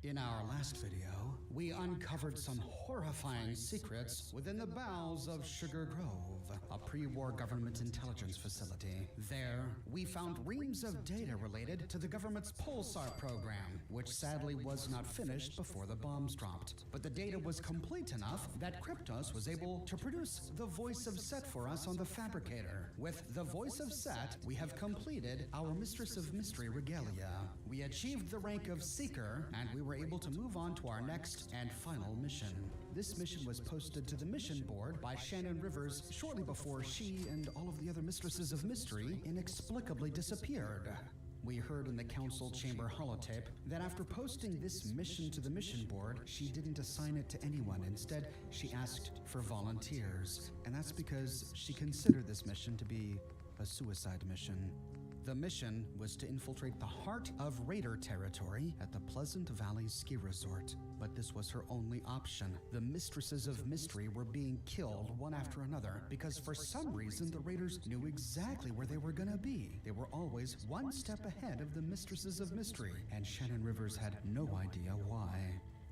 In our last video, we uncovered some horrifying secrets within the bowels of Sugar Grove, a pre-war government intelligence facility. There, we found reams of data related to the government's Pulsar program, which sadly was not finished before the bombs dropped. But the data was complete enough that Kryptos was able to produce the Voice of Set for us on the Fabricator. With the Voice of Set, we have completed our Mistress of Mystery regalia. We achieved the rank of Seeker, and we were able to move on to our next and final mission. This mission was posted to the mission board by Shannon Rivers shortly before she and all of the other Mistresses of Mystery inexplicably disappeared. We heard in the council chamber holotape that after posting this mission to the mission board, she didn't assign it to anyone. Instead, she asked for volunteers. And that's because she considered this mission to be a suicide mission. The mission was to infiltrate the heart of Raider territory at the Pleasant Valley Ski Resort. But this was her only option. The Mistresses of Mystery were being killed one after another because for some reason the Raiders knew exactly where they were gonna be. They were always one step ahead of the Mistresses of Mystery, and Shannon Rivers had no idea why.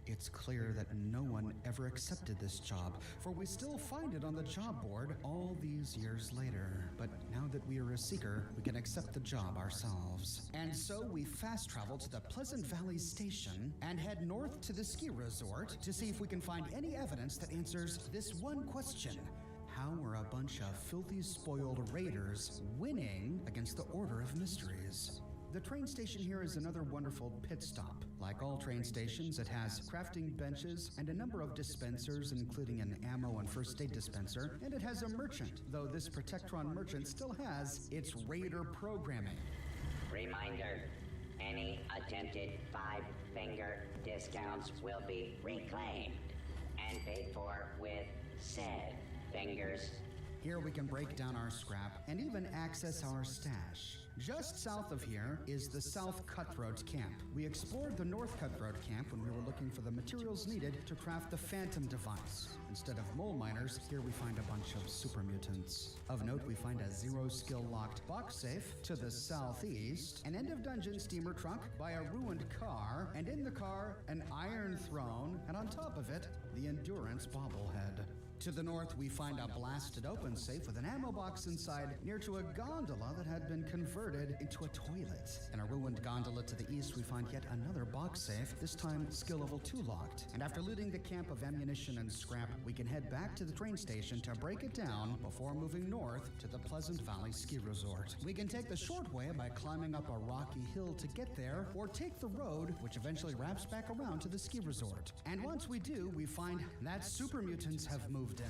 It's clear that no one ever accepted this job, for we still find it on the job board all these years later. But now that we are a seeker, we can accept the job ourselves. And so we fast travel to the Pleasant Valley Station and head north to the ski resort to see if we can find any evidence that answers this one question. How were a bunch of filthy, spoiled raiders winning against the Order of Mysteries? The train station here is another wonderful pit stop. Like all train stations, it has crafting benches and a number of dispensers, including an ammo and first aid dispenser, and it has a merchant, though this Protectron merchant still has its Raider programming. Reminder, any attempted five-finger discounts will be reclaimed and paid for with said fingers. Here we can break down our scrap and even access our stash. Just south of here is the South Cutthroat Camp. We explored the North Cutthroat Camp when we were looking for the materials needed to craft the Phantom device. Instead of mole miners, here we find a bunch of super mutants. Of note, we find a zero-skill locked box safe to the southeast, an end-of-dungeon steamer trunk by a ruined car, and in the car, an iron throne, and on top of it, the Endurance bobblehead. To the north, we find a blasted open safe with an ammo box inside near to a gondola that had been converted into a toilet. In a ruined gondola to the east, we find yet another box safe, this time skill level 2 locked. And after looting the camp of ammunition and scrap, we can head back to the train station to break it down before moving north to the Pleasant Valley Ski Resort. We can take the short way by climbing up a rocky hill to get there, or take the road, which eventually wraps back around to the ski resort. And once we do, we find that super mutants have moved in.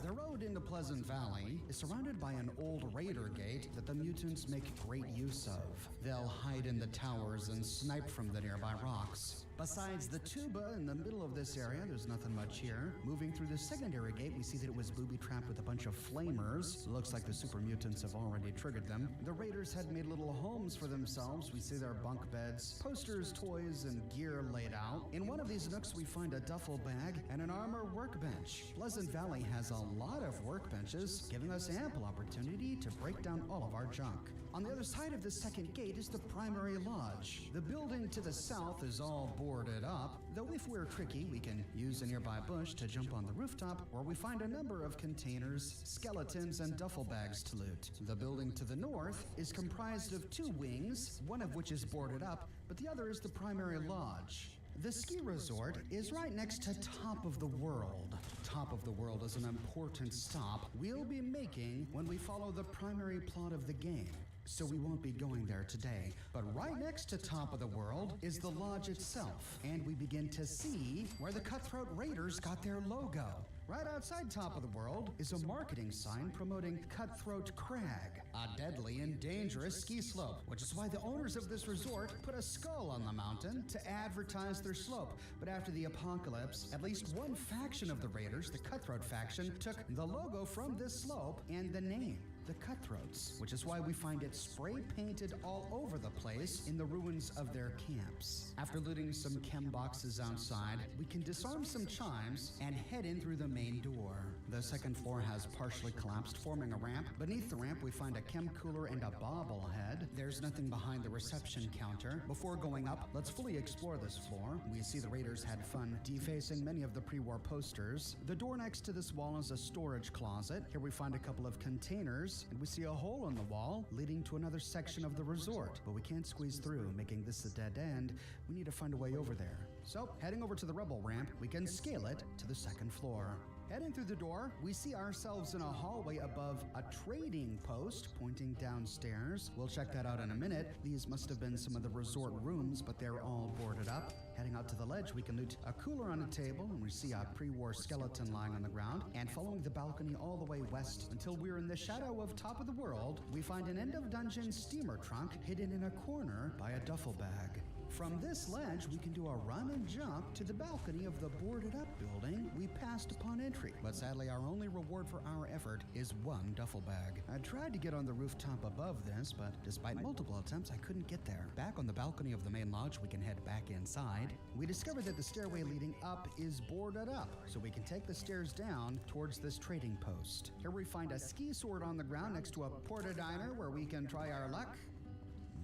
The road into Pleasant Valley is surrounded by an old raider gate that the mutants make great use of. They'll hide in the towers and snipe from the nearby rocks. Besides the tuba in the middle of this area, there's nothing much here. Moving through the secondary gate, we see that it was booby-trapped with a bunch of flamers. Looks like the super mutants have already triggered them. The raiders had made little homes for themselves. We see their bunk beds, posters, toys, and gear laid out. In one of these nooks, we find a duffel bag and an armor workbench. Pleasant Valley has a lot of workbenches, giving us ample opportunity to break down all of our junk. On the other side of the second gate is the primary lodge. The building to the south is all boarded up, though if we're tricky, we can use a nearby bush to jump on the rooftop, where we find a number of containers, skeletons, and duffel bags to loot. The building to the north is comprised of two wings, one of which is boarded up, but the other is the primary lodge. The ski resort is right next to Top of the World. Top of the World is an important stop we'll be making when we follow the primary plot of the game. So we won't be going there today. But right next to Top of the World is the lodge itself, and we begin to see where the Cutthroat Raiders got their logo. Right outside Top of the World is a marketing sign promoting Cutthroat Crag, a deadly and dangerous ski slope, which is why the owners of this resort put a skull on the mountain to advertise their slope. But after the apocalypse, at least one faction of the Raiders, the Cutthroat faction, took the logo from this slope and the name, the Cutthroats, which is why we find it spray painted all over the place in the ruins of their camps. After looting some chem boxes outside, we can disarm some chimes and head in through the main door. The second floor has partially collapsed, forming a ramp. Beneath the ramp, we find a chem cooler and a bobblehead. There's nothing behind the reception counter. Before going up, let's fully explore this floor. We see the Raiders had fun defacing many of the pre-war posters. The door next to this wall is a storage closet. Here we find a couple of containers, and we see a hole in the wall leading to another section of the resort. But we can't squeeze through, making this a dead end. We need to find a way over there. So, heading over to the Rebel ramp, we can scale it to the second floor. Heading through the door, we see ourselves in a hallway above a trading post pointing downstairs. We'll check that out in a minute. These must have been some of the resort rooms, but they're all boarded up. Heading out to the ledge, we can loot a cooler on a table, and we see a pre-war skeleton lying on the ground. And following the balcony all the way west until we're in the shadow of Top of the World, we find an end-of-dungeon steamer trunk hidden in a corner by a duffel bag. From this ledge, we can do a run and jump to the balcony of the boarded-up building we passed upon entry. But sadly, our only reward for our effort is one duffel bag. I tried to get on the rooftop above this, but despite multiple attempts, I couldn't get there. Back on the balcony of the main lodge, we can head back inside. We discovered that the stairway leading up is boarded up, so we can take the stairs down towards this trading post. Here we find a ski sword on the ground next to a porta diner where we can try our luck.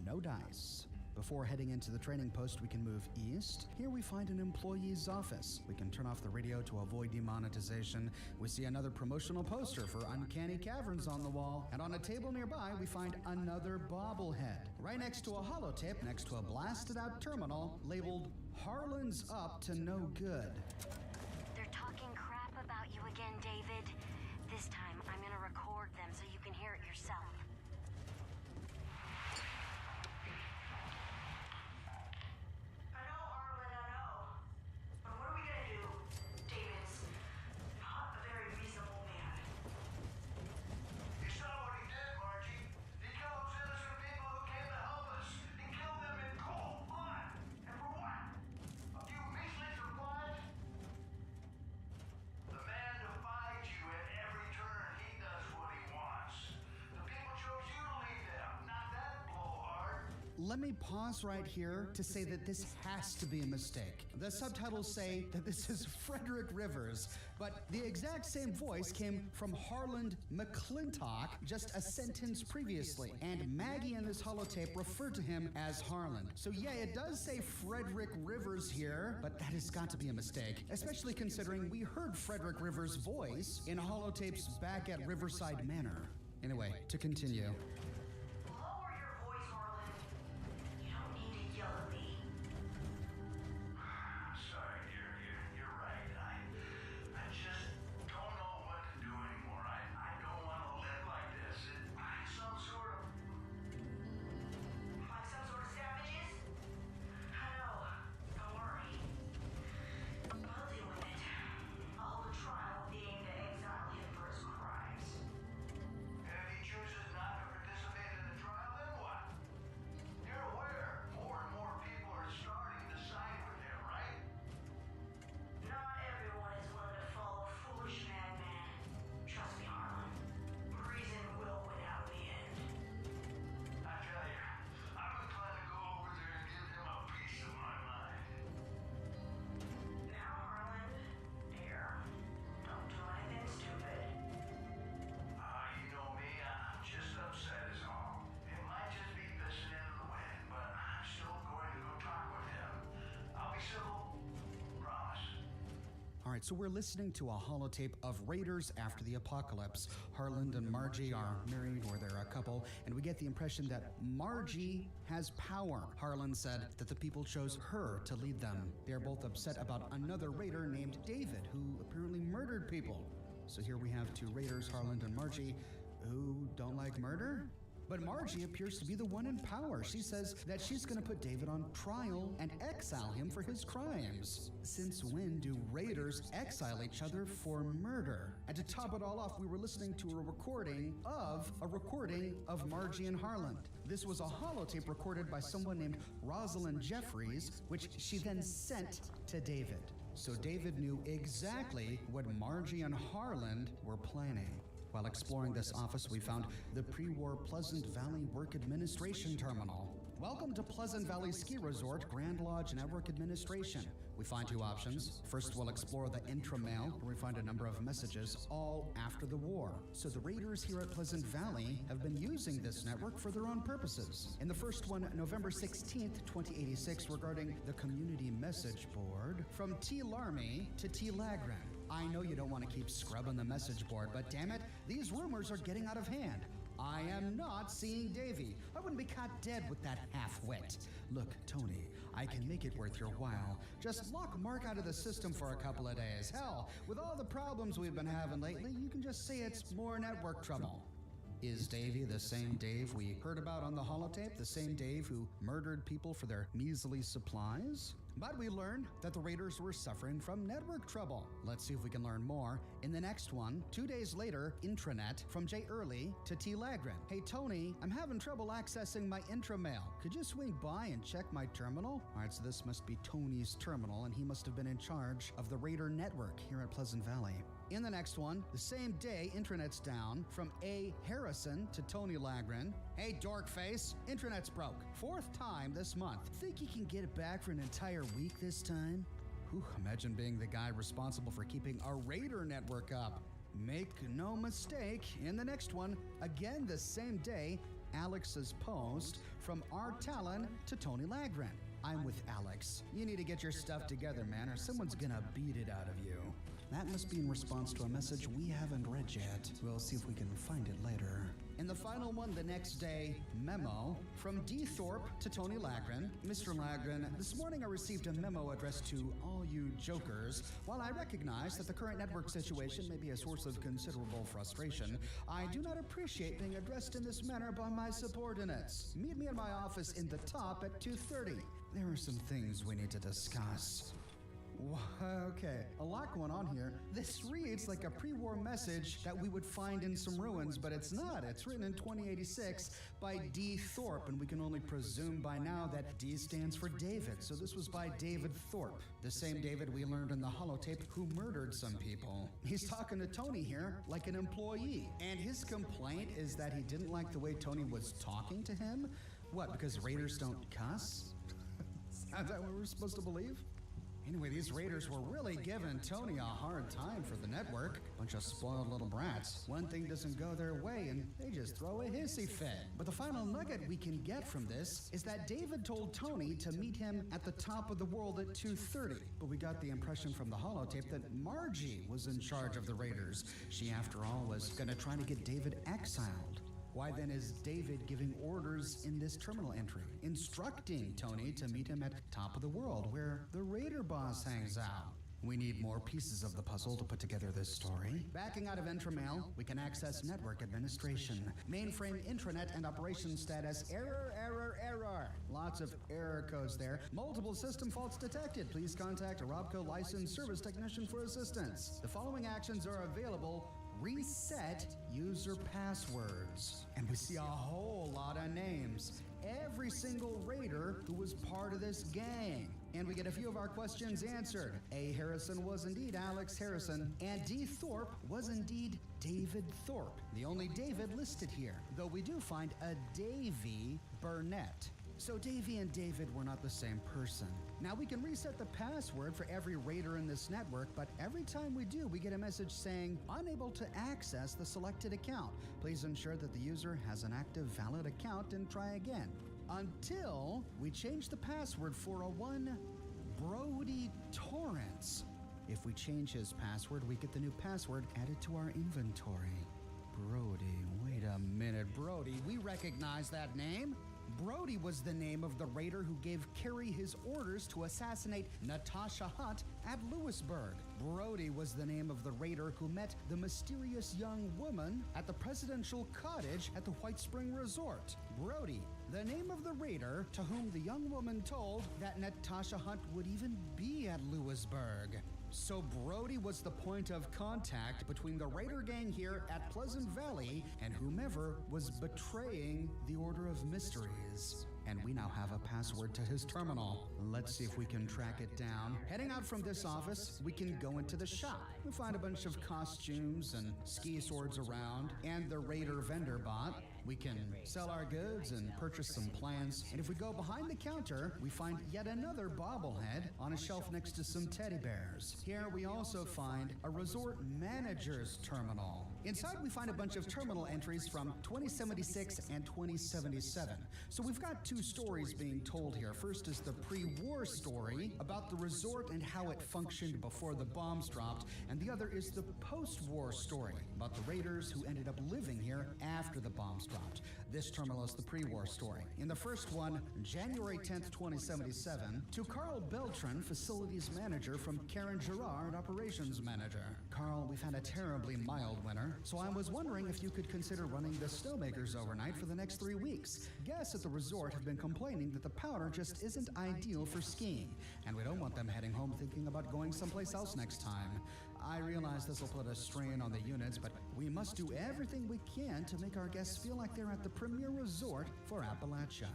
No dice. Before heading into the training post, we can move east. Here we find an employee's office. We can turn off the radio to avoid demonetization. We see another promotional poster for Uncanny Caverns on the wall. And on a table nearby, we find another bobblehead. Right next to a holotape, next to a blasted out terminal labeled Harlan's Up to No Good. They're talking crap about you again, David. This time, I'm gonna record them so you can hear it yourself. Let me pause right here to say that this has to be a mistake. The subtitles say that this is Frederick Rivers, but the exact same voice came from Harland McClintock just a sentence previously, and Maggie in this holotape referred to him as Harland. So yeah, it does say Frederick Rivers here, but that has got to be a mistake, especially considering we heard Frederick Rivers' voice in holotapes back at Riverside Manor. Anyway, to continue. Alright, so we're listening to a holotape of Raiders After the Apocalypse. Harland and Margie are married, or they're a couple, and we get the impression that Margie has power. Harland said that the people chose her to lead them. They are both upset about another Raider named David, who apparently murdered people. So here we have two Raiders, Harland and Margie, who don't like murder? But Margie appears to be the one in power. She says that she's going to put David on trial and exile him for his crimes. Since when do Raiders exile each other for murder? And to top it all off, we were listening to a recording of Margie and Harland. This was a holotape recorded by someone named Rosalind Jeffries, which she then sent to David. So David knew exactly what Margie and Harland were planning. While exploring this office, we found the pre-war Pleasant Valley Work Administration Terminal. Welcome to Pleasant Valley Ski Resort, Grand Lodge Network Administration. We find two options. First, we'll explore the intra-mail, where we find a number of messages, all after the war. So the Raiders here at Pleasant Valley have been using this network for their own purposes. In the first one, November 16th, 2086, regarding the community message board, from T. Larmy to T. Lagran. I know you don't want to keep scrubbing the message board, but damn it, these rumors are getting out of hand. I am not seeing Davy. I wouldn't be caught dead with that half-wit. Look, Tony, I can make it worth your while. Just lock Mark out of the system for a couple of days. Hell, with all the problems we've been having lately, you can just say it's more network trouble. Is Davy the same Dave we heard about on the holotape? The same Dave who murdered people for their measly supplies? But we learned that the Raiders were suffering from network trouble. Let's see if we can learn more in the next one. 2 days later, intranet from J. Early to T. Lagran. Hey Tony, I'm having trouble accessing my intramail. Could you swing by and check my terminal? Alright, so this must be Tony's terminal, and he must have been in charge of the Raider network here at Pleasant Valley. In the next one, the same day, intranet's down from A. Harrison to Tony Lagran. Hey, dorkface, intranet's broke. 4th time this month. Think you can get it back for an entire week this time? Whew, imagine being the guy responsible for keeping a Raider network up. Make no mistake, in the next one, again the same day, Alex's post from R. Talon to Tony Lagran. I'm with Alex. You need to get your stuff together, man, or someone's gonna beat it out of you. That must be in response to a message we haven't read yet. We'll see if we can find it later. In the final one the next day, memo from D. Thorpe to Tony Lagran. Mr. Lagran, this morning I received a memo addressed to all you jokers. While I recognize that the current network situation may be a source of considerable frustration, I do not appreciate being addressed in this manner by my subordinates. Meet me in my office in the top at 2:30. There are some things we need to discuss. Okay, a lot going on here. This reads like a pre-war message that we would find in some ruins, but it's not. It's written in 2086 by D. Thorpe, and we can only presume by now that D stands for David, so this was by David Thorpe, the same David we learned in the holotape who murdered some people. He's talking to Tony here like an employee, and his complaint is that he didn't like the way Tony was talking to him? What, because Raiders don't cuss? Is that what we're supposed to believe? Anyway, these Raiders were really giving Tony a hard time for the network. Bunch of spoiled little brats. One thing doesn't go their way and they just throw a hissy fit. But the final nugget we can get from this is that David told Tony to meet him at the top of the world at 2:30. But we got the impression from the holotape that Margie was in charge of the Raiders. She, after all, was gonna try to get David exiled. Why then is David giving orders in this terminal entry, instructing Tony to meet him at top of the world, where the Raider boss hangs out? We need more pieces of the puzzle to put together this story. Backing out of Intramail, we can access network administration. Mainframe intranet and operation status, error, error, error. Lots of error codes there. Multiple system faults detected. Please contact a Robco licensed service technician for assistance. The following actions are available. Reset user passwords. And we see a whole lot of names. Every single Raider who was part of this gang. And we get a few of our questions answered. A. Harrison was indeed Alex Harrison, and D. Thorpe was indeed David Thorpe. The only David listed here, though we do find a Davy Burnett. So Davy and David were not the same person. Now we can reset the password for every Raider in this network, but every time we do, we get a message saying, unable to access the selected account. Please ensure that the user has an active valid account and try again. Until we change the password for a one Brody Torrance. If we change his password, we get the new password added to our inventory. Brody, wait a minute, Brody, we recognize that name. Brody was the name of the raider who gave Carrie his orders to assassinate Natasha Hunt at Lewisburg. Brody was the name of the raider who met the mysterious young woman at the presidential cottage at the White Spring Resort. Brody, the name of the raider to whom the young woman told that Natasha Hunt would even be at Lewisburg. So Brody was the point of contact between the raider gang here at Pleasant Valley and whomever was betraying the Order of Mysteries. And we now have a password to his terminal. Let's see if we can track it down. Heading out from this office, we can go into the shop. We find a bunch of costumes and ski swords around, and the raider vendor bot. We can sell our goods and purchase some plants. And if we go behind the counter, we find yet another bobblehead on a shelf next to some teddy bears. Here we also find a resort manager's terminal. Inside we find a bunch of terminal entries from 2076 and 2077. So we've got two stories being told here. First is the pre-war story about the resort and how it functioned before the bombs dropped, and the other is the post-war story about the raiders who ended up living here after the bombs dropped. This terminal is the pre-war story. In the first one, January 10th, 2077, to Carl Beltran, facilities manager, from Karen Gerard, operations manager. Carl, we've had a terribly mild winter, so I was wondering if you could consider running the snowmakers overnight for the next 3 weeks. Guests at the resort have been complaining that the powder just isn't ideal for skiing, and we don't want them heading home thinking about going someplace else next time. I realize this will put a strain on the units, but we must do everything we can to make our guests feel like they're at the premier resort for Appalachia.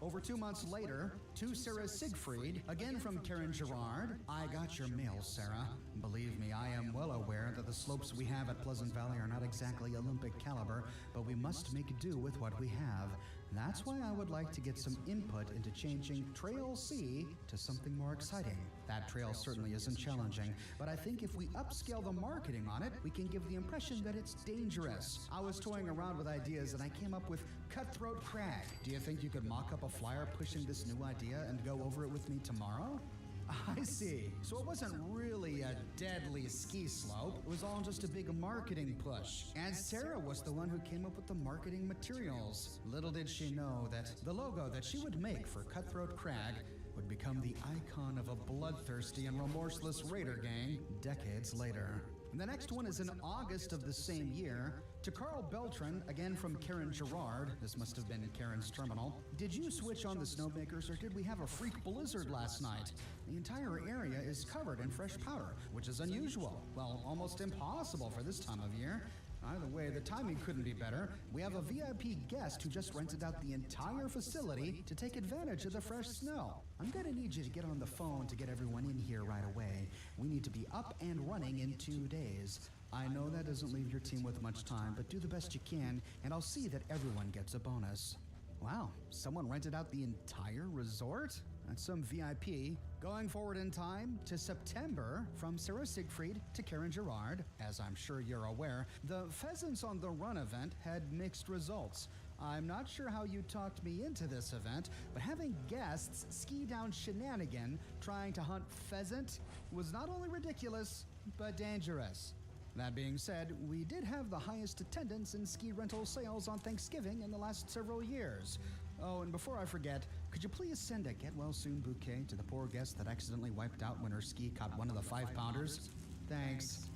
Over 2 months later, to Sarah Siegfried, again from Karen Gerard. I got your mail, Sarah. Believe me, I am well aware that the slopes we have at Pleasant Valley are not exactly Olympic caliber, but we must make do with what we have. That's why I would like to get some input into changing Trail C to something more exciting. That trail certainly isn't challenging, but I think if we upscale the marketing on it, we can give the impression that it's dangerous. I was toying around with ideas and I came up with Cutthroat Crag. Do you think you could mock up a flyer pushing this new idea and go over it with me tomorrow? I see. So it wasn't really a deadly ski slope. It was all just a big marketing push. And Sarah was the one who came up with the marketing materials. Little did she know that the logo that she would make for Cutthroat Crag would become the icon of a bloodthirsty and remorseless raider gang decades later. And the next one is in August of the same year, to Carl Beltran, again from Karen Gerard. This must have been Karen's terminal. Did you switch on the snowmakers, or did we have a freak blizzard last night? The entire area is covered in fresh powder, which is unusual. Well, almost impossible for this time of year. Either way, the timing couldn't be better. We have a VIP guest who just rented out the entire facility to take advantage of the fresh snow. I'm gonna need you to get on the phone to get everyone in here right away. We need to be up and running in 2 days. I know that doesn't leave your team with much time, but do the best you can, and I'll see that everyone gets a bonus. Wow, someone rented out the entire resort? That's some VIP. Going forward in time to September, from Sarah Siegfried to Karen Gerard. As I'm sure you're aware, the Pheasants on the Run event had mixed results. I'm not sure how you talked me into this event, but having guests ski down Shenanigan trying to hunt pheasant was not only ridiculous, but dangerous. That being said, we did have the highest attendance in ski rental sales on Thanksgiving in the last several years. Oh, and before I forget, could you please send a get-well-soon bouquet to the poor guest that accidentally wiped out when her ski caught one of the 5-pounders? Thanks.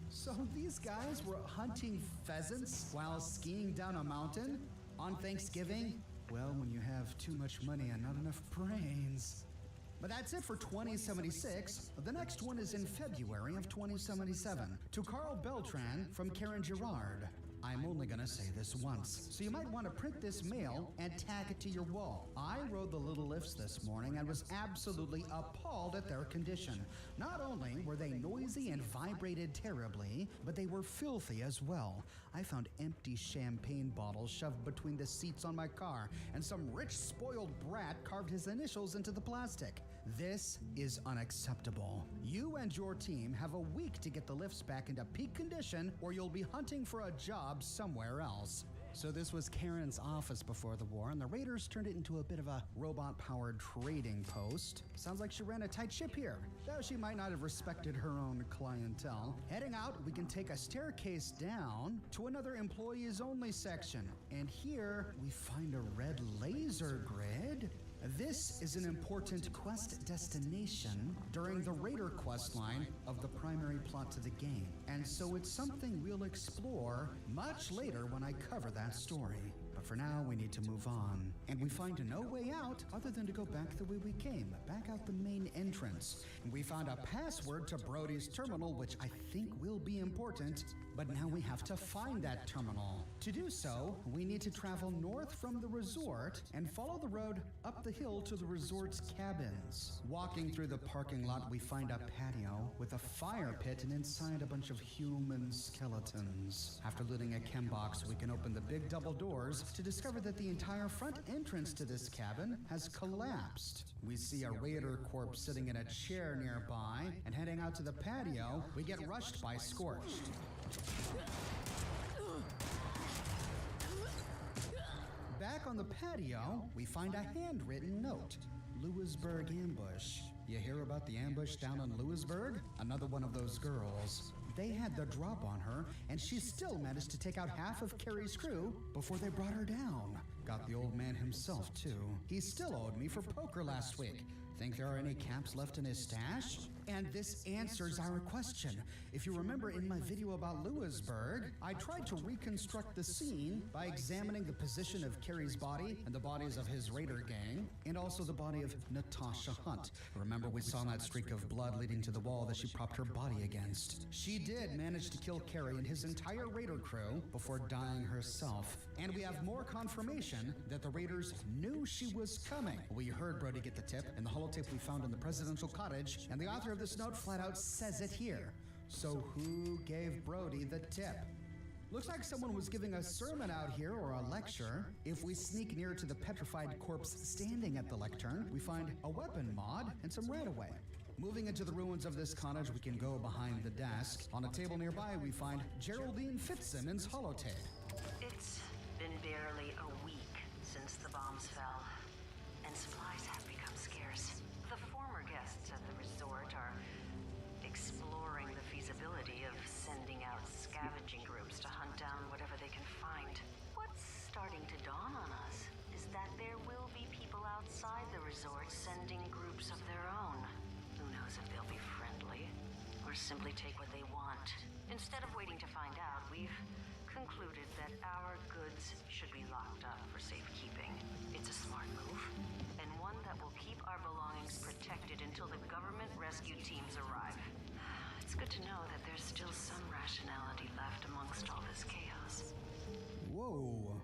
So these guys were hunting pheasants while skiing down a mountain on Thanksgiving? Well, when you have too much money and not enough brains. But that's it for 2076. The next one is in February of 2077. To Carl Beltran from Karen Gerard. I'm only gonna say this once, so you might want to print this mail and tack it to your wall. I rode the little lifts this morning and was absolutely appalled at their condition. Not only were they noisy and vibrated terribly, but they were filthy as well. I found empty champagne bottles shoved between the seats on my car, and some rich, spoiled brat carved his initials into the plastic. This is unacceptable. You and your team have a week to get the lifts back into peak condition, or you'll be hunting for a job somewhere else. So this was Karen's office before the war, and the raiders turned it into a bit of a robot-powered trading post. Sounds like she ran a tight ship here, though she might not have respected her own clientele. Heading out, we can take a staircase down to another employees-only section, and here we find a red laser grid. This is an important quest destination during the Raider quest line of the primary plot to the game, and so it's something we'll explore much later when I cover that story. But for now, we need to move on. And we find no way out other than to go back the way we came, back out the main entrance. And we found a password to Brody's terminal, which I think will be important, but now we have to find that terminal. To do so, we need to travel north from the resort and follow the road up the hill to the resort's cabins. Walking through the parking lot, we find a patio with a fire pit and inside a bunch of human skeletons. After looting a chem box, we can open the big double doors to discover that the entire front entrance to this cabin has collapsed. We see a raider corpse sitting in a chair nearby, and heading out to the patio, we get rushed by Scorched. Back on the patio, we find a handwritten note. Lewisburg ambush. You hear about the ambush down in Lewisburg? Another one of those girls. They had the drop on her, and she still managed to take out half of Carrie's crew before they brought her down. Got the old man himself, too. He still owed me for poker last week. Think there are any caps left in his stash? And this answers our question. If you remember in my video about Lewisburg, I tried to reconstruct the scene by examining the position of Carrie's body and the bodies of his raider gang, and also the body of Natasha Hunt. Remember we saw that streak of blood leading to the wall that she propped her body against. She did manage to kill Carrie and his entire raider crew before dying herself. And we have more confirmation that the raiders knew she was coming. We heard Brody get the tip in the holotape we found in the presidential cottage, and the author of this note flat out says it here. So who gave Brody the tip? Looks like someone was giving a sermon out here or a lecture. If we sneak near to the petrified corpse standing at the lectern, we find a weapon mod and some right-of-way. Moving into the ruins of this cottage, we can go behind the desk. On a table nearby, we find Geraldine Fitzsimmons' holotape. It's been barely a week since the bombs fell, and supplies have become scarce. The former guests at the resort are exploring the feasibility of sending out scavenging groups to hunt down whatever they can find. What's starting to dawn on us is that there will be people outside the resort sending groups of their own. Who knows if they'll be friendly or simply take what they want. Instead of waiting to find out, we've concluded that our goods should be locked up for safekeeping. It's a smart move, and one that will keep our belongings protected until the government rescue teams arrive. It's good to know that there's still some rationality left amongst all this chaos. Whoa.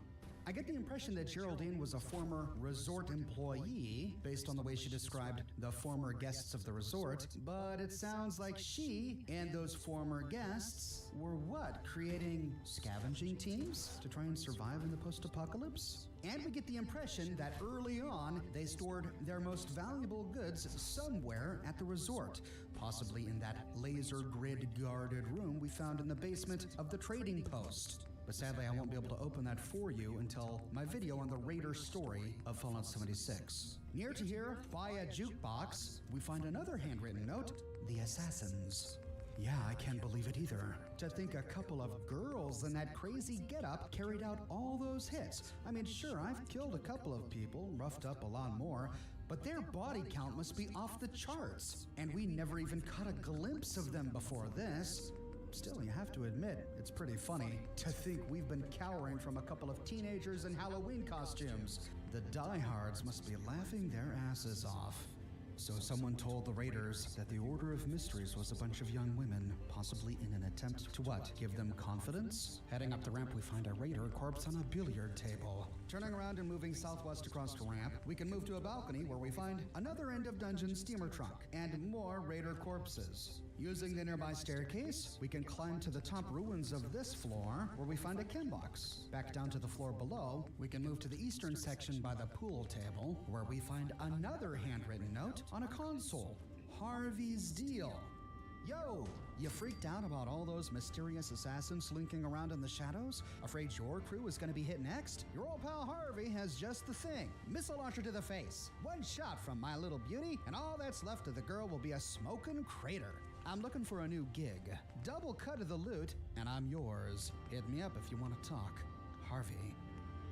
I get the impression that Geraldine was a former resort employee based on the way she described the former guests of the resort, but it sounds like she and those former guests were what? Creating scavenging teams to try and survive in the post-apocalypse? And we get the impression that early on, they stored their most valuable goods somewhere at the resort, possibly in that laser grid guarded room we found in the basement of the trading post. But sadly, I won't be able to open that for you until my video on the Raider story of Fallout 76. Near to here, by a jukebox, we find another handwritten note, The Assassins. Yeah, I can't believe it either. To think a couple of girls in that crazy getup carried out all those hits. I mean, sure, I've killed a couple of people, roughed up a lot more, but their body count must be off the charts. And we never even caught a glimpse of them before this. Still, you have to admit, it's pretty funny to think we've been cowering from a couple of teenagers in Halloween costumes. The diehards must be laughing their asses off. So someone told the raiders that the Order of Mysteries was a bunch of young women, possibly in an attempt to what? Give them confidence? Heading up the ramp, we find a raider corpse on a billiard table. Turning around and moving southwest across the ramp, we can move to a balcony where we find another end of dungeon steamer trunk and more raider corpses. Using the nearby staircase, we can climb to the top ruins of this floor where we find a chem box. Back down to the floor below, we can move to the eastern section by the pool table where we find another handwritten note on a console. Harvey's deal. Yo! You freaked out about all those mysterious assassins slinking around in the shadows? Afraid your crew is gonna be hit next? Your old pal Harvey has just the thing. Missile launcher to the face. One shot from my little beauty, and all that's left of the girl will be a smoking crater. I'm looking for a new gig. Double cut of the loot, and I'm yours. Hit me up if you want to talk. Harvey.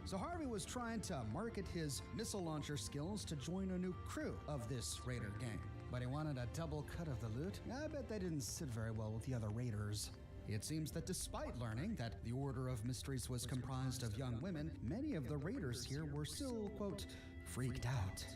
So Harvey was trying to market his missile launcher skills to join a new crew of this raider gang. But he wanted a double cut of the loot. I bet that didn't sit very well with the other raiders. It seems that despite learning that the Order of Mysteries was comprised of young women, many of the raiders here were still, quote, freaked out.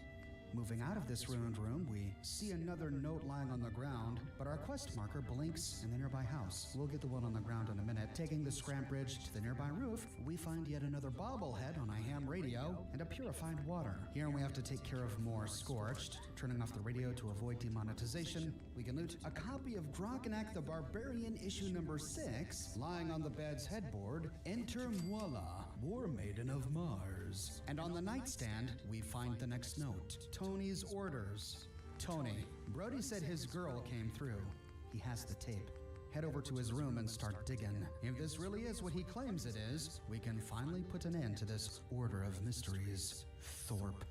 Moving out of this ruined room, we see another note lying on the ground, but our quest marker blinks in the nearby house. We'll get the one on the ground in a minute. Taking the scrap bridge to the nearby roof, we find yet another bobblehead on a ham radio and a purified water. Here we have to take care of more Scorched. Turning off the radio to avoid demonetization, we can loot a copy of Drogonak the Barbarian issue number 6, lying on the bed's headboard. Enter Muala, War Maiden of Mars. And on the nightstand, we find the next note. Tony's orders. Tony, Brody said his girl came through. He has the tape. Head over to his room and start digging. If this really is what he claims it is, we can finally put an end to this Order of Mysteries. Thorpe.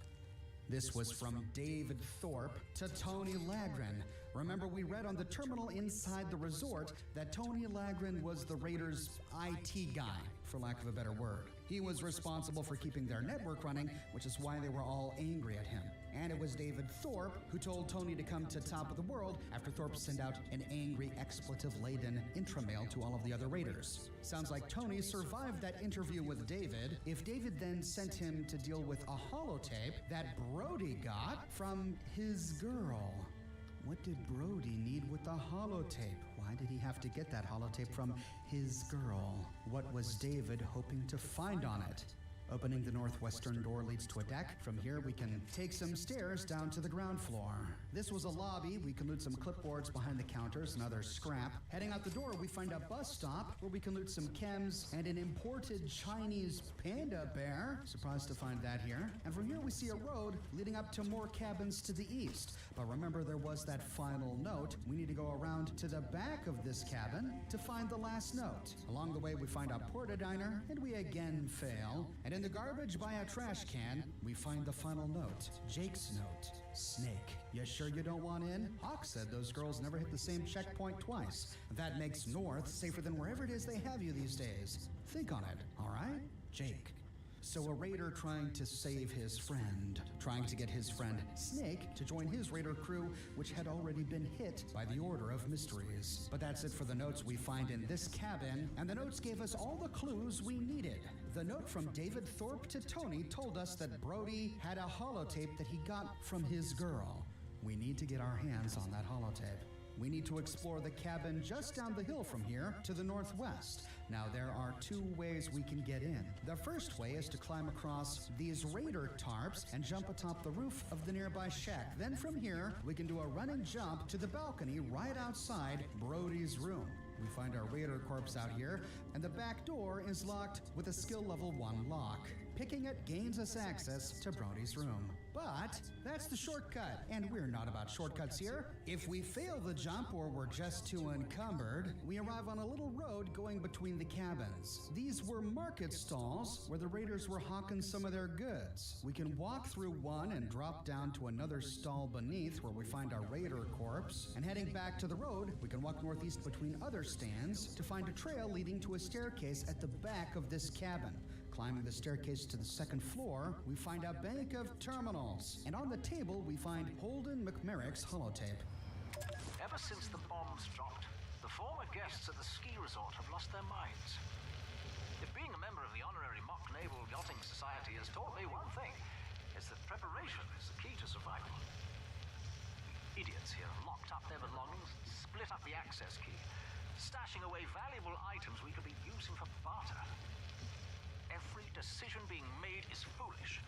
This was from David Thorpe to Tony Lagren. Remember, we read on the terminal inside the resort that Tony Lagren was the Raiders' IT guy, for lack of a better word. He was responsible for keeping their network running, which is why they were all angry at him. And it was David Thorpe who told Tony to come to Top of the World after Thorpe sent out an angry, expletive-laden intramail to all of the other raiders. Sounds like Tony survived that interview with David. If David then sent him to deal with a holotape that Brody got from his girl. What did Brody need with the holotape? Why did he have to get that holotape from his girl? What was David hoping to find on it? Opening the northwestern door leads to a deck. From here, we can take some stairs down to the ground floor. This was a lobby. We can loot some clipboards behind the counters and other scrap. Heading out the door, we find a bus stop where we can loot some chems and an imported Chinese panda bear. Surprised to find that here. And from here, we see a road leading up to more cabins to the east. But remember, there was that final note. We need to go around to the back of this cabin to find the last note. Along the way, we find a porta diner, and we again fail. And in the garbage by a trash can, we find the final note. Jake's note. Snake, you sure you don't want in? Hawk said those girls never hit the same checkpoint twice. That makes North safer than wherever it is they have you these days. Think on it, all right? Jake. So a raider trying to save his friend, trying to get his friend Snake to join his raider crew, which had already been hit by the Order of Mysteries. But that's it for the notes we find in this cabin, and the notes gave us all the clues we needed. The note from David Thorpe to Tony told us that Brody had a holotape that he got from his girl. We need to get our hands on that holotape. We need to explore the cabin just down the hill from here to the northwest. Now, there are two ways we can get in. The first way is to climb across these raider tarps and jump atop the roof of the nearby shack. Then from here, we can do a running jump to the balcony right outside Brody's room. We find our raider corpse out here, and the back door is locked with a skill level 1 lock. Picking it gains us access to Brody's room. But that's the shortcut, and we're not about shortcuts here. If we fail the jump or we're just too encumbered, we arrive on a little road going between the cabins. These were market stalls where the raiders were hawking some of their goods. We can walk through one and drop down to another stall beneath where we find a raider corpse. And heading back to the road, we can walk northeast between other stands to find a trail leading to a staircase at the back of this cabin. Climbing the staircase to the second floor, we find a bank of terminals. And on the table, we find Holden McMerrick's holotape. Ever since the bombs dropped, the former guests at the ski resort have lost their minds. If being a member of the Honorary Mock Naval Yachting Society has taught me one thing, it's that preparation is the key to survival. The idiots here locked up their belongings, split up the access key, stashing away valuable items we could be using for barter. Every decision being made is foolish.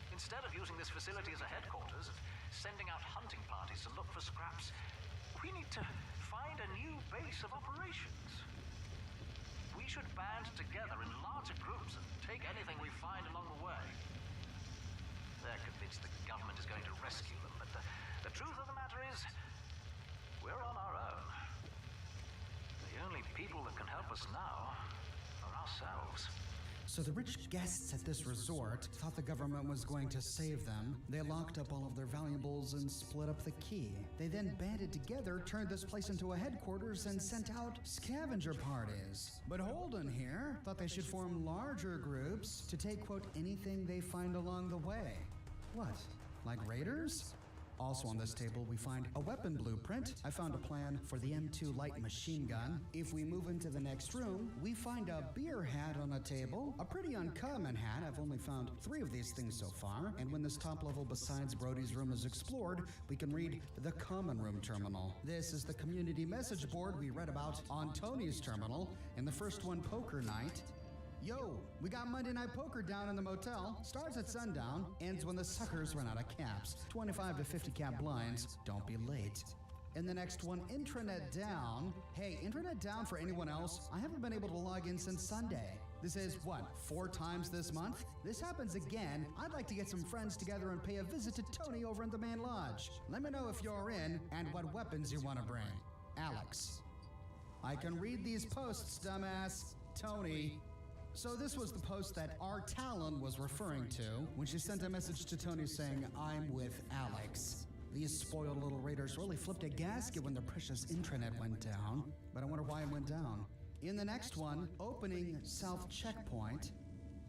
Instead of using this facility as a headquarters and sending out hunting parties to look for scraps, we need to find a new base of operations. We should band together in larger groups and take anything we find along the way. They're convinced the government is going to rescue them, but the truth of the matter is, we're on our own. So the rich guests at this resort thought the government was going to save them. They locked up all of their valuables and split up the key. They then banded together, turned this place into a headquarters, and sent out scavenger parties. But Holden here thought they should form larger groups to take, quote, anything they find along the way. What? Like raiders? Also on this table, we find a weapon blueprint. I found a plan for the M2 light machine gun. If we move into the next room, we find a beer hat on a table. A pretty uncommon hat. I've only found 3 of these things so far. And when this top level besides Brody's room is explored, we can read the common room terminal. This is the community message board we read about on Tony's terminal. In the first one, Poker Night. Yo, we got Monday Night Poker down in the motel. Starts at sundown, ends when the suckers run out of caps. 25 to 50 cap blinds. Don't be late. In the next one, Intranet down. Hey, Intranet down for anyone else? I haven't been able to log in since Sunday. This is, what, 4 times this month? This happens again. I'd like to get some friends together and pay a visit to Tony over in the main lodge. Let me know if you're in and what weapons you want to bring. Alex. I can read these posts, dumbass. Tony. So this was the post that our Talon was referring to when she sent a message to Tony saying, I'm with Alex. These spoiled little raiders really flipped a gasket when the precious intranet went down, but I wonder why it went down. In the next one, opening South Checkpoint,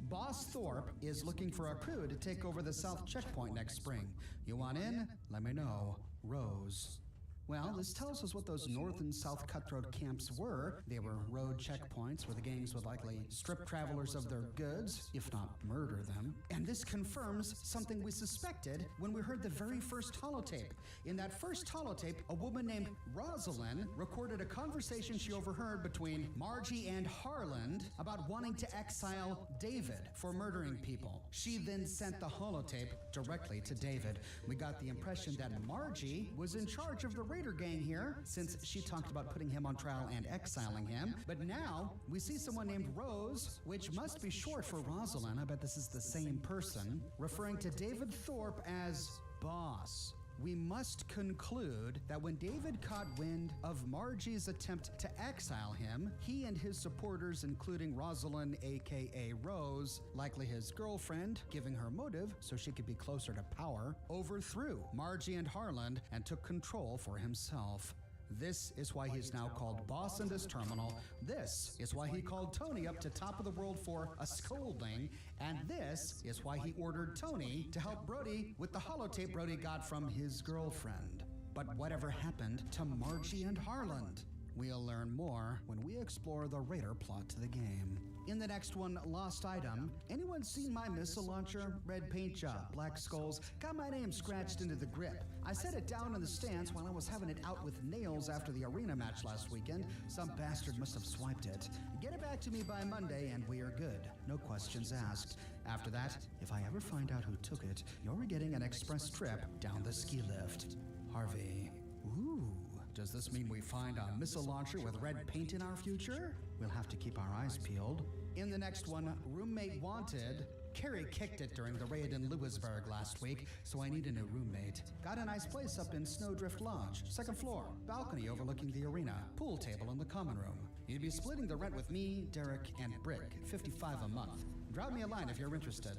Boss Thorpe is looking for a crew to take over the South Checkpoint next spring. You want in? Let me know. Rose. Well, this tells us what those North and South Cutthroat camps were. They were road checkpoints where the gangs would likely strip travelers of their goods, if not murder them. And this confirms something we suspected when we heard the very first holotape. In that first holotape, a woman named Rosalind recorded a conversation she overheard between Margie and Harland about wanting to exile David for murdering people. She then sent the holotape directly to David. We got the impression that Margie was in charge of the Raider gang here, since she talked about putting him on trial and exiling him. But now, we see someone named Rose, which must be short for Rosalind. I bet this is the same person, referring to David Thorpe as boss. We must conclude that when David caught wind of Margie's attempt to exile him, he and his supporters, including Rosalind, aka Rose, likely his girlfriend, giving her motive so she could be closer to power, overthrew Margie and Harland and took control for himself. This is why he's now called boss in this terminal. This is why he called Tony up to top of the world for a scolding. And this is why he ordered Tony to help Brody with the holotape Brody got from his girlfriend. But whatever happened to Margie and Harland? We'll learn more when we explore the Raider plot to the game. In the next one, Lost Item. Anyone seen my missile launcher? Red paint job, black skulls, got my name scratched into the grip. I set it down in the stands while I was having it out with nails after the arena match last weekend. Some bastard must have swiped it. Get it back to me by Monday and we are good. No questions asked. After that, if I ever find out who took it, you're getting an express trip down the ski lift. Harvey. Ooh. Does this mean we find a missile launcher with red paint in our future? We'll have to keep our eyes peeled. In the next one, Roommate Wanted. Carrie kicked it during the raid in Lewisburg last week, so I need a new roommate. Got a nice place up in Snowdrift Lodge. 2nd floor, balcony overlooking the arena, pool table in the common room. You'd be splitting the rent with me, Derek, and Brick, $55 a month. Drop me a line if you're interested.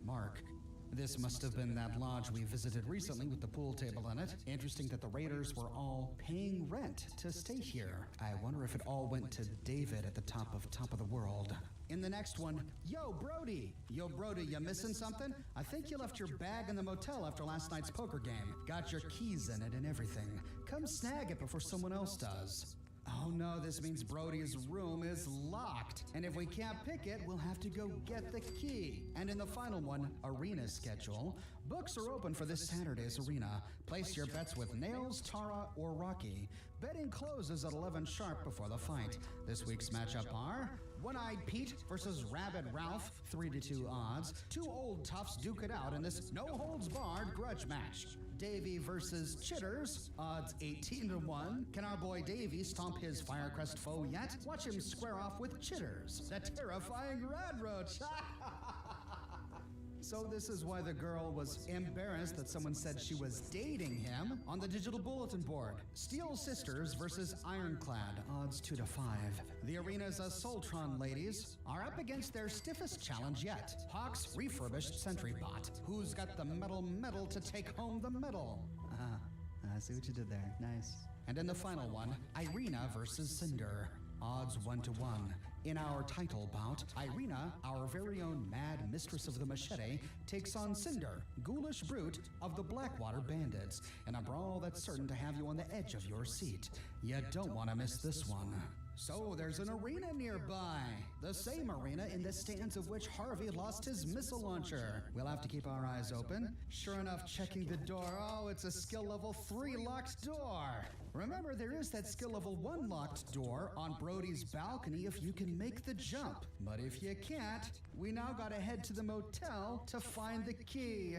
Mark. This must have been that lodge we visited recently with the pool table in it. Interesting that the Raiders were all paying rent to stay here. I wonder if it all went to David at the top of the world. In the next one, Yo, Brody! Yo, Brody, you missing something? I think you left your bag in the motel after last night's poker game. Got your keys in it and everything. Come snag it before someone else does. Oh no, this means Brody's room is locked. And if we can't pick it, we'll have to go get the key. And in the final one, arena schedule. Books are open for this Saturday's arena. Place your bets with Nails, Tara, or Rocky. Betting closes at 11 sharp before the fight. This week's matchup are One-Eyed Pete versus Rabbit Ralph, 3-2 odds. 2 old toughs duke it out in this no-holds-barred grudge match. Davey versus Chitters, odds 18-1. Can our boy Davey stomp his Firecrest foe yet? Watch him square off with Chitters, the terrifying Rad Roach. So this is why the girl was embarrassed that someone said she was dating him on the digital bulletin board. Steel Sisters versus Ironclad, odds 2 to 5. The arena's Assaultron ladies are up against their stiffest challenge yet, Hawk's refurbished sentry bot. Who's got the medal to take home the medal? I see what you did there. Nice. And in the final one, Irina versus Cinder. Odds 1 to 1. In our title bout, Irina, our very own mad mistress of the machete, takes on Cinder, ghoulish brute of the Blackwater Bandits, in a brawl that's certain to have you on the edge of your seat. You don't want to miss this one. So there's an arena nearby. The same arena in the stands of which Harvey lost his missile launcher. We'll have to keep our eyes open. Sure enough, checking the door. Oh, it's a skill level 3 locked door. Remember, there is that skill level 1 locked door on Brody's balcony if you can make the jump. But if you can't, we now gotta head to the motel to find the key.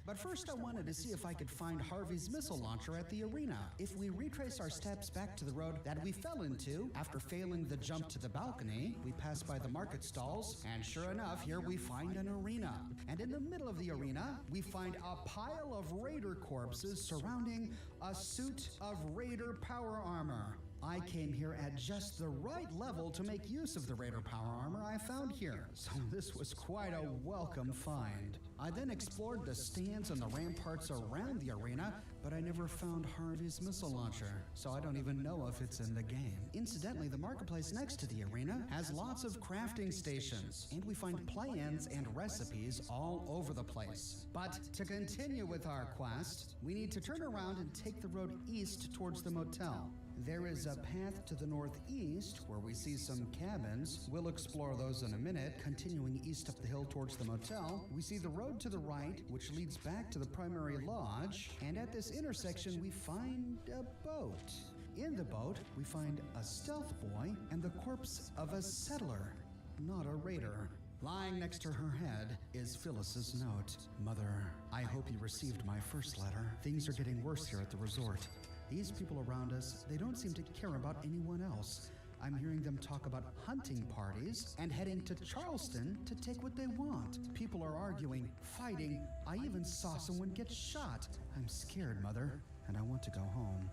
But first I wanted to see if I could find Harvey's missile launcher at the arena. If we retrace our steps back to the road that we fell into after failing the jump to the balcony, we pass by the market stalls, and sure enough, here we find an arena. And in the middle of the arena, we find a pile of raider corpses surrounding a suit of raider power armor. I came here at just the right level to make use of the raider power armor I found here, so this was quite a welcome find. I then explored the stands and the ramparts around the arena, but I never found Harvey's missile launcher, so I don't even know if it's in the game. Incidentally, the marketplace next to the arena has lots of crafting stations, and we find plans and recipes all over the place. But to continue with our quest, we need to turn around and take the road east towards the motel. There is a path to the northeast where we see some cabins. We'll explore those in a minute. Continuing east up the hill towards the motel, we see the road to the right, which leads back to the primary lodge. And at this intersection, we find a boat. In the boat, we find a stealth boy and the corpse of a settler, not a raider. Lying next to her head is Phyllis's note. Mother, I hope you received my first letter. Things are getting worse here at the resort. These people around us, they don't seem to care about anyone else. I'm hearing them talk about hunting parties and heading to Charleston to take what they want. People are arguing, fighting. I even saw someone get shot. I'm scared, Mother, and I want to go home.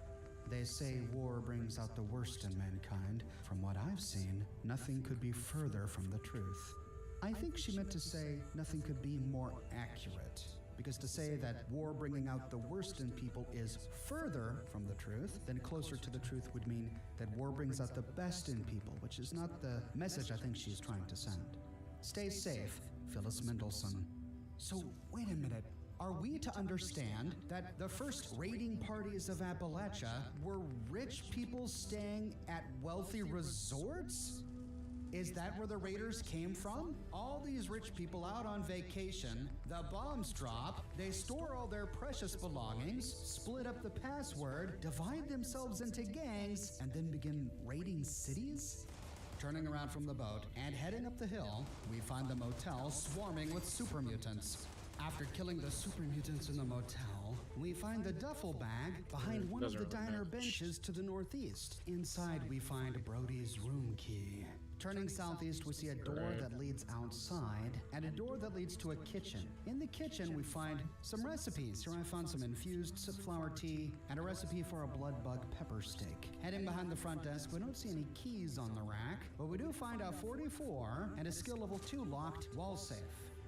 They say war brings out the worst in mankind. From what I've seen, nothing could be further from the truth. I think she meant to say nothing could be more accurate. Because to say that war bringing out the worst in people is further from the truth, then closer to the truth would mean that war brings out the best in people, which is not the message I think she's trying to send. Stay safe, Phyllis Mendelssohn. So, wait a minute. Are we to understand that the first raiding parties of Appalachia were rich people staying at wealthy resorts? Is that where the raiders came from? All these rich people out on vacation, the bombs drop, they store all their precious belongings, split up the password, divide themselves into gangs, and then begin raiding cities? Turning around from the boat and heading up the hill, we find the motel swarming with super mutants. After killing the super mutants in the motel, we find the duffel bag behind one of the diner benches to the northeast. Inside, we find Brody's room key. Turning southeast, we see a door that leads outside and a door that leads to a kitchen. In the kitchen, we find some recipes. Here I found some infused sunflower tea and a recipe for a blood bug pepper steak. Heading behind the front desk, we don't see any keys on the rack, but we do find a 44 and a skill level 2 locked wall safe.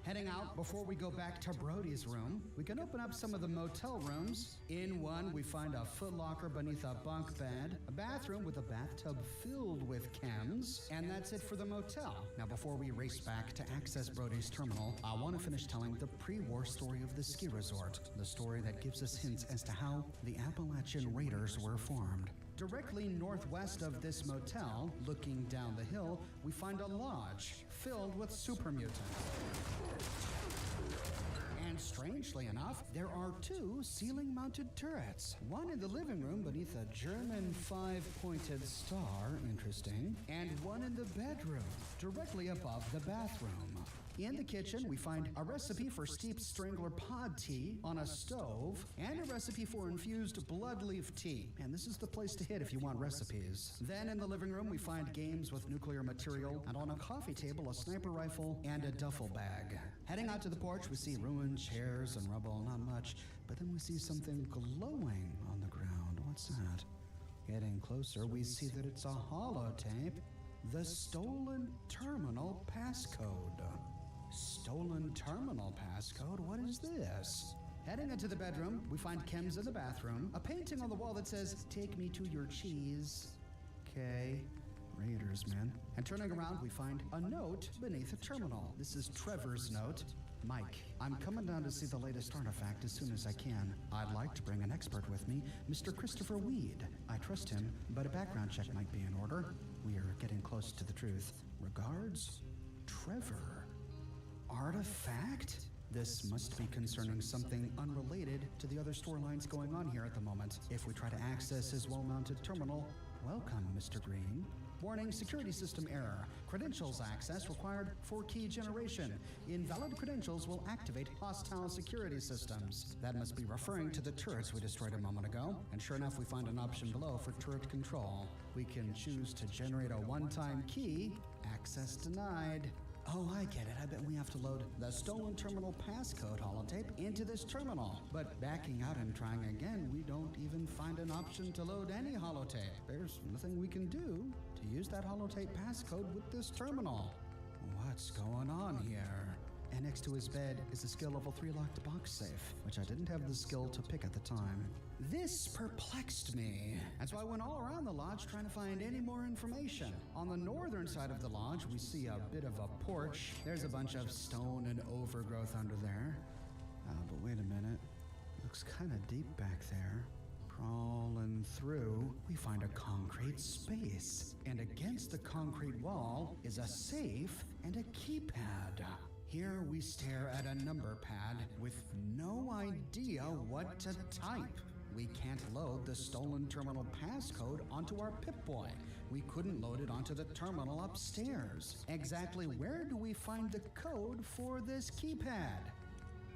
Heading out before we go back to Brody's room, we can open up some of the motel rooms. In one, we find a footlocker beneath a bunk bed, a bathroom with a bathtub filled with chems, and that's it for the motel. Now, before we race back to access Brody's terminal, I want to finish telling the pre-war story of the ski resort, the story that gives us hints as to how the Appalachian Raiders were formed. Directly northwest of this motel, looking down the hill, we find a lodge filled with super mutants. And strangely enough, there are 2 ceiling-mounted turrets. One in the living room beneath a German 5-pointed star, interesting, and one in the bedroom, directly above the bathroom. In the kitchen, we find a recipe for steeped strangler pod tea on a stove, and a recipe for infused blood leaf tea. And this is the place to hit if you want recipes. Then in the living room, we find games with nuclear material, and on a coffee table, a sniper rifle and a duffel bag. Heading out to the porch, we see ruined chairs and rubble, not much, but then we see something glowing on the ground. What's that? Getting closer, we see that it's a holotape. The stolen terminal passcode. Stolen terminal passcode? What is this? Heading into the bedroom, we find Kim's in the bathroom, a painting on the wall that says, "Take me to your cheese." Okay. Raiders, man. And turning around, we find a note beneath a terminal. This is Trevor's note. Mike, I'm coming down to see the latest artifact as soon as I can. I'd like to bring an expert with me, Mr. Christopher Weed. I trust him, but a background check might be in order. We are getting close to the truth. Regards, Trevor. Artifact? This must be concerning something unrelated to the other storylines going on here at the moment. If we try to access his well-mounted terminal, welcome, Mr. Green. Warning, security system error. Credentials access required for key generation. Invalid credentials will activate hostile security systems. That must be referring to the turrets we destroyed a moment ago. And sure enough, we find an option below for turret control. We can choose to generate a one-time key. Access denied. Oh, I get it. I bet we have to load the stolen terminal passcode holotape into this terminal. But backing out and trying again, we don't even find an option to load any holotape. There's nothing we can do to use that holotape passcode with this terminal. What's going on here? And next to his bed is a skill level 3 locked box safe, which I didn't have the skill to pick at the time. This perplexed me, and so I went all around the lodge trying to find any more information. On the northern side of the lodge, we see a bit of a porch. There's a bunch of stone and overgrowth under there. But wait a minute. Looks kind of deep back there. Crawling through, we find a concrete space. And against the concrete wall is a safe and a keypad. Here we stare at a number pad with no idea what to type. We can't load the stolen terminal passcode onto our Pip-Boy. We couldn't load it onto the terminal upstairs. Exactly where do we find the code for this keypad?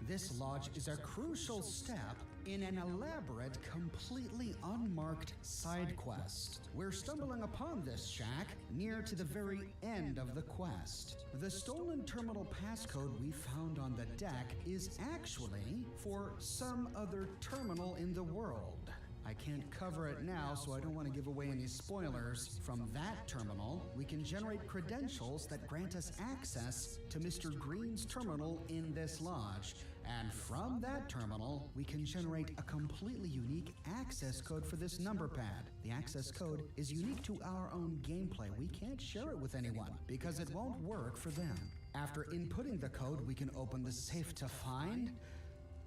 This lodge is a crucial step in an elaborate, completely unmarked side quest. We're stumbling upon this shack near to the very end of the quest. The stolen terminal passcode we found on the deck is actually for some other terminal in the world. I can't cover it now, so I don't want to give away any spoilers. From that terminal, we can generate credentials that grant us access to Mr. Green's terminal in this lodge. And from that terminal, we can generate a completely unique access code for this number pad. The access code is unique to our own gameplay. We can't share it with anyone because it won't work for them. After inputting the code, we can open the safe to find...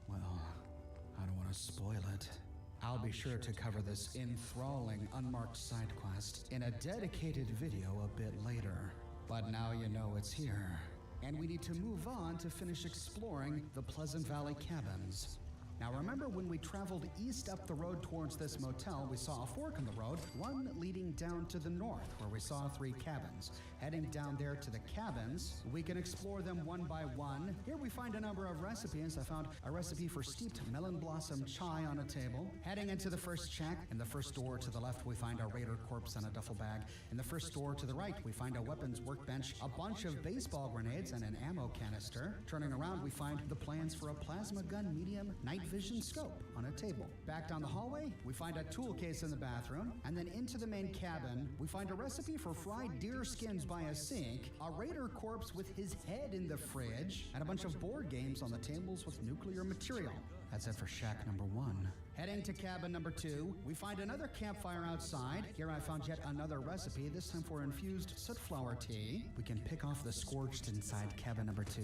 Well, I don't want to spoil it. I'll be sure to cover this enthralling unmarked side quest in a dedicated video a bit later. But now you know it's here. And we need to move on to finish exploring the Pleasant Valley cabins. Now remember when we traveled east up the road towards this motel, we saw a fork in the road, one leading down to the north where we saw 3 cabins. Heading down there to the cabins, we can explore them one by one. Here we find a number of recipes. I found a recipe for steeped melon blossom chai on a table. Heading into the first shack, in the first door to the left we find a raider corpse and a duffel bag. In the first door to the right we find a weapons workbench, a bunch of baseball grenades and an ammo canister. Turning around we find the plans for a plasma gun medium night vision scope on a table. Back down the hallway, we find a tool case in the bathroom, and then into the main cabin, we find a recipe for fried deer skins by a sink, a raider corpse with his head in the fridge, and a bunch of board games on the tables with nuclear material. That's it for shack number 1. Heading to cabin number 2, we find another campfire outside. Here I found yet another recipe, this time for infused sootflower tea. We can pick off the scorched inside cabin number 2.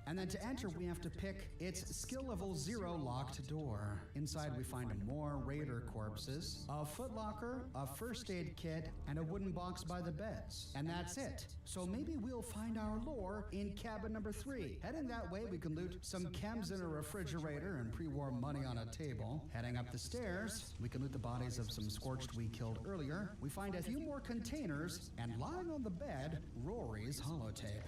And then to enter, we have to pick its skill level 0 locked door. Inside we find more raider corpses, a footlocker, a first aid kit, and a wooden box by the beds. And that's it. So maybe we'll find our lore in cabin number 3. Heading that way, we can loot some chems in a refrigerator and pre-war money on a table. Heading up the stairs, we can loot the bodies of some scorched we killed earlier. We find a few more containers, and lying on the bed, Rory's holotape.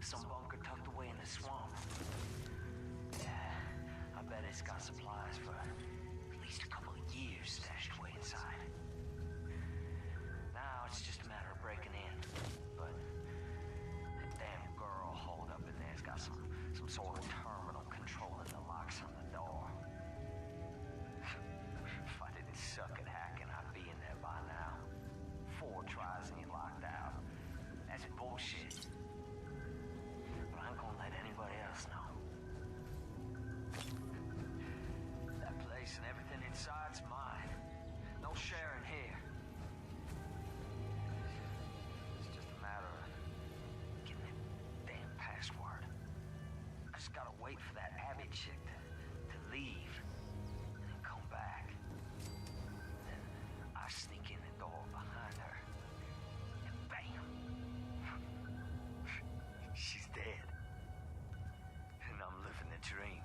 Some bunker tucked away in the swamp. Yeah, I bet it's got supplies for at least a couple of years stashed away inside. Now it's just a matter of breaking in. But that damn girl holed up in there's got some sort of terminal controlling the locks on the door. If I didn't suck at hacking, I'd be in there by now. 4 tries and you're locked out. That's bullshit. But I ain't gonna let anybody else know. That place and everything inside's mine. No sharing here. It's just a matter of getting that damn password. I just gotta wait for that Abby chick to leave and then come back. Then I sneak in the door behind her and bam! She's dead. And I'm living the dream.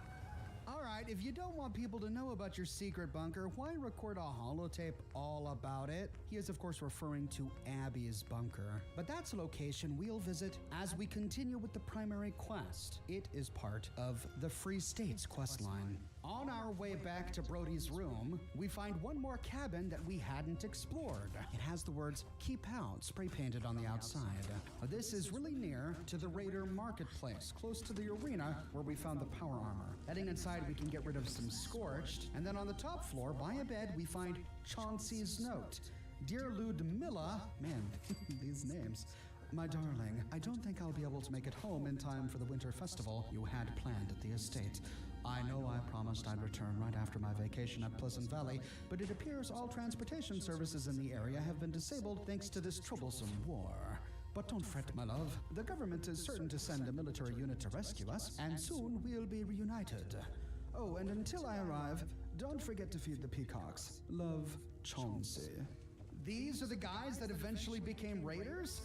All right, if you don't want people to know about your secret bunker, why record a holotape all about it? He is, of course, referring to Abby's bunker. But that's a location we'll visit as we continue with the primary quest. It is part of the Free States questline. On our way back to Brody's room, we find one more cabin that we hadn't explored. It has the words "Keep Out" spray painted on the outside. This is really near to the Raider Marketplace, close to the arena where we found the power armor. Heading inside, we can get rid of some Scorched, and then on the top floor, by a bed, we find Chauncey's note. Dear Ludmilla, man, these names. My darling, I don't think I'll be able to make it home in time for the winter festival you had planned at the estate. I know I promised I'd return right after my vacation at Pleasant Valley, but it appears all transportation services in the area have been disabled thanks to this troublesome war. But don't fret, my love. The government is certain to send a military unit to rescue us, and soon we'll be reunited. Oh, and until I arrive, don't forget to feed the peacocks. Love, Chauncey. These are the guys that eventually became raiders?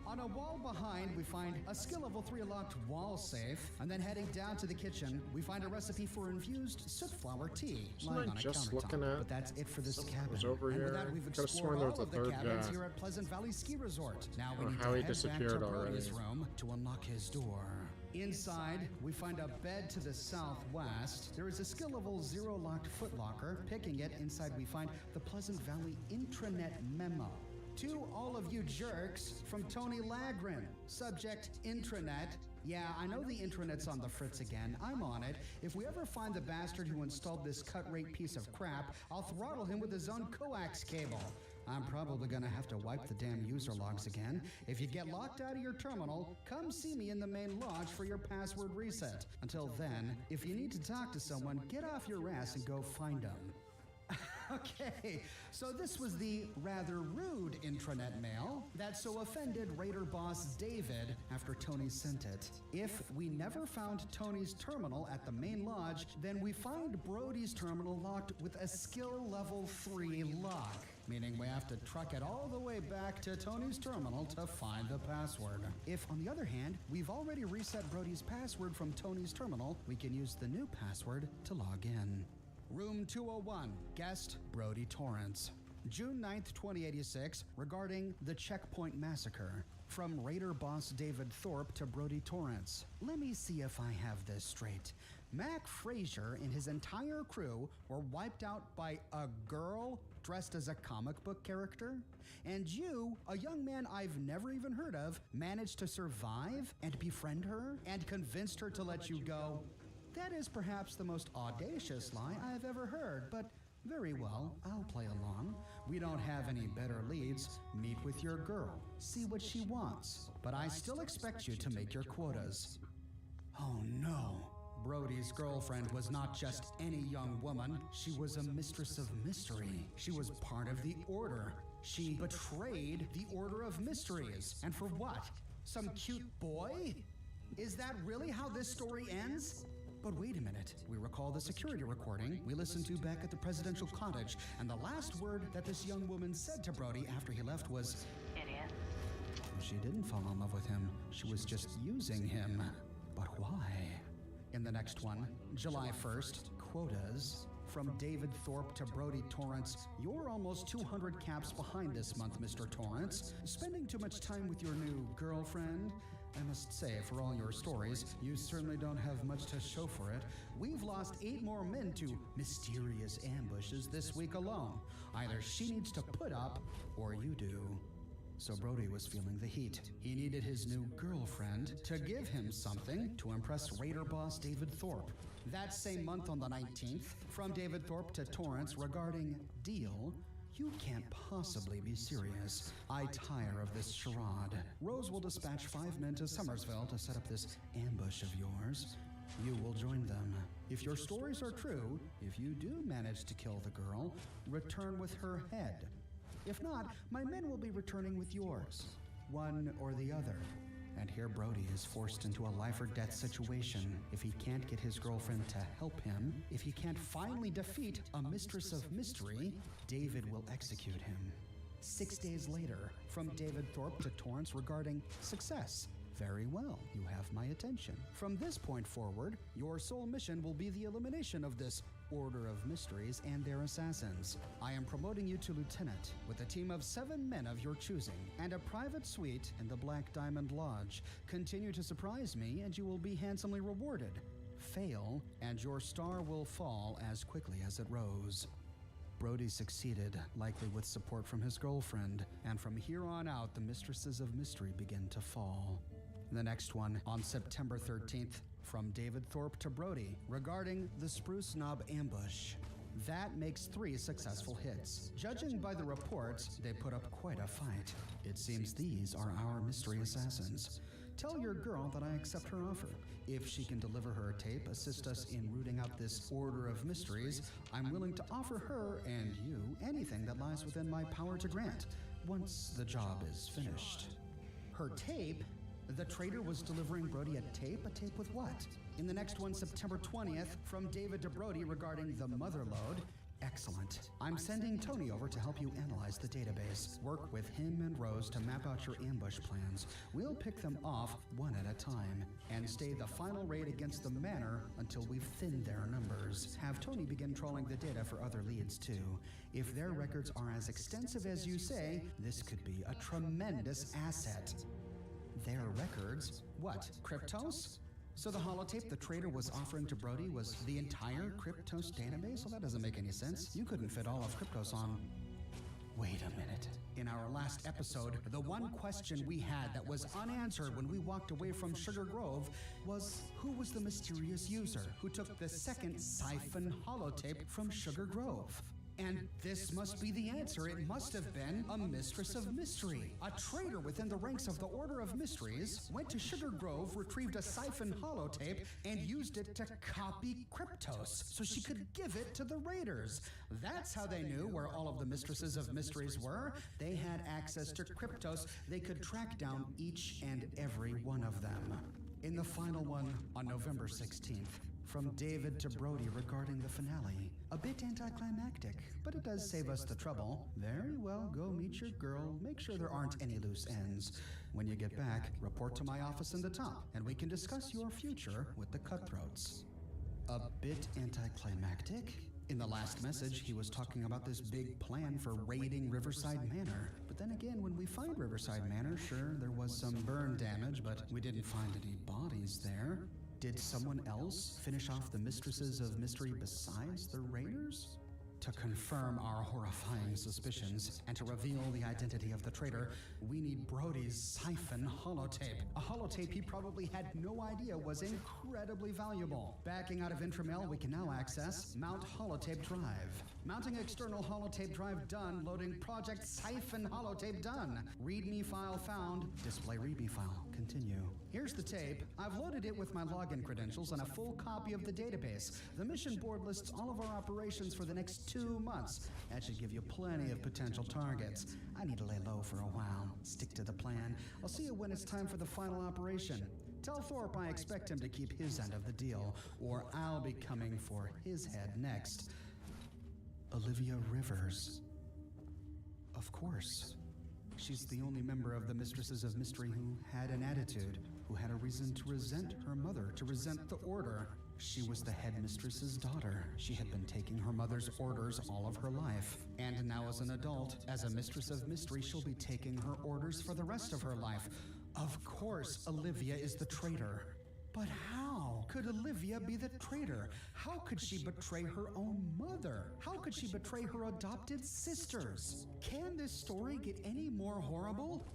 On a wall behind, we find a skill level 3 locked wall safe, and then heading down to the kitchen, we find a recipe for infused sootflower tea lying on a just countertop. looking at But that's it for this cabin. was over and with here. that, we've Could've sworn explored there was all a of the third cabins guy. here at Pleasant Valley Ski Resort. Now we Or need how to he head back to disappeared Brody's already. room to unlock his door. Inside, we find a bed to the southwest. There is a skill level 0 locked footlocker. Picking it, inside we find the Pleasant Valley intranet memo. To all of you jerks, from Tony Lagrin. Subject, intranet. Yeah, I know the intranet's on the fritz again. I'm on it. If we ever find the bastard who installed this cut-rate piece of crap, I'll throttle him with his own coax cable. I'm probably gonna have to wipe the damn user logs again. If you get locked out of your terminal, come see me in the main lodge for your password reset. Until then, if you need to talk to someone, get off your ass and go find them. Okay, so this was the rather rude intranet mail that so offended Raider boss David after Tony sent it. If we never found Tony's terminal at the main lodge, then we find Brody's terminal locked with a skill level 3 lock, meaning we have to truck it all the way back to Tony's terminal to find the password. If, on the other hand, we've already reset Brody's password from Tony's terminal, we can use the new password to log in. Room 201, guest Brody Torrance. June 9th, 2086, regarding the Checkpoint Massacre. From Raider boss David Thorpe to Brody Torrance. Let me see if I have this straight. Mac Frazier and his entire crew were wiped out by a girl dressed as a comic book character? And you, a young man I've never even heard of, managed to survive and befriend her and convinced her to let you go? That is perhaps the most audacious lie I've ever heard, but very well, I'll play along. We don't have any better leads. Meet with your girl, see what she wants. But I still expect you to make your quotas. Oh no. Brody's girlfriend was not just any young woman. She was a mistress of mystery. She was part of the Order. She betrayed the Order of Mysteries. And for what? Some cute boy? Is that really how this story ends? But wait a minute. We recall the security recording we listened to back at the presidential cottage, and the last word that this young woman said to Brody after he left was, Idiot. She didn't fall in love with him. She was just using him. But why? In the next one, July 1st, quotas. from David Thorpe to Brody Torrance. You're almost 200 caps behind this month, Mr. Torrance. Spending too much time with your new girlfriend? I must say, for all your stories, you certainly don't have much to show for it. We've lost 8 more men to mysterious ambushes this week alone. Either she needs to put up, or you do. So Brody was feeling the heat. He needed his new girlfriend to give him something to impress Raider boss David Thorpe. That same month on the 19th, from David Thorpe to Torrance regarding deal. You can't possibly be serious. I tire of this charade. Rose will dispatch 5 men to Summersville to set up this ambush of yours. You will join them. If your stories are true, if you do manage to kill the girl, return with her head. If not, my men will be returning with yours. One or the other. And here Brody is forced into a life or death situation. If he can't get his girlfriend to help him, if he can't finally defeat a mistress of mystery, David will execute him. 6 days later, from David Thorpe to Torrance regarding success. Very well, you have my attention. From this point forward, your sole mission will be the elimination of this Order of Mysteries and their assassins. I am promoting you to lieutenant with a team of 7 men of your choosing and a private suite in the Black Diamond Lodge. Continue to surprise me and you will be handsomely rewarded. Fail and your star will fall as quickly as it rose. Brody succeeded, likely with support from his girlfriend, and from here on out the mistresses of mystery begin to fall. The next one, on September 13th, from David Thorpe to Brody, regarding the Spruce Knob ambush. That makes 3 successful hits. Judging by the reports, they put up quite a fight. It seems these are our mystery assassins. Tell your girl that I accept her offer. If she can deliver her tape, assist us in rooting out this Order of Mysteries, I'm willing to offer her and you anything that lies within my power to grant, once the job is finished. Her tape? The traitor was delivering Brody a tape? A tape with what? In the next one, September 20th, from David to Brody regarding the Motherlode. Excellent. I'm sending Tony over to help you analyze the database. Work with him and Rose to map out your ambush plans. We'll pick them off one at a time and stay the final raid against the manor until we've thinned their numbers. Have Tony begin trawling the data for other leads too. If their records are as extensive as you say, this could be a tremendous asset. Their records? What, Cryptos? So the holotape the traitor was offering to Brody was the entire Cryptos database? Well, that doesn't make any sense. You couldn't fit all of Cryptos on... Wait a minute. In our last episode, the one question we had that was unanswered when we walked away from Sugar Grove was who was the mysterious user who took the second siphon holotape from Sugar Grove? And this must be the answer. It must have been a mistress of mystery. A traitor within the ranks of the Order of Mysteries went to Sugar Grove, retrieved a siphon holotape, and used it to copy Cryptos so she could give it to the Raiders. That's how they knew where all of the mistresses of mysteries were. They had access to Cryptos. They could track down each and every one of them. In the final one, on November 16th, from David to Brody regarding the finale. A bit anticlimactic, but it does save us the trouble. Very well, go meet your girl. Make sure there aren't any loose ends. When you get back, report to my office in the top, and we can discuss your future with the Cutthroats. A bit anticlimactic? In the last message, he was talking about this big plan for raiding Riverside Manor. But then again, when we find Riverside Manor, sure, there was some burn damage, but we didn't find any bodies there. Did someone else finish off the mistresses of mystery besides the Raiders? To confirm our horrifying suspicions and to reveal the identity of the traitor, we need Brody's siphon holotape. A holotape he probably had no idea was incredibly valuable. Backing out of Intramail, we can now access Mount Holotape Drive. Mounting external holotape drive done. Loading project siphon holotape done. README file found. Display README file. Continue. Here's the tape. I've loaded it with my login credentials and a full copy of the database. The mission board lists all of our operations for the next 2 months. That should give you plenty of potential targets. I need to lay low for a while. Stick to the plan. I'll see you when it's time for the final operation. Tell Thorpe I expect him to keep his end of the deal, or I'll be coming for his head next. Olivia Rivers. Of course. She's the only member of the Mistresses of Mystery who had an attitude, who had a reason to resent her mother, to resent the Order. She was the headmistress's daughter. She had been taking her mother's orders all of her life. And now as an adult, as a mistress of mystery, she'll be taking her orders for the rest of her life. Of course, Olivia is the traitor. But how could Olivia be the traitor? How could she betray her own mother? How could she betray her adopted sisters? Can this story get any more horrible?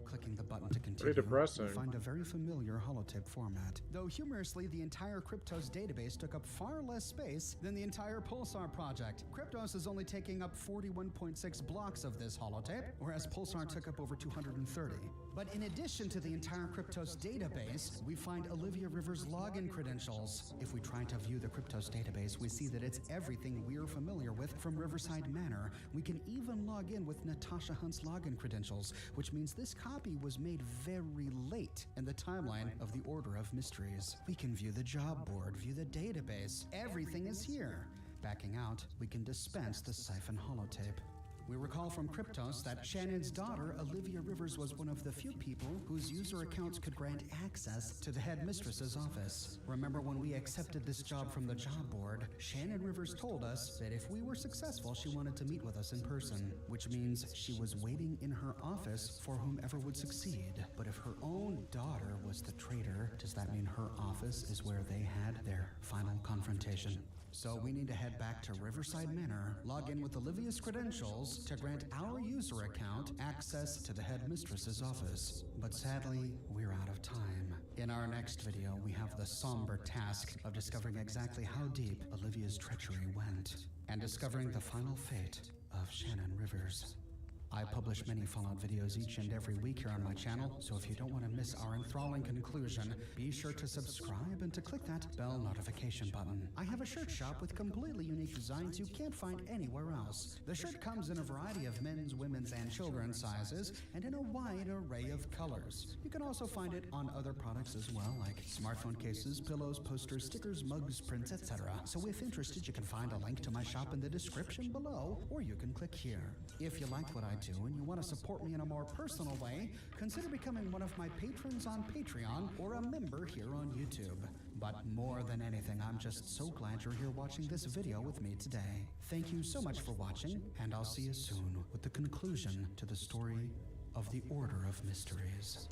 Clicking the button to continue, Pretty depressing. we find a very familiar holotape format. Though humorously, the entire Kryptos database took up far less space than the entire Pulsar project. Kryptos is only taking up 41.6 blocks of this holotape, whereas Pulsar took up over 230. But in addition to the entire Kryptos database, we find Olivia Rivers' login credentials. If we try to view the Kryptos database, we see that it's everything we're familiar with from Riverside Manor. We can even log in with Natasha Hunt's login credentials, which means this copy was made very late in the timeline of the Order of Mysteries. We can view the job board, view the database. Everything is here. Backing out, we can dispense the Siphon holotape. We recall from Kryptos that Shannon's daughter, Olivia Rivers, was one of the few people whose user accounts could grant access to the headmistress's office. Remember when we accepted this job from the job board, Shannon Rivers told us that if we were successful, she wanted to meet with us in person, which means she was waiting in her office for whomever would succeed. But if her own daughter was the traitor, does that mean her office is where they had their final confrontation? So we need to head back to Riverside Manor, log in with Olivia's credentials to grant our user account access to the headmistress's office. But sadly, we're out of time. In our next video, we have the somber task of discovering exactly how deep Olivia's treachery went, and discovering the final fate of Shannon Rivers. I publish many Fallout videos each and every week here on my channel, so if you don't want to miss our enthralling conclusion, be sure to subscribe and to click that bell notification button. I have a shirt shop with completely unique designs you can't find anywhere else. The shirt comes in a variety of men's, women's, and children's sizes, and in a wide array of colors. You can also find it on other products as well, like smartphone cases, pillows, posters, stickers, mugs, prints, etc. So if interested, you can find a link to my shop in the description below, or you can click here. If you liked what I do and you want to support me in a more personal way, consider becoming one of my patrons on Patreon or a member here on YouTube. But more than anything, I'm just so glad you're here watching this video with me today. Thank you so much for watching, and I'll see you soon with the conclusion to the story of the Order of Mysteries.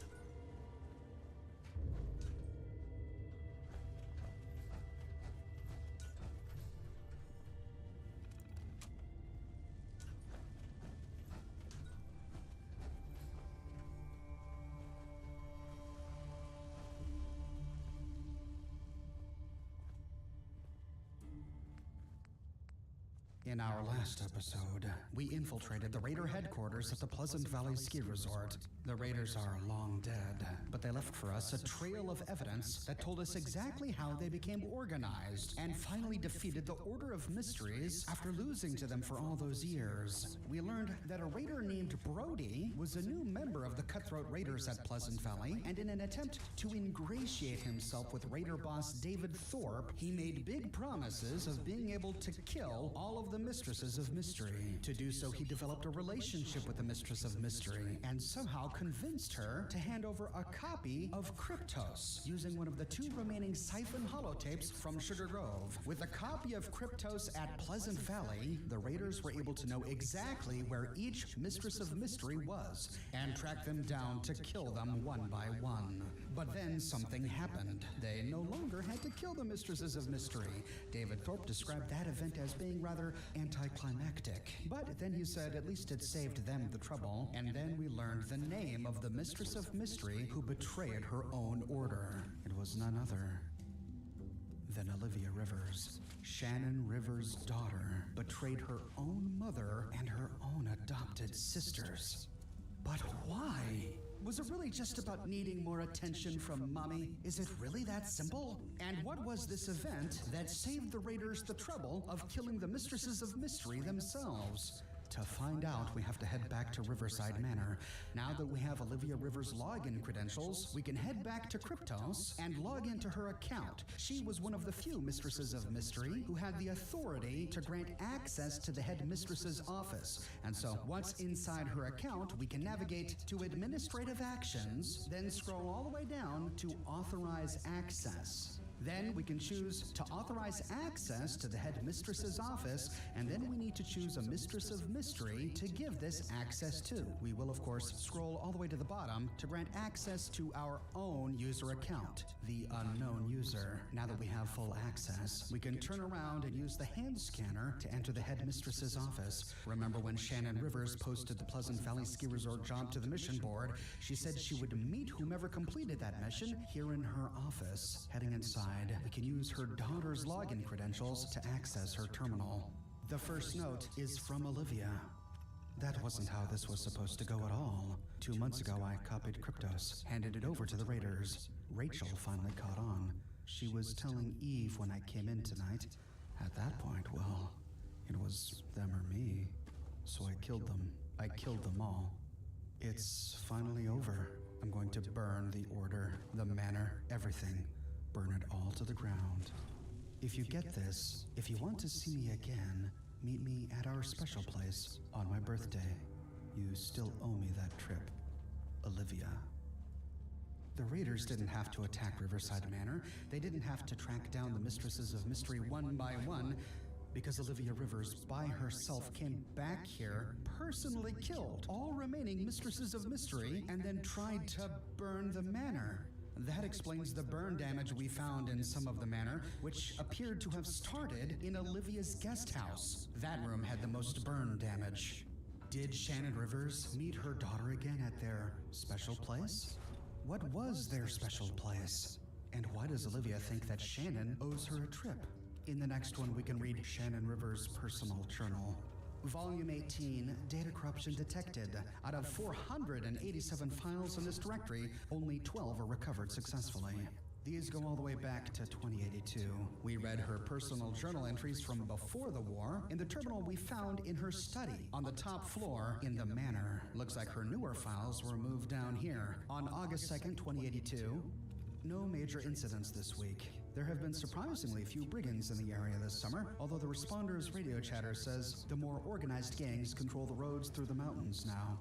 In our last episode, we infiltrated the Raider headquarters at the Pleasant Valley Ski Resort. The Raiders are long dead, but they left for us a trail of evidence that told us exactly how they became organized and finally defeated the Order of Mysteries after losing to them for all those years. We learned that a Raider named Brody was a new member of the Cutthroat Raiders at Pleasant Valley, and in an attempt to ingratiate himself with Raider boss David Thorpe, he made big promises of being able to kill all of the Mistresses of Mystery. To do so, he developed a relationship with the Mistress of Mystery and somehow convinced her to hand over a copy of Kryptos using one of the 2 remaining Siphon holotapes from Sugar Grove. With a copy of Kryptos at Pleasant Valley, the Raiders were able to know exactly where each Mistress of Mystery was and track them down to kill them one by one. But then something happened. They no longer had to kill the Mistresses of Mystery. David Thorpe described that event as being rather anticlimactic. But then he said at least it saved them the trouble, and then we learned the name of the Mistress of Mystery who betrayed her own order. It was none other than Olivia Rivers. Shannon Rivers' daughter betrayed her own mother and her own adopted sisters. But why? Was it really just about needing more attention from Mommy? Is it really that simple? And what was this event that saved the Raiders the trouble of killing the Mistresses of Mystery themselves? To find out, we have to head back to Riverside Manor. Now that we have Olivia Rivers' login credentials, we can head back to Kryptos and log into her account. She was one of the few Mistresses of Mystery who had the authority to grant access to the headmistress's office. And so, once inside her account, we can navigate to Administrative Actions, then scroll all the way down to Authorize Access. Then we can choose to authorize access to the headmistress's office, and then we need to choose a mistress of mystery to give this access to. We will, of course, scroll all the way to the bottom to grant access to our own user account, the unknown user. Now that we have full access, we can turn around and use the hand scanner to enter the headmistress's office. Remember when Shannon Rivers posted the Pleasant Valley Ski Resort job to the mission board? She said she would meet whomever completed that mission here in her office. Heading inside, we can use her daughter's login credentials to access her terminal. The first note is from Olivia. That wasn't how this was supposed to go at all. 2 months ago, I copied Kryptos, handed it over to the Raiders. Rachel finally caught on. She was telling Eve when I came in tonight. At that point, well, it was them or me. So I killed them. I killed them all. It's finally over. I'm going to burn the Order, the Manor, everything. Burn it all to the ground. If you get this, if you want to see me again, meet me at our special place on my birthday. You still owe me that trip. Olivia. The Raiders didn't have to attack Riverside Manor. They didn't have to track down the Mistresses of Mystery one by one, because Olivia Rivers by herself came back here, personally killed all remaining Mistresses of Mystery, and then tried to burn the manor. That explains the burn damage we found in some of the manor, which appeared to have started in Olivia's guest house. That room had the most burn damage. Did Shannon Rivers meet her daughter again at their special place? What was their special place? And why does Olivia think that Shannon owes her a trip? In the next one, we can read Shannon Rivers' personal journal. Volume 18, Data Corruption Detected. Out of 487 files in this directory, only 12 are recovered successfully. These go all the way back to 2082. We read her personal journal entries from before the war in the terminal we found in her study on the top floor in the manor. Looks like her newer files were moved down here. On August 2nd, 2082, no major incidents this week. There have been surprisingly few brigands in the area this summer, although the responders' radio chatter says the more organized gangs control the roads through the mountains now.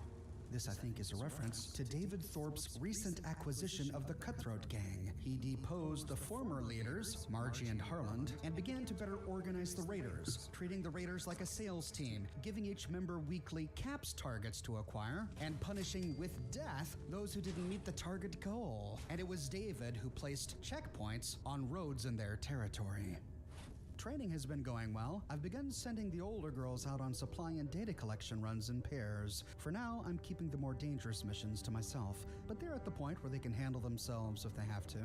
This, I think, is a reference to David Thorpe's recent acquisition of the Cutthroat Gang. He deposed the former leaders, Margie and Harland, and began to better organize the Raiders, treating the Raiders like a sales team, giving each member weekly caps targets to acquire, and punishing with death those who didn't meet the target goal. And it was David who placed checkpoints on roads in their territory. Training has been going well. I've begun sending the older girls out on supply and data collection runs in pairs. For now, I'm keeping the more dangerous missions to myself, but they're at the point where they can handle themselves if they have to.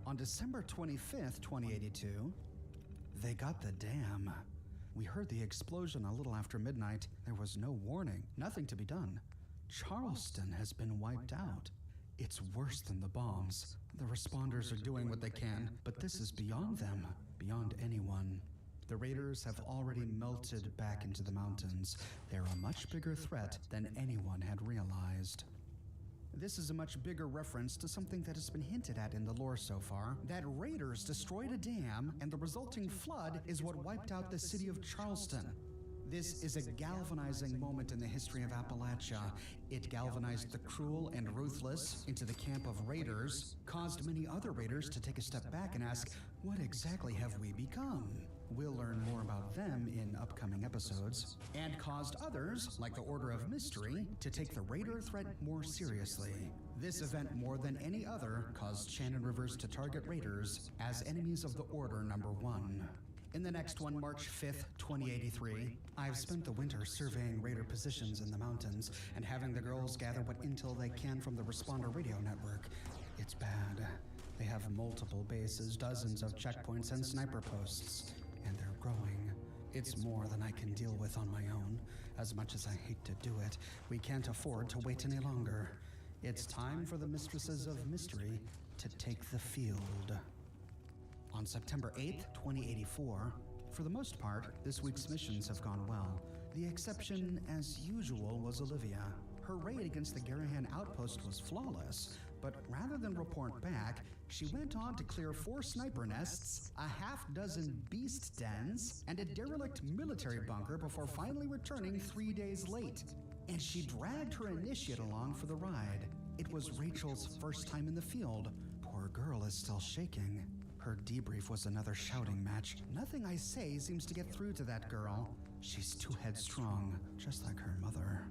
On December 25th, 2082, they got the dam. We heard the explosion a little after midnight. There was no warning, nothing to be done. Charleston has been wiped out. It's worse than the bombs. The responders are doing what they can, but this is beyond them. Beyond anyone. The Raiders have already melted back into the mountains. They're a much bigger threat than anyone had realized. This is a much bigger reference to something that has been hinted at in the lore so far, that Raiders destroyed a dam, and the resulting flood is what wiped out the city of Charleston. This is a galvanizing moment in the history of Appalachia. It galvanized the cruel and ruthless into the camp of Raiders, caused many other Raiders to take a step back and ask, what exactly have we become? We'll learn more about them in upcoming episodes, and caused others, like the Order of Mystery, to take the Raider threat more seriously. This event, more than any other, caused Shannon Rivers to target Raiders as enemies of the Order number 1. In the next one, March 5th, 2083, I've spent the winter surveying Raider positions in the mountains and having the girls gather what intel they can from the Responder radio network. It's bad. They have multiple bases, dozens of checkpoints and sniper posts, and they're growing. It's more than I can deal with on my own. As much as I hate to do it, we can't afford to wait any longer. It's time for the Mistresses of Mystery to take the field. On September 8th, 2084, for the most part, this week's missions have gone well. The exception, as usual, was Olivia. Her raid against the Garahan outpost was flawless, but rather than report back, she went on to clear 4 sniper nests, a half-dozen beast dens, and a derelict military bunker before finally returning 3 days late. And she dragged her initiate along for the ride. It was Rachel's first time in the field. Poor girl is still shaking. Her debrief was another shouting match. Nothing I say seems to get through to that girl. She's too headstrong, just like her mother.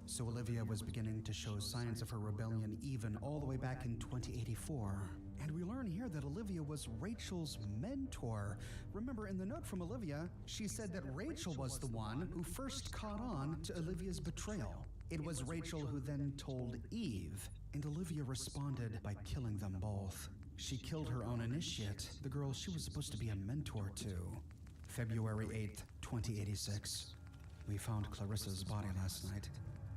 So Olivia was beginning to show signs of her rebellion even all the way back in 2084. And we learn here that Olivia was Rachel's mentor. Remember, in the note from Olivia, she said that Rachel was the one who first caught on to Olivia's betrayal. It was Rachel who then told Eve, and Olivia responded by killing them both. She killed her own initiate, the girl she was supposed to be a mentor to. February 8th, 2086. We found Clarissa's body last night.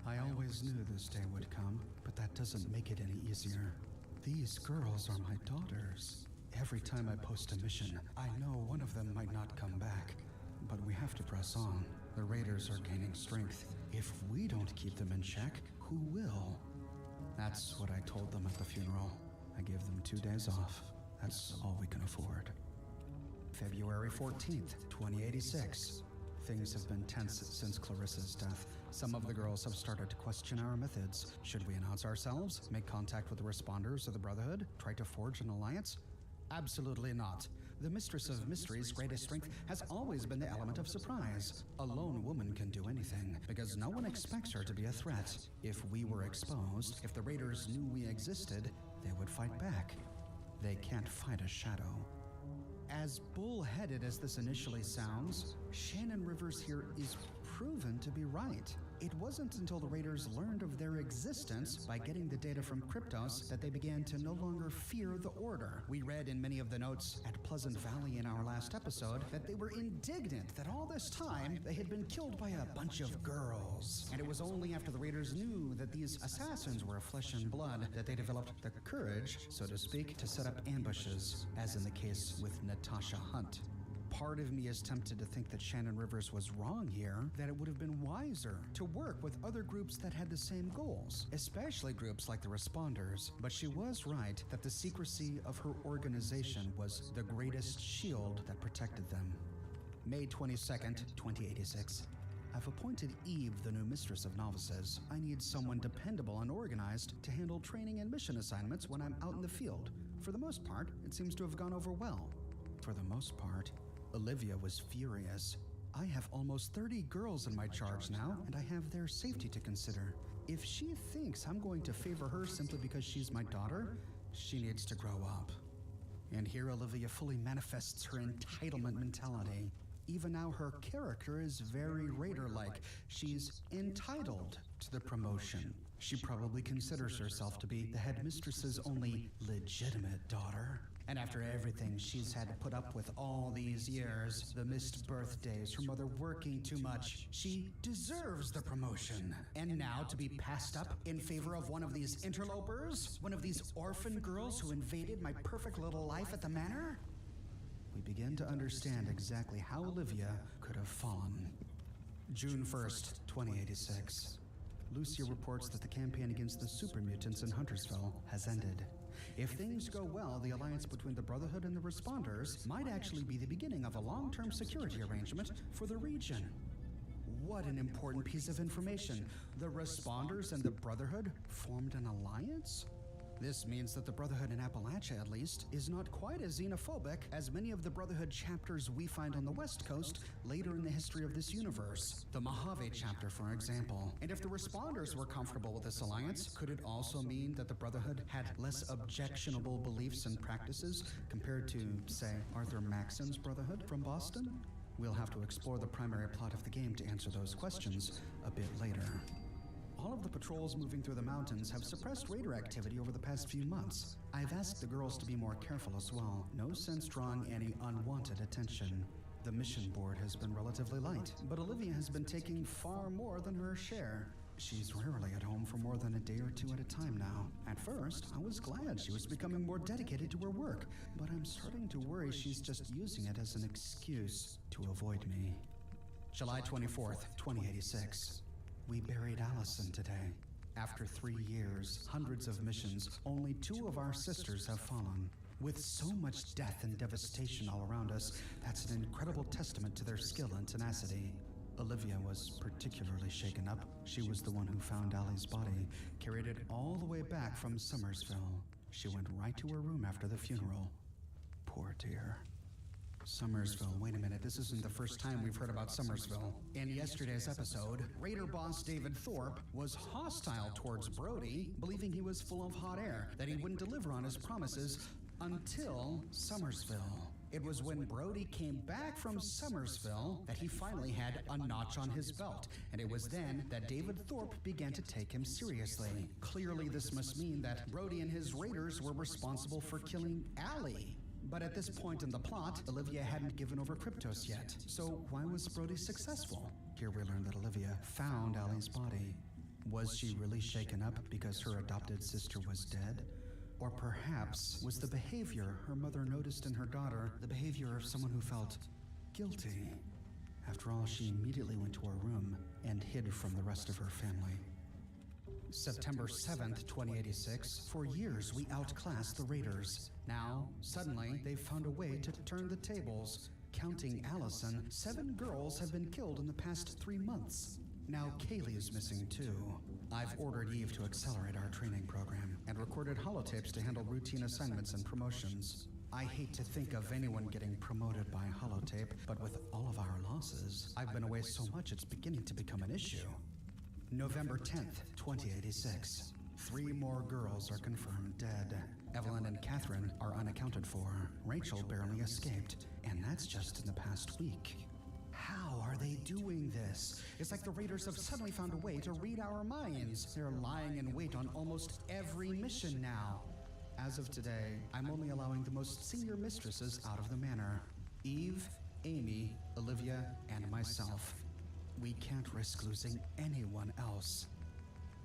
I always knew this day would come, but that doesn't make it any easier. These girls are my daughters. Every time I post a mission, I know one of them might not come back. But we have to press on. The raiders are gaining strength. If we don't keep them in check, who will? That's what I told them at the funeral. I gave them 2 days off. That's all we can afford. February 14th, 2086. Things have been tense since Clarissa's death. Some of the girls have started to question our methods. Should we announce ourselves, make contact with the responders of the Brotherhood, try to forge an alliance? Absolutely not. The Mistress of Mystery's greatest strength has always been the element of surprise. A lone woman can do anything, because no one expects her to be a threat. If we were exposed, if the raiders knew we existed, they would fight back. They can't fight a shadow. As bullheaded as this initially sounds, Shannon Rivers here is proven to be right. It wasn't until the raiders learned of their existence by getting the data from Kryptos that they began to no longer fear the Order. We read in many of the notes at Pleasant Valley in our last episode that they were indignant that all this time they had been killed by a bunch of girls. And it was only after the raiders knew that these assassins were flesh and blood that they developed the courage, so to speak, to set up ambushes, as in the case with Natasha Hunt. Part of me is tempted to think that Shannon Rivers was wrong here, that it would have been wiser to work with other groups that had the same goals, especially groups like the Responders. But she was right that the secrecy of her organization was the greatest shield that protected them. May 22nd, 2086. I've appointed Eve the new Mistress of Novices. I need someone dependable and organized to handle training and mission assignments when I'm out in the field. For the most part, it seems to have gone over well. For the most part, Olivia was furious. I have almost 30 girls in my charge now, and I have their safety to consider. If she thinks I'm going to favor her simply because she's my daughter, she needs to grow up. And here Olivia fully manifests her entitlement mentality. Even now her character is very Raider-like. She's entitled to the promotion. She probably considers herself to be the headmistress's only legitimate daughter. And after everything she's had to put up with all these years, the missed birthdays, her mother working too much, she deserves the promotion. And now to be passed up in favor of one of these interlopers? One of these orphan girls who invaded my perfect little life at the manor? We begin to understand exactly how Olivia could have fallen. June 1st, 2086. Lucia reports that the campaign against the super mutants in Huntersville has ended. If things go well, the alliance between the Brotherhood and the Responders might actually be the beginning of a long-term security arrangement for the region. What an important piece of information. The Responders and the Brotherhood formed an alliance? This means that the Brotherhood in Appalachia, at least, is not quite as xenophobic as many of the Brotherhood chapters we find on the West Coast later in the history of this universe. The Mojave chapter, for example. And if the Responders were comfortable with this alliance, could it also mean that the Brotherhood had less objectionable beliefs and practices compared to, say, Arthur Maxon's Brotherhood from Boston? We'll have to explore the primary plot of the game to answer those questions a bit later. All of the patrols moving through the mountains have suppressed raider activity over the past few months. I've asked the girls to be more careful as well. No sense drawing any unwanted attention. The mission board has been relatively light, but Olivia has been taking far more than her share. She's rarely at home for more than a day or two at a time now. At first, I was glad she was becoming more dedicated to her work, but I'm starting to worry she's just using it as an excuse to avoid me. July 24th, 2086. We buried Allison today. After 3 years, hundreds of missions, only 2 of our sisters have fallen. With so much death and devastation all around us, that's an incredible testament to their skill and tenacity. Olivia was particularly shaken up. She was the one who found Allie's body, carried it all the way back from Summersville. She went right to her room after the funeral. Poor dear. Summersville. Wait a minute, this isn't the first time we've heard about Summersville. In yesterday's episode, Raider boss David Thorpe was hostile towards Brody, believing he was full of hot air, that he wouldn't deliver on his promises until Summersville. It was when Brody came back from Summersville that he finally had a notch on his belt, and it was then that David Thorpe began to take him seriously. Clearly, this must mean that Brody and his raiders were responsible for killing Allie. But at this point in the plot, Olivia hadn't given over Kryptos yet. So why was Brody successful? Here we learn that Olivia found Allie's body. Was she really shaken up because her adopted sister was dead? Or perhaps was the behavior her mother noticed in her daughter the behavior of someone who felt guilty? After all, she immediately went to her room and hid from the rest of her family. September 7th, 2086, for years we outclassed the Raiders. Now, suddenly, they've found a way to turn the tables. Counting Allison, 7 girls have been killed in the past 3 months. Now Kaylee is missing too. I've ordered Eve to accelerate our training program and recorded holotapes to handle routine assignments and promotions. I hate to think of anyone getting promoted by holotape, but with all of our losses, I've been away so much it's beginning to become an issue. November 10th, 2086. 3 more girls are confirmed dead. Evelyn and Catherine are unaccounted for. Rachel barely escaped, and that's just in the past week. How are they doing this? It's like the Raiders have suddenly found a way to read our minds. They're lying in wait on almost every mission now. As of today, I'm only allowing the most senior mistresses out of the manor. Eve, Amy, Olivia, and myself. We can't risk losing anyone else.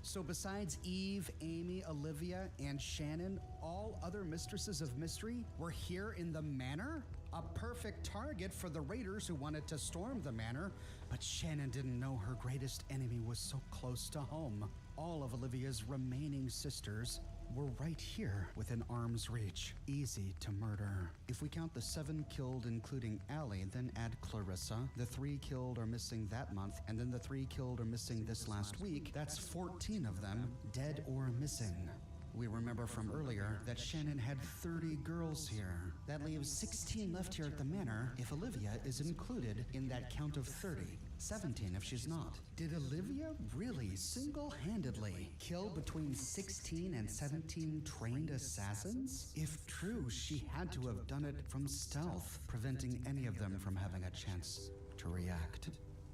So besides Eve, Amy, Olivia, and Shannon, all other mistresses of mystery were here in the manor? A perfect target for the raiders who wanted to storm the manor, but Shannon didn't know her greatest enemy was so close to home. All of Olivia's remaining sisters were right here within arm's reach, easy to murder. If we count the 7 killed including Allie, then add Clarissa, the 3 killed or missing that month, and then the 3 killed or missing this last week, that's 14 of them dead or missing. We remember from earlier that Shannon had 30 girls here. That leaves 16 left here at the manor if Olivia is included in that count of 30. 17 if she's not. Did Olivia really single-handedly kill between 16 and 17 trained assassins? If true, she had to have done it from stealth, preventing any of them from having a chance to react.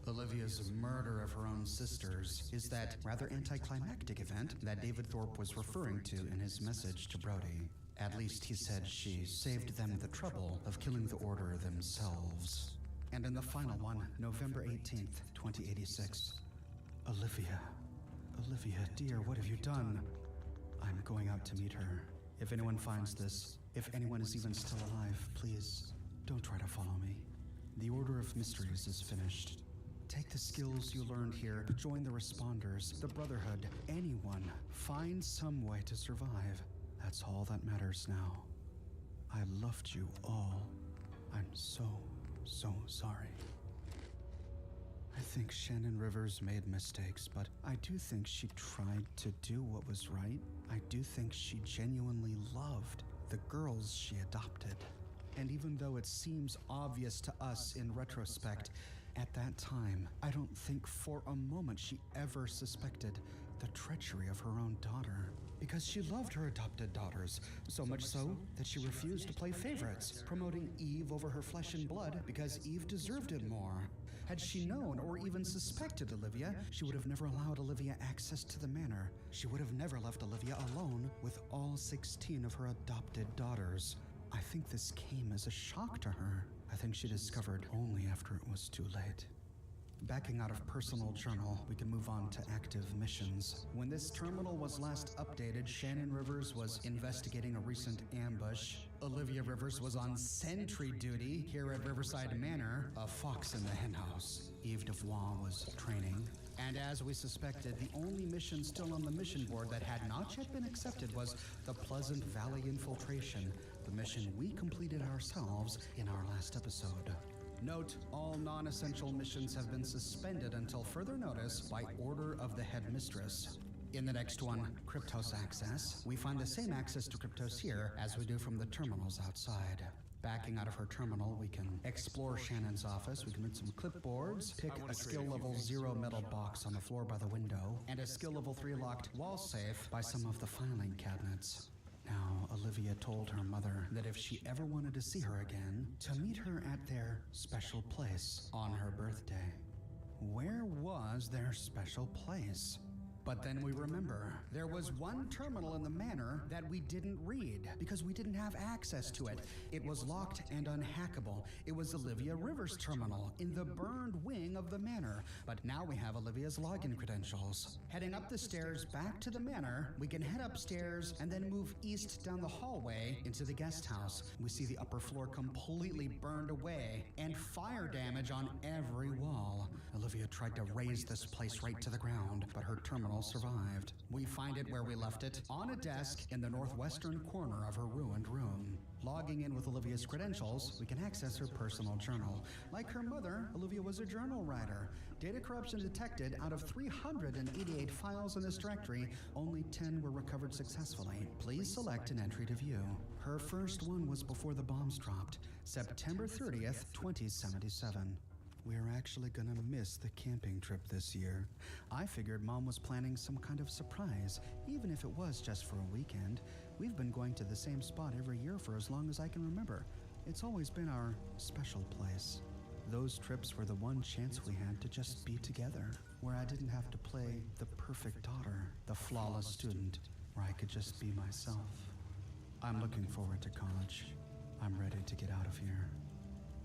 Olivia's murder of her own sisters is that rather anticlimactic event that David Thorpe was referring to in his message to Brody. At least he said she saved them the trouble of killing the Order themselves. And in the final one, November 18th, 2086. Olivia, dear, what have you done? I'm going out to meet her. If anyone finds this, if anyone is even still alive, please don't try to follow me. The Order of Mysteries is finished. Take the skills you learned here, join the responders, the Brotherhood, anyone. Find some way to survive. That's all that matters now. I loved you all. I'm so sorry. I think Shannon Rivers made mistakes, but I do think she tried to do what was right. I do think she genuinely loved the girls she adopted. And even though it seems obvious to us in retrospect, at that time, I don't think for a moment she ever suspected the treachery of her own daughter. Because she loved her adopted daughters, so much so that she refused to play favorites, promoting Eve over her flesh and blood because Eve deserved it more. Had she known or even suspected Olivia, she would have never allowed Olivia access to the manor. She would have never left Olivia alone with all 16 of her adopted daughters. I think this came as a shock to her. I think she discovered only after it was too late. Backing out of personal journal, we can move on to active missions. When this terminal was last updated, Shannon Rivers was investigating a recent ambush. Olivia Rivers was on sentry duty here at Riverside Manor, a fox in the henhouse. Eve DeVois was training. And as we suspected, the only mission still on the mission board that had not yet been accepted was the Pleasant Valley infiltration, the mission we completed ourselves in our last episode. Note, all non-essential missions have been suspended until further notice by order of the headmistress. In the next one, Kryptos access, we find the same access to Kryptos here as we do from the terminals outside. Backing out of her terminal, we can explore Shannon's office, we can read some clipboards, pick a skill level 0 metal box on the floor by the window, and a skill level 3 locked wall safe by some of the filing cabinets. Now, Olivia told her mother that if she ever wanted to see her again, to meet her at their special place on her birthday. Where was their special place? But then we remember, there was one terminal in the manor that we didn't read because we didn't have access to it. It was locked and unhackable. It was Olivia Rivers' terminal in the burned wing of the manor. But now we have Olivia's login credentials. Heading up the stairs back to the manor, we can head upstairs and then move east down the hallway into the guest house. We see the upper floor completely burned away and fire damage on every wall. Olivia tried to raise this place right to the ground, but her terminal survived. We find it where we left it, on a desk in the northwestern corner of her ruined room. Logging in with Olivia's credentials, we can access her personal journal. Like her mother, Olivia was a journal writer. Data corruption detected. Out of 388 files in this directory, only 10 were recovered successfully. Please select an entry to view. Her first one was before the bombs dropped, September 30th, 2077. We're actually gonna miss the camping trip this year. I figured Mom was planning some kind of surprise, even if it was just for a weekend. We've been going to the same spot every year for as long as I can remember. It's always been our special place. Those trips were the one chance we had to just be together, where I didn't have to play the perfect daughter, the flawless student, where I could just be myself. I'm looking forward to college. I'm ready to get out of here.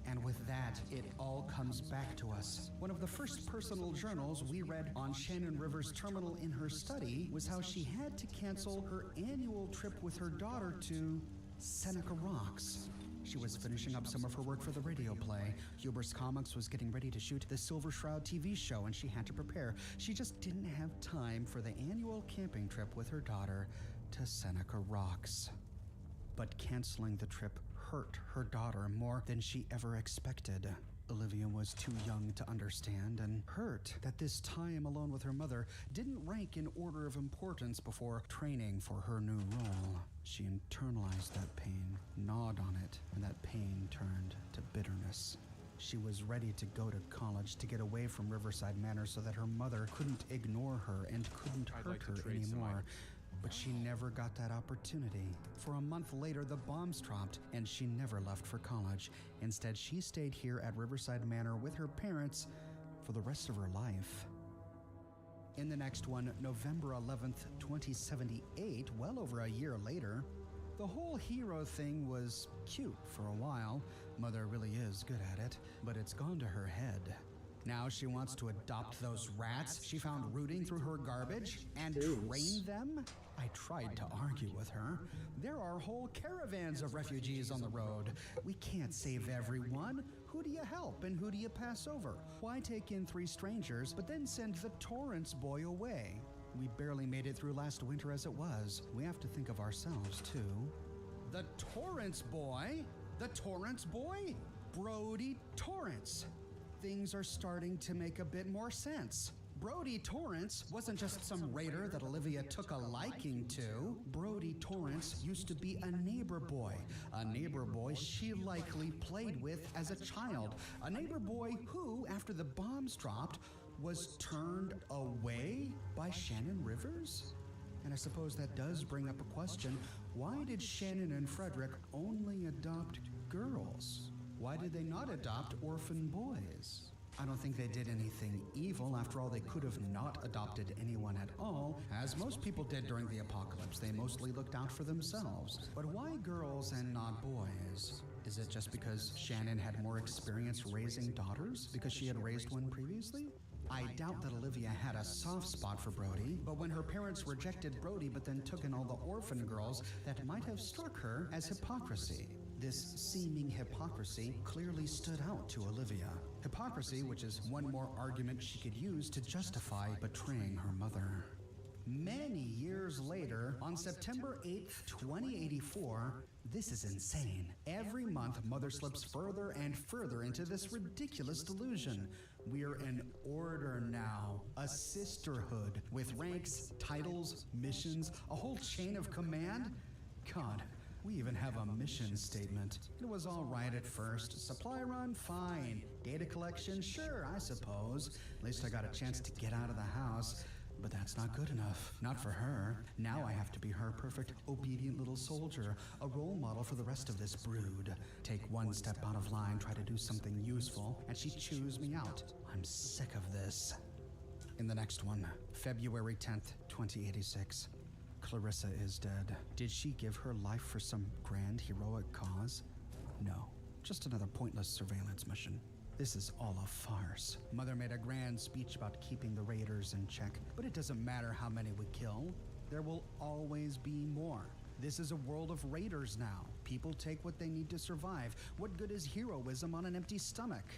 And with that, it all comes back to us. One of the first personal journals we read on Shannon Rivers' terminal in her study was how she had to cancel her annual trip with her daughter to Seneca Rocks. She was finishing up some of her work for the radio play. Hubris Comics was getting ready to shoot the Silver Shroud TV show, and she had to prepare. She just didn't have time for the annual camping trip with her daughter to Seneca Rocks. But canceling the trip hurt her daughter more than she ever expected. Olivia was too young to understand and hurt that this time alone with her mother didn't rank in order of importance before training for her new role. She internalized that pain, gnawed on it, and that pain turned to bitterness. She was ready to go to college to get away from Riverside Manor so that her mother couldn't ignore her and couldn't hurt her anymore. But she never got that opportunity. For a month later, the bombs dropped, and she never left for college. Instead, she stayed here at Riverside Manor with her parents for the rest of her life. In the next one, November 11th, 2078, well over a year later, the whole hero thing was cute for a while. Mother really is good at it, but it's gone to her head. Now she wants to adopt those rats she found rooting through her garbage and train them? I tried to argue with her. There are whole caravans of refugees on the road. We can't save everyone. Who do you help and who do you pass over? Why take in 3 strangers but then send the Torrance boy away? We barely made it through last winter as it was. We have to think of ourselves too. The Torrance boy? The Torrance boy? Brody Torrance. Things are starting to make a bit more sense. Brody Torrance wasn't just some raider that Olivia took a liking to. Brody Torrance used to be a neighbor boy she likely played with as a child. A neighbor boy who, after the bombs dropped, was turned away by Shannon Rivers? And I suppose that does bring up a question. Why did Shannon and Frederick only adopt girls? Why did they not adopt orphan boys? I don't think they did anything evil. After all, they could have not adopted anyone at all, as most people did during the apocalypse. They mostly looked out for themselves. But why girls and not boys? Is it just because Shannon had more experience raising daughters? Because she had raised one previously? I doubt that Olivia had a soft spot for Brody, but when her parents rejected Brody but then took in all the orphan girls, that might have struck her as hypocrisy. This seeming hypocrisy clearly stood out to Olivia. Hypocrisy, which is one more argument she could use to justify betraying her mother. Many years later, on September 8th, 2084, this is insane. Every month, Mother slips further and further into this ridiculous delusion. We're an order now, a sisterhood, with ranks, titles, missions, a whole chain of command. God, We even have a mission statement. It was all right at first. Supply run, fine. Data collection, sure, I suppose. At least I got a chance to get out of the house. But that's not good enough. Not for her. Now I have to be her perfect, obedient little soldier, a role model for the rest of this brood. Take one step out of line, try to do something useful, and she chews me out. I'm sick of this. In the next one, February 10th, 2086. Clarissa is dead. Did she give her life for some grand heroic cause? No, just another pointless surveillance mission. This is all a farce. Mother made a grand speech about keeping the raiders in check, but it doesn't matter how many we kill. There will always be more. This is a world of raiders now. People take what they need to survive. What good is heroism on an empty stomach?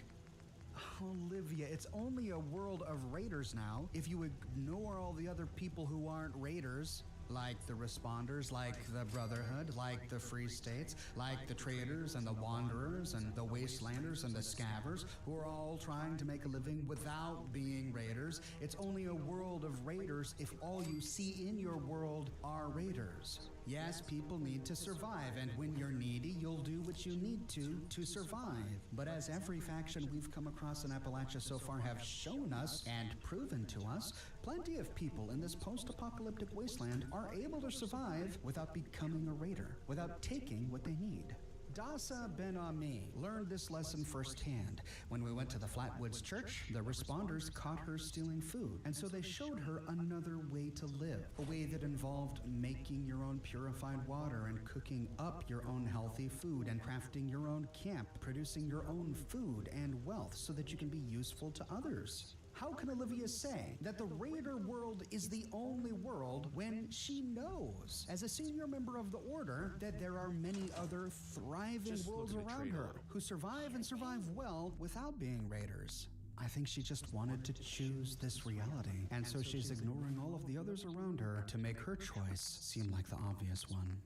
Olivia, it's only a world of raiders now. If you ignore all the other people who aren't raiders, like the responders, like the Brotherhood, like the Free States, like the traders and the wanderers and the wastelanders and the scavvers, who are all trying to make a living without being raiders. It's only a world of raiders if all you see in your world are raiders. Yes, people need to survive, and when you're needy, you'll do what you need to survive. But as every faction we've come across in Appalachia so far have shown us and proven to us, plenty of people in this post-apocalyptic wasteland are able to survive without becoming a raider, without taking what they need. Dasa Ben Ami learned this lesson firsthand. When we went to the Flatwoods Church, the responders caught her stealing food, and so they showed her another way to live, a way that involved making your own purified water and cooking up your own healthy food and crafting your own camp, producing your own food and wealth so that you can be useful to others. How can Olivia say that the Raider world is the only world when she knows, as a senior member of the Order, that there are many other thriving worlds around her who survive and survive well without being Raiders? I think she just wanted to choose this reality, and so she's ignoring all of the others around her to make her choice seem like the obvious one.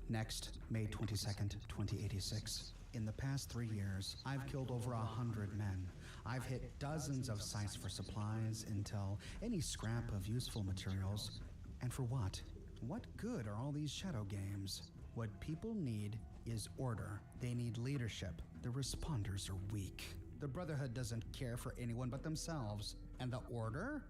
Next, May 22nd, 2086. In the past 3 years, I've killed over 100 men. I've hit dozens of sites for supplies, intel, any scrap of useful materials. And for what? What good are all these shadow games? What people need is order. They need leadership. The responders are weak. The Brotherhood doesn't care for anyone but themselves. And the Order?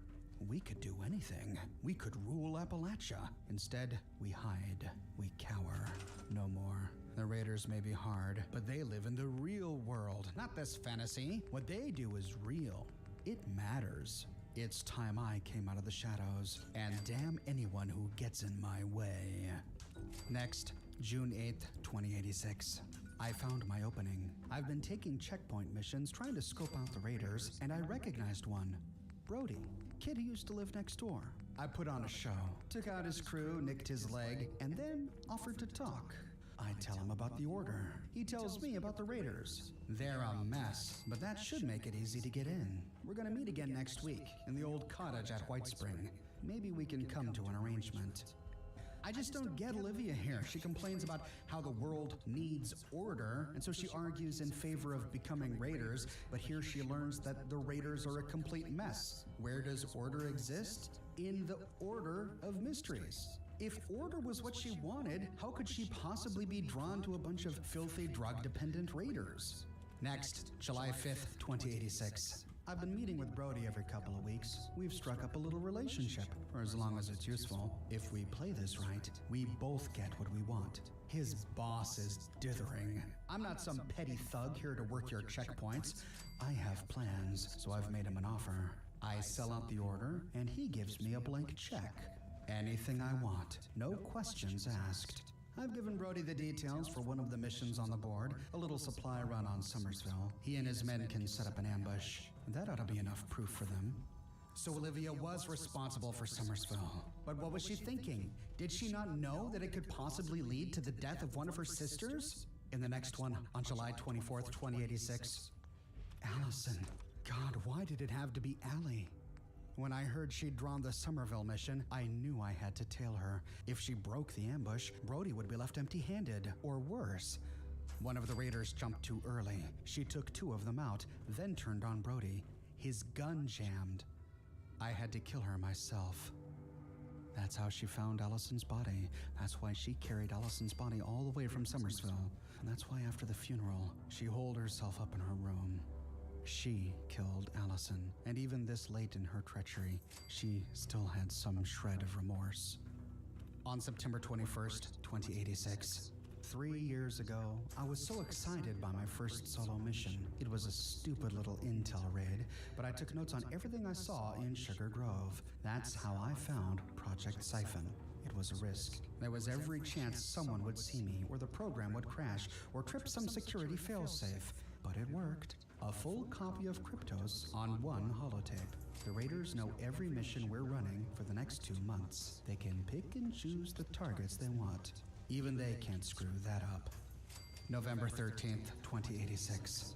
We could do anything. We could rule Appalachia. Instead, we hide. We cower. No more. The Raiders may be hard, but they live in the real world, not this fantasy. What they do is real. It matters. It's time I came out of the shadows, and damn anyone who gets in my way. Next, June 8th, 2086. I found my opening. I've been taking checkpoint missions, trying to scope out the Raiders, and I recognized one. Brody, kid who used to live next door. I put on a show, took out his crew, nicked his leg, and then offered to talk. I tell him about the Order. He tells me about the Raiders. They're a mess, but that should make it easy to get in. We're gonna meet again next week in the old cottage at White Spring. Maybe we can come to an arrangement. I just don't get Olivia here. She complains about how the world needs order, and so she argues in favor of becoming Raiders, but here she learns that the Raiders are a complete mess. Where does order exist? In the Order of Mysteries. If order was what she wanted, how could she possibly be drawn to a bunch of filthy, drug-dependent raiders? Next, July 5th, 2086. I've been meeting with Brody every couple of weeks. We've struck up a little relationship, for as long as it's useful. If we play this right, we both get what we want. His boss is dithering. I'm not some petty thug here to work your checkpoints. I have plans, so I've made him an offer. I sell out the Order, and he gives me a blank check. Anything I want, no questions asked. I've given Brody the details for one of the missions on the board, a little supply run on Summersville. He and his men can set up an ambush. That ought to be enough proof for them. So Olivia was responsible for Summersville. But what was she thinking? Did she not know that it could possibly lead to the death of one of her sisters? In the next one, on July 24th, 2086. Allison. God, why did it have to be Allie? When I heard she'd drawn the Somerville mission, I knew I had to tail her. If she broke the ambush, Brody would be left empty-handed, or worse. One of the raiders jumped too early. She took 2 of them out, then turned on Brody. His gun jammed. I had to kill her myself. That's how she found Allison's body. That's why she carried Allison's body all the way from Summersville. And that's why after the funeral, she holed herself up in her room. She killed Allison, and even this late in her treachery, she still had some shred of remorse. On September 21st, 2086, 3 years ago, I was so excited by my first solo mission. It was a stupid little intel raid, but I took notes on everything I saw in Sugar Grove. That's how I found Project Siphon. It was a risk. There was every chance someone would see me, or the program would crash, or trip some security failsafe. But it worked. A full copy of Cryptos on one holotape. The Raiders know every mission we're running for the next 2 months. They can pick and choose the targets they want. Even they can't screw that up. November 13th, 2086.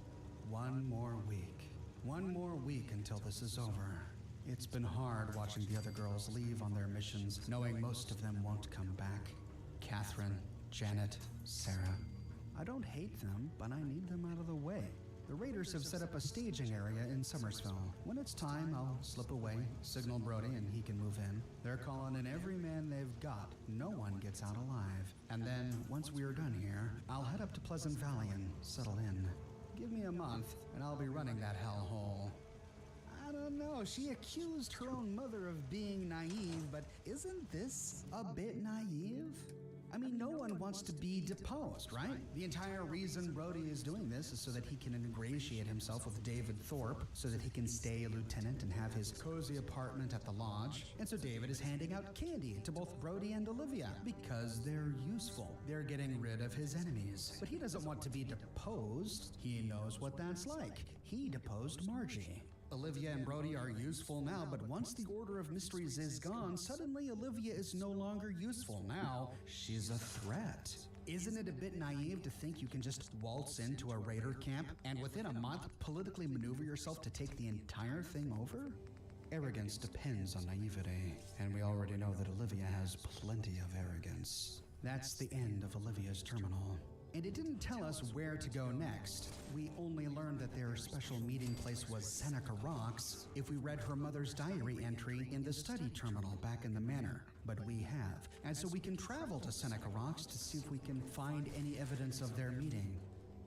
One more week. One more week until this is over. It's been hard watching the other girls leave on their missions, knowing most of them won't come back. Catherine, Janet, Sarah. I don't hate them, but I need them out of the way. The Raiders have set up a staging area in Summersville. When it's time, I'll slip away, signal Brody, and he can move in. They're calling in every man they've got. No one gets out alive. And then, once we are done here, I'll head up to Pleasant Valley and settle in. Give me a month, and I'll be running that hellhole. I don't know, she accused her own mother of being naive, but isn't this a bit naive? I mean, no one wants to be deposed, right? The entire reason Brody is doing this is so that he can ingratiate himself with David Thorpe, so that he can stay a lieutenant and have his cozy apartment at the lodge. And so David is handing out candy to both Brody and Olivia because they're useful. They're getting rid of his enemies. But he doesn't want to be deposed. He knows what that's like. He deposed Margie. Olivia and Brody are useful now, but once the Order of Mysteries is gone, suddenly Olivia is no longer useful. Now, she's a threat. Isn't it a bit naive to think you can just waltz into a raider camp and within a month politically maneuver yourself to take the entire thing over? Arrogance depends on naivety, and we already know that Olivia has plenty of arrogance. That's the end of Olivia's terminal. And it didn't tell us where to go next. We only learned that their special meeting place was Seneca Rocks if we read her mother's diary entry in the study terminal back in the manor. But we have, and so we can travel to Seneca Rocks to see if we can find any evidence of their meeting.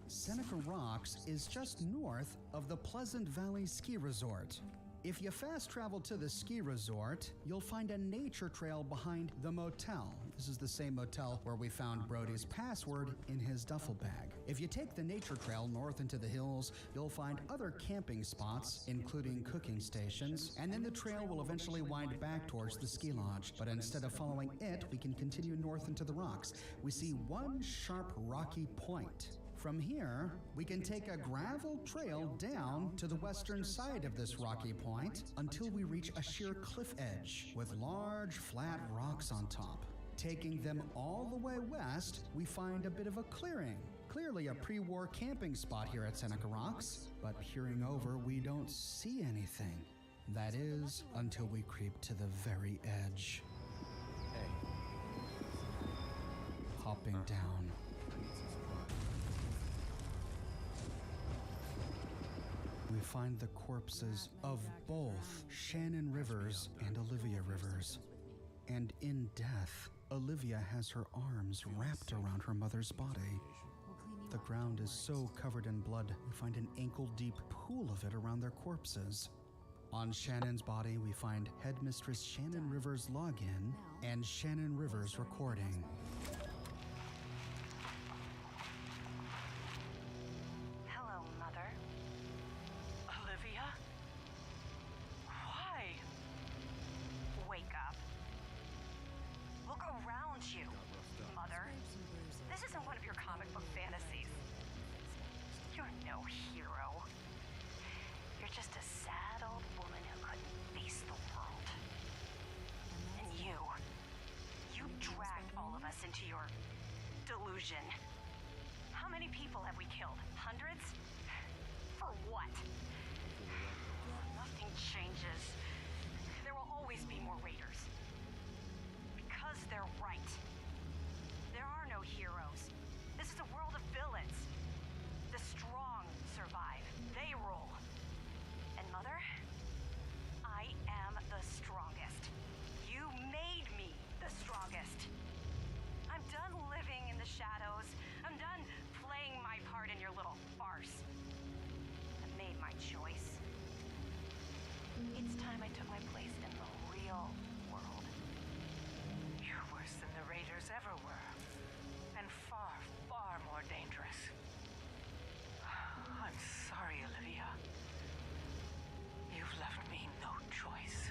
Seneca Rocks is just north of the Pleasant Valley Ski Resort. If you fast travel to the ski resort, you'll find a nature trail behind the motel. This is the same motel where we found Brody's password in his duffel bag. If you take the nature trail north into the hills, you'll find other camping spots, including cooking stations, and then the trail will eventually wind back towards the ski lodge. But instead of following it, we can continue north into the rocks. We see one sharp rocky point. From here, we can take a gravel trail down to the western side of this rocky point until we reach a sheer cliff edge with large, flat rocks on top. Taking them all the way west, we find a bit of a clearing. Clearly a pre-war camping spot here at Seneca Rocks, but peering over, we don't see anything. That is, until we creep to the very edge. Hey. Hopping down. We find the corpses of both Shannon Rivers and Olivia Rivers. And in death, Olivia has her arms wrapped around her mother's body. The ground is so covered in blood, we find an ankle-deep pool of it around their corpses. On Shannon's body, we find Headmistress Shannon Rivers' login and Shannon Rivers' recording. Hello, Mother. Olivia? Why? Wake up. Look around you, Mother. This isn't one of your comic book fantasies. You're no hero. You're just a sad old woman who couldn't face the world. And you dragged all of us into your delusion. How many people have we killed? Hundreds? For what? Nothing changes. There will always be more raiders. Because they're right. There are no heroes. This is a world of villains. The strong survive. They rule. And Mother, I am the strongest. You made me time I took my place in the real world. You're worse than the Raiders ever were. And far, far more dangerous. I'm sorry, Olivia. You've left me no choice.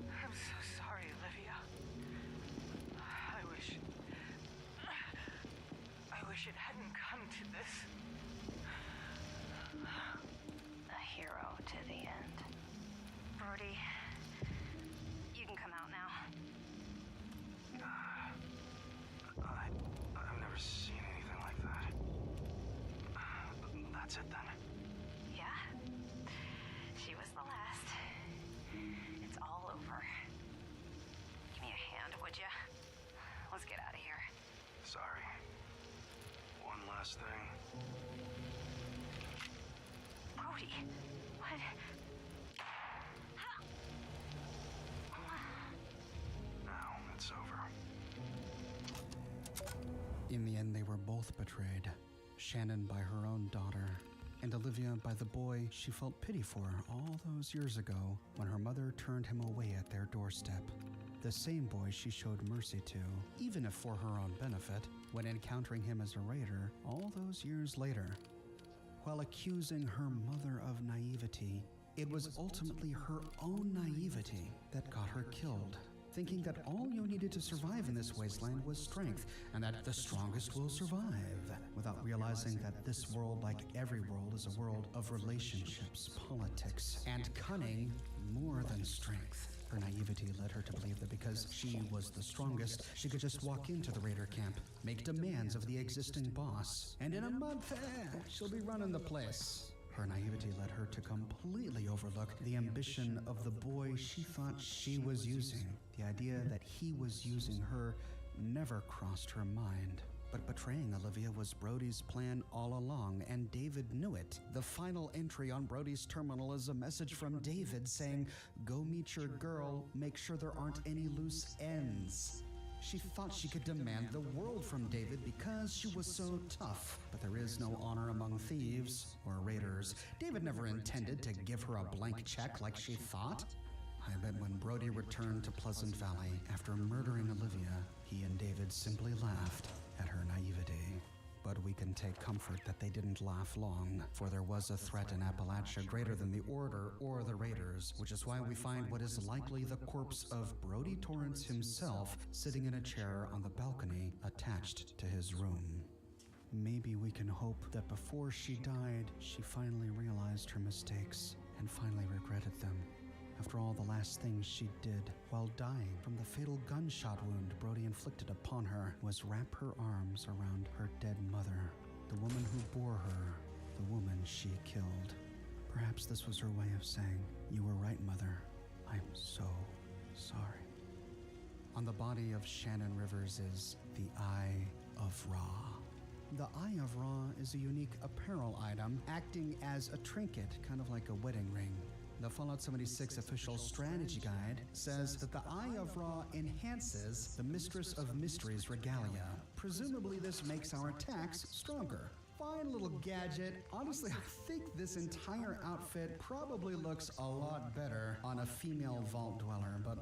I'm so sorry, Olivia. I wish it hadn't come to this. A hero to the end. Brody, you can come out now. I've never seen anything like that. That's it then. Yeah? She was the last. It's all over. Give me a hand, would ya? Let's get out of here. Sorry. One last thing. Brody, what? Now it's over. In the end, they were both betrayed. Shannon by her own daughter, and Olivia by the boy she felt pity for all those years ago when her mother turned him away at their doorstep. The same boy she showed mercy to, even if for her own benefit, when encountering him as a raider all those years later. While accusing her mother of naivety, it was ultimately her own naivety that got her killed, thinking that all you needed to survive in this wasteland was strength, and that the strongest will survive, without realizing that this world, like every world, is a world of relationships, politics, and cunning more than strength. Her naivety led her to believe that because she was the strongest, she could just walk into the raider camp, make demands of the existing boss, and in a month, she'll be running the place. Her naivety led her to completely overlook the ambition of the boy she thought she was using. The idea that he was using her never crossed her mind. But betraying Olivia was Brody's plan all along, and David knew it. The final entry on Brody's terminal is a message from David saying, "Go meet your girl, make sure there aren't any loose ends." She thought she could demand the world from David because she was so tough. But there is no honor among thieves or raiders. David never intended to give her a blank check like she thought. I bet when Brody returned to Pleasant Valley after murdering Olivia, he and David simply laughed at her naivety. But we can take comfort that they didn't laugh long, for there was a threat in Appalachia greater than the Order or the Raiders, which is why we find what is likely the corpse of Brody Torrance himself sitting in a chair on the balcony attached to his room. Maybe we can hope that before she died, she finally realized her mistakes and finally regretted them. After all, the last thing she did while dying from the fatal gunshot wound Brody inflicted upon her was wrap her arms around her dead mother, the woman who bore her, the woman she killed. Perhaps this was her way of saying, "You were right, Mother. I'm so sorry." On the body of Shannon Rivers is the Eye of Ra. The Eye of Ra is a unique apparel item acting as a trinket, kind of like a wedding ring. The Fallout 76 official strategy guide says that the Eye of Ra enhances the Mistress of Mysteries regalia. Presumably this makes our attacks stronger. Fine little gadget. Honestly, I think this entire outfit probably looks a lot better on a female vault dweller, but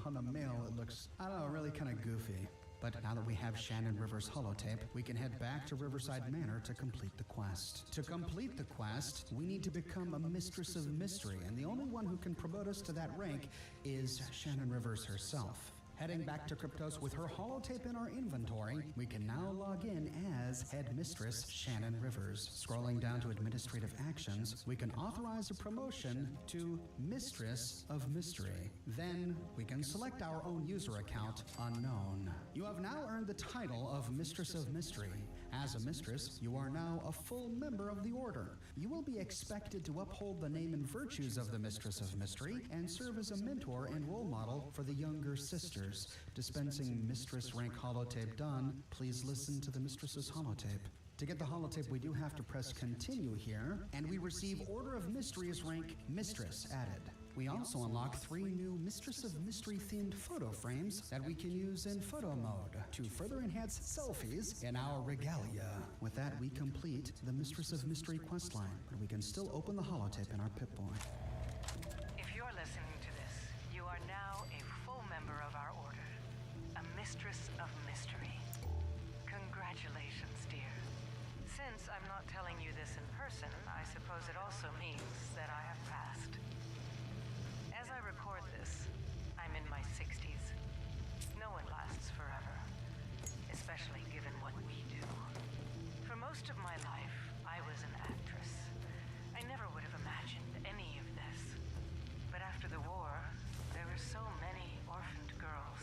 on a male it looks, I don't know, really kind of goofy. But now that we have Shannon Rivers' holotape, we can head back to Riverside Manor to complete the quest. To complete the quest, we need to become a Mistress of Mystery, and the only one who can promote us to that rank is Shannon Rivers herself. Heading back to Kryptos with her holotape in our inventory, we can now log in as Head Mistress Shannon Rivers. Scrolling down to Administrative Actions, we can authorize a promotion to Mistress of Mystery. Then, we can select our own user account, Unknown. You have now earned the title of Mistress of Mystery, As a mistress, you are now a full member of the Order. You will be expected to uphold the name and virtues of the Mistress of Mystery and serve as a mentor and role model for the younger sisters. Dispensing Mistress rank holotape done, please listen to the Mistress's holotape. To get the holotape, we do have to press continue here, and we receive Order of Mysteries rank Mistress added. We also unlock 3 new Mistress of Mystery themed photo frames that we can use in photo mode to further enhance selfies in our regalia. With that, we complete the Mistress of Mystery questline, but we can still open the holotape in our Pip-Boy. If you're listening to this, you are now a full member of our order, a Mistress of Mystery. Congratulations, dear. Since I'm not telling you this in person, I suppose it also means that I have passed. As I record this, I'm in my 60s. No one lasts forever, especially given what we do. For most of my life, I was an actress. I never would have imagined any of this. But after the war, there were so many orphaned girls.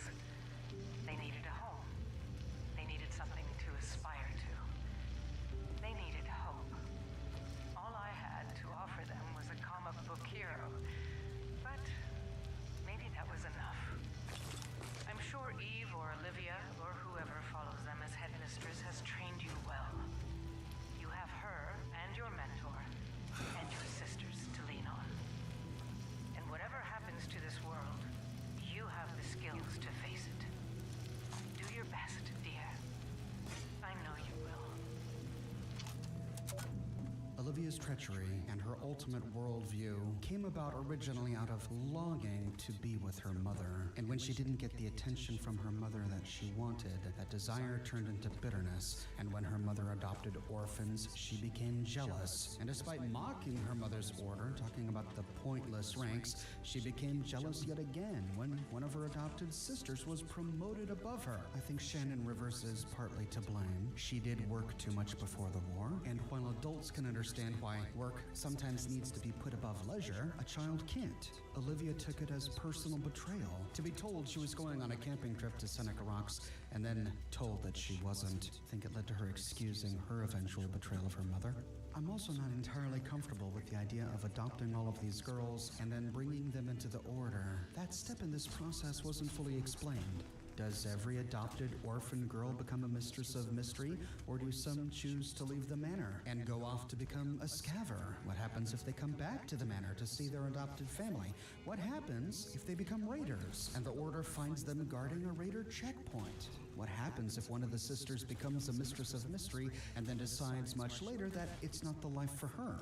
They needed a home. They needed something to aspire to. They needed hope. All I had to offer them was a comic book hero. But maybe that was enough. I'm sure Eve or Olivia or whoever follows them as headmistress has trained you well. You have her and your mentor and your sisters to lean on. And whatever happens to this world, you have the skills to face it. Do your best, dear. I know you will. Olivia's treachery and her ultimate worldview came about originally out of longing to be with her mother. And when she didn't get the attention from her mother that she wanted, that desire turned into bitterness. And when her mother adopted orphans, she became jealous. And despite mocking her mother's order, talking about the pointless ranks, she became jealous yet again when one of her adopted sisters was promoted above her. I think Shannon Rivers is partly to blame. She did work too much before the war, and while adults can understand why work sometimes needs to be put above leisure, a child can't. Olivia took it as personal betrayal. To be told she was going on a camping trip to Seneca Rocks and then told that she wasn't. I think it led to her excusing her eventual betrayal of her mother. I'm also not entirely comfortable with the idea of adopting all of these girls and then bringing them into the Order. That step in this process wasn't fully explained. Does every adopted orphan girl become a Mistress of Mystery, or do some choose to leave the manor and go off to become a scaver? What happens if they come back to the manor to see their adopted family? What happens if they become raiders and the Order finds them guarding a raider checkpoint? What happens if one of the sisters becomes a Mistress of Mystery and then decides much later that it's not the life for her?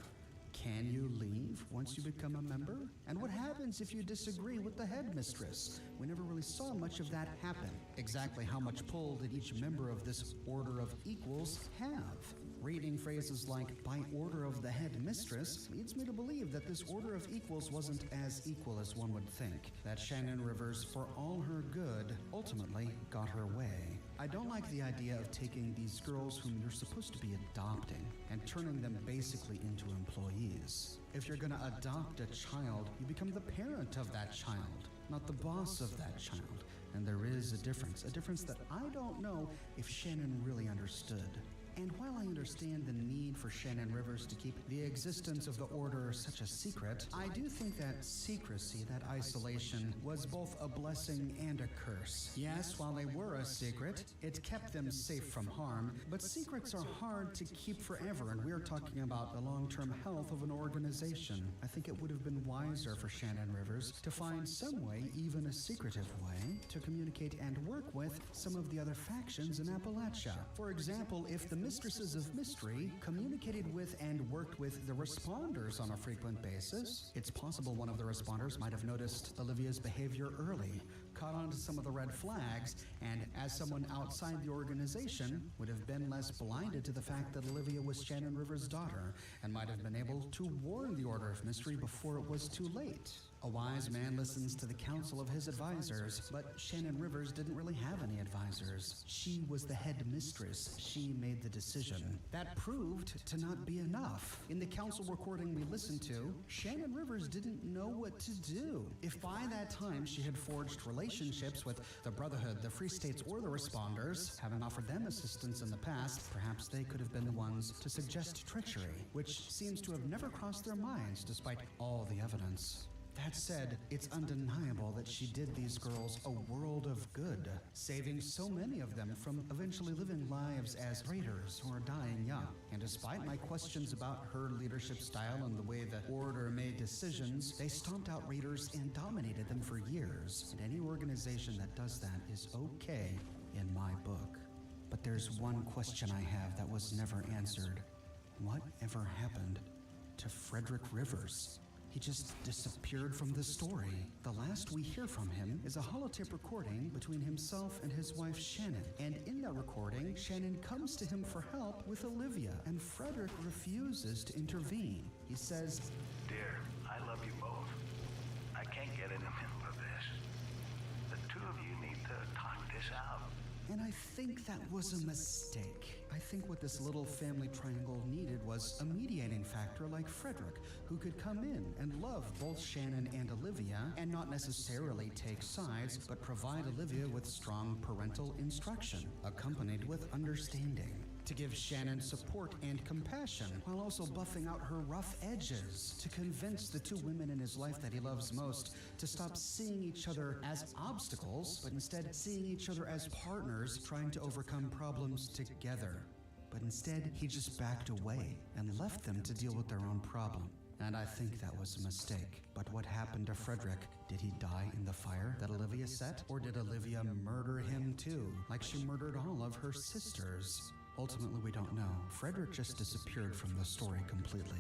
Can you leave once you become a member? And what happens if you disagree with the headmistress? We never really saw much of that happen. Exactly how much pull did each member of this Order of Equals have? Reading phrases like, by order of the headmistress, leads me to believe that this Order of Equals wasn't as equal as one would think. That Shannon Rivers, for all her good, ultimately got her way. I don't like the idea of taking these girls whom you're supposed to be adopting and turning them basically into employees. If you're gonna adopt a child, you become the parent of that child, not the boss of that child. And there is a difference that I don't know if Shannon really understood. And while I understand the need for Shannon Rivers to keep the existence of the Order such a secret, I do think that secrecy, that isolation, was both a blessing and a curse. Yes, while they were a secret, it kept them safe from harm, but secrets are hard to keep forever, and we're talking about the long-term health of an organization. I think it would have been wiser for Shannon Rivers to find some way, even a secretive way, to communicate and work with some of the other factions in Appalachia. For example, if the Mistresses of Mystery communicated with and worked with the responders on a frequent basis, it's possible one of the responders might have noticed Olivia's behavior early, caught on to some of the red flags, and as someone outside the organization would have been less blinded to the fact that Olivia was Shannon Rivers' daughter and might have been able to warn the Order of Mystery before it was too late. A wise man listens to the counsel of his advisors, but Shannon Rivers didn't really have any advisors. She was the head mistress. She made the decision. That proved to not be enough. In the council recording we listened to, Shannon Rivers didn't know what to do. If by that time she had forged relationships with the Brotherhood, the Free States, or the Responders, having offered them assistance in the past, perhaps they could have been the ones to suggest treachery, which seems to have never crossed their minds despite all the evidence. That said, it's undeniable that she did these girls a world of good, saving so many of them from eventually living lives as raiders or dying young. And despite my questions about her leadership style and the way the Order made decisions, they stomped out raiders and dominated them for years. And any organization that does that is okay in my book. But there's one question I have that was never answered. What ever happened to Frederick Rivers? He just disappeared from the story. The last we hear from him is a holotape recording between himself and his wife Shannon. And in that recording, Shannon comes to him for help with Olivia, and Frederick refuses to intervene. He says, Dear, I love you both. I can't get in the middle of this. The two of you need to talk this out. and I think that was a mistake. I think what this little family triangle needed was a mediating factor like Frederick, who could come in and love both Shannon and Olivia, and not necessarily take sides, but provide Olivia with strong parental instruction, accompanied with understanding. To give Shannon support and compassion, while also buffing out her rough edges, to convince the two women in his life that he loves most to stop seeing each other as obstacles, but instead seeing each other as partners trying to overcome problems together. But instead, he just backed away and left them to deal with their own problem. And I think that was a mistake. But what happened to Frederick? Did he die in the fire that Olivia set? Or did Olivia murder him too, like she murdered all of her sisters? Ultimately, we don't know. Frederick just disappeared from the story completely.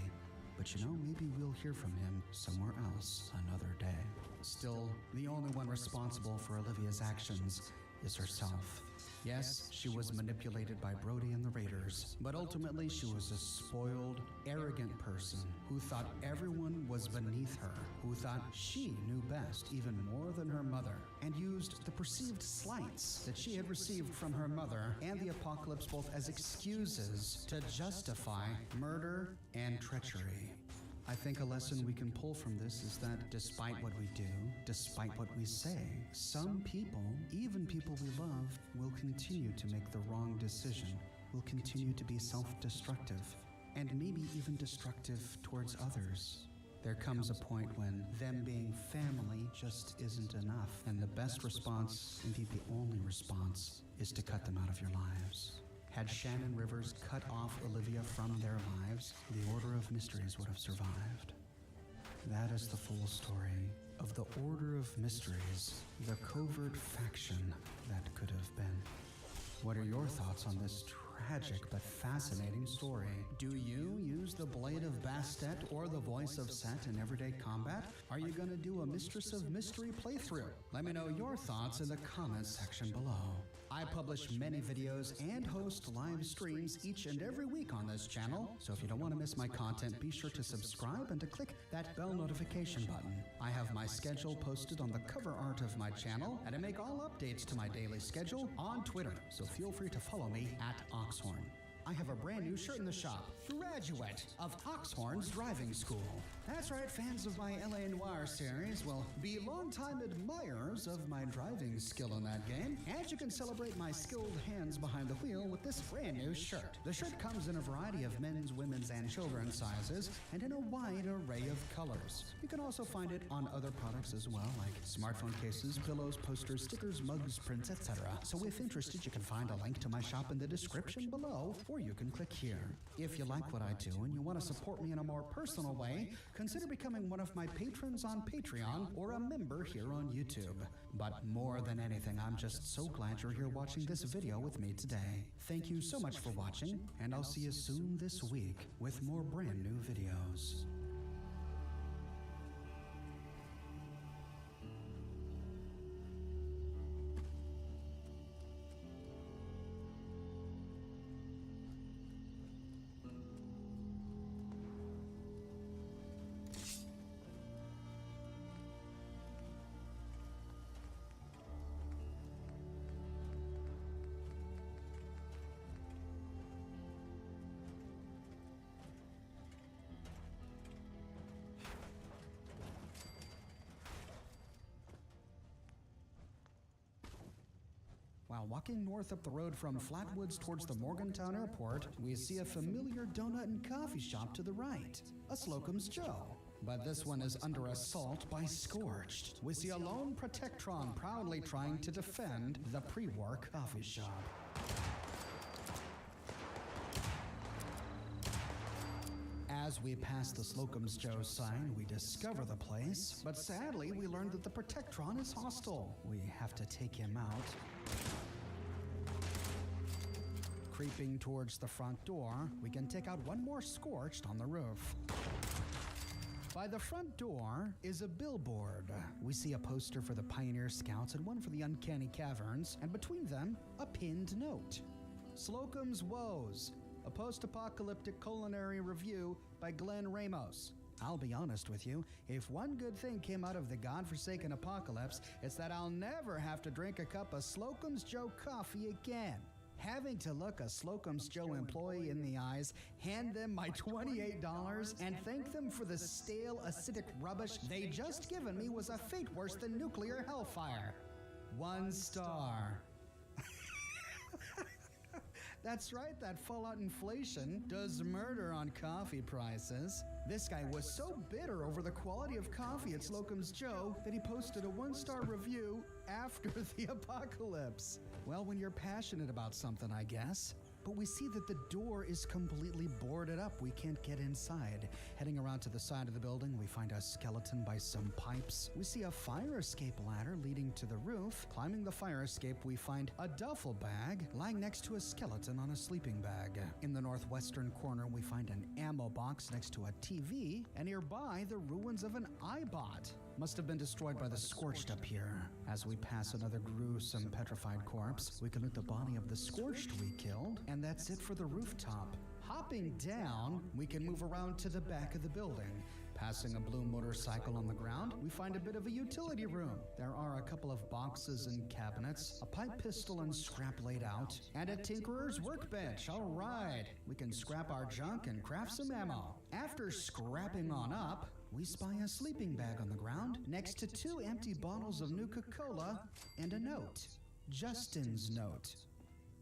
But you know, maybe we'll hear from him somewhere else another day. Still, the only one responsible for Olivia's actions is herself. Yes, she was manipulated by Brody and the Raiders, but ultimately she was a spoiled, arrogant person who thought everyone was beneath her, who thought she knew best even more than her mother, and used the perceived slights that she had received from her mother and the apocalypse both as excuses to justify murder and treachery. I think a lesson we can pull from this is that despite what we do, despite what we say, some people, even people we love, will continue to make the wrong decision, will continue to be self-destructive, and maybe even destructive towards others. There comes a point when them being family just isn't enough, and the best response, indeed the only response, is to cut them out of your lives. Had Shannon Rivers cut off Olivia from their lives, the Order of Mysteries would have survived. That is the full story of the Order of Mysteries, the covert faction that could have been. What are your thoughts on this tragic but fascinating story? Do you use the Blade of Bastet or the Voice of Set in everyday combat? Are you going to do a Mistress of Mystery playthrough? Let me know your thoughts in the comments section below. I publish many videos and host live streams each and every week on this channel, so if you don't want to miss my content, be sure to subscribe and to click that bell notification button. I have my schedule posted on the cover art of my channel, and I make all updates to my daily schedule on Twitter, so feel free to follow me at Oxhorn. I have a brand new shirt in the shop, graduate of Oxhorn's driving school. That's right, fans of my LA Noire series will be longtime admirers of my driving skill in that game, and you can celebrate my skilled hands behind the wheel with this brand new shirt. The shirt comes in a variety of men's, women's, and children's sizes, and in a wide array of colors. You can also find it on other products as well, like smartphone cases, pillows, posters, stickers, mugs, prints, etc. So if interested, you can find a link to my shop in the description below, or you can click here. If you like what I do and you want to support me in a more personal way, consider becoming one of my patrons on Patreon or a member here on YouTube. But more than anything, I'm just so glad you're here watching this video with me today. Thank you so much for watching, and I'll see you soon this week with more brand new videos. Now, walking north up the road from Flatwoods towards the Morgantown Airport, we see a familiar donut and coffee shop to the right, a Slocum's Joe. But this one is under assault by Scorched. We see a lone Protectron proudly trying to defend the pre-war coffee shop. As we pass the Slocum's Joe sign, we discover the place, but sadly we learn that the Protectron is hostile. We have to take him out. Creeping towards the front door, we can take out one more Scorched on the roof. By the front door is a billboard. We see a poster for the Pioneer Scouts and one for the Uncanny Caverns, and between them, a pinned note. Slocum's Woes, a post-apocalyptic culinary review by Glenn Ramos. I'll be honest with you, if one good thing came out of the godforsaken apocalypse, it's that I'll never have to drink a cup of Slocum's Joe coffee again. Having to look a Slocum's Joe employee in the eyes, hand them my $28, and thank them for the stale, acidic rubbish they just given me was a fate worse than nuclear hellfire. 1 star. That's right, that Fallout inflation does murder on coffee prices. This guy was so bitter over the quality of coffee at Slocum's Joe that he posted a 1-star review after the apocalypse. Well, when you're passionate about something, I guess. But we see that the door is completely boarded up. We can't get inside. Heading around to the side of the building, we find a skeleton by some pipes. We see a fire escape ladder leading to the roof. Climbing the fire escape, we find a duffel bag lying next to a skeleton on a sleeping bag. In the northwestern corner, we find an ammo box next to a TV, and nearby, the ruins of an iBot. Must have been destroyed by the Scorched up here. As we pass another gruesome petrified corpse, we can loot the body of the Scorched we killed, and that's it for the rooftop. Hopping down, we can move around to the back of the building. Passing a blue motorcycle on the ground, we find a bit of a utility room. There are a couple of boxes and cabinets, a pipe pistol and scrap laid out, and a tinkerer's workbench. All right, we can scrap our junk and craft some ammo. After scrapping on up, we spy a sleeping bag on the ground next to 2 empty bottles of Nuka-Cola and a note. Justin's note.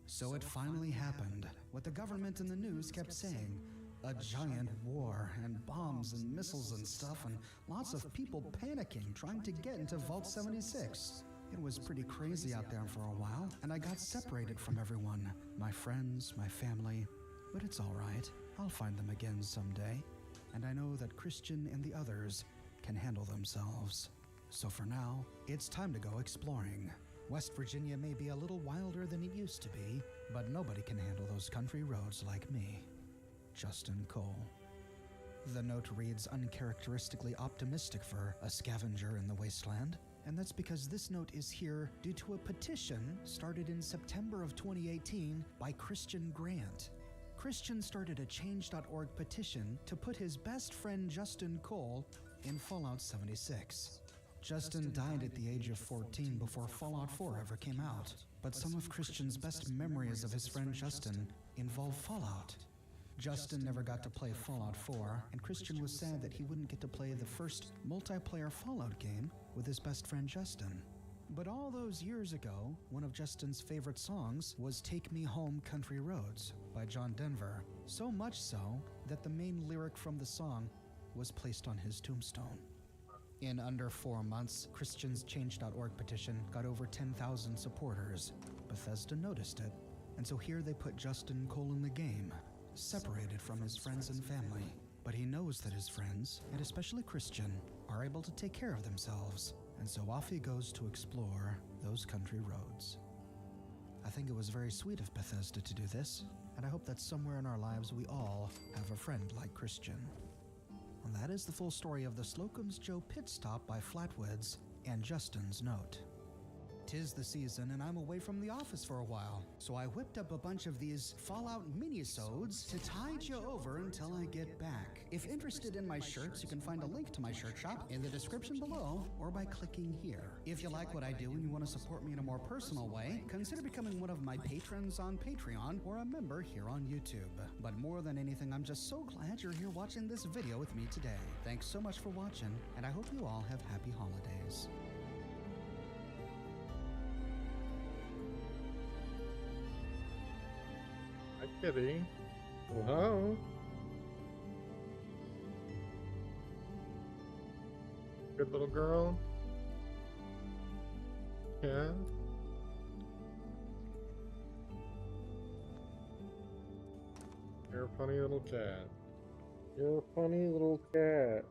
So it finally happened. What the government and the news kept saying. A giant war, and bombs and missiles and stuff, and lots of people panicking, trying to get into Vault 76. It was pretty crazy out there for a while, and I got separated from everyone. My friends, my family. But it's all right. I'll find them again someday. And I know that Christian and the others can handle themselves. So for now, it's time to go exploring. West Virginia may be a little wilder than it used to be, but nobody can handle those country roads like me. Justin Cole. The note reads uncharacteristically optimistic for a scavenger in the wasteland, and that's because this note is here due to a petition started in September of 2018 by Christian Grant. Christian started a Change.org petition to put his best friend Justin Cole in Fallout 76. Justin died at the age of 14 before Fallout 4 ever came out, but some of Christian's best memories of his friend Justin involve Fallout. Justin never got to play Fallout 4, and Christian was sad that he wouldn't get to play the first multiplayer Fallout game with his best friend Justin. But all those years ago, one of Justin's favorite songs was Take Me Home Country Roads by John Denver, so much so that the main lyric from the song was placed on his tombstone. In under 4 months, Christian's Change.org petition got over 10,000 supporters. Bethesda noticed it, and so here they put Justin Cole in the game, separated from his friends and family. But he knows that his friends, and especially Christian, are able to take care of themselves, and so off he goes to explore those country roads. I think it was very sweet of Bethesda to do this, and I hope that somewhere in our lives we all have a friend like Christian. And that is the full story of the Slocum's Joe pit stop by Flatwoods and Justin's note. 'Tis the season, and I'm away from the office for a while, so I whipped up a bunch of these Fallout mini-sodes to tide you over until I get back. If interested in my shirts, you can find a link to my shirt shop in the description below or by clicking here. If you like what I do and you want to support me in a more personal way, consider becoming one of my patrons on Patreon or a member here on YouTube. But more than anything, I'm just so glad you're here watching this video with me today. Thanks so much for watching, and I hope you all have happy holidays. Kitty. Hello? Good little girl? Yeah? You're a funny little cat. You're a funny little cat.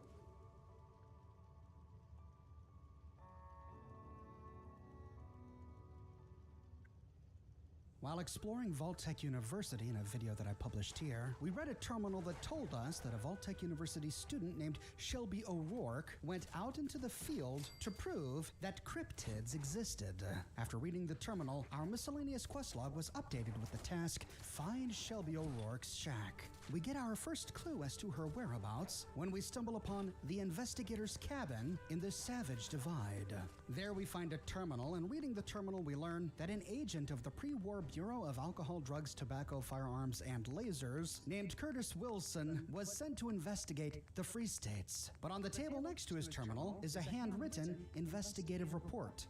While exploring Vault-Tec University in a video that I published here, we read a terminal that told us that a Vault-Tec University student named Shelby O'Rourke went out into the field to prove that cryptids existed. After reading the terminal, our miscellaneous quest log was updated with the task, Find Shelby O'Rourke's shack. We get our first clue as to her whereabouts when we stumble upon the investigator's cabin in the Savage Divide. There we find a terminal, and reading the terminal we learn that an agent of the pre-war Bureau of Alcohol, Drugs, Tobacco, Firearms, and Lasers named Curtis Wilson was sent to investigate the Free States. But on the table next to his terminal is a handwritten investigative report.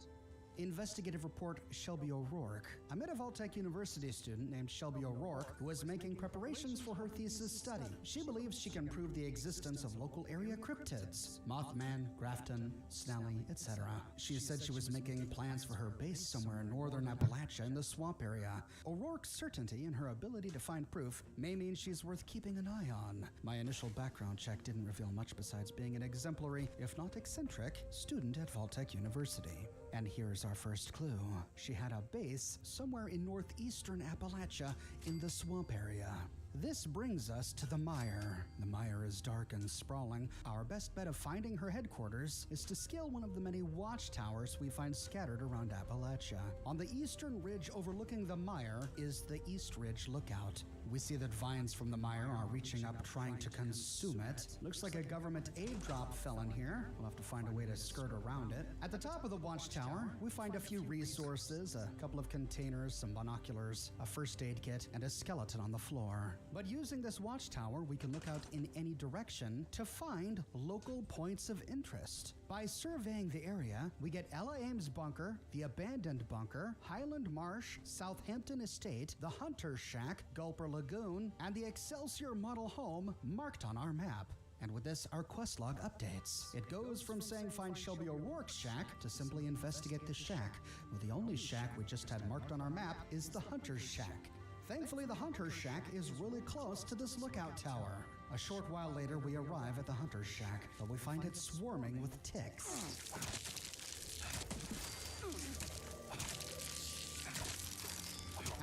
Investigative Report Shelby O'Rourke. I met a Vault-Tec University student named Shelby O'Rourke who was making preparations for her thesis study. She believes she can prove the existence of local area cryptids, Mothman, Grafton, Snelly, etc. She said she was making plans for her base somewhere in northern Appalachia in the swamp area. O'Rourke's certainty in her ability to find proof may mean she's worth keeping an eye on. My initial background check didn't reveal much besides being an exemplary, if not eccentric, student at Vault-Tec University. And here's our first clue. She had a base somewhere in northeastern Appalachia in the swamp area. This brings us to the mire. The mire is dark and sprawling. Our best bet of finding her headquarters is to scale one of the many watchtowers we find scattered around Appalachia. On the eastern ridge overlooking the mire is the East Ridge Lookout. We see that vines from the mire are reaching up trying to consume it. Looks like a government aid drop fell in here. We'll have to find a way to skirt around it. At the top of the watchtower, we find a few resources, a couple of containers, some binoculars, a first aid kit, and a skeleton on the floor. But using this watchtower, we can look out in any direction to find local points of interest. By surveying the area, we get Ella Ames Bunker, the Abandoned Bunker, Highland Marsh, Southampton Estate, the Hunter's Shack, Gulper Lagoon, and the Excelsior Model Home marked on our map. And with this, our quest log updates. It goes from saying find Shelby O'Rourke's shack to simply investigate the shack, where the only shack we just had marked on our map is the Hunter's Shack. Thankfully, the Hunter's Shack is really close to this lookout tower. A short while later, we arrive at the Hunter's Shack, but we find it swarming with ticks.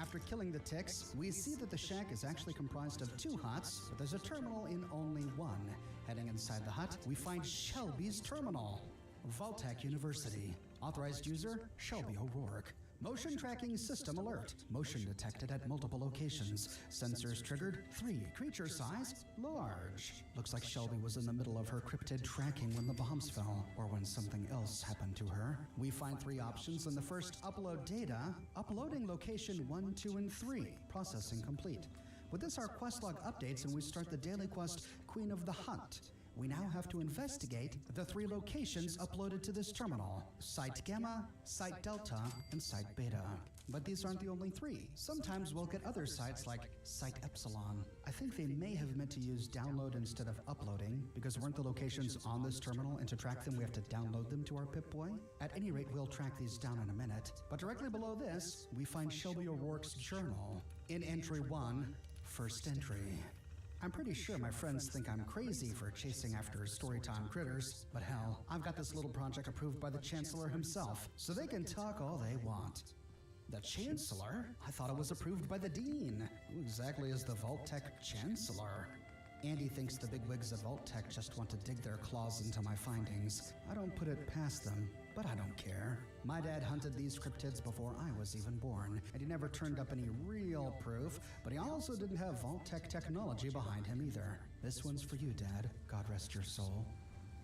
After killing the ticks, we see that the shack is actually comprised of 2 huts, but there's a terminal in only one. Heading inside the hut, we find Shelby's terminal. Vault-Tec University. Authorized user, Shelby O'Rourke. Motion tracking system alert. Motion detected at multiple locations. Sensors triggered. 3. Creature size, large. Looks like Shelby was in the middle of her cryptid tracking when the bombs fell, or when something else happened to her. We find 3 options in the first, upload data. Uploading location 1, 2, and 3. Processing complete. With this, our quest log updates and we start the daily quest, Queen of the Hunt. We now have to investigate the 3 locations uploaded to this terminal. Site Gamma, Site Delta, and Site Beta. But these aren't the only 3. Sometimes we'll get other sites like Site Epsilon. I think they may have meant to use download instead of uploading, because weren't the locations on this terminal, and to track them we have to download them to our Pip-Boy? At any rate, we'll track these down in a minute. But directly below this, we find Shelby O'Rourke's journal. In entry 1, first entry. I'm pretty sure my friends think I'm crazy for chasing after storytime critters, but hell, I've got this little project approved by the Chancellor himself, so they can talk all they want. The Chancellor? I thought it was approved by the Dean. Who exactly is the Vault-Tec Chancellor? Andy thinks the bigwigs at Vault-Tec just want to dig their claws into my findings. I don't put it past them, but I don't care. My dad hunted these cryptids before I was even born, and he never turned up any real proof, but he also didn't have Vault-Tec technology behind him either. This one's for you, Dad. God rest your soul.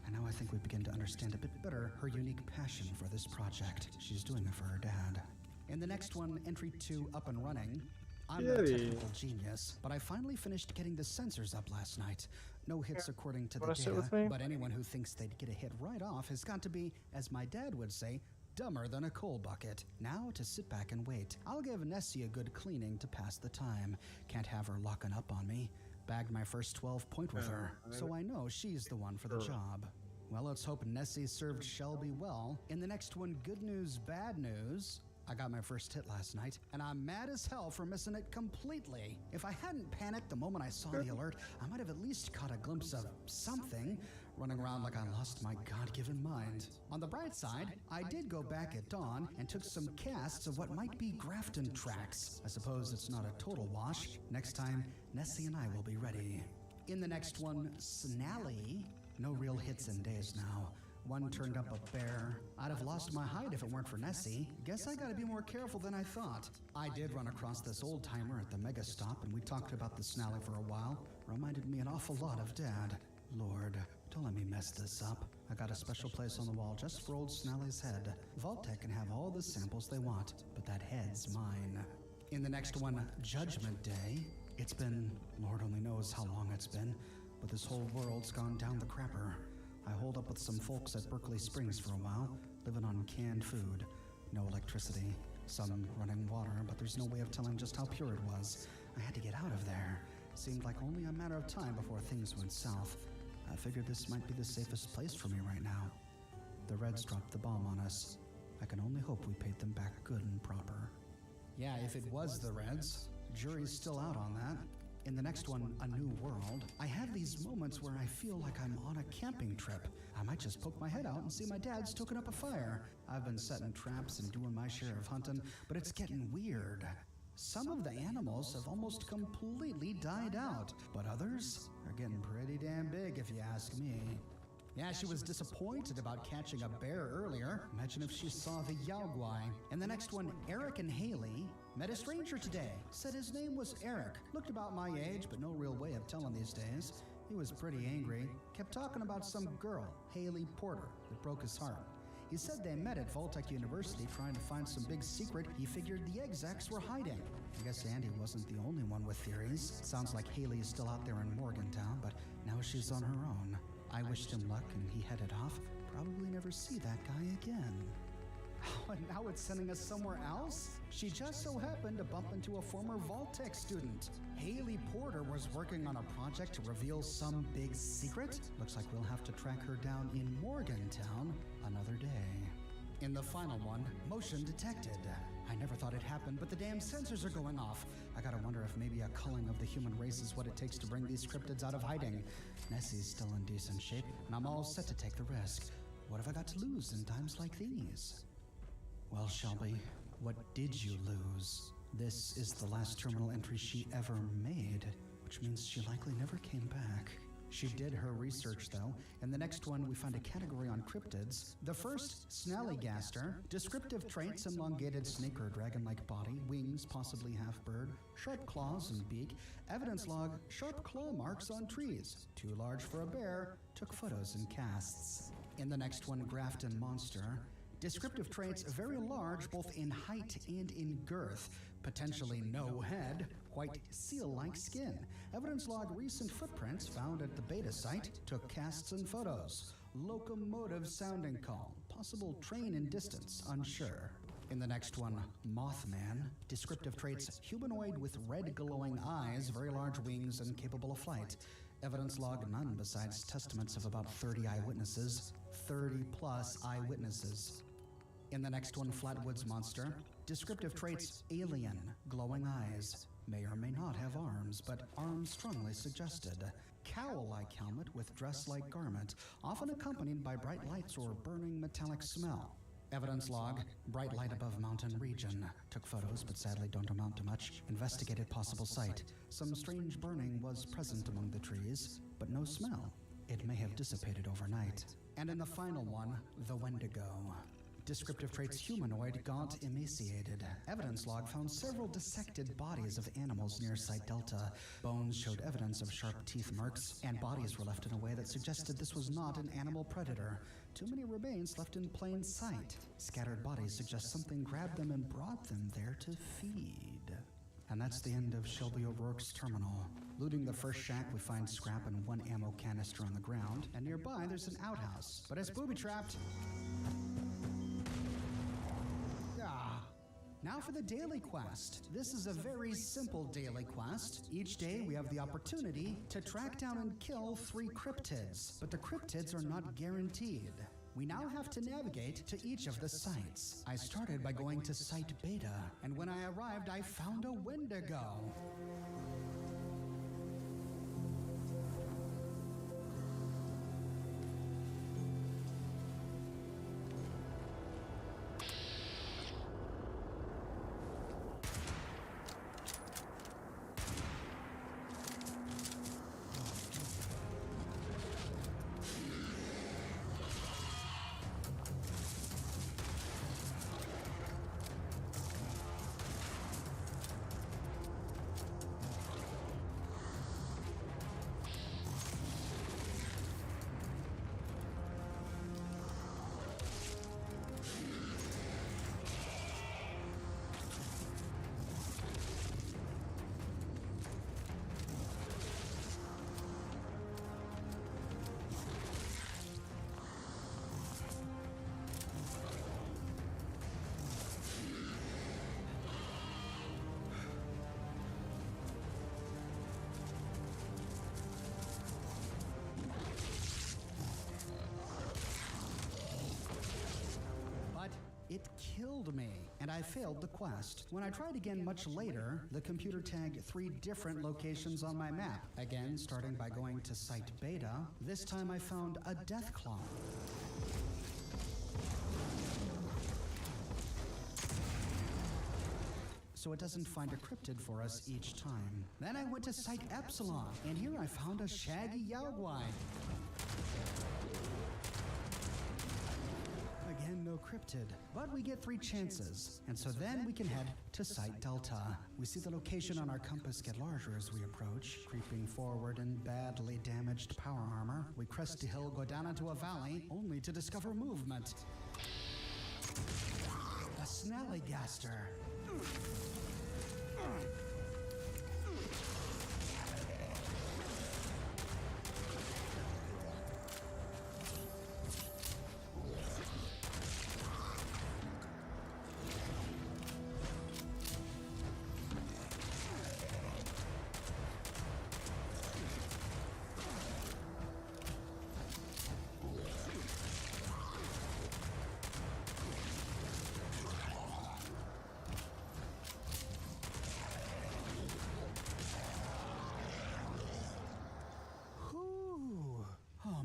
And now I think we begin to understand a bit better her unique passion for this project. She's doing it for her dad. In the next one, entry 2 up and running. I'm no technical genius, but I finally finished getting the sensors up last night. No hits according to the data, but anyone who thinks they'd get a hit right off has got to be, as my dad would say, dumber than a coal bucket. Now to sit back and wait. I'll give Nessie a good cleaning to pass the time. Can't have her locking up on me. Bagged my first 12 point with her, so I know she's the one for the job. Well, let's hope Nessie served Shelby well. In the next one, good news, bad news. I got my first hit last night, and I'm mad as hell for missing it completely. If I hadn't panicked the moment I saw the alert, I might have at least caught a glimpse of something, running around like I lost my God-given mind. On the bright side, I did go back at dawn and took some casts of what might be Grafton tracks. I suppose it's not a total wash. Next time, Nessie and I will be ready. In the next one, Snally. No real hits in days now. One turned up a bear. I'd have lost my hide if it weren't for Nessie. Guess I gotta be more careful than I thought. I did run across this old timer at the Mega Stop, and we talked about the Snally for a while. Reminded me an awful lot of Dad. Lord, don't let me mess this up. I got a special place on the wall just for old Snally's head. Vault-Tec can have all the samples they want, but that head's mine. In the next one, Judgment Day. It's been, Lord only knows how long it's been, but this whole world's gone down the crapper. I holed up with some folks at Berkeley Springs for a while, living on canned food. No electricity, some running water, but there's no way of telling just how pure it was. I had to get out of there. Seemed like only a matter of time before things went south. I figured this might be the safest place for me right now. The Reds dropped the bomb on us. I can only hope we paid them back good and proper. Yeah, if it was the Reds. Jury's still out on that. In the next one, A New World, I have these moments where I feel like I'm on a camping trip. I might just poke my head out and see my dad stoking up a fire. I've been setting traps and doing my share of hunting, but it's getting weird. Some of the animals have almost completely died out, but others are getting pretty damn big if you ask me. Yeah, she was disappointed about catching a bear earlier. Imagine if she saw the Yaoguai. And the next one, Eric and Haley met a stranger today. Said his name was Eric. Looked about my age, but no real way of telling these days. He was pretty angry. Kept talking about some girl, Haley Porter, that broke his heart. He said they met at Vault-Tec University trying to find some big secret he figured the execs were hiding. I guess Andy wasn't the only one with theories. Sounds like Haley is still out there in Morgantown, but now she's on her own. I wished him luck and he headed off. Probably never see that guy again. Oh, and now it's sending us somewhere else? She just so happened to bump into a former Vault-Tec student. Haley Porter was working on a project to reveal some big secret. Looks like we'll have to track her down in Morgantown another day. In the final one, motion detected. I never thought it happened, but the damn sensors are going off. I gotta wonder if maybe a culling of the human race is what it takes to bring these cryptids out of hiding. Nessie's still in decent shape, and I'm all set to take the risk. What have I got to lose in times like these? Well, Shelby, what did you lose? This is the last terminal entry she ever made, which means she likely never came back. She did her research, though. In the next one, we find a category on cryptids. The first, Snallygaster. Descriptive traits, elongated snake or dragon-like body, wings, possibly half-bird, sharp claws and beak. Evidence log, sharp claw marks on trees. Too large for a bear. Took photos and casts. In the next one, Grafton Monster. Descriptive traits, very large both in height and in girth. Potentially no head, white seal-like skin. Evidence log, recent footprints found at the beta site. Took casts and photos. Locomotive sounding call. Possible train in distance, unsure. In the next one, Mothman. Descriptive traits, humanoid with red glowing eyes, very large wings, and capable of flight. Evidence log, none besides testaments of about 30 eyewitnesses. 30 plus eyewitnesses. In the next one, Flatwoods Monster. Descriptive traits, alien, glowing eyes. May or may not have arms, but arms strongly suggested. Cowl-like helmet with dress-like garment, often accompanied by bright lights or burning metallic smell. Evidence log, bright light above mountain region. Took photos, but sadly don't amount to much. Investigated possible site. Some strange burning was present among the trees, but no smell. It may have dissipated overnight. And in the final one, the Wendigo. Descriptive traits, humanoid, gaunt, emaciated. Evidence log found several dissected bodies of animals near Site Delta. Bones showed evidence of sharp teeth marks, and bodies were left in a way that suggested this was not an animal predator. Too many remains left in plain sight. Scattered bodies suggest something grabbed them and brought them there to feed. And that's the end of Shelby O'Rourke's terminal. Looting the first shack, we find scrap and one ammo canister on the ground, and nearby there's an outhouse, but it's booby-trapped. Now for the daily quest. This is a very simple daily quest. Each day we have the opportunity to track down and kill 3 cryptids, but the cryptids are not guaranteed. We now have to navigate to each of the sites. I started by going to Site Beta, and when I arrived I found a Wendigo. It killed me, and I failed the quest. When I tried again much later, the computer tagged 3 different locations on my map. Again, starting by going to Site Beta, this time I found a death claw. So it doesn't find a cryptid for us each time. Then I went to Site Epsilon, and here I found a shaggy Yaogwai. Again, no cryptid, but we get 3 chances, and so then we can head to Site Delta. We see the location on our compass get larger as we approach, creeping forward in badly damaged power armor. We crest a hill, go down into a valley, only to discover movement. A Snallygaster.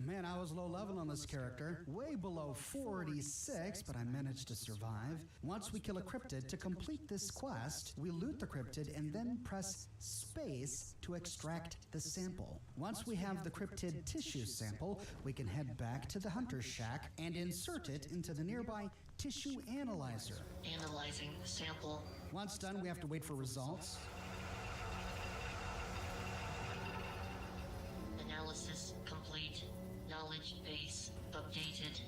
Man, I was low level on this character, way below 46, but I managed to survive. Once we kill a cryptid to complete this quest, we loot the cryptid and then press space to extract the sample. Once we have the cryptid tissue sample, we can head back to the hunter's shack and insert it into the nearby tissue analyzer. Analyzing the sample. Once done, we have to wait for results. Analysis complete. Knowledge base updated.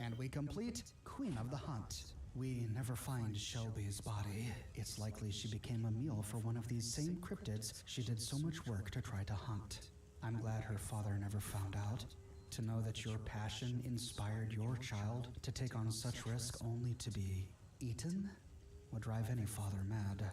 And we complete Queen of the Hunt. We never find Shelby's body. It's likely she became a meal for one of these same cryptids she did so much work to try to hunt. I'm glad her father never found out. To know that your passion inspired your child to take on such risk only to be eaten would drive any father mad.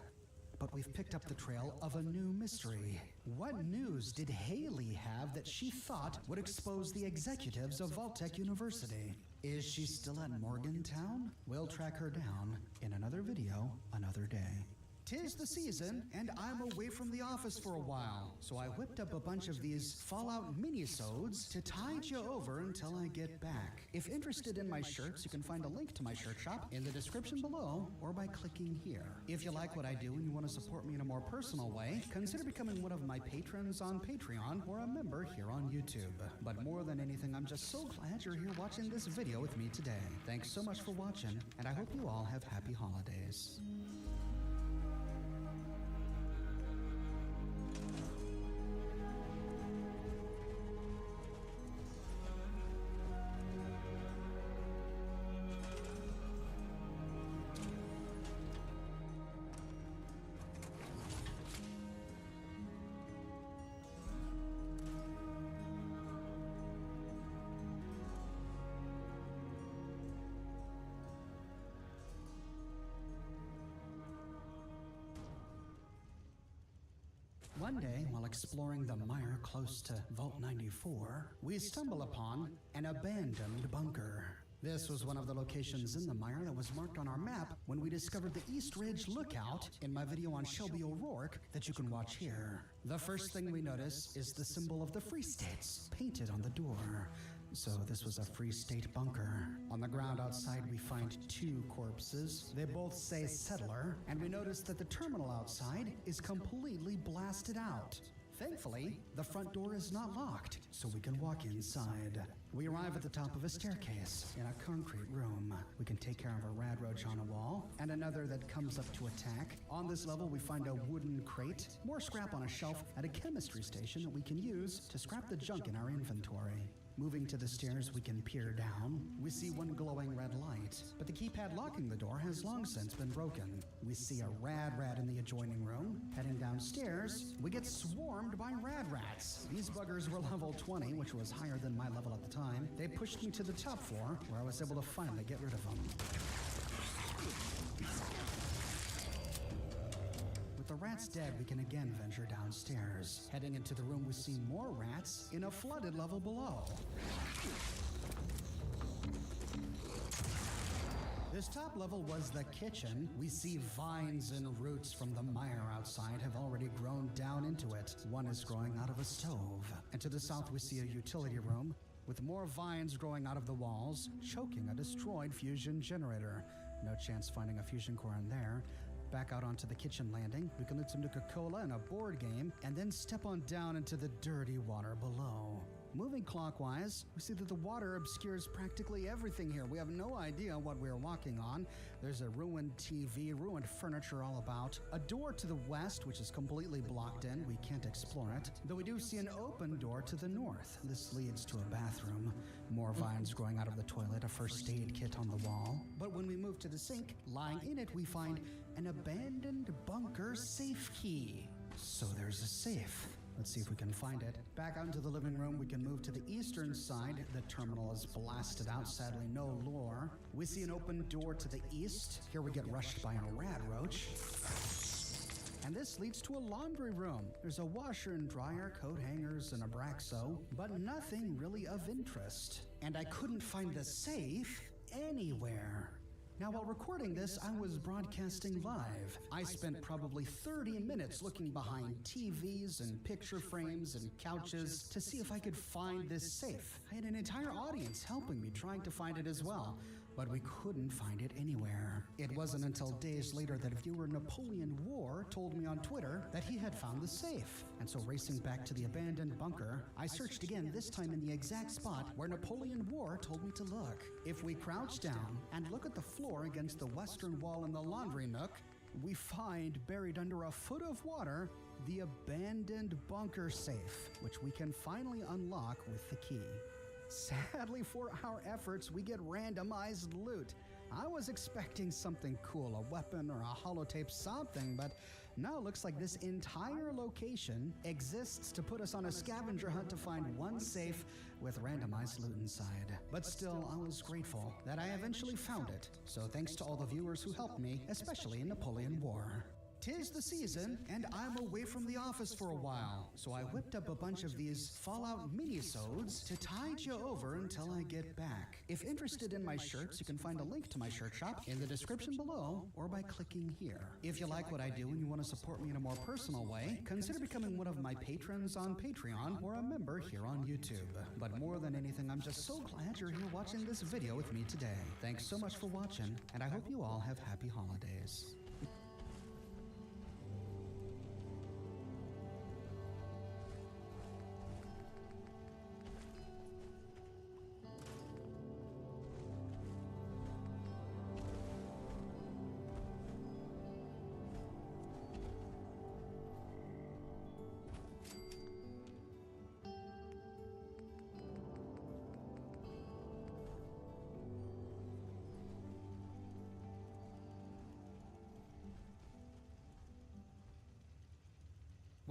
But we've picked up the trail of a new mystery. What news did Haley have that she thought would expose the executives of Vault-Tec University? Is she still at Morgantown? We'll track her down in another video, another day. 'Tis the season, and I'm away from the office for a while, so I whipped up a bunch of these Fallout minisodes to tide you over until I get back. If interested in my shirts, you can find a link to my shirt shop in the description below or by clicking here. If you like what I do and you want to support me in a more personal way, consider becoming one of my patrons on Patreon or a member here on YouTube. But more than anything, I'm just so glad you're here watching this video with me today. Thanks so much for watching, and I hope you all have happy holidays. One day, while exploring the mire close to Vault 94, we stumble upon an abandoned bunker. This was one of the locations in the mire that was marked on our map when we discovered the East Ridge Lookout in my video on Shelby O'Rourke that you can watch here. The first thing we notice is the symbol of the Free States painted on the door. So this was a Free State bunker. On the ground outside we find 2 corpses. They both say settler, and we notice that the terminal outside is completely blasted out. Thankfully, the front door is not locked, so we can walk inside. We arrive at the top of a staircase in a concrete room. We can take care of a rad roach on a wall and another that comes up to attack. On this level, we find a wooden crate, more scrap on a shelf, and a chemistry station that we can use to scrap the junk in our inventory. Moving to the stairs, we can peer down. We see one glowing red light, but the keypad locking the door has long since been broken. We see a rad rat in the adjoining room. Heading downstairs, we get swarmed by rad rats. These buggers were level 20, which was higher than my level at the time. They pushed me to the top floor, where I was able to finally get rid of them. With the rats dead, we can again venture downstairs. Heading into the room, we see more rats in a flooded level below. This top level was the kitchen. We see vines and roots from the mire outside have already grown down into it. One is growing out of a stove. And to the south, we see a utility room with more vines growing out of the walls, choking a destroyed fusion generator. No chance finding a fusion core in there. Back out onto the kitchen landing, we can loot some Nuka-Cola and a board game, and then step on down into the dirty water below. Moving clockwise, we see that the water obscures practically everything here. We have no idea what we're walking on. There's a ruined TV, ruined furniture all about. A door to the west, which is completely blocked in. We can't explore it. Though we do see an open door to the north. This leads to a bathroom. More vines growing out of the toilet, a first aid kit on the wall. But when we move to the sink, lying in it, we find an abandoned bunker safe key. So there's a safe. Let's see if we can find it. Back out into the living room, we can move to the eastern side. The terminal is blasted out, sadly no lore. We see an open door to the east. Here we get rushed by a rad roach. And this leads to a laundry room. There's a washer and dryer, coat hangers, and a Braxo, but nothing really of interest. And I couldn't find the safe anywhere. Now, while recording this, I was broadcasting live. I spent probably 30 minutes looking behind TVs and picture frames and couches to see if I could find this safe. I had an entire audience helping me trying to find it as well, but we couldn't find it anywhere. It wasn't until days later that viewer Napoleon War told me on Twitter that he had found the safe. And so racing back to the abandoned bunker, I searched again, this time in the exact spot where Napoleon War told me to look. If we crouch down and look at the floor against the western wall in the laundry nook, we find, buried under a foot of water, the abandoned bunker safe, which we can finally unlock with the key. Sadly for our efforts, we get randomized loot. I was expecting something cool, a weapon or a holotape, something, but no, it looks like this entire location exists to put us on a scavenger hunt to find one safe with randomized loot inside. But still, I was grateful that I eventually found it. So thanks to all the viewers who helped me, especially Napoleon War. 'Tis the season, and I'm away from the office for a while, so I whipped up a bunch of these Fallout mini-sodes to tide you over until I get back. If interested in my shirts, you can find a link to my shirt shop in the description below or by clicking here. If you like what I do and you want to support me in a more personal way, consider becoming one of my patrons on Patreon or a member here on YouTube. But more than anything, I'm just so glad you're here watching this video with me today. Thanks so much for watching, and I hope you all have happy holidays.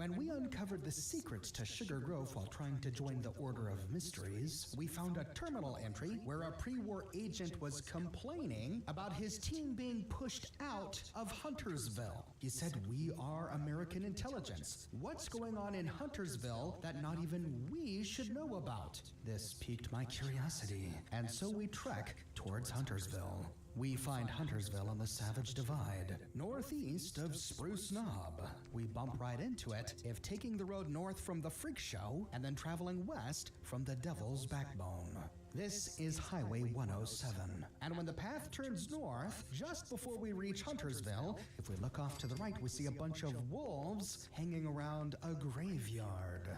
When we uncovered the secrets to Sugar Grove while trying to join the Order of Mysteries, we found a terminal entry where a pre-war agent was complaining about his team being pushed out of Huntersville. He said, "We are American intelligence. What's going on in Huntersville that not even we should know about?" This piqued my curiosity, and so we trek towards Huntersville. We find Huntersville on the Savage Divide, northeast of Spruce Knob. We bump right into it if taking the road north from the Freak Show and then traveling west from the Devil's Backbone. This is Highway 107, and when the path turns north, just before we reach Huntersville, if we look off to the right, we see a bunch of wolves hanging around a graveyard.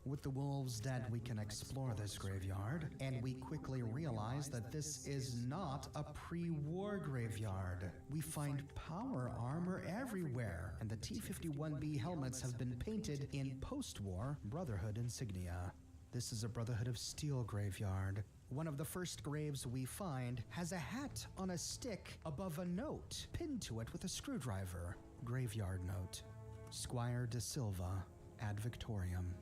With the wolves dead, we can explore this graveyard, and we quickly realize that this is not a pre-war graveyard. We find power armor everywhere, and the T-51B helmets have been painted in post-war Brotherhood insignia. This is a Brotherhood of Steel graveyard. One of the first graves we find has a hat on a stick above a note, pinned to it with a screwdriver. Graveyard note. Squire de Silva, ad Victoriam.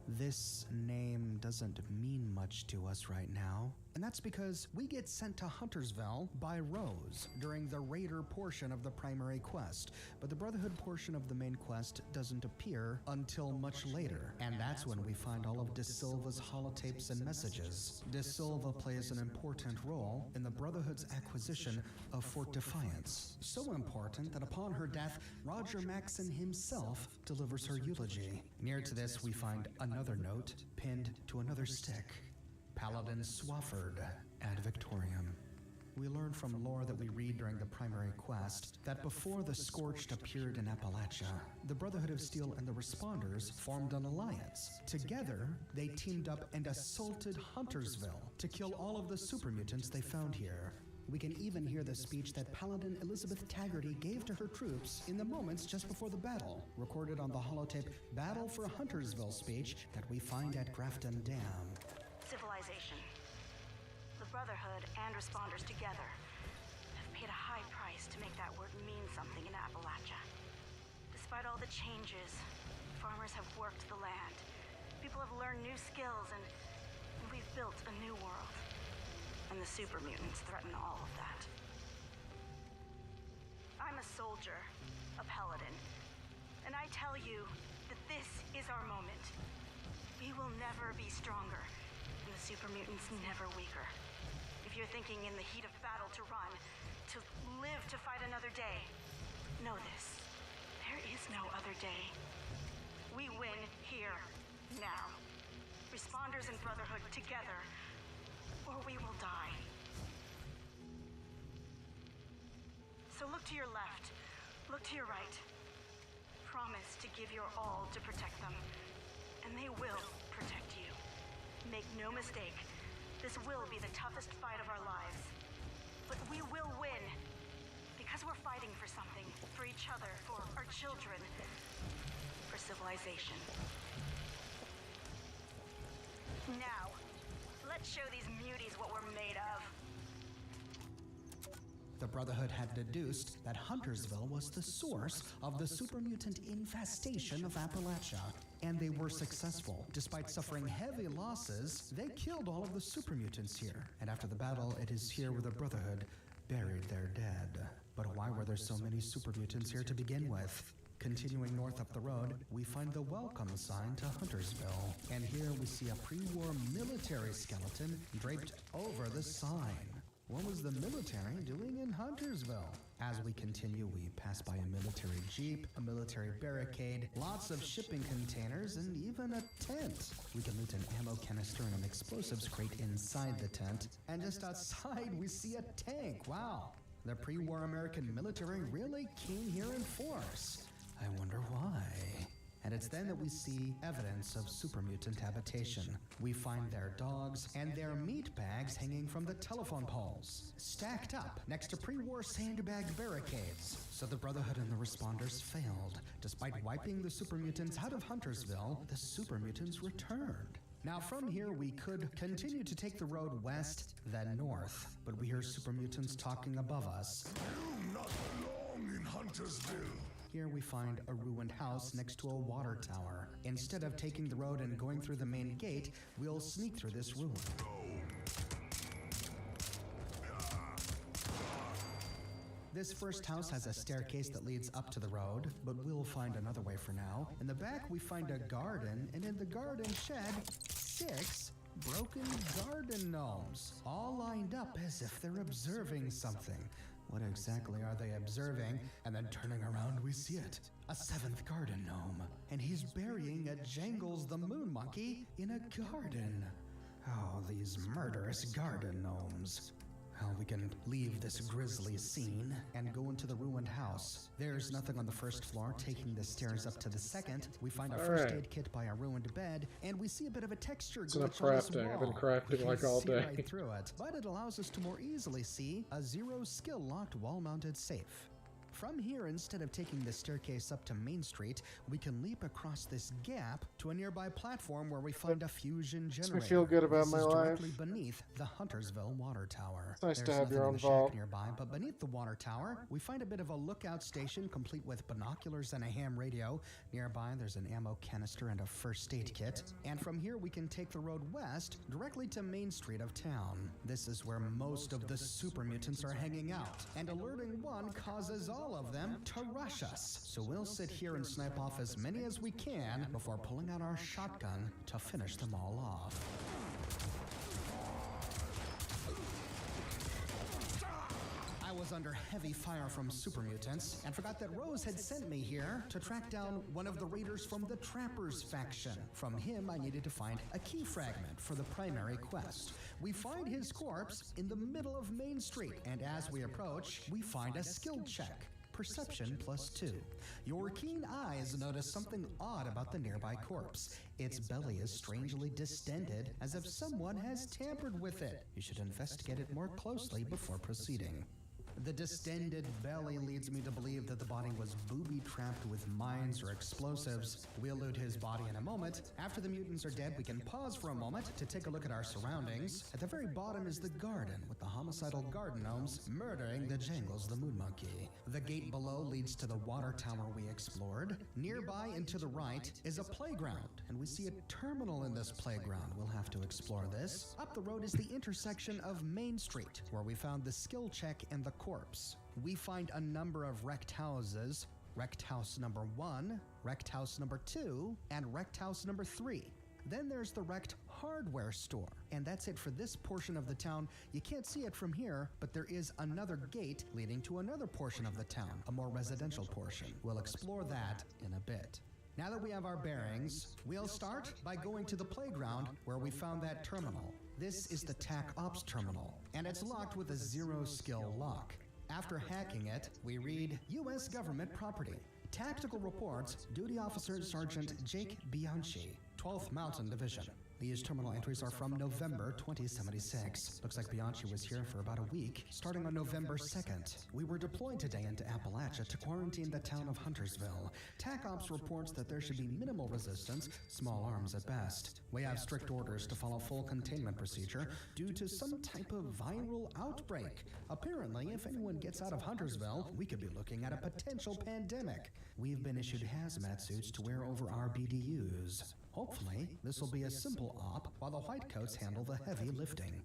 This name doesn't mean much to us right now, and that's because we get sent to Huntersville by Rose during the Raider portion of the primary quest, but the Brotherhood portion of the main quest doesn't appear until much later, and that's when we find all of De Silva's holotapes and messages. De Silva plays an important role in the Brotherhood's acquisition of Fort Defiance, so important that upon her death, Roger Maxon himself delivers her eulogy. Near to this, we find another note pinned to another stick. Paladin Swafford, ad Victoriam. We learn from lore that we read during the primary quest that before the Scorched appeared in Appalachia, the Brotherhood of Steel and the Responders formed an alliance. Together, they teamed up and assaulted Huntersville to kill all of the super mutants they found here. We can even hear the speech that Paladin Elizabeth Taggarty gave to her troops in the moments just before the battle, recorded on the holotape Battle for Huntersville speech that we find at Grafton Dam. Civilization. The Brotherhood and Responders together have paid a high price to make that word mean something in Appalachia. Despite all the changes, farmers have worked the land. People have learned new skills, and we've built a new world. And the super mutants threaten all of that. I'm a soldier, a paladin, and I tell you that this is our moment. We will never be stronger, and the super mutants never weaker. If you're thinking in the heat of battle to run, to live to fight another day, know this. There is no other day. We win here, now. Responders and Brotherhood together, or we will die. So look to your left, look to your right. Promise to give your all to protect them, and they will protect you. Make no mistake, this will be the toughest fight of our lives. But we will win, because we're fighting for something, for each other, for our children, for civilization. Now, let's show these muties what we're made of. The Brotherhood had deduced that Huntersville was the source of the super mutant infestation of Appalachia, and they were successful. Despite suffering heavy losses, they killed all of the super mutants here, and after the battle, it is here where the Brotherhood buried their dead. But why were there so many super mutants here to begin with? Continuing north up the road, we find the welcome sign to Huntersville, and here we see a pre-war military skeleton draped over the sign. What was the military doing in Huntersville? As we continue, we pass by a military jeep, a military barricade, lots of shipping containers, and even a tent. We can loot an ammo canister and an explosives crate inside the tent, and just outside we see a tank. Wow, the pre-war American military really came here in force. I wonder why. And it's then that we see evidence of super mutant habitation. We find their dogs and their meat bags hanging from the telephone poles, stacked up next to pre-war sandbag barricades. So the Brotherhood and the Responders failed. Despite wiping the super mutants out of Huntersville, the super mutants returned. Now from here we could continue to take the road west, then north, but we hear super mutants talking above us. You not belong in Huntersville. Here we find a ruined house next to a water tower. Instead of taking the road and going through the main gate, we'll sneak through this ruin. This first house has a staircase that leads up to the road, but we'll find another way for now. In the back we find a garden, and in the garden shed, 6 broken garden gnomes, all lined up as if they're observing something. What exactly are they observing? And then turning around, we see it. A 7th garden gnome. And he's burying a Jangles the Moon Monkey in a garden. Oh, these murderous garden gnomes. Well, we can leave this grisly scene and go into the ruined house. There's nothing on the first floor. Taking the stairs up to the second, we find a first aid kit by a ruined bed, and we see a bit of a texture glitch on this wall. I've been crafting like all day. Right through it, but it allows us to more easily see a 0 skill locked wall-mounted safe. From here, instead of taking the staircase up to Main Street, we can leap across this gap to a nearby platform where we find a fusion generator. Makes me feel good about this my is life. Directly beneath the Huntersville water tower. It's nice There's to have your nothing in own the shack vault. nearby, but beneath the water tower, we find a bit of a lookout station complete with binoculars and a ham radio. Nearby, there's an ammo canister and a first aid kit. And from here, we can take the road west directly to Main Street of town. This is where most of the super mutants are hanging out, and alerting one causes all of them to rush us. So we'll sit here and snipe off as many as we can before pulling out our shotgun to finish them all off. I was under heavy fire from super mutants and forgot that Rose had sent me here to track down one of the raiders from the Trappers faction. From him, I needed to find a key fragment for the primary quest. We find his corpse in the middle of Main Street, and as we approach, we find a skill check. Perception +2. Your keen eyes notice something odd about the nearby corpse. Its belly is strangely distended, as if someone has tampered with it. You should investigate it more closely before proceeding. The distended belly leads me to believe that the body was booby-trapped with mines or explosives. We'll loot his body in a moment. After the mutants are dead, we can pause for a moment to take a look at our surroundings. At the very bottom is the garden, with the homicidal garden gnomes murdering the Jangles the Moon Monkey. The gate below leads to the water tower we explored. Nearby and to the right is a playground, and we see a terminal in this playground. We'll have to explore this. Up the road is the intersection of Main Street, where we found the skill check and the corpse. We find a number of wrecked houses, wrecked house number 1, wrecked house number 2, and wrecked house number 3. Then there's the wrecked hardware store. And that's it for this portion of the town. You can't see it from here, but there is another gate leading to another portion of the town, a more residential portion. We'll explore that in a bit. Now that we have our bearings, we'll start by going to the playground where we found that terminal. This is the TAC Ops terminal, and it's locked with a 0 skill lock. After hacking it, we read U.S. government property. Tactical reports, Duty Officer Sergeant Jake Bianchi, 12th Mountain Division. These terminal entries are from November 2076. Looks like Bianchi was here for about a week, starting on November 2nd. We were deployed today into Appalachia to quarantine the town of Huntersville. TAC Ops reports that there should be minimal resistance, small arms at best. We have strict orders to follow full containment procedure due to some type of viral outbreak. Apparently, if anyone gets out of Huntersville, we could be looking at a potential pandemic. We've been issued hazmat suits to wear over our BDUs. Hopefully, this will be a simple op while the Whitecoats handle the heavy lifting.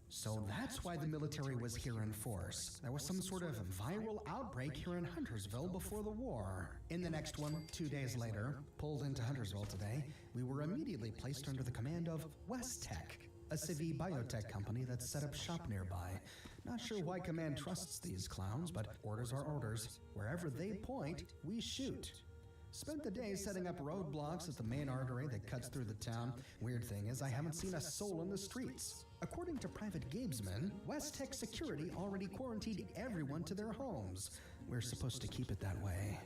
So that's why the military was here in force. There was some sort of viral outbreak here in Huntersville before the war. In the next one, 2 days later, pulled into Huntersville today, we were immediately placed under the command of West-Tech, a civvy biotech company that set up shop nearby. Not sure why Command trusts these clowns, but orders are orders. Wherever they point, we shoot. Spent the day setting up roadblocks at the main artery that cuts through the town. Weird thing is, I haven't seen a soul in the streets. According to Private Gabesman, West-Tech Security already quarantined everyone to their homes. We're supposed to keep it that way.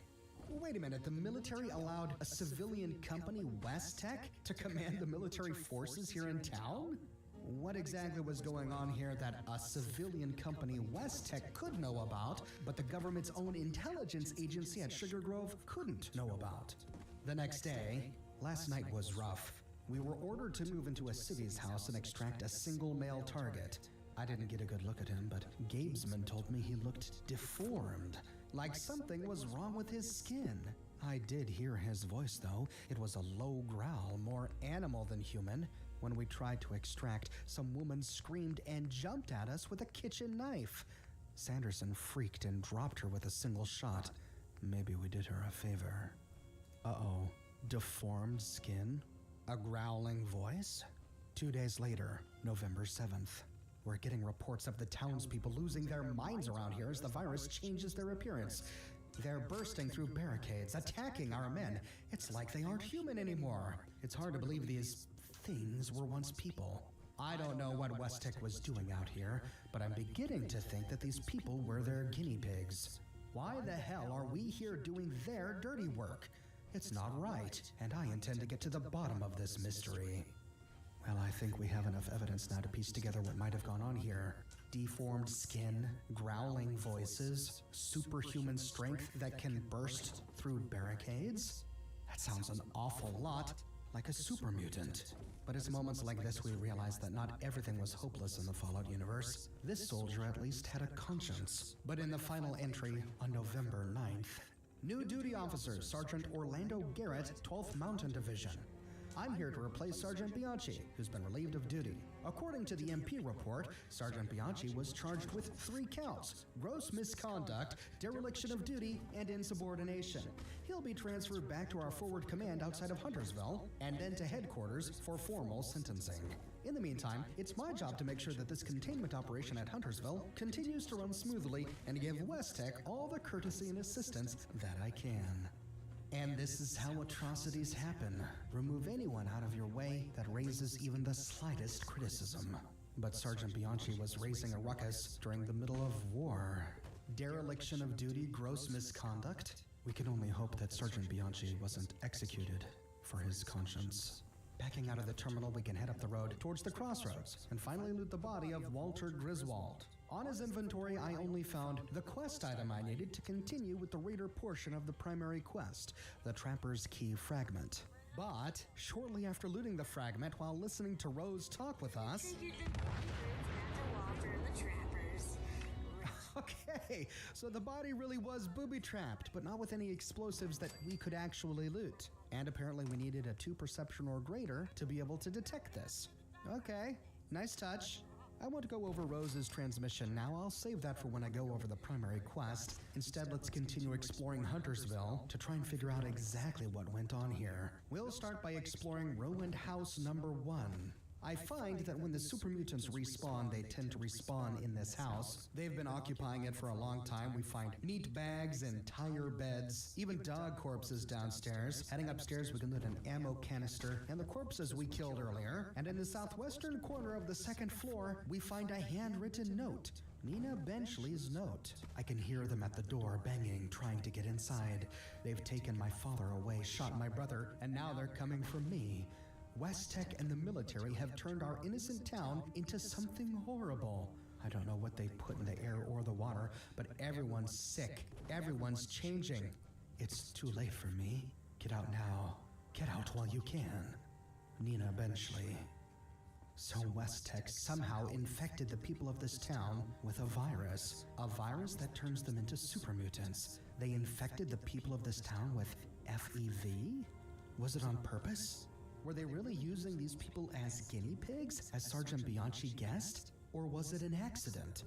Wait a minute, the military allowed a civilian company, West-Tech, to command the military forces here in town? What exactly was going on here that a civilian company, West-Tech, could know about, but the government's own intelligence agency at Sugar Grove couldn't know about? The next day, last night was rough. We were ordered to move into a city's house and extract a single male target. I didn't get a good look at him, but Gabesman told me he looked deformed, like something was wrong with his skin. I did hear his voice, though. It was a low growl, more animal than human. When we tried to extract, some woman screamed and jumped at us with a kitchen knife. Sanderson freaked and dropped her with a single shot. Maybe we did her a favor. Uh-oh. Deformed skin? A growling voice? 2 days later, November 7th. We're getting reports of the townspeople losing their minds around here as the virus changes their appearance. They're bursting through barricades, attacking our men. It's like they aren't human anymore. It's hard to believe these things were once people. I don't know what Westek was doing out here, but I'm beginning to think that these people were their guinea pigs. Why the hell are we here doing their dirty work? It's not right, and I intend to get to the bottom of this mystery. Well, I think we have enough evidence now to piece together what might have gone on here. Deformed skin, growling voices, superhuman strength that can burst through barricades? That sounds an awful lot like a super mutant. But it's moments like this we realize that not everything was hopeless in the Fallout universe. This soldier at least had a conscience. But in the final entry on November 9th, new duty officer, Sergeant Orlando Garrett, 12th Mountain Division. I'm here to replace Sergeant Bianchi, who's been relieved of duty. According to the MP report, Sergeant Bianchi was charged with 3 counts: gross misconduct, dereliction of duty, and insubordination. He'll be transferred back to our forward command outside of Huntersville, and then to headquarters for formal sentencing. In the meantime, it's my job to make sure that this containment operation at Huntersville continues to run smoothly and give Westek all the courtesy and assistance that I can. And this is how atrocities happen. Remove anyone out of your way that raises even the slightest criticism. But Sergeant Bianchi was raising a ruckus during the middle of war. Dereliction of duty, gross misconduct? We can only hope that Sergeant Bianchi wasn't executed for his conscience. Backing out of the terminal, we can head up the road towards the crossroads and finally loot the body of Walter Griswold. On his inventory, I only found the quest item I needed to continue with the raider portion of the primary quest, the Trapper's Key fragment. But shortly after looting the fragment while listening to Rose talk with us... Okay, so the body really was booby-trapped, but not with any explosives that we could actually loot. And apparently we needed a 2 perception or greater to be able to detect this. Okay, nice touch. I won't go over Rose's transmission now. I'll save that for when I go over the primary quest. Instead, let's continue exploring Huntersville to try and figure out exactly what went on here. We'll start by exploring Ruined House number 1. I find that when the super mutants respawn, they tend to respawn in this house. They've been occupying it for a long time. We find meat bags and tire beds, even dog corpses downstairs. Heading upstairs, we can loot an ammo canister and the corpses we killed earlier. And in the southwestern corner of the 2nd floor, we find a handwritten note. Nina Benchley's note. I can hear them at the door banging, trying to get inside. They've taken my father away, shot my brother, and now they're coming for me. Westek and the military have turned our innocent town into something horrible. I don't know what they put in the air or the water, but everyone's sick. Everyone's changing. It's too late for me. Get out now. Get out while you can. Nina Benchley. So Westek somehow infected the people of this town with a virus that turns them into super mutants. They infected the people of this town with FEV? Was it on purpose? Were they really using these people as guinea pigs, as Sergeant Bianchi guessed? Or was it an accident?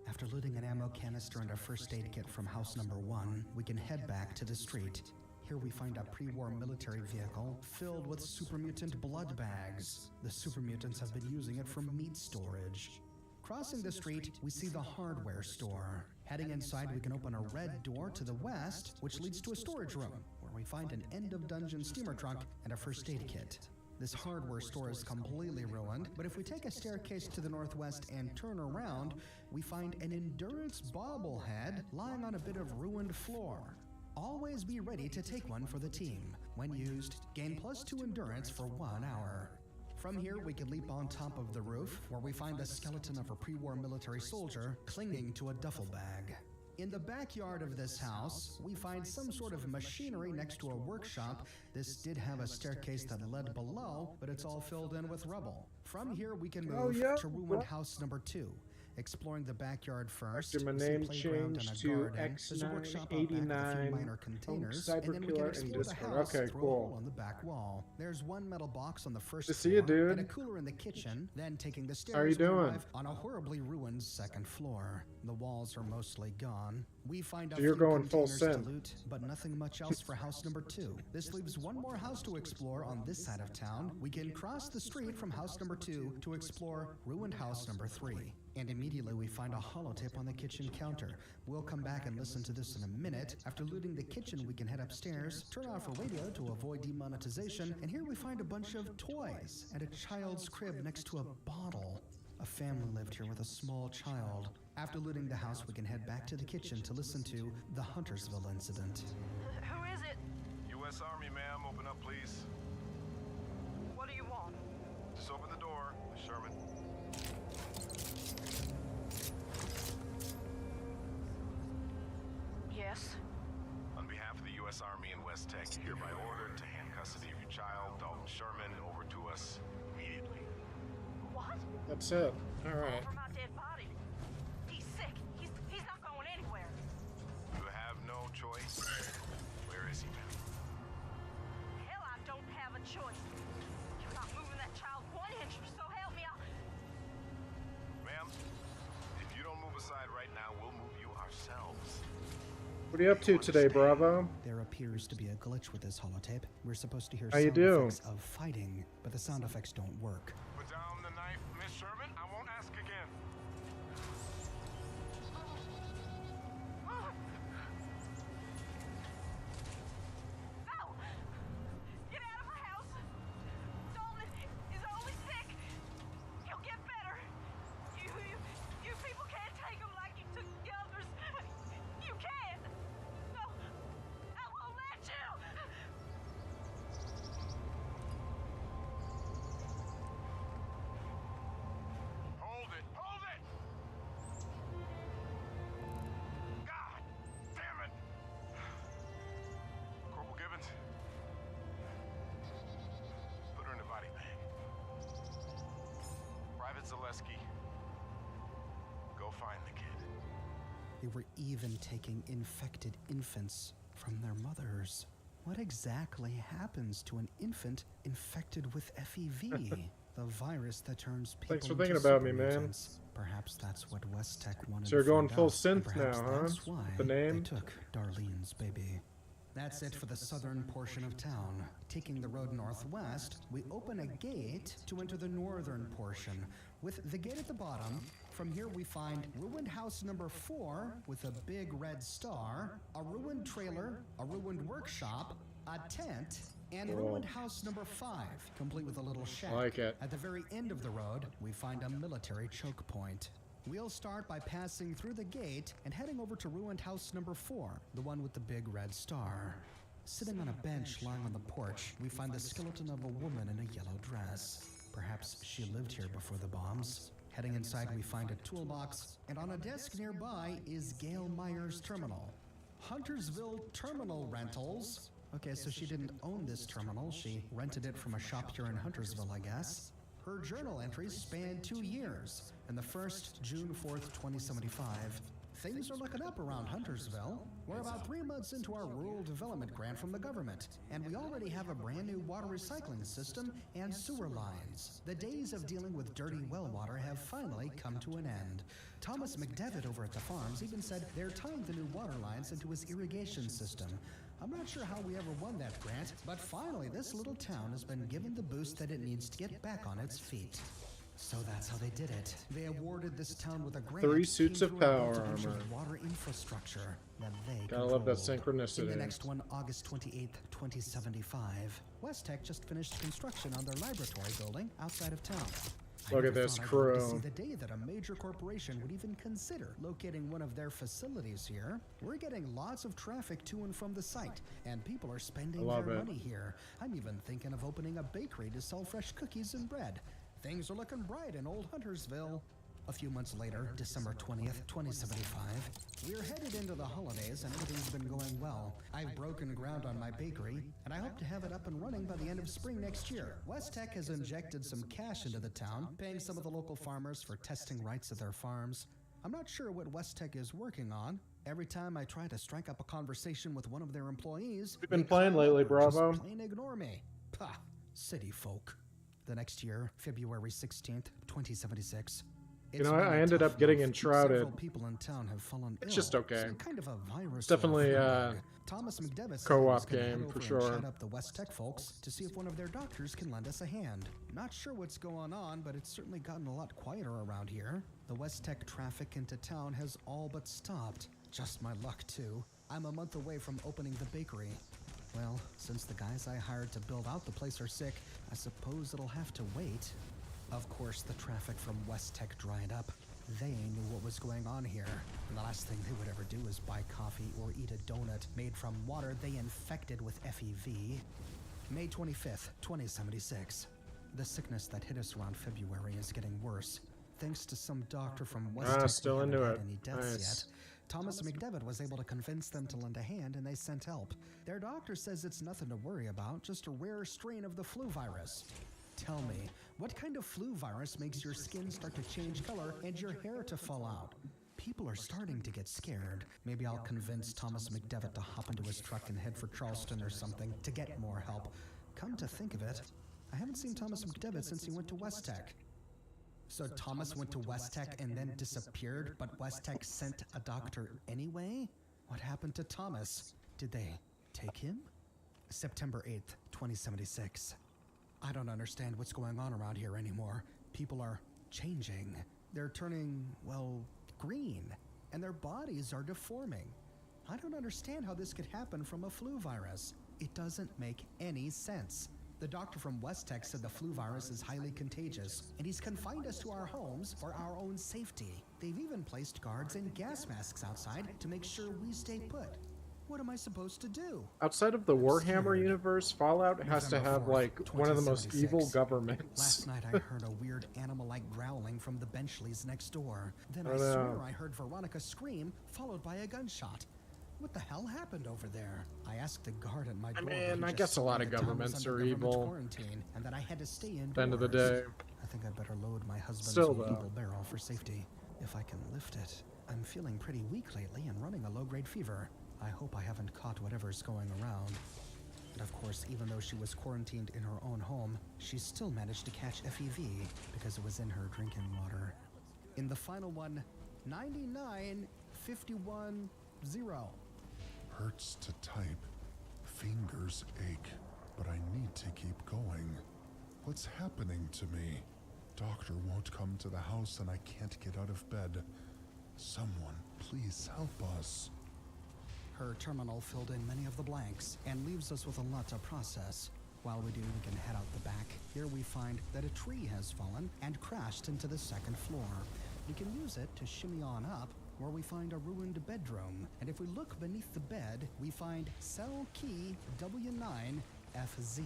After looting an ammo canister and a first aid kit from house number 1, we can head back to the street. Here we find a pre-war military vehicle filled with super mutant blood bags. The super mutants have been using it for meat storage. Crossing the street, we see the hardware store. Heading inside, we can open a red door to the west, which leads to a storage room, where we find an end-of-dungeon steamer trunk and a first aid kit. This hardware store is completely ruined, but if we take a staircase to the northwest and turn around, we find an endurance bobblehead lying on a bit of ruined floor. Always be ready to take one for the team. When used, gain +2 endurance for 1 hour. From here, we can leap on top of the roof, where we find the skeleton of a pre-war military soldier clinging to a duffel bag. In the backyard of this house, we find some sort of machinery next to a workshop. This did have a staircase that led below, but it's all filled in with rubble. From here, we can move to ruined house number 2. Exploring the backyard first, After my we see a name playground and changed a to garden. There's a workshop out back with a few X989, minor containers, Punk, and then we can Cyberkiller, explore and the Discord. house Okay, through a cool. hole on the back wall. There's one metal box on the first Good to see floor, you, dude. and a cooler in the kitchen. Then taking the stairs, How are you we doing? arrive on a horribly ruined second floor. The walls are mostly gone. We find a So you're few going full containers to sin. loot, but nothing much else for house number 2. This leaves one more house to explore on this side of town. We can cross the street from house number 2 to explore ruined house number 3. And immediately we find a holotape on the kitchen counter. We'll come back and listen to this in a minute. After looting the kitchen, we can head upstairs, turn off our radio to avoid demonetization, and here we find a bunch of toys and a child's crib next to a bottle. A family lived here with a small child. After looting the house, we can head back to the kitchen to listen to the Huntersville incident. Who is it? U.S. Army, ma'am. Open up, please. What do you want? Just open the door. Sherman. Yes. On behalf of the U.S. Army and West Tech, you're hereby ordered to hand custody of your child, Dalton Sherman, over to us immediately. What? That's it. Alright. For my dead body. He's sick. He's not going anywhere. You have no choice. Where is he, ma'am? Hell, I don't have a choice. You're not moving that child 1 inch, so help me. Ma'am, if you don't move aside right now, we'll move you ourselves. What are you up to today, Bravo? There appears to be a glitch with this holotape. We're supposed to hear How you sound do? effects of fighting, but the sound effects don't work. Put down the knife, Miss Sherman. I won't ask again. No! Get out of my house! Dalton is only sick! He'll get better! You people can't take him like you took the others! You can't! No! I won't let you! Hold it! Hold it! God damn it! Corporal Gibbons? Put her in the body bag. Private Zaleski, go find the kid. They were even taking infected infants from their mothers. What exactly happens to an infant infected with FEV? The virus that turns people Thanks for into thinking about me, super man. mutants. Perhaps that's what West Tech wanted So you're to going find full out, and synth perhaps now, huh? that's why The name? they took Darlene's baby. That's it for the southern portion of town. Taking the road northwest, we open a gate to enter the northern portion. With the gate at the bottom, from here we find ruined house number 4 with a big red star, a ruined trailer, a ruined workshop, a tent, and Cool. ruined house number 5, complete with a little shack. Like it. At the very end of the road, we find a military choke point. We'll start by passing through the gate and heading over to ruined house number 4, the one with the big red star. Sitting on a bench lying on the porch, we find the skeleton of a woman in a yellow dress. Perhaps she lived here before the bombs. Heading inside, we find a toolbox, and on a desk nearby is Gail Meyer's terminal. Huntersville Terminal Rentals. Okay, so she didn't own this terminal. She rented it from a shop here in Huntersville, I guess. Her journal entries span 2 years, and the first, June 4th, 2075. Things are looking up around Huntersville. We're about 3 months into our rural development grant from the government, and we already have a brand new water recycling system and sewer lines. The days of dealing with dirty well water have finally come to an end. Thomas McDevitt over at the farms even said they're tying the new water lines into his irrigation system. I'm not sure how we ever won that grant, but finally this little town has been given the boost that it needs to get back on its feet. So that's how they did it. They awarded this town with a grant. 3 suits of power bunch armor. of water infrastructure that they Gotta love that controlled. synchronicity. In the next one, August 28th, 2075. West Tech just finished construction on their laboratory building outside of town. I Look at never this thought I'd live to crew. see the day that a major corporation would even consider locating one of their facilities here. We're getting lots of traffic to and from the site, and people are spending love their it. money here. I'm even thinking of opening a bakery to sell fresh cookies and bread. Things are looking bright in old Huntersville. A few months later, December 20th, 2075, we're headed into the holidays and everything's been going well. I've broken ground on my bakery, and I hope to have it up and running by the end of spring next year. West Tech has injected some cash into the town, paying some of the local farmers for testing rights of their farms. I'm not sure what West Tech is working on. Every time I try to strike up a conversation with one of their employees, We've been playing lately, Bravo. just plain ignore me. Pah, city folk. The next year, February 16th, 2076. You know, I ended up getting enshrouded. Several people in town have fallen It's ill. just okay. Some kind of a virus. It's definitely Thomas McDevitt co-op game for sure. Chat up the West Tech folks to see if one of their doctors can lend us a hand. Not sure what's going on, but it's certainly gotten a lot quieter around here. The West Tech traffic into town has all but stopped. Just my luck too. I'm a month away from opening the bakery. Well, since the guys I hired to build out the place are sick, I suppose it'll have to wait. Of course, the traffic from West Tech dried up. They knew what was going on here, and the last thing they would ever do is buy coffee or eat a donut made from water they infected with FEV. May 25th, 2076. The sickness that hit us around February is getting worse. Thanks to some doctor from West Tech still who into haven't it. had any deaths Nice. yet. Thomas McDevitt was able to convince them to lend a hand, and they sent help. Their doctor says it's nothing to worry about, just a rare strain of the flu virus. Tell me, what kind of flu virus makes your skin start to change color and your hair to fall out? People are starting to get scared. Maybe I'll convince Thomas McDevitt to hop into his truck and head for Charleston or something to get more help. Come to think of it, I haven't seen Thomas McDevitt since he went to West Tech. So Thomas went to West Tech and then disappeared, but West Tech sent a doctor anyway? What happened to Thomas? Did they take him? September 8th, 2076. I don't understand what's going on around here anymore. People are changing. They're turning, well, green, and their bodies are deforming. I don't understand how this could happen from a flu virus. It doesn't make any sense. The doctor from West Tech said the flu virus is highly contagious, and he's confined us to our homes for our own safety. They've even placed guards and gas masks outside to make sure we stay put. What am I supposed to do? Outside of the Warhammer universe, Fallout has to have like one of the most evil governments. Last night I heard a weird animal-like growling from the Benchleys next door. Then I Oh, no. swear I heard Veronica scream, followed by a gunshot. What the hell happened over there? I asked the guard at my door. mean, he I just guess a told lot me of the town was governments under are government evil. quarantine, and that I had to stay indoors. At the end of the day. I think I'd better load my husband's Still, though. evil barrel for safety, if I can lift it. I'm feeling pretty weak lately and running a low-grade fever. I hope I haven't caught whatever's going around. And of course, even though she was quarantined in her own home, she still managed to catch FEV because it was in her drinking water. In the final one, 99-51-0. Hurts to type. Fingers ache. But I need to keep going. What's happening to me? Doctor won't come to the house and I can't get out of bed. Someone, please help us. Her terminal filled in many of the blanks and leaves us with a lot to process. While we do, we can head out the back. Here we find that a tree has fallen and crashed into the second floor. We can use it to shimmy on up, where we find a ruined bedroom. And if we look beneath the bed, we find cell key W9FZ.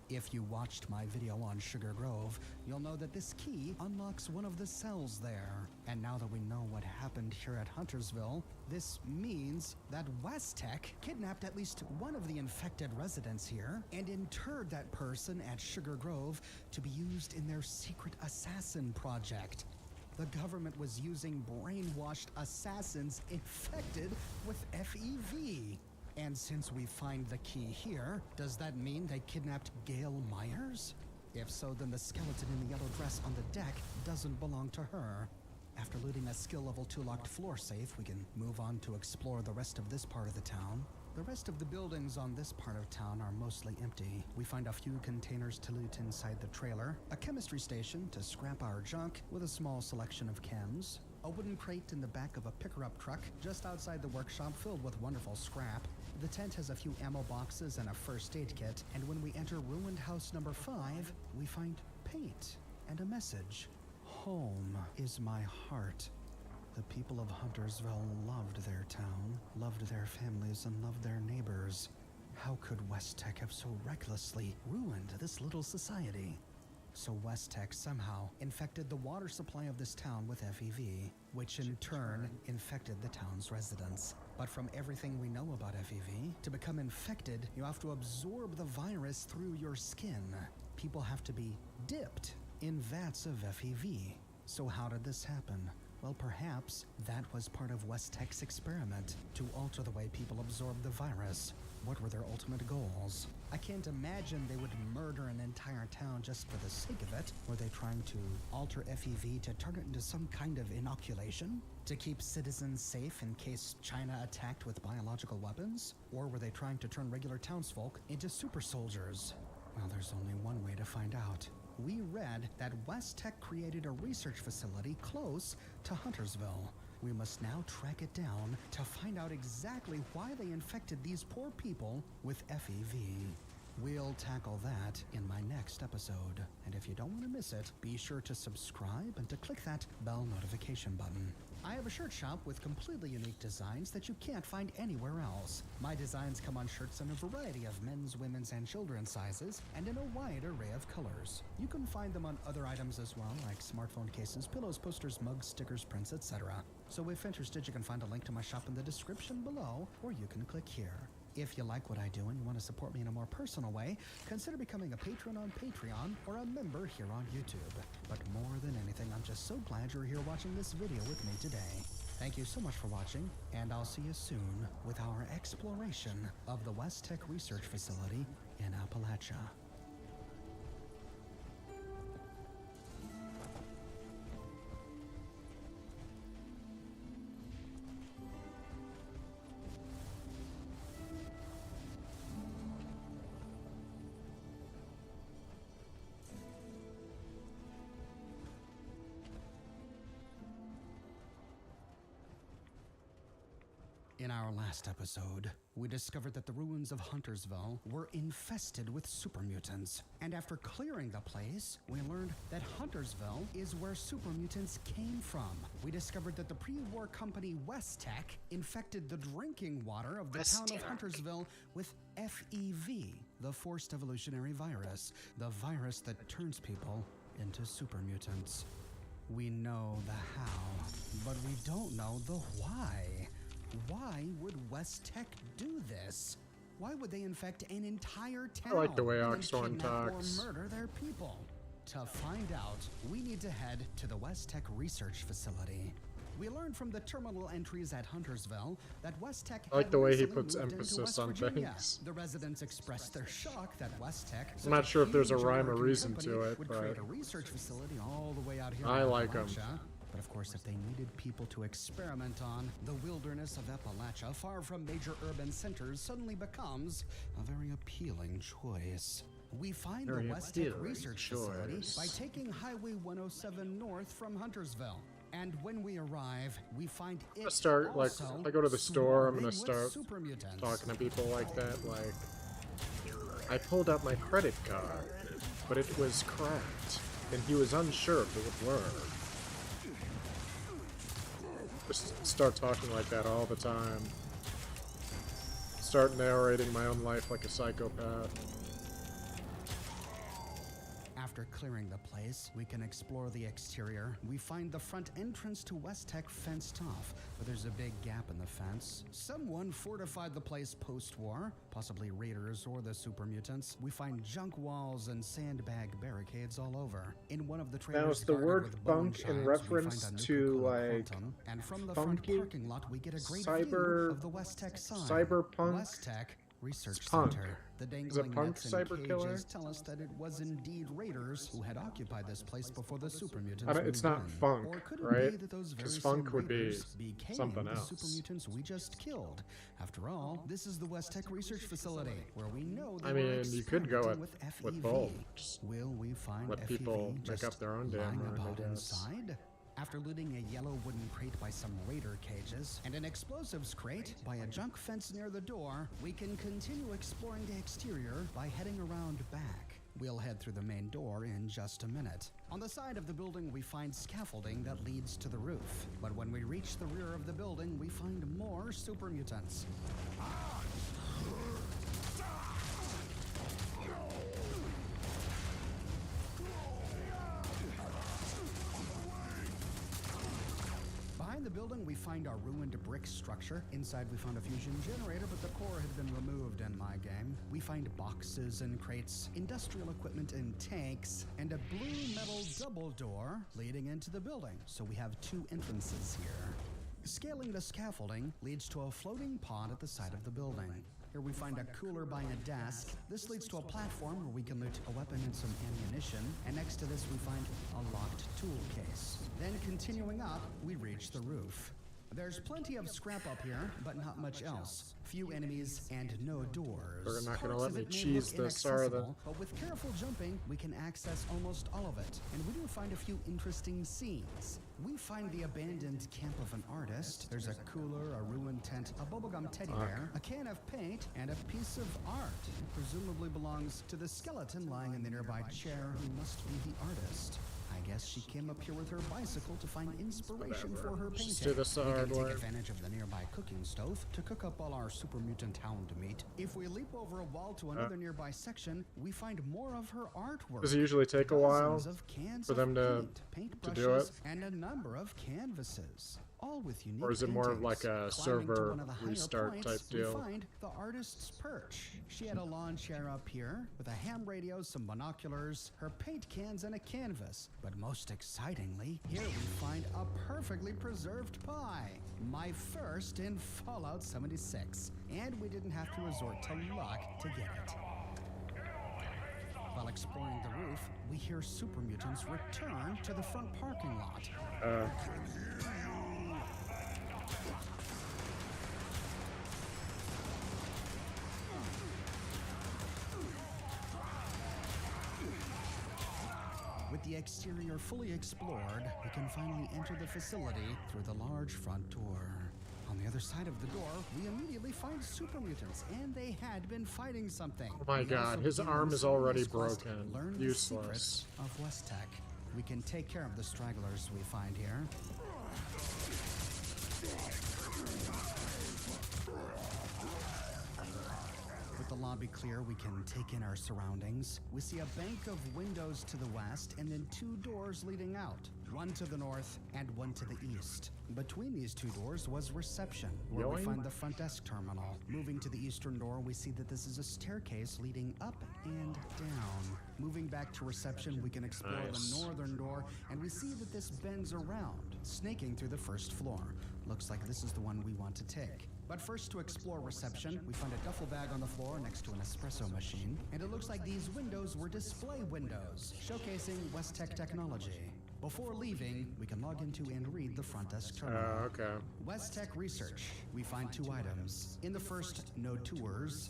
If you watched my video on Sugar Grove, you'll know that this key unlocks one of the cells there. And now that we know what happened here at Huntersville, this means that West Tech kidnapped at least one of the infected residents here and interred that person at Sugar Grove to be used in their secret assassin project. The government was using brainwashed assassins infected with FEV. And since we find the key here, does that mean they kidnapped Gail Myers? If so, then the skeleton in the yellow dress on the deck doesn't belong to her. After looting a skill level 2 locked floor safe, we can move on to explore the rest of this part of the town. The rest of the buildings on this part of town are mostly empty. We find a few containers to loot inside the trailer, a chemistry station to scrap our junk with a small selection of chems, a wooden crate in the back of a picker-up truck just outside the workshop filled with wonderful scrap. The tent has a few ammo boxes and a first aid kit, and when we enter ruined house number 5, we find paint and a message. Home is my heart. The people of Huntersville loved their town, loved their families, and loved their neighbors. How could West Tech have so recklessly ruined this little society? So Westtech somehow infected the water supply of this town with FEV, which in turn infected the town's residents. But from everything we know about FEV, to become infected, you have to absorb the virus through your skin. People have to be dipped in vats of FEV. So how did this happen? Well, perhaps that was part of Westtech's experiment to alter the way people absorb the virus. What were their ultimate goals? I can't imagine they would murder an entire town just for the sake of it. Were they trying to alter FEV to turn it into some kind of inoculation? To keep citizens safe in case China attacked with biological weapons? Or were they trying to turn regular townsfolk into super soldiers? Well, there's only one way to find out. We read that Westtech created a research facility close to Huntersville. We must now track it down to find out exactly why they infected these poor people with FEV. We'll tackle that in my next episode. And if you don't want to miss it, be sure to subscribe and to click that bell notification button. I have a shirt shop with completely unique designs that you can't find anywhere else. My designs come on shirts in a variety of men's, women's, and children's sizes, and in a wide array of colors. You can find them on other items as well, like smartphone cases, pillows, posters, mugs, stickers, prints, etc. So if interested, you can find a link to my shop in the description below, or you can click here. If you like what I do and you want to support me in a more personal way, consider becoming a patron on Patreon or a member here on YouTube. But more than anything, I'm just so glad you're here watching this video with me today. Thank you so much for watching, and I'll see you soon with our exploration of the Westtech Research Facility in Appalachia. In our last episode, we discovered that the ruins of Huntersville were infested with super mutants. And after clearing the place, we learned that Huntersville is where super mutants came from. We discovered that the pre-war company Westtech infected the drinking water of the town of Huntersville with FEV, the forced evolutionary virus, the virus that turns people into super mutants. We know the how, but we don't know the why. Why would Westtech do this? Why would they infect an entire town? I like the way and then Oxhorn kidnap talks. or murder their people? To find out, we need to head to the Westtech Research Facility. We learned from the terminal entries at Huntersville that Westtech I like had the way he recently puts moved into emphasis West on Virginia. things. The residents expressed their shock that Westtech, I'm not sure if there's a rhyme or reason to it, would but create a research facility all the way out here. I in like 'em. Appalachia. But of course, if they needed people to experiment on, the wilderness of Appalachia, far from major urban centers, suddenly becomes a very appealing choice. We find Very the Westtech appealing Research choice. Facility by taking Highway 107 north from Huntersville. And when we arrive, we find it start, like, also if I go to the store, I'm gonna swarming with start super mutants. talking to people like that, like, I pulled out my credit card, but it was cracked, and he was unsure if it would work. Just start talking like that all the time. Start narrating my own life like a psychopath. After clearing the place, we can explore the exterior. We find the front entrance to Westtech fenced off, but there's a big gap in the fence. Someone fortified the place post-war, possibly raiders or the super mutants. We find junk walls and sandbag barricades all over. In one of the trailers Now, is the guarded word with bone funk in chimes, we reference find a to, nuka-cola like, quantum, and from the funky? front parking lot, we get a great Cyber- view of the Westtech sign. cyberpunk? Westtech Research It's punk. Center. The Is it dangling punk nets and cyber killer? cages tell us that it was indeed raiders who had occupied this place before the super mutants I don't, it's moved not in. funk, Or could it right? be that those very Because same funk would be raiders became something the else. super mutants we just killed? After all, this is the Westtech Research Facility, where we know they I were mean, you could go experimenting with FEV. both. Just Will we find let FEV people make just up their own damn lying mind, I about guess. inside? After looting a yellow wooden crate by some raider cages and an explosives crate by a junk fence near the door, we can continue exploring the exterior by heading around back. We'll head through the main door in just a minute. On the side of the building, we find scaffolding that leads to the roof. But when we reach the rear of the building, we find more super mutants. Behind the building, we find a ruined brick structure. Inside, we found a fusion generator, but the core had been removed in my game. We find boxes and crates, industrial equipment and tanks, and a blue metal double door leading into the building. So we have 2 entrances here. Scaling the scaffolding leads to a floating pod at the side of the building. Here we find a cooler by a desk. This leads to a platform where we can loot a weapon and some ammunition. And next to this we find a locked tool case. Then continuing up, we reach the roof. There's plenty of scrap up here, but not much else. Few enemies and no doors. They're not gonna Parts let of me it may cheese look this, are they? inaccessible, but with careful jumping, we can access almost all of it. And we do find a few interesting scenes. We find the abandoned camp of an artist. There's a cooler, a ruined tent, a bubblegum teddy bear, a can of paint, and a piece of art. It presumably belongs to the skeleton lying in the nearby chair who must be the artist. I guess she came up here with her bicycle to find inspiration for her painting. Just do this the We hard can take way. advantage of the nearby cooking stove to cook up all our super mutant hound meat. If we leap over a wall to another nearby section, we find more of her artwork. Does it usually take a while Dozens of cans for of them to paint do it? brushes, and a number of canvases. All with unique Or is it more of paintings. like a Climbing to server one of the higher restart points, type deal? We find the artist's perch. She had a lawn chair up here with a ham radio, some binoculars, her paint cans, and a canvas. But most excitingly, here we find a perfectly preserved pie. My first in Fallout 76. And we didn't have to resort to luck to get it. While exploring the roof, we hear super mutants return to the front parking lot. With the exterior fully explored, we can finally enter the facility through the large front door. On the other side of the door, we immediately find super mutants, and they had been fighting something. Oh my We god, also his begin arm the is already mysterious quest, broken. Learn the Useless. secrets of West Tech. We can take care of the stragglers we find here. With the lobby clear, we can take in our surroundings. We see a bank of windows to the west and then 2 doors leading out. One to the north and one to the east. Between these 2 doors was reception, where we Yoink. find the front desk terminal. Moving to the eastern door, we see that this is a staircase leading up and down. Moving back to reception, we can explore Nice. the northern door, and we see that this bends around, snaking through the first floor. Looks like this is the one we want to take. But first, to explore reception, we find a duffel bag on the floor next to an espresso machine, and it looks like these windows were display windows, showcasing West Tech technology. Before leaving, we can log into and read the front desk terminal. Okay. West Tech Research. We find 2 items. In the first, no tours.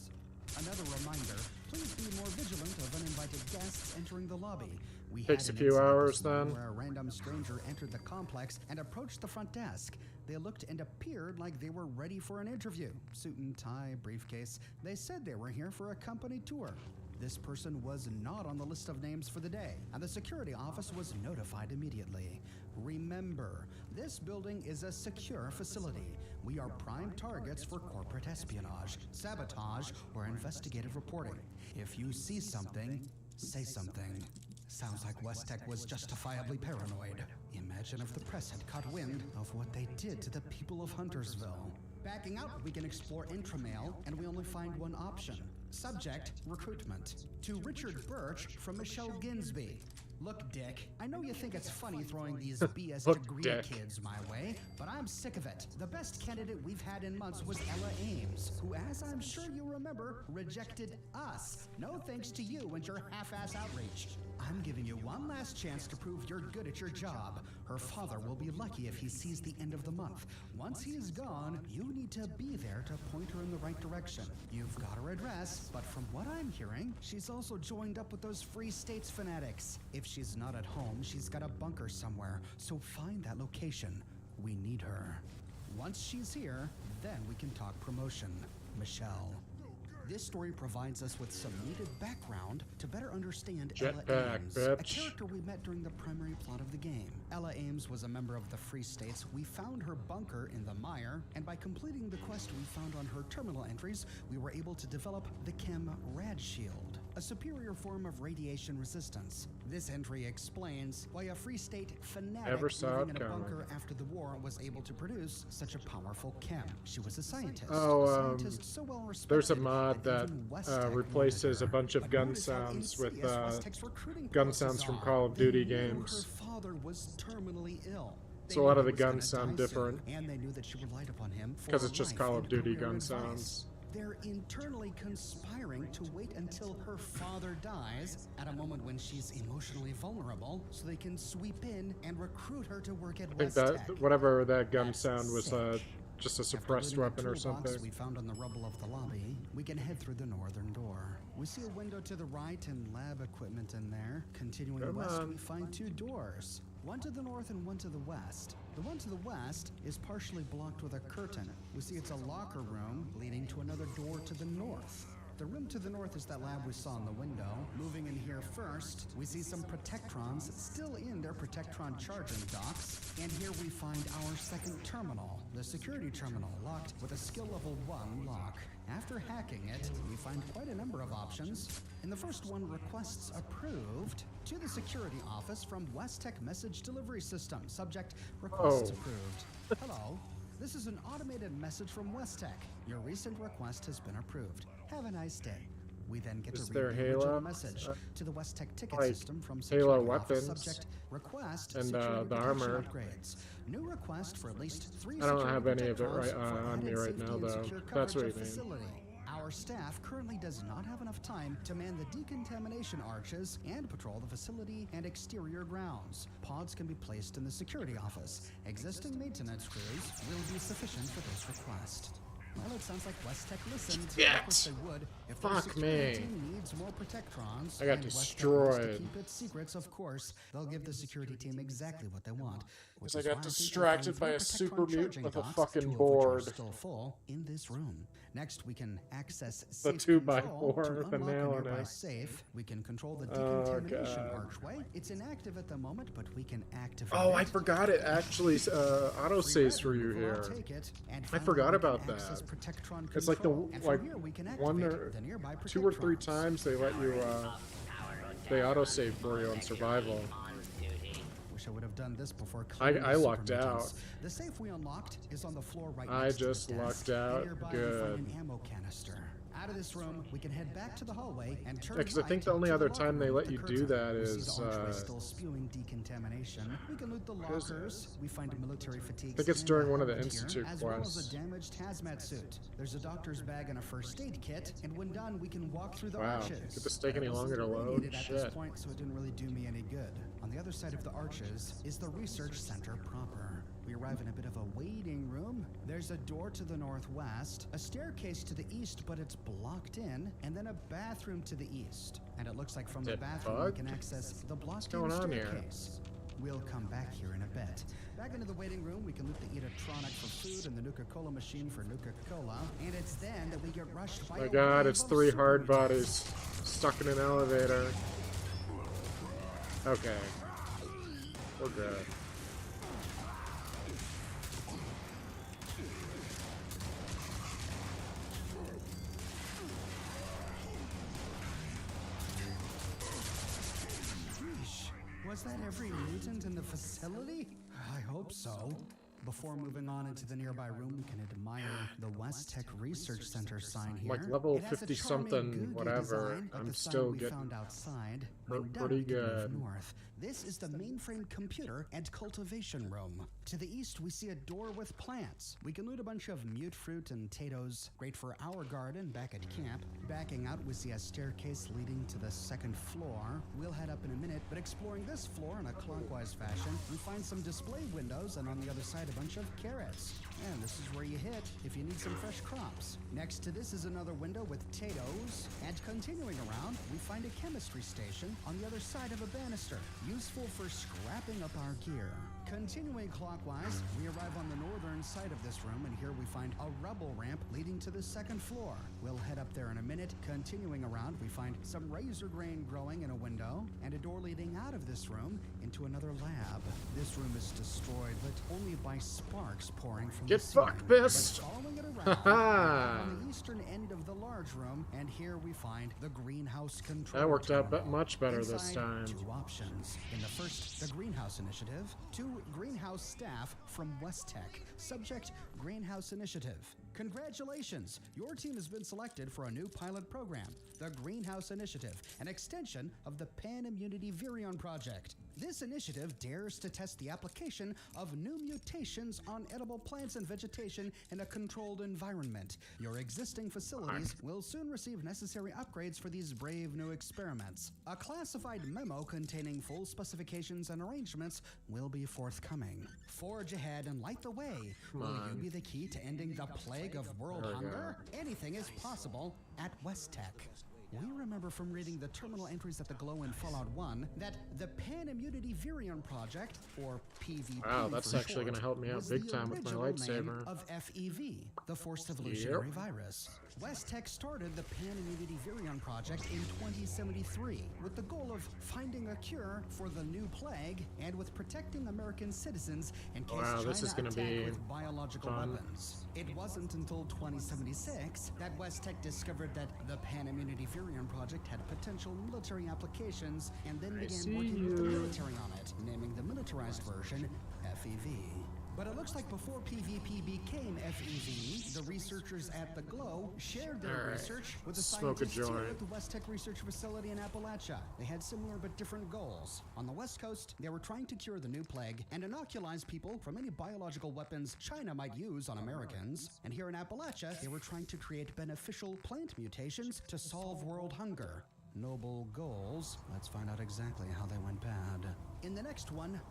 Another reminder, please be more vigilant of uninvited guests entering the lobby. We Takes had a an few incident hours this morning then. where a random stranger entered the complex and approached the front desk. They looked and appeared like they were ready for an interview. Suit and tie, briefcase. They said they were here for a company tour. This person was not on the list of names for the day, and the security office was notified immediately. Remember, this building is a secure facility. We are prime targets for corporate espionage, sabotage, or investigative reporting. If you see something, say something. Sounds like West Tech was justifiably paranoid. Imagine if the press had caught wind of what they did to the people of Huntersville. Backing up, we can explore intramail, and we only find one option. Subject, recruitment. To Richard Birch from Michelle Ginsby. Look, Dick, I know you think it's funny throwing these BS Look, degree Dick. kids my way, but I'm sick of it. The best candidate we've had in months was Ella Ames, who, as I'm sure you remember, rejected us. No thanks to you and your half-ass outreach. I'm giving you one last chance to prove you're good at your job. Her father will be lucky if he sees the end of the month. Once he is gone, you need to be there to point her in the right direction. You've got her address, but from what I'm hearing, she's also joined up with those Free States fanatics. If she's not at home, she's got a bunker somewhere, so find that location. We need her. Once she's here, then we can talk promotion. Michelle. This story provides us with some needed background to better understand Ella Jetpack, Ames, a bitch. character we met during the primary plot of the game. Ella Ames was a member of the Free States. We found her bunker in the mire, and by completing the quest we found on her terminal entries, we were able to develop the Chem Rad Shield, a superior form of radiation resistance. This entry explains why a Free State fanatic Never saw living it in a coming. bunker after the war was able to produce such a powerful chem. She was a scientist. Oh, a scientist so well respected there's a mod that even Westech replaces a wanted her. bunch of But gun notice how sounds with insidious Westech's recruiting gun process sounds from are. Call of They Duty knew games. Her father was terminally ill. They So a lot knew of he the was gonna guns sound die soon, different. and they knew that she relied upon him for Because it's just life Call of and Duty career gun advice. sounds. They're internally conspiring to wait until her father dies at a moment when she's emotionally vulnerable so they can sweep in and recruit her to work at I think Westech. that whatever that gun That's sound was sick. just a After suppressed looting the weapon or toolbox something. we found on the rubble of the lobby, we can head through the northern door. We see a window to the right and lab equipment in there. Continuing Come west, on. we find two doors. One to the north and one to the west. The one to the west is partially blocked with a curtain. We see it's a locker room leading to another door to the north. The room to the north is that lab we saw in the window. Moving in here first, we see some Protectrons still in their Protectron charging docks. And here we find our second terminal, the security terminal, locked with a skill level 1 lock. After hacking it, we find quite a number of options. In the first one, requests approved to the security office from Westech Message Delivery System. Subject, requests Oh. approved. Hello. This is an automated message from Westech. Your recent request has been approved. Have a nice day. We then get Is to there read the original Halo? message to the Westech ticket Like system from Halo security office. weapons Subject, request and, security the protection armor. upgrades. New request for at least 3 I don't security have any of it protectrons right for on me added right safety now, and though. secure That's what coverage you of mean. facility. Our staff currently does not have enough time to man the decontamination arches and patrol the facility and exterior grounds. Pods can be placed in the security office. Existing maintenance crews will be sufficient for this request. Well, it sounds like Westech listened. Shit! Of course they would. If their Fuck security me. team needs more Protectrons, I got and Westech wants destroyed. to keep its secrets, of course, they'll give the security team exactly what they want. Because I got distracted by a super mutant with a fucking two of which are board. still full in this room. Next, we can access The safe 2x4 control to with a unlock nail a in nearby it. safe. We can control the Oh, decontamination God. archway. It's inactive at the moment, but we can activate Oh, I it. forgot it actually auto-saves for you We'll here. take it, and I finally forgot we can about access that. Protectron It's like control. And from here we can one activate or the nearby 2 or 3 Protectrons. times they let you they autosave for you on survival. Wish I would have done this before. I killing the lucked super out. mutants. The safe we unlocked is on the floor right I next to just the desk. lucked out. And nearby Good. We find an ammo canister. Out of this room, we can head back to the hallway and turn Yeah, 'cause I think the right only to other locker time they room let with you the do curtain. that We see is, the archway still spewing decontamination. We can loot the lockers. We find military fatigue. I think it's during one of the Institute as well as quests. a damaged hazmat suit. There's a doctor's bag and a first aid kit, and when done, we can walk through the Wow. arches. Did this take any It longer to wasn't load? irradiated at this Shit. point, so it didn't really do me any good. On the other side of the arches is the research center proper. We arrive in a bit of a waiting room. There's a door to the northwest, a staircase to the east, but it's blocked in, and then a bathroom to the east. And it looks like from the Is it bathroom we bugged? can access the blocked-in going on here? staircase. We'll come back here in a bit. Back into the waiting room, we can loot the Eatertronic for food and the Nuka-Cola machine for Nuka-Cola. And it's then that we get rushed by My a god, wave it's of 3 super hard mutants. bodies stuck in an elevator. Okay. We're good. Sheesh. Was that every mutant in the facility? I hope so. Before moving on into the nearby room, we can admire the Westech Research Center sign here. Like level It has a 50 charming something, Googie whatever. design, like I'm the sign still we getting found outside. pretty When done, we can move good. north. This is the mainframe computer and cultivation room. To the east, we see a door with plants. We can loot a bunch of mute fruit and potatoes, great for our garden back at camp. Backing out, we see a staircase leading to the second floor. We'll head up in a minute, but exploring this floor in a clockwise fashion, we find some display windows and on the other side a bunch of carrots. And this is where you hit if you need some fresh crops. Next to this is another window with potatoes. And continuing around, we find a chemistry station on the other side of a banister, useful for scrapping up our gear. Continuing clockwise, we arrive on the northern side of this room, and here we find a rubble ramp leading to the second floor. We'll head up there in a minute. Continuing around, we find some razor grain growing in a window, and a door leading out of this room into another lab. This room is destroyed, but only by sparks pouring from the ceiling. Get fucked, pissed! But following it around, on the eastern end of the large room, and here we find the greenhouse control That worked out terminal. much better this Inside, time. 2 options. In the first, the Greenhouse Initiative. 2 greenhouse staff from West Tech. Subject, Greenhouse Initiative. Congratulations! Your team has been selected for a new pilot program, the Greenhouse Initiative, an extension of the Pan Immunity Virion Project. This initiative dares to test the application of new mutations on edible plants and vegetation in a controlled environment. Your existing facilities will soon receive necessary upgrades for these brave new experiments. A classified memo containing full specifications and arrangements will be forthcoming. Forge ahead and light the way. Will you be the key to ending the plague of world hunger? Anything is possible at West Tech. We remember from reading the terminal entries at the Glow in Fallout 1 that the Pan Immunity Virion Project, or PvP Wow, that's actually going to help me out big time with my lightsaber. Of FEV, the Forced Evolutionary Virus. West Tech started the Pan Immunity Virion Project in 2073 with the goal of finding a cure for the new plague and with protecting American citizens in case China attacked with biological weapons. It wasn't until 2076 that West Tech discovered that the Pan Immunity Virion Project had potential military applications and then began working with the military on it, naming the militarized version FEV. But it looks like before PvP became FEV, the researchers at the Glow shared their research with the scientists here at the West Tech Research Facility in Appalachia. They had similar but different goals. On the West Coast, they were trying to cure the new plague and inoculize people from any biological weapons China might use on Americans. And here in Appalachia, they were trying to create beneficial plant mutations to solve world hunger. Noble goals. Let's find out exactly how they went bad. In the next one,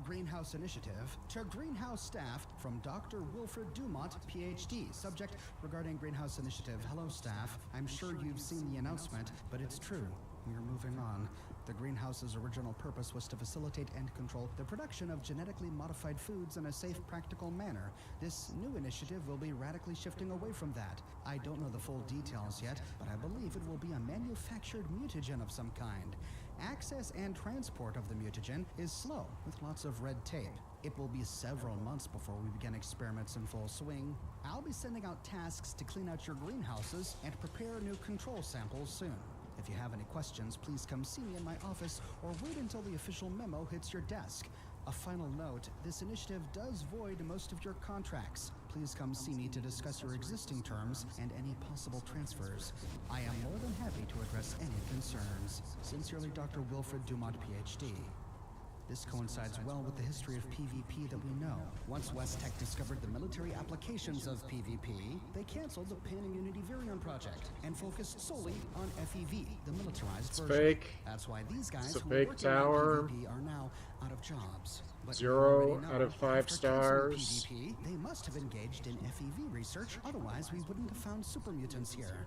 Greenhouse Initiative, to Greenhouse staff from Dr. Wilfred Dumont, PhD. Subject regarding Greenhouse Initiative. Hello, staff. I'm sure you've seen the announcement, but it's true. We're moving on. The greenhouse's original purpose was to facilitate and control the production of genetically modified foods in a safe, practical manner. This new initiative will be radically shifting away from that. I don't know the full details yet, but I believe it will be a manufactured mutagen of some kind. Access and transport of the mutagen is slow, with lots of red tape. It will be several months before we begin experiments in full swing. I'll be sending out tasks to clean out your greenhouses and prepare new control samples soon. If you have any questions, please come see me in my office or wait until the official memo hits your desk. A final note, this initiative does void most of your contracts. Please come see me to discuss your existing terms and any possible transfers. I am more than happy to address any concerns. Sincerely, Dr. Wilfred Dumont, PhD. This coincides well with the history of PvP that we know. Once West Tech discovered the military applications of PvP, they canceled the Pan Immunity Virion Project and focused solely on FEV, the militarized version. Fake. That's why these guys It's a who fake are working tower. on PvP are now out of jobs. But 0 out of 5 after canceling stars. PvP, they must have engaged in FEV research, otherwise we wouldn't have found super mutants here.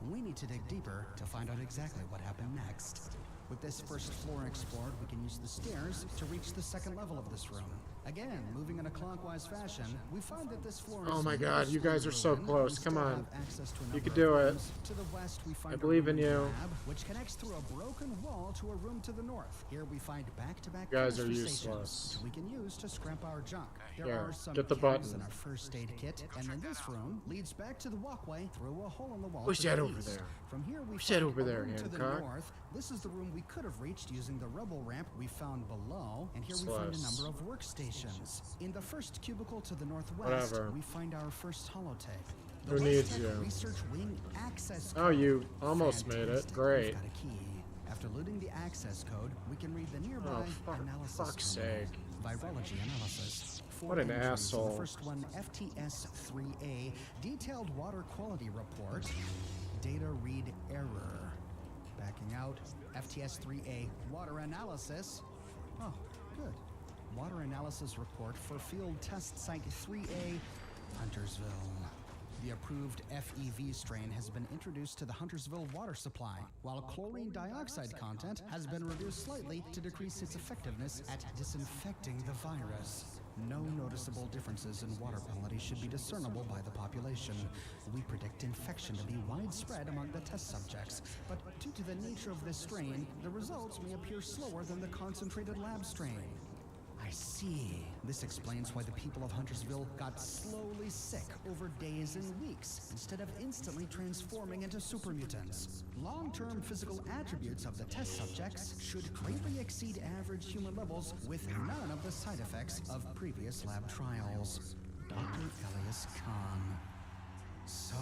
We need to dig deeper to find out exactly what happened next. With this first floor explored, we can use the stairs to reach the second level of this room. Again, moving in a clockwise fashion, we find that this floor is Oh my god, you guys are so ruined. close. We Come still on. have access to a You number can of do it. rooms. To the west, we find I believe in a you. lab, which connects through a broken wall to a room to the north. Here we find back-to-back You guys are transfer useless. stations we can use to scrap our junk. There Here, are some get the kegs button. and a first aid kit, and then this room leads back to the walkway through a hole in the wall. Push to that the over east. there. From here, we Push that find over a there, room to the Hancock. north. This is the room we could have reached using the rubble ramp we found below, and here we find a number of workstations. In the first cubicle to the northwest, Whatever. we find our first holotape. The Who West needs Tech you? Research Wing access Oh, code. you almost made it. Fantastic. Great. We've got a key. After looting the access code, we can read the nearby Oh, for analysis fuck's terminal. sake. Virology analysis. Four What an entries. asshole. The first one, FTS-3A, detailed water quality report. Data read error. Backing out, FTS-3A, water analysis. Oh, good. Water analysis report for field test site 3A, Huntersville. The approved FEV strain has been introduced to the Huntersville water supply, while chlorine dioxide content has been reduced slightly to decrease its effectiveness at disinfecting the virus. No noticeable differences in water quality should be discernible by the population. We predict infection to be widespread among the test subjects, but due to the nature of this strain, the results may appear slower than the concentrated lab strain. I see. This explains why the people of Huntersville got slowly sick over days and weeks, instead of instantly transforming into super mutants. Long-term physical attributes of the test subjects should greatly exceed average human levels with none of the side effects of previous lab trials. Dr. Elias Khan. So,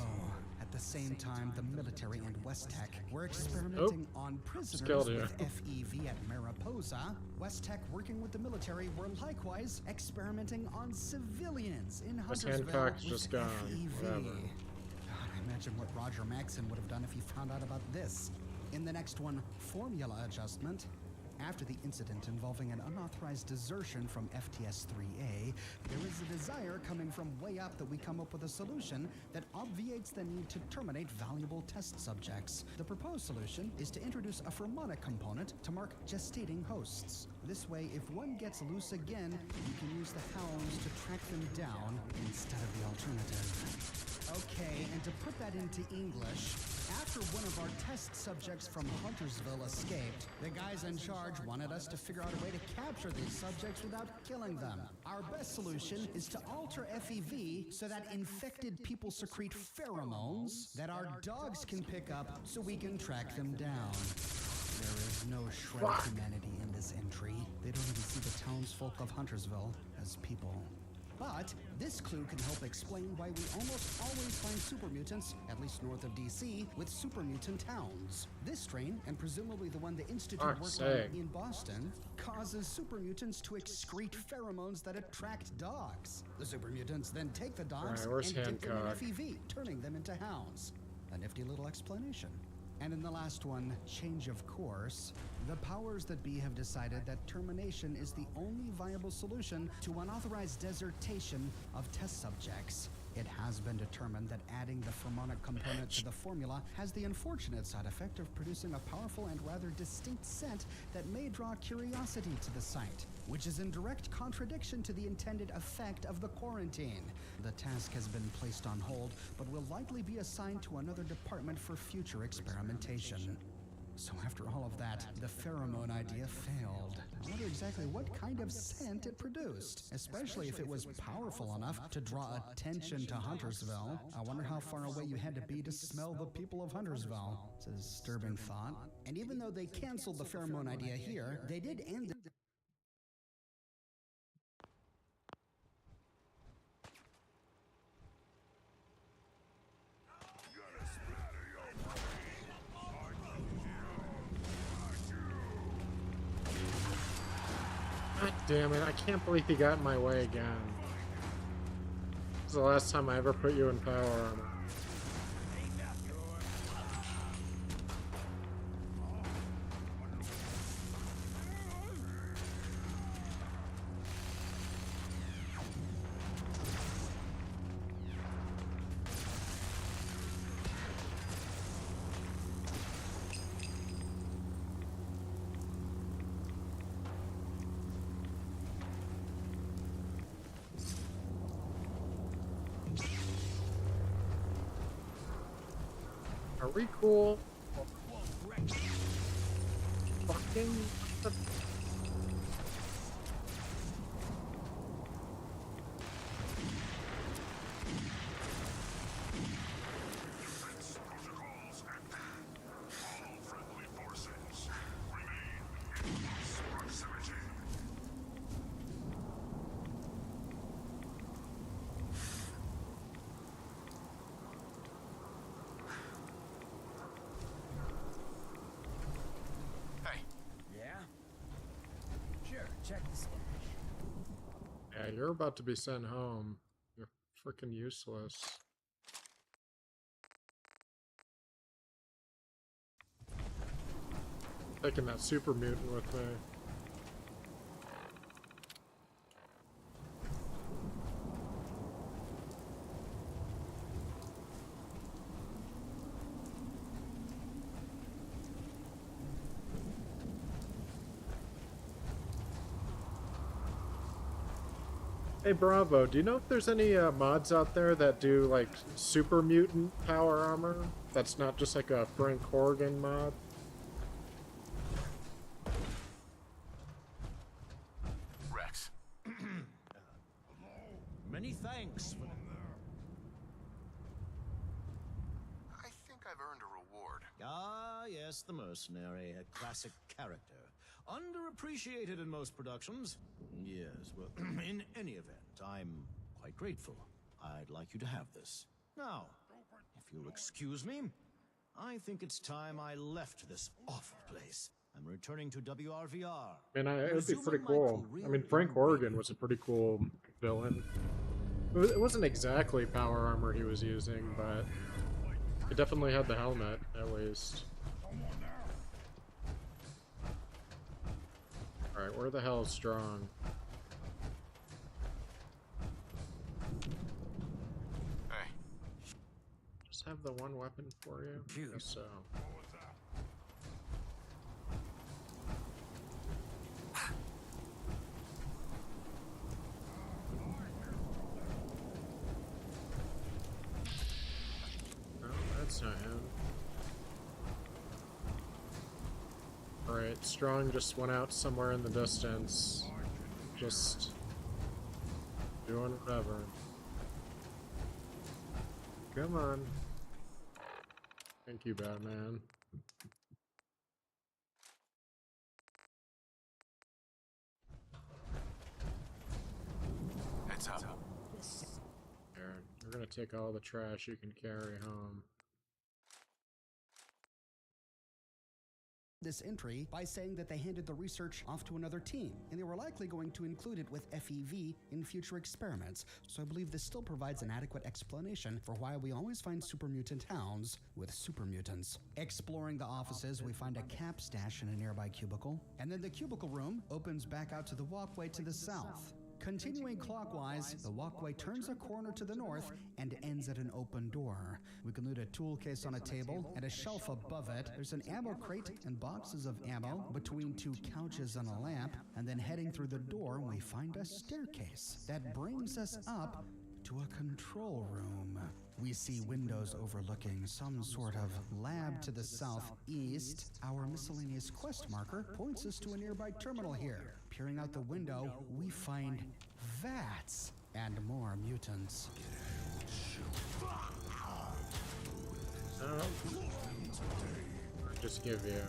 at the same time, the military and West Tech were experimenting on prisoners with FEV at Mariposa. West Tech, working with the military, were likewise experimenting on civilians in Huntersville with just gone. FEV. God, imagine what Roger Maxson would have done if he found out about this. In the next one, formula adjustment. After the incident involving an unauthorized desertion from FTS-3A, there is a desire coming from way up that we come up with a solution that obviates the need to terminate valuable test subjects. The proposed solution is to introduce a pheromonic component to mark gestating hosts. This way, if one gets loose again, you can use the hounds to track them down instead of the alternative. Okay, and to put that into English, after one of our test subjects from Huntersville escaped, the guys in charge wanted us to figure out a way to capture these subjects without killing them. Our best solution is to alter FEV so that infected people secrete pheromones that our dogs can pick up so we can track them down. There is no shred of humanity in this entry. They don't even see the townsfolk of Huntersville as people. But this clue can help explain why we almost always find super mutants, at least north of DC, with super mutant hounds. This strain, and presumably the one the Institute worked on in Boston, causes super mutants to excrete pheromones that attract dogs. The super mutants then take the dogs and dip them in FEV, turning them into hounds. A nifty little explanation. And in the last one, change of course, the powers that be have decided that termination is the only viable solution to unauthorized desertation of test subjects. It has been determined that adding the pheromonic component to the formula has the unfortunate side effect of producing a powerful and rather distinct scent that may draw curiosity to the site, which is in direct contradiction to the intended effect of the quarantine. The task has been placed on hold, but will likely be assigned to another department for future experimentation. So after all of that, the pheromone idea failed. I wonder exactly what kind of scent it produced, especially if it was powerful enough to draw attention to Huntersville. I wonder how far away you had to be to smell the people of Huntersville. It's a disturbing thought. And even though they canceled the pheromone idea here, they did end the God damn it, I can't believe he got in my way again. This is the last time I ever put you in power armor. Are we cool? Fucking... Check the stash. Yeah, you're about to be sent home. You're freaking useless. Taking that super mutant with me. Hey, Bravo, do you know if there's any mods out there that do, like, super mutant power armor? That's not just like a Frank Horgan mod? Rex. Many thanks for I think I've earned a reward. Ah, yes, the mercenary, a classic character. Underappreciated in most productions. Yes, well, in any event, I'm quite grateful. I'd like you to have this. Now, if you'll excuse me, I think it's time I left this awful place. I'm returning to WRVR. Man, it would be pretty Resuming my cool. I career mean, Frank in Horgan was a pretty cool villain. It wasn't exactly power armor he was using, but it definitely had the helmet, at least. Alright, where the hell is Strong? Hey. Just have the one weapon for you? I guess so. No, that's not him. Alright, Strong just went out somewhere in the distance. Just doing whatever. Come on. Thank you, Batman. Heads up. Here, we're gonna take all the trash you can carry home. This entry by saying that they handed the research off to another team, and they were likely going to include it with FEV in future experiments, so I believe this still provides an adequate explanation for why we always find super mutant hounds with super mutants. Exploring the offices, we find a cap stash in a nearby cubicle, and then the cubicle room opens back out to the walkway to the south. Continuing clockwise, the walkway turns a corner to the north and ends at an open door. We can loot a tool case on a table, and a shelf above it. There's an ammo crate and boxes of ammo between two couches and a lamp, and then heading through the door, we find a staircase that brings us up to a control room. We see windows overlooking some sort of lab to the southeast. Our miscellaneous quest marker points us to a nearby terminal here. Peering out the window, we find vats and more mutants. Just give you.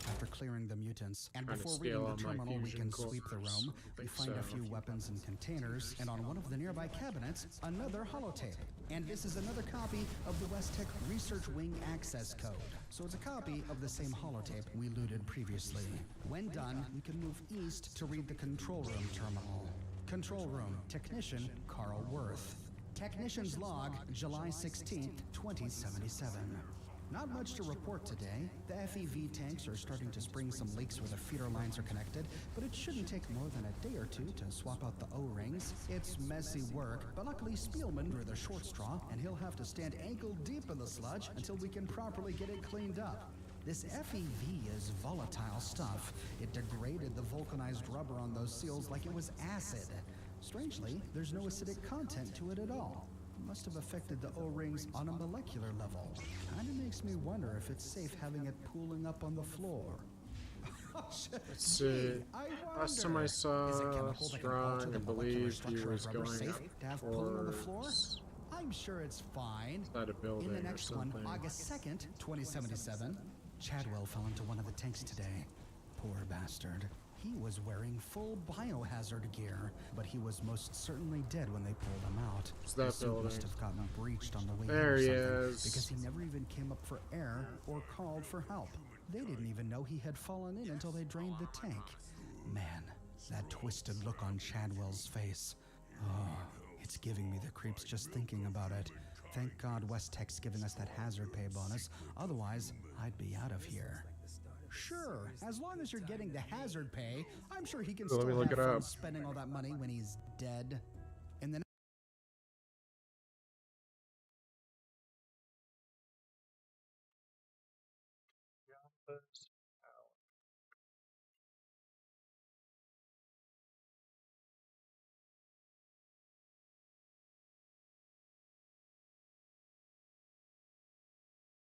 After clearing the mutants, and Trying to before steal reading the all my terminal, we fusion can sweep the cores. room. I We think find a so. few weapons and containers, and on one of the nearby cabinets, another holotape. And this is another copy of the West Tech Research Wing access code. So it's a copy of the same holotape we looted previously. When done, we can move east to read the control room terminal. Control room, technician Carl Worth. Technician's log, July 16th, 2077. Not much to report today. The FEV tanks are starting to spring some leaks where the feeder lines are connected, but it shouldn't take more than a day or two to swap out the O-rings. It's messy work, but luckily Spielman drew the short straw, and he'll have to stand ankle deep in the sludge until we can properly get it cleaned up. This FEV is volatile stuff. It degraded the vulcanized rubber on those seals like it was acid. Strangely, there's no acidic content to it at all. Must have affected the O-rings on a molecular level. Kinda makes me wonder if it's safe having it pooling up on the floor. Let's see. Last time I saw Strong, I believe he was going to have pooling on the floor? towards I'm sure it's fine. inside a building In the or next one, something. August 2nd, 2077, Chadwell fell into one of the tanks today. Poor bastard. He was wearing full biohazard gear, but he was most certainly dead when they pulled him out. It's that His suit building. must have gotten breached on the way There out or he something, is. because he never even came up for air or called for help. They didn't even know he had fallen in until they drained the tank. Man, that twisted look on Chadwell's face. Oh, it's giving me the creeps just thinking about it. Thank God West Tech's giving us that hazard pay bonus. Otherwise, I'd be out of here. Sure, as long as you're getting the hazard pay, I'm sure he can So let still me look have it fun up. spending all that money when he's dead. And then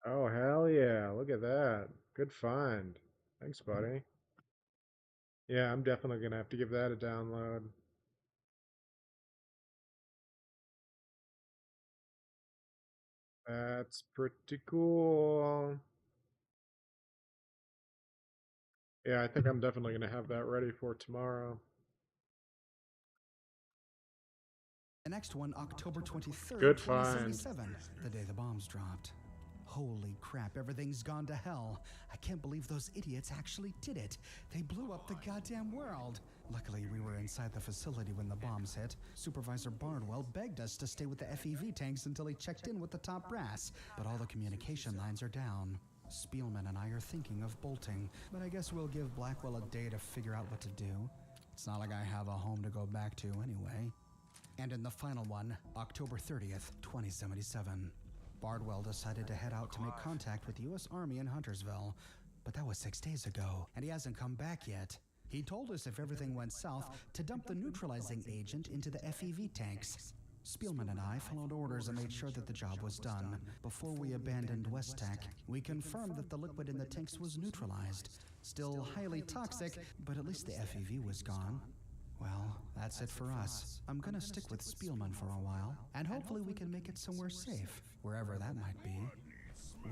Oh, hell yeah. Look at that. Good find. Thanks, buddy. Yeah, I'm definitely going to have to give that a download. That's pretty cool. Yeah, I think I'm definitely going to have that ready for tomorrow. The next one, October 23rd, Good find. 2077, the day the bombs dropped. Holy crap, everything's gone to hell. I can't believe those idiots actually did it. They blew up the goddamn world. Luckily, we were inside the facility when the bombs hit. Supervisor Bardwell begged us to stay with the FEV tanks until he checked in with the top brass, but all the communication lines are down. Spielman and I are thinking of bolting, but I guess we'll give Blackwell a day to figure out what to do. It's not like I have a home to go back to anyway. And in the final one, October 30th, 2077. Bardwell decided to head out to make contact with the U.S. Army in Huntersville, but that was 6 days ago, and he hasn't come back yet. He told us if everything went south, to dump the neutralizing agent into the FEV tanks. Spielman and I followed orders and made sure that the job was done. Before we abandoned West Tech, we confirmed that the liquid in the tanks was neutralized. Still highly toxic, but at least the FEV was gone. Well, that's it for us. I'm gonna stick with Spielman for a while, and hopefully we can make it somewhere safe, wherever that might be.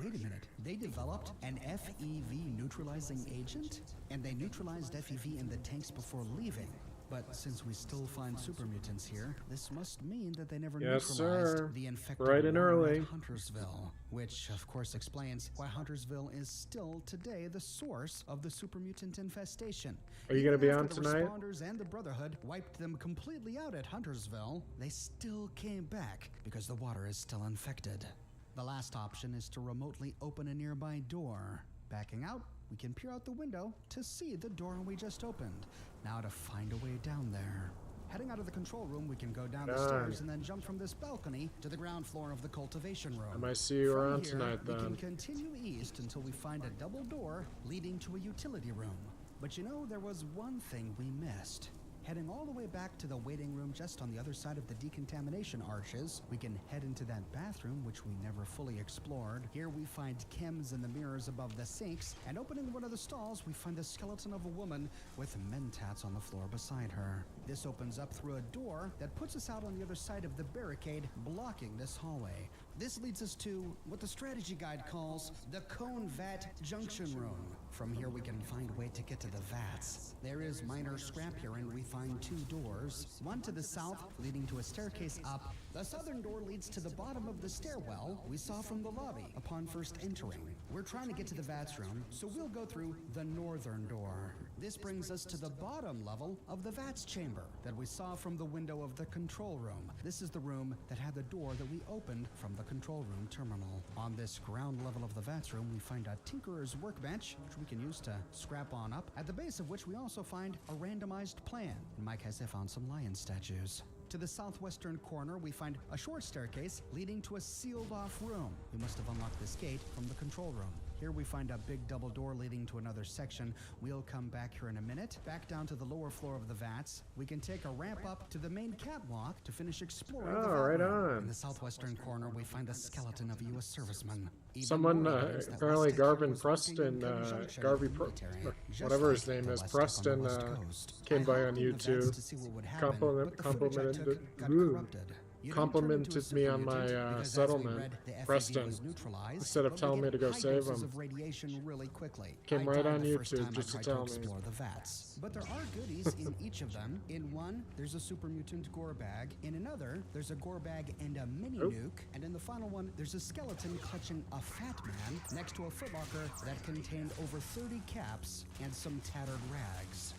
Wait a minute, they developed an FEV neutralizing agent? And they neutralized FEV in the tanks before leaving. But since we still find super mutants here, this must mean that they never neutralized the infected right and early. at Huntersville. Which, of course, explains why Huntersville is still today the source of the super mutant infestation. Are you going to be Even on after the tonight? Responders and the Brotherhood wiped them completely out at Huntersville, they still came back because the water is still infected. The last option is to remotely open a nearby door. Backing out, we can peer out the window to see the door we just opened. Now to find a way down there. Heading out of the control room, we can go down the stairs and then jump from this balcony to the ground floor of the cultivation room. I might see you around From here, tonight, we then. can continue east until we find a double door leading to a utility room. But you know, there was one thing we missed. Heading all the way back to the waiting room just on the other side of the decontamination arches, we can head into that bathroom, which we never fully explored. Here we find chems in the mirrors above the sinks, and opening one of the stalls, we find the skeleton of a woman with mentats on the floor beside her. This opens up through a door that puts us out on the other side of the barricade, blocking this hallway. This leads us to what the strategy guide calls the Cone Vat Junction Room. From here we can find a way to get to the vats. There is minor scrap here and we find two doors. One to the south leading to a staircase up. The southern door leads to the bottom of the stairwell we saw from the lobby upon first entering. We're trying to get to the vats room, so we'll go through the northern door. This brings us to the bottom level of the vats chamber that we saw from the window of the control room. This is the room that had the door that we opened from the control room terminal. On this ground level of the vats room, we find a tinkerer's workbench, which we can use to scrap on up, at the base of which we also find a randomized plan. And Mike has found some lion statues. To the southwestern corner, we find a short staircase leading to a sealed-off room. We must have unlocked this gate from the control room. Here we find a big double door leading to another section. We'll come back here in a minute. Back down to the lower floor of the vats. We can take a ramp up to the main catwalk to finish exploring the vat right room. on. In the southwestern corner, we find the skeleton of a U.S. serviceman. Even Someone, more evidence that apparently West Tech Garvin was working in Preston, conjunction Garvey, with the military, just whatever his like name the is, West Tech on the Preston, West Coast. came I by hopped on in the vats YouTube, to see what would happen, but the footage I took got corrupted. You didn't turn into a complimented me on my supermutant because, as we settlement, read, the FEV Preston, was neutralized, instead of but we telling me get to go high save doses him. of radiation really quickly. Came I right died on the first YouTube time just I to tried tell me. explore the vats. But there are goodies in each of them. In one, there's a super mutant gore bag. In another, there's a gore bag and a mini nuke. And in the final one, there's a skeleton clutching a fat man next to a footlocker that contained over 30 caps and some tattered rags.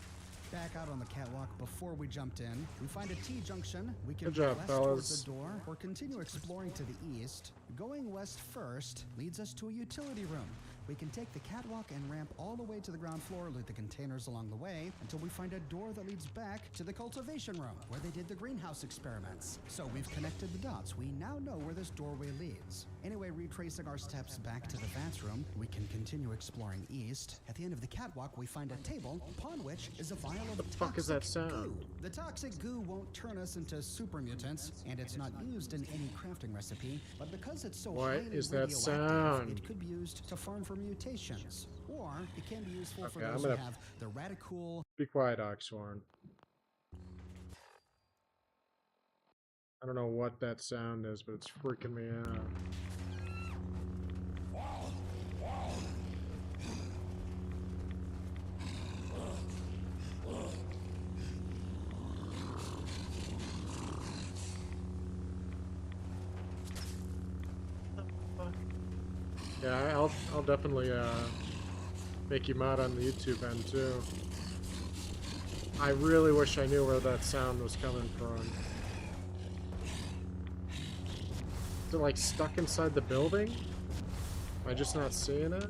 Back out on the catwalk before we jumped in, we find a T-junction. We can Good go job, west fellas. towards the door or continue exploring to the east. Going west first leads us to a utility room. we can take the catwalk and ramp all the way to the ground floor, loot the containers along the way, until we find a door that leads back to the cultivation room, where they did the greenhouse experiments. So we've connected the dots. We now know where this doorway leads. Anyway, retracing our steps back to the vats room, we can continue exploring east. At the end of the catwalk, we find a table, upon which is a vial of What the fuck is that sound? goo. The toxic goo won't turn us into super mutants, and it's not used in any crafting recipe, but because it's so What highly is that radioactive, sound? it could be used to farm for mutations, or it can be useful for Okay, those I'm who gonna- have the radical. Be quiet, Oxhorn. I don't know what that sound is, but it's freaking me out. Yeah, I'll definitely make you mod on the YouTube end too. I really wish I knew where that sound was coming from. Is it like stuck inside the building? Am I just not seeing it?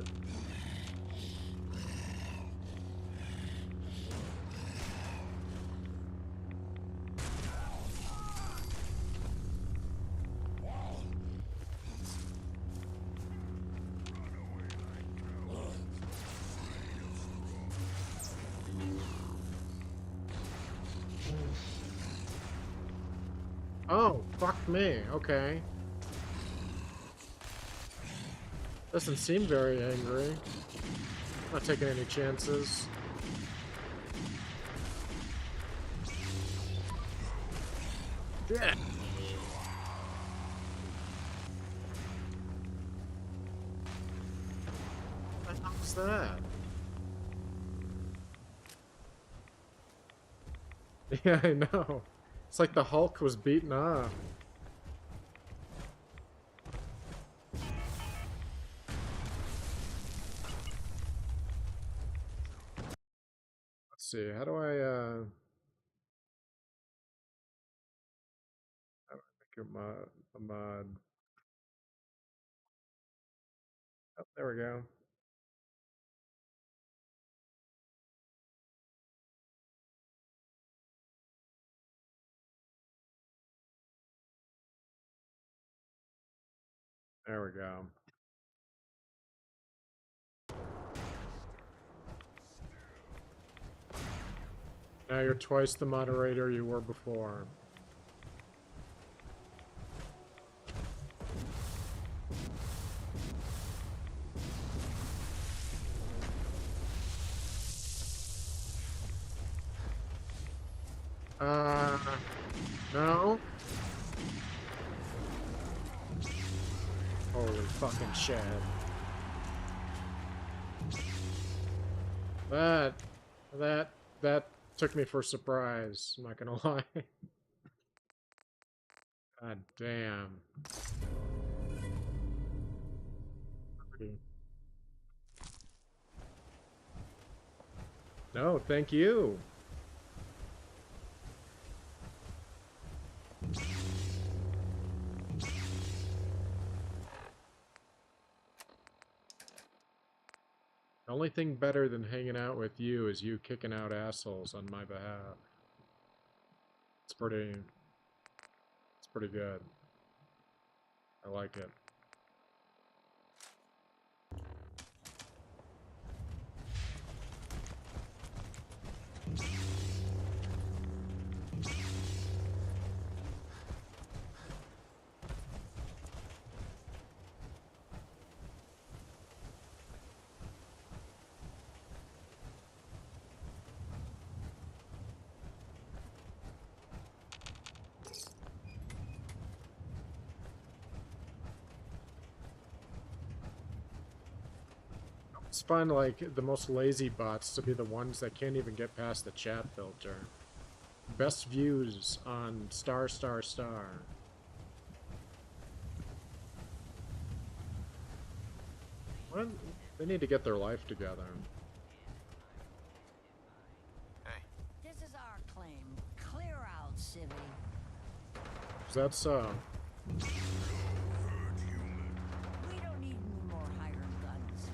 Oh, fuck me. Okay. Doesn't seem very angry. Not taking any chances. Yeah. What the hell was that? Yeah, I know. It's like the Hulk was beaten off. Let's see, how do I make a mod? Oh, there we go. There we go. Now you're twice the moderator you were before. No? Holy fucking shit. That took me for a surprise, I'm not gonna lie. God damn. No, thank you. The only thing better than hanging out with you is you kicking out assholes on my behalf. It's pretty good. I like it. It's fun, like, the most lazy bots to be the ones that can't even get past the chat filter. Best views on *****. What? They need to get their life together. This is our claim. Clear out, civvy. Is that so? We don't need any more hired guns.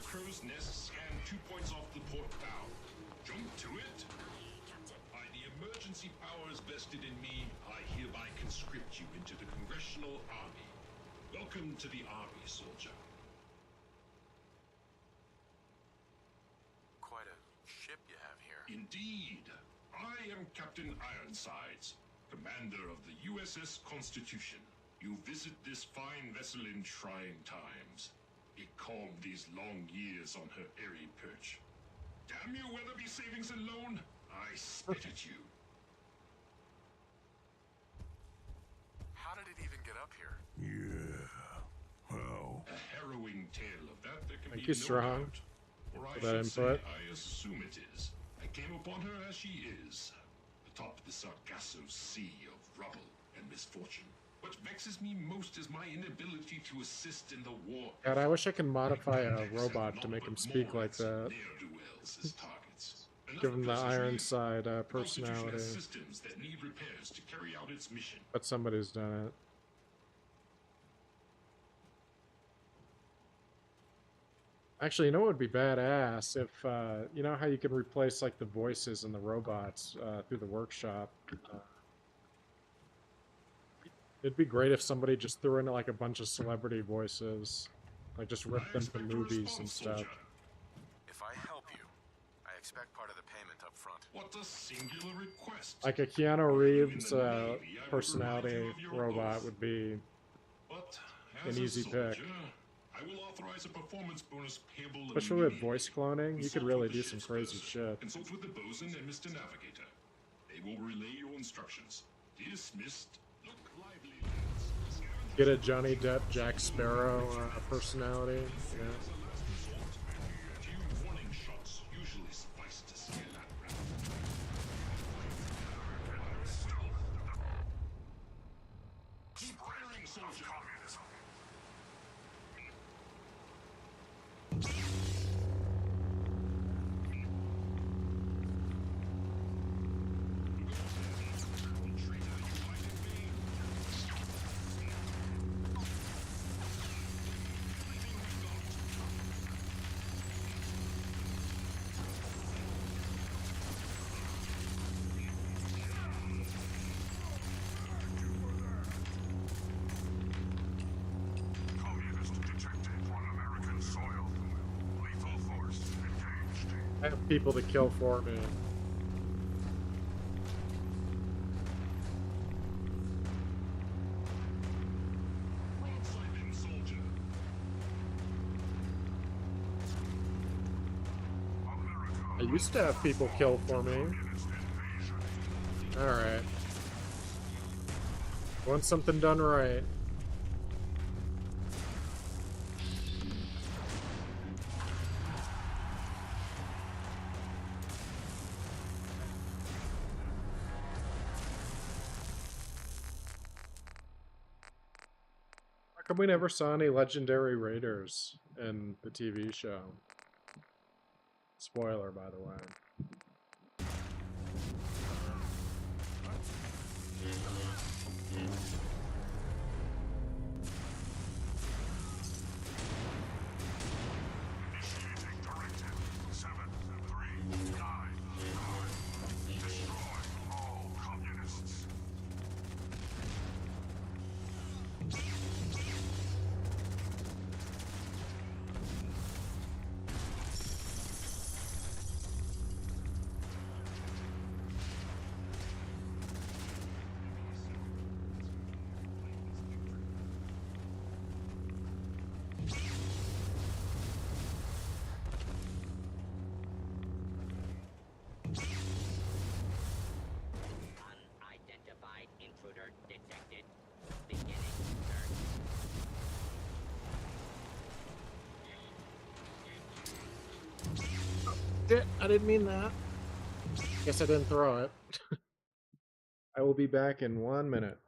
crow's nest scanned 2 points off the port bow. Jump to it? By the emergency powers vested in me, I hereby conscript you into the Congressional Army. Welcome to the Army, soldier. Quite a ship you have here. Indeed. I am Captain Ironsides, commander of the USS Constitution. You visit this fine vessel in trying times. It calmed these long years on her airy perch. Damn you, Weatherby Savings and Loan! I spit at you. How did it even get up here? Yeah. Well, a harrowing tale of that there can Thank be you, no Strong, doubt. Or I for that should say, input. I assume it is. I came upon her as she is, atop the Sargasso Sea of rubble and misfortune. What vexes me most is my inability to assist in the war. God, I wish I could modify a robot to make him speak like that. Ne'er-do-wells as targets. Give him the Enough Ironside Constitution personality. has systems that need repairs to carry out its mission. But somebody's done it. Actually, you know what would be badass if, you know how you can replace, like, the voices and the robots through the workshop? It'd be great if somebody just threw in, like, a bunch of celebrity voices. Like, just ripped them from movies and stuff. If I help you, I expect part of the payment up front. What a singular request. Like, a Keanu Reeves personality robot would be an easy pick. I will authorize a performance bonus payable Especially with voice cloning, you could really do some crazy shit. Consult with the bosun and Mr. Navigator. They will relay your instructions. Dismissed. Look lively, lads. Get a Johnny Depp, Jack Sparrow personality. Yeah. A few warning shots usually suffice to scare that rat. Keep firing, soldier. Communism. I have people to kill for me. I used to have people kill for me. Alright. Want something done right. How come we never saw any legendary raiders in the TV show? Spoiler, by the way. Initiating directive 739. Destroy all communists. Unidentified intruder detected. Beginning search. I didn't mean that. Guess I didn't throw it. I will be back in 1 minute.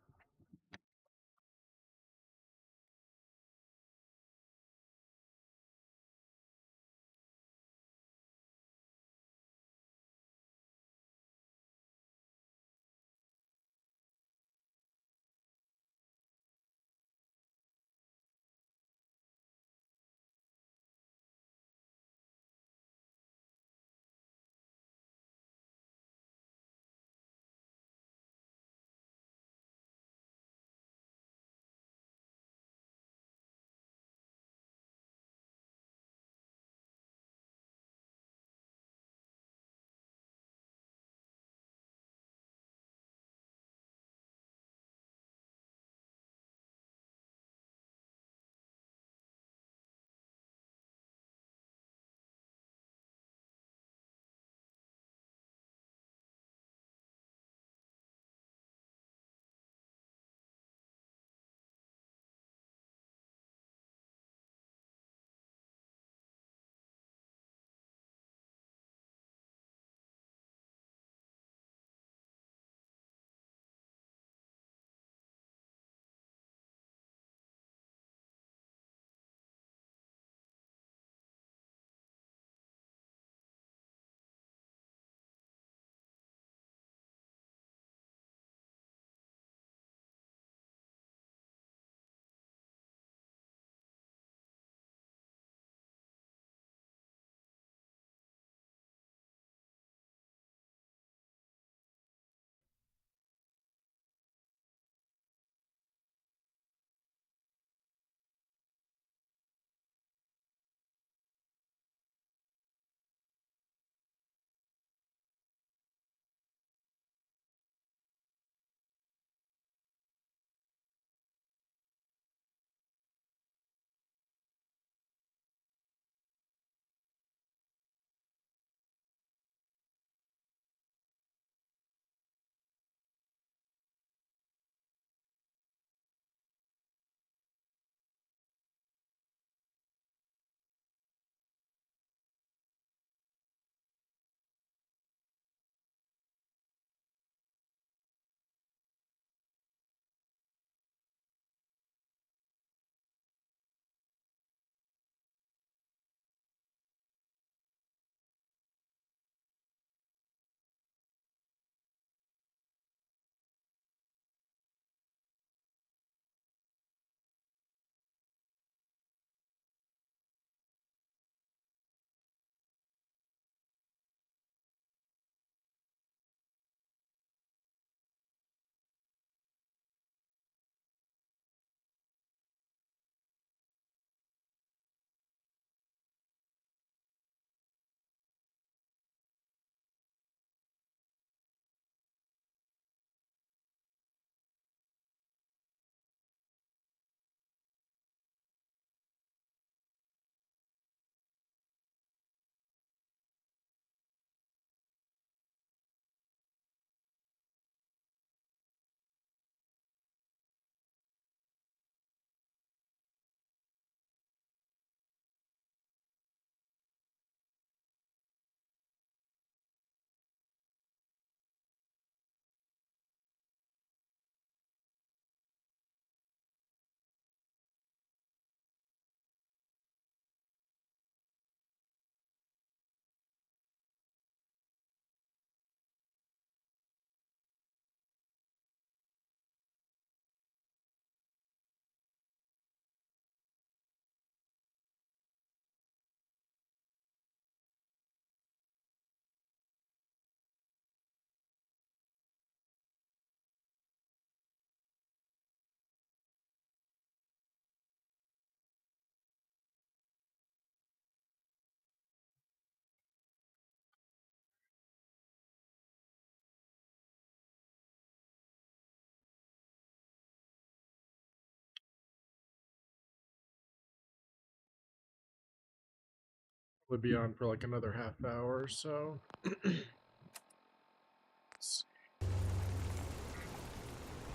Would be on for like another half hour or so.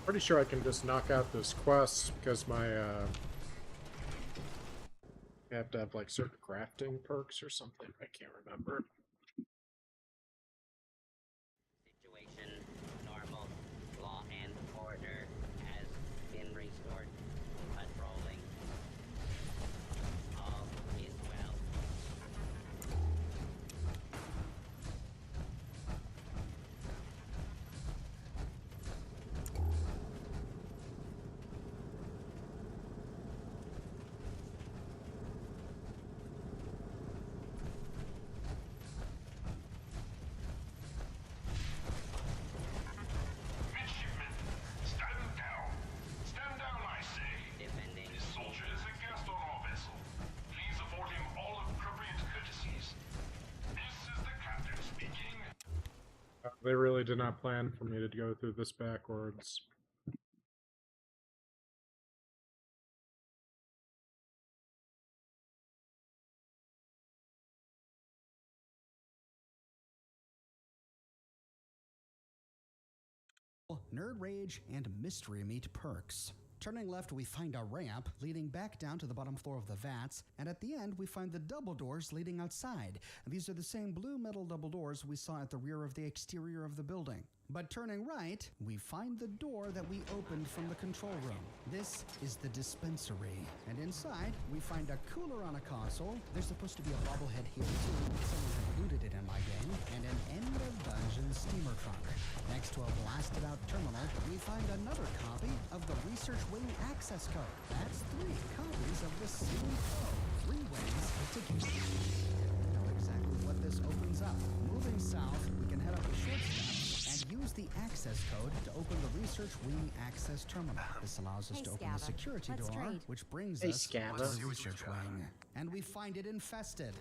Pretty sure I can just knock out this quest because my I have to have like certain crafting perks or something. I can't remember. Situation normal. Law and order has been restored. Patrolling. All is well. Midshipmen, stand down. Stand down, I say. Defending. This soldier is a guest on our vessel. Please afford him all appropriate courtesies. This is the captain speaking. They really did not plan for me to go through this backwards. Nerd Rage, and Mystery Meat perks. Turning left, we find a ramp leading back down to the bottom floor of the vats, and at the end, we find the double doors leading outside. These are the same blue metal double doors we saw at the rear of the exterior of the building. But turning right, we find the door that we opened from the control room. This is the dispensary, and inside, we find a cooler on a console. There's supposed to be a bobblehead here too. Someone had looted it in my game, and an end of dungeon steamer trunk. Next to a blasted out terminal, we find another copy of the research wing access code. That's 3 copies of the same code. 3 ways to get it. We know exactly what this opens up. Moving south, we can head up a short step and use the access code to open the research wing access terminal. This allows us to open the security door, which brings us to the research wing. And we find it infested.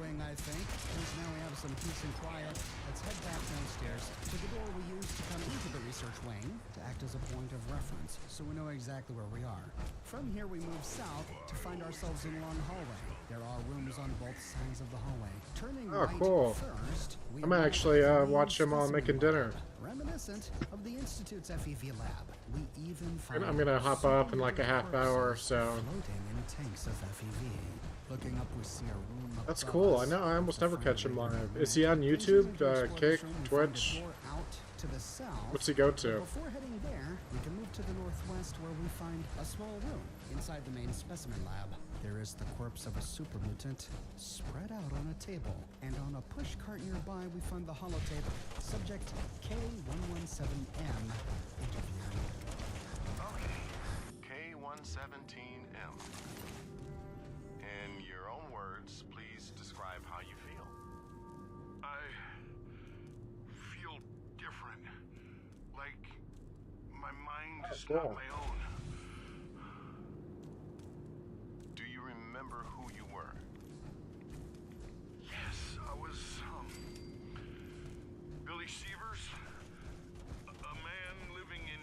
Wing, I think. Since now we have some peace and quiet, let's head back downstairs to the door we used to come into the research wing to act as a point of reference, so we know exactly where we are. From here, we move south to find ourselves in a long hallway. There are rooms on both sides of the hallway. Turning right cool. first, we I'm actually watch him while making dinner. Reminiscent of the Institute's FEV lab. We even find I'm gonna hop off in like a half hour or so. Floating in tanks of FEV. Looking up, we see a room. That's cool. I know. I almost never catch him live. Is he on YouTube? Kick, Twitch? What's he go to? Before heading there, we can move to the northwest where we find a small room inside the main specimen lab. There is the corpse of a super mutant spread out on a table, and on a push cart nearby, we find the holotape subject K117M interview. Okay, K117M. In your own words, please describe how you feel. I feel different. Like my mind is not my own. Do you remember who you were? Yes, I was, Billy Sievers. A man living in...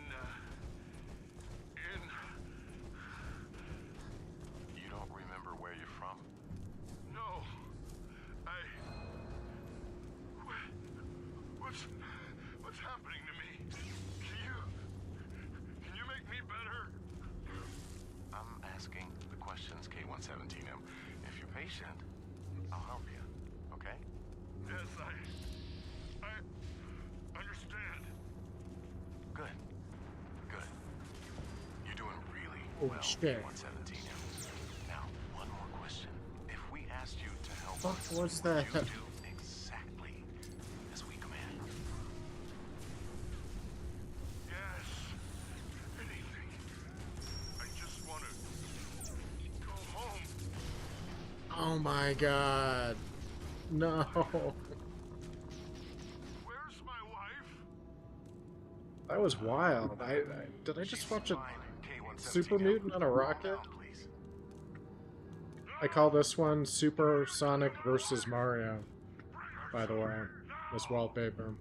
You don't remember where you're from? No. What's happening to me? Can you make me better? I'm asking the questions, K117M. If you're patient, I'll help you, okay? Yes, I understand. Good. Good. You're doing really well, shit. K117M. Now, one more question. If we asked you to help What us, was would that? you do exactly as we command? Yes. Anything. I just want to go home. Oh my god. No. Where's my wife? That was wild. Did I just watch a... K117M. Super mutant on a rocket? I call this one Super Sonic versus Mario, by the way. This wallpaper.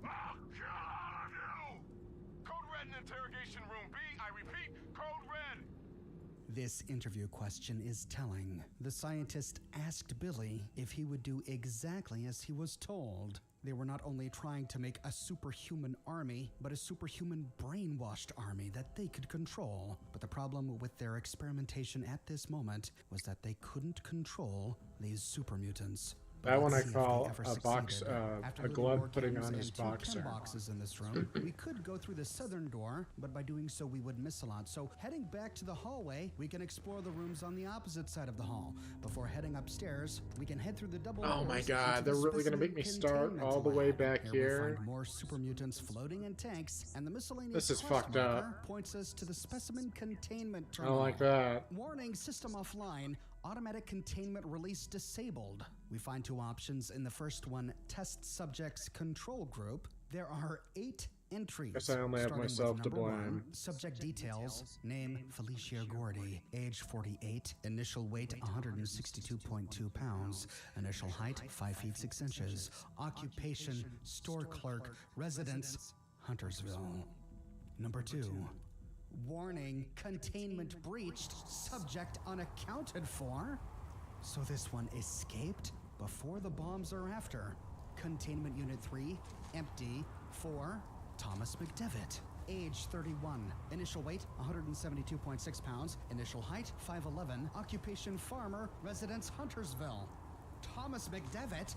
This interview question is telling. The scientist asked Billy if he would do exactly as he was told. They were not only trying to make a superhuman army, but a superhuman brainwashed army that they could control. But the problem with their experimentation at this moment was that they couldn't control these super mutants. That one I call a box, a glove putting on his boxer. Boxes in this room. We could go through the southern door, but by doing so we would miss a lot. So heading back to the hallway, we can explore the rooms on the opposite side of the hall. Before heading upstairs, we can head through the double Oh my doors god, into they're the really gonna make me start specimen all the way back We here. find more super mutants floating in tanks, and the miscellaneous This is cross fucked up. marker points us to the specimen containment I terminal. don't like that. Warning, system offline. Automatic containment release disabled. We find two options. In the first one, test subjects control group, there are 8 entries. Guess I only have starting with myself to number 1, blame. subject details, name Felicia Gordy, age 48, initial weight 162.2 pounds, initial height 5 feet 6 inches, occupation store clerk, residence Huntersville. Number 2. Warning, containment breached, subject unaccounted for. So this one escaped before the bombs or after. Containment Unit 3, empty. 4, Thomas McDevitt, age 31, initial weight 172.6 pounds, initial height 5'11", occupation farmer, residence Huntersville. Thomas McDevitt?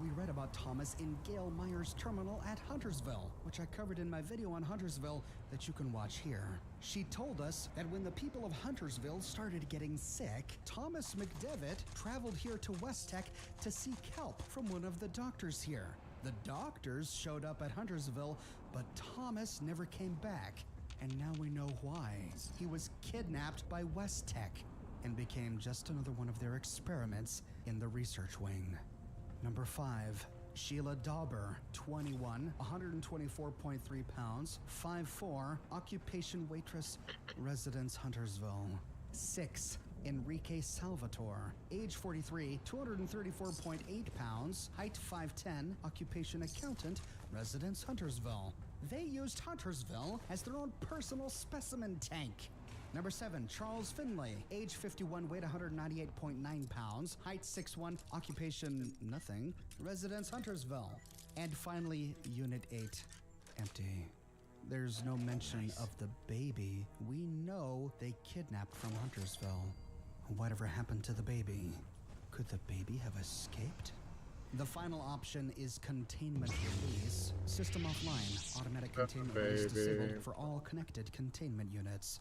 We read about Thomas in Gail Myers' terminal at Huntersville, which I covered in my video on Huntersville that you can watch here. She told us that when the people of Huntersville started getting sick, Thomas McDevitt traveled here to West Tech to seek help from one of the doctors here. The doctors showed up at Huntersville, but Thomas never came back. And now we know why. He was kidnapped by West Tech and became just another one of their experiments in the research wing. Number 5, Sheila Dauber, 21, 124.3 pounds, 5'4", occupation waitress, residence Huntersville. 6, Enrique Salvatore, age 43, 234.8 pounds, height 5'10", occupation accountant, residence Huntersville. They used Huntersville as their own personal specimen tank. Number 7, Charles Finley, age 51, weight 198.9 pounds, height 6'1", occupation nothing, residence Huntersville. And finally, Unit 8, empty. There's no mention of the baby. We know they kidnapped from Huntersville. Whatever happened to the baby? Could the baby have escaped? The final option is containment release. System offline. Automatic containment release disabled for all connected containment units.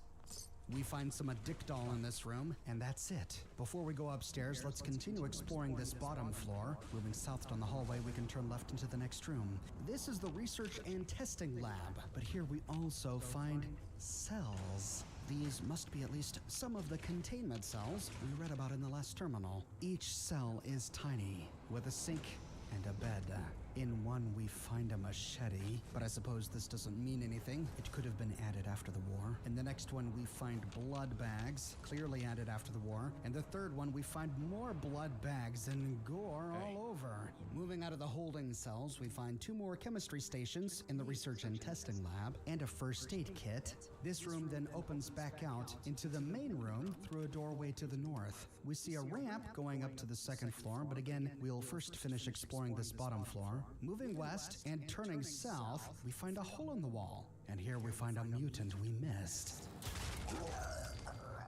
We find some Addictol in this room, and that's it. Before we go upstairs, let's continue exploring this bottom floor. Moving south down the hallway, we can turn left into the next room. This is the research and testing lab, but here we also find cells. These must be at least some of the containment cells we read about in the last terminal. Each cell is tiny, with a sink and a bed. In one, we find a machete, but I suppose this doesn't mean anything. It could have been added after the war. In the next one, we find blood bags, clearly added after the war. And the third one, we find more blood bags and gore all over. Moving out of the holding cells, we find 2 more chemistry stations in the research and testing lab, and a first aid kit. This room then opens back out into the main room through a doorway to the north. We see a ramp going up to the 2nd floor, but again, we'll first finish exploring this bottom floor. Moving west and turning south, we find a hole in the wall. And here we find a mutant we missed.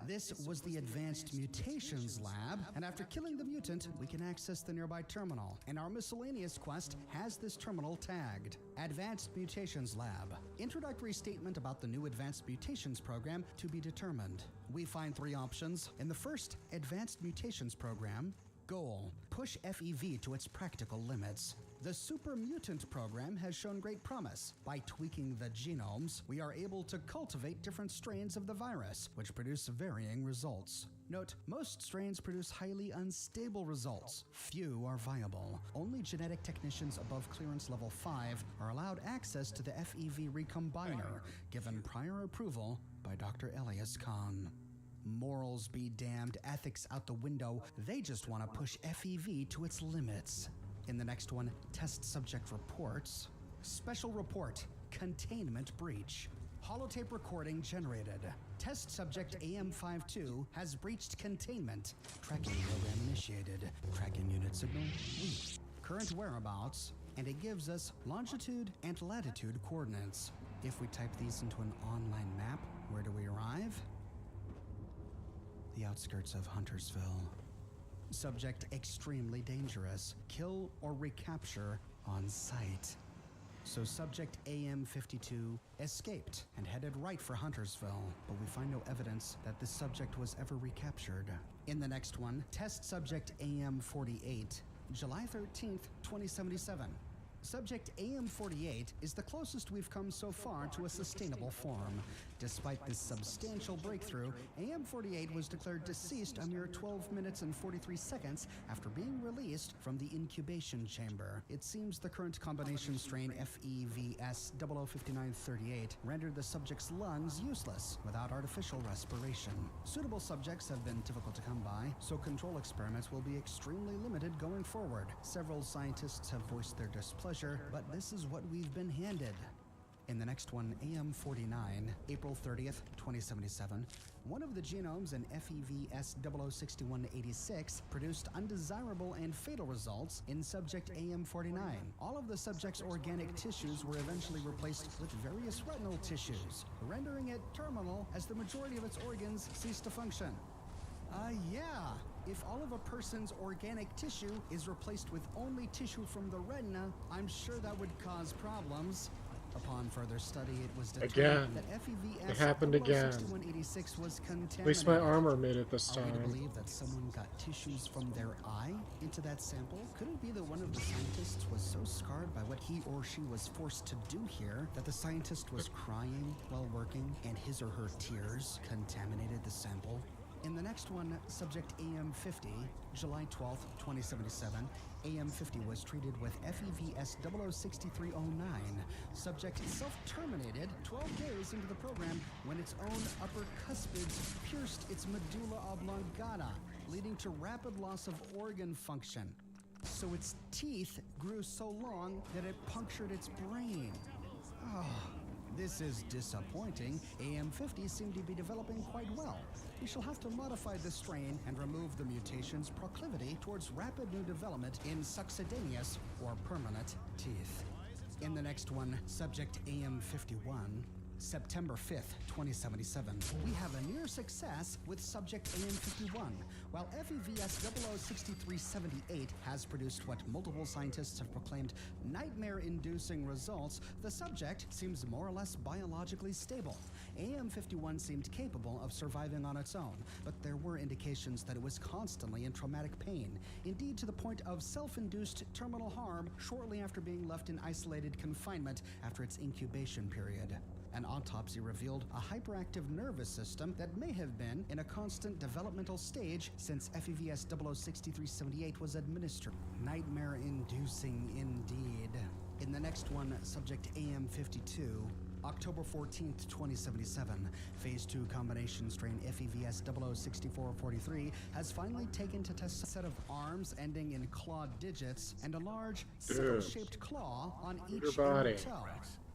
This was the Advanced Mutations Lab, and after killing the mutant, we can access the nearby terminal. And our miscellaneous quest has this terminal tagged. Advanced Mutations Lab. Introductory statement about the new Advanced Mutations program to be determined. We find 3 options. In the first Advanced Mutations program, goal, push FEV to its practical limits. The Super Mutant program has shown great promise. By tweaking the genomes, we are able to cultivate different strains of the virus, which produce varying results. Note, most strains produce highly unstable results. Few are viable. Only genetic technicians above clearance level 5 are allowed access to the FEV recombiner, given prior approval by Dr. Elias Khan. Morals be damned, ethics out the window. They just want to push FEV to its limits. In the next one, test subject reports. Special report, containment breach. Holotape recording generated. Test subject AM52 has breached containment. Tracking program initiated. Tracking unit signal weak. Current whereabouts, and it gives us longitude and latitude coordinates. If we type these into an online map, where do we arrive? The outskirts of Huntersville. Subject extremely dangerous. Kill or recapture on sight. So subject AM52 escaped and headed right for Huntersville, but we find no evidence that this subject was ever recaptured. In the next one, test subject AM48, July 13th, 2077. Subject AM48 is the closest we've come so far to a sustainable form. Despite this substantial breakthrough, AM48 was declared deceased a mere 12 minutes and 43 seconds after being released from the incubation chamber. It seems the current combination strain FEVS005938 rendered the subject's lungs useless without artificial respiration. Suitable subjects have been difficult to come by, so control experiments will be extremely limited going forward. Several scientists have voiced their displeasure, but this is what we've been handed. In the next one, AM49, April 30th, 2077, one of the genomes in FEVS006186 produced undesirable and fatal results in subject AM49. All of the subject's organic tissues were eventually replaced with various retinal tissues, rendering it terminal as the majority of its organs ceased to function. Yeah. If all of a person's organic tissue is replaced with only tissue from the retina, I'm sure that would cause problems. Upon further study, it was determined that FEVS it happened again. 6186 was contaminated. At least my armor made it this time. Are we to believe that someone got tissues from their eye into that sample? Could it be that one of the scientists was so scarred by what he or she was forced to do here that the scientist was crying while working and his or her tears contaminated the sample? In the next one, subject AM50, July 12th, 2077, AM50 was treated with FEVS006309. Subject self-terminated 12 days into the program when its own upper cuspids pierced its medulla oblongata, leading to rapid loss of organ function. So its teeth grew so long that it punctured its brain. Oh. This is disappointing. AM50 seem to be developing quite well. We shall have to modify the strain and remove the mutation's proclivity towards rapid new development in succedaneous or permanent teeth. In the next one, subject AM51, September 5th, 2077, we have a near success with subject AM51. While FEVS006378 has produced what multiple scientists have proclaimed nightmare-inducing results, the subject seems more or less biologically stable. AM51 seemed capable of surviving on its own, but there were indications that it was constantly in traumatic pain, indeed to the point of self-induced terminal harm shortly after being left in isolated confinement after its incubation period. An autopsy revealed a hyperactive nervous system that may have been in a constant developmental stage since FEVS006378 was administered. Nightmare-inducing indeed. In the next one, subject AM52, October 14th, 2077, Phase 2 combination strain FEVS006443 has finally taken to test a set of arms ending in clawed digits and a large sickle-shaped claw on each inner toe.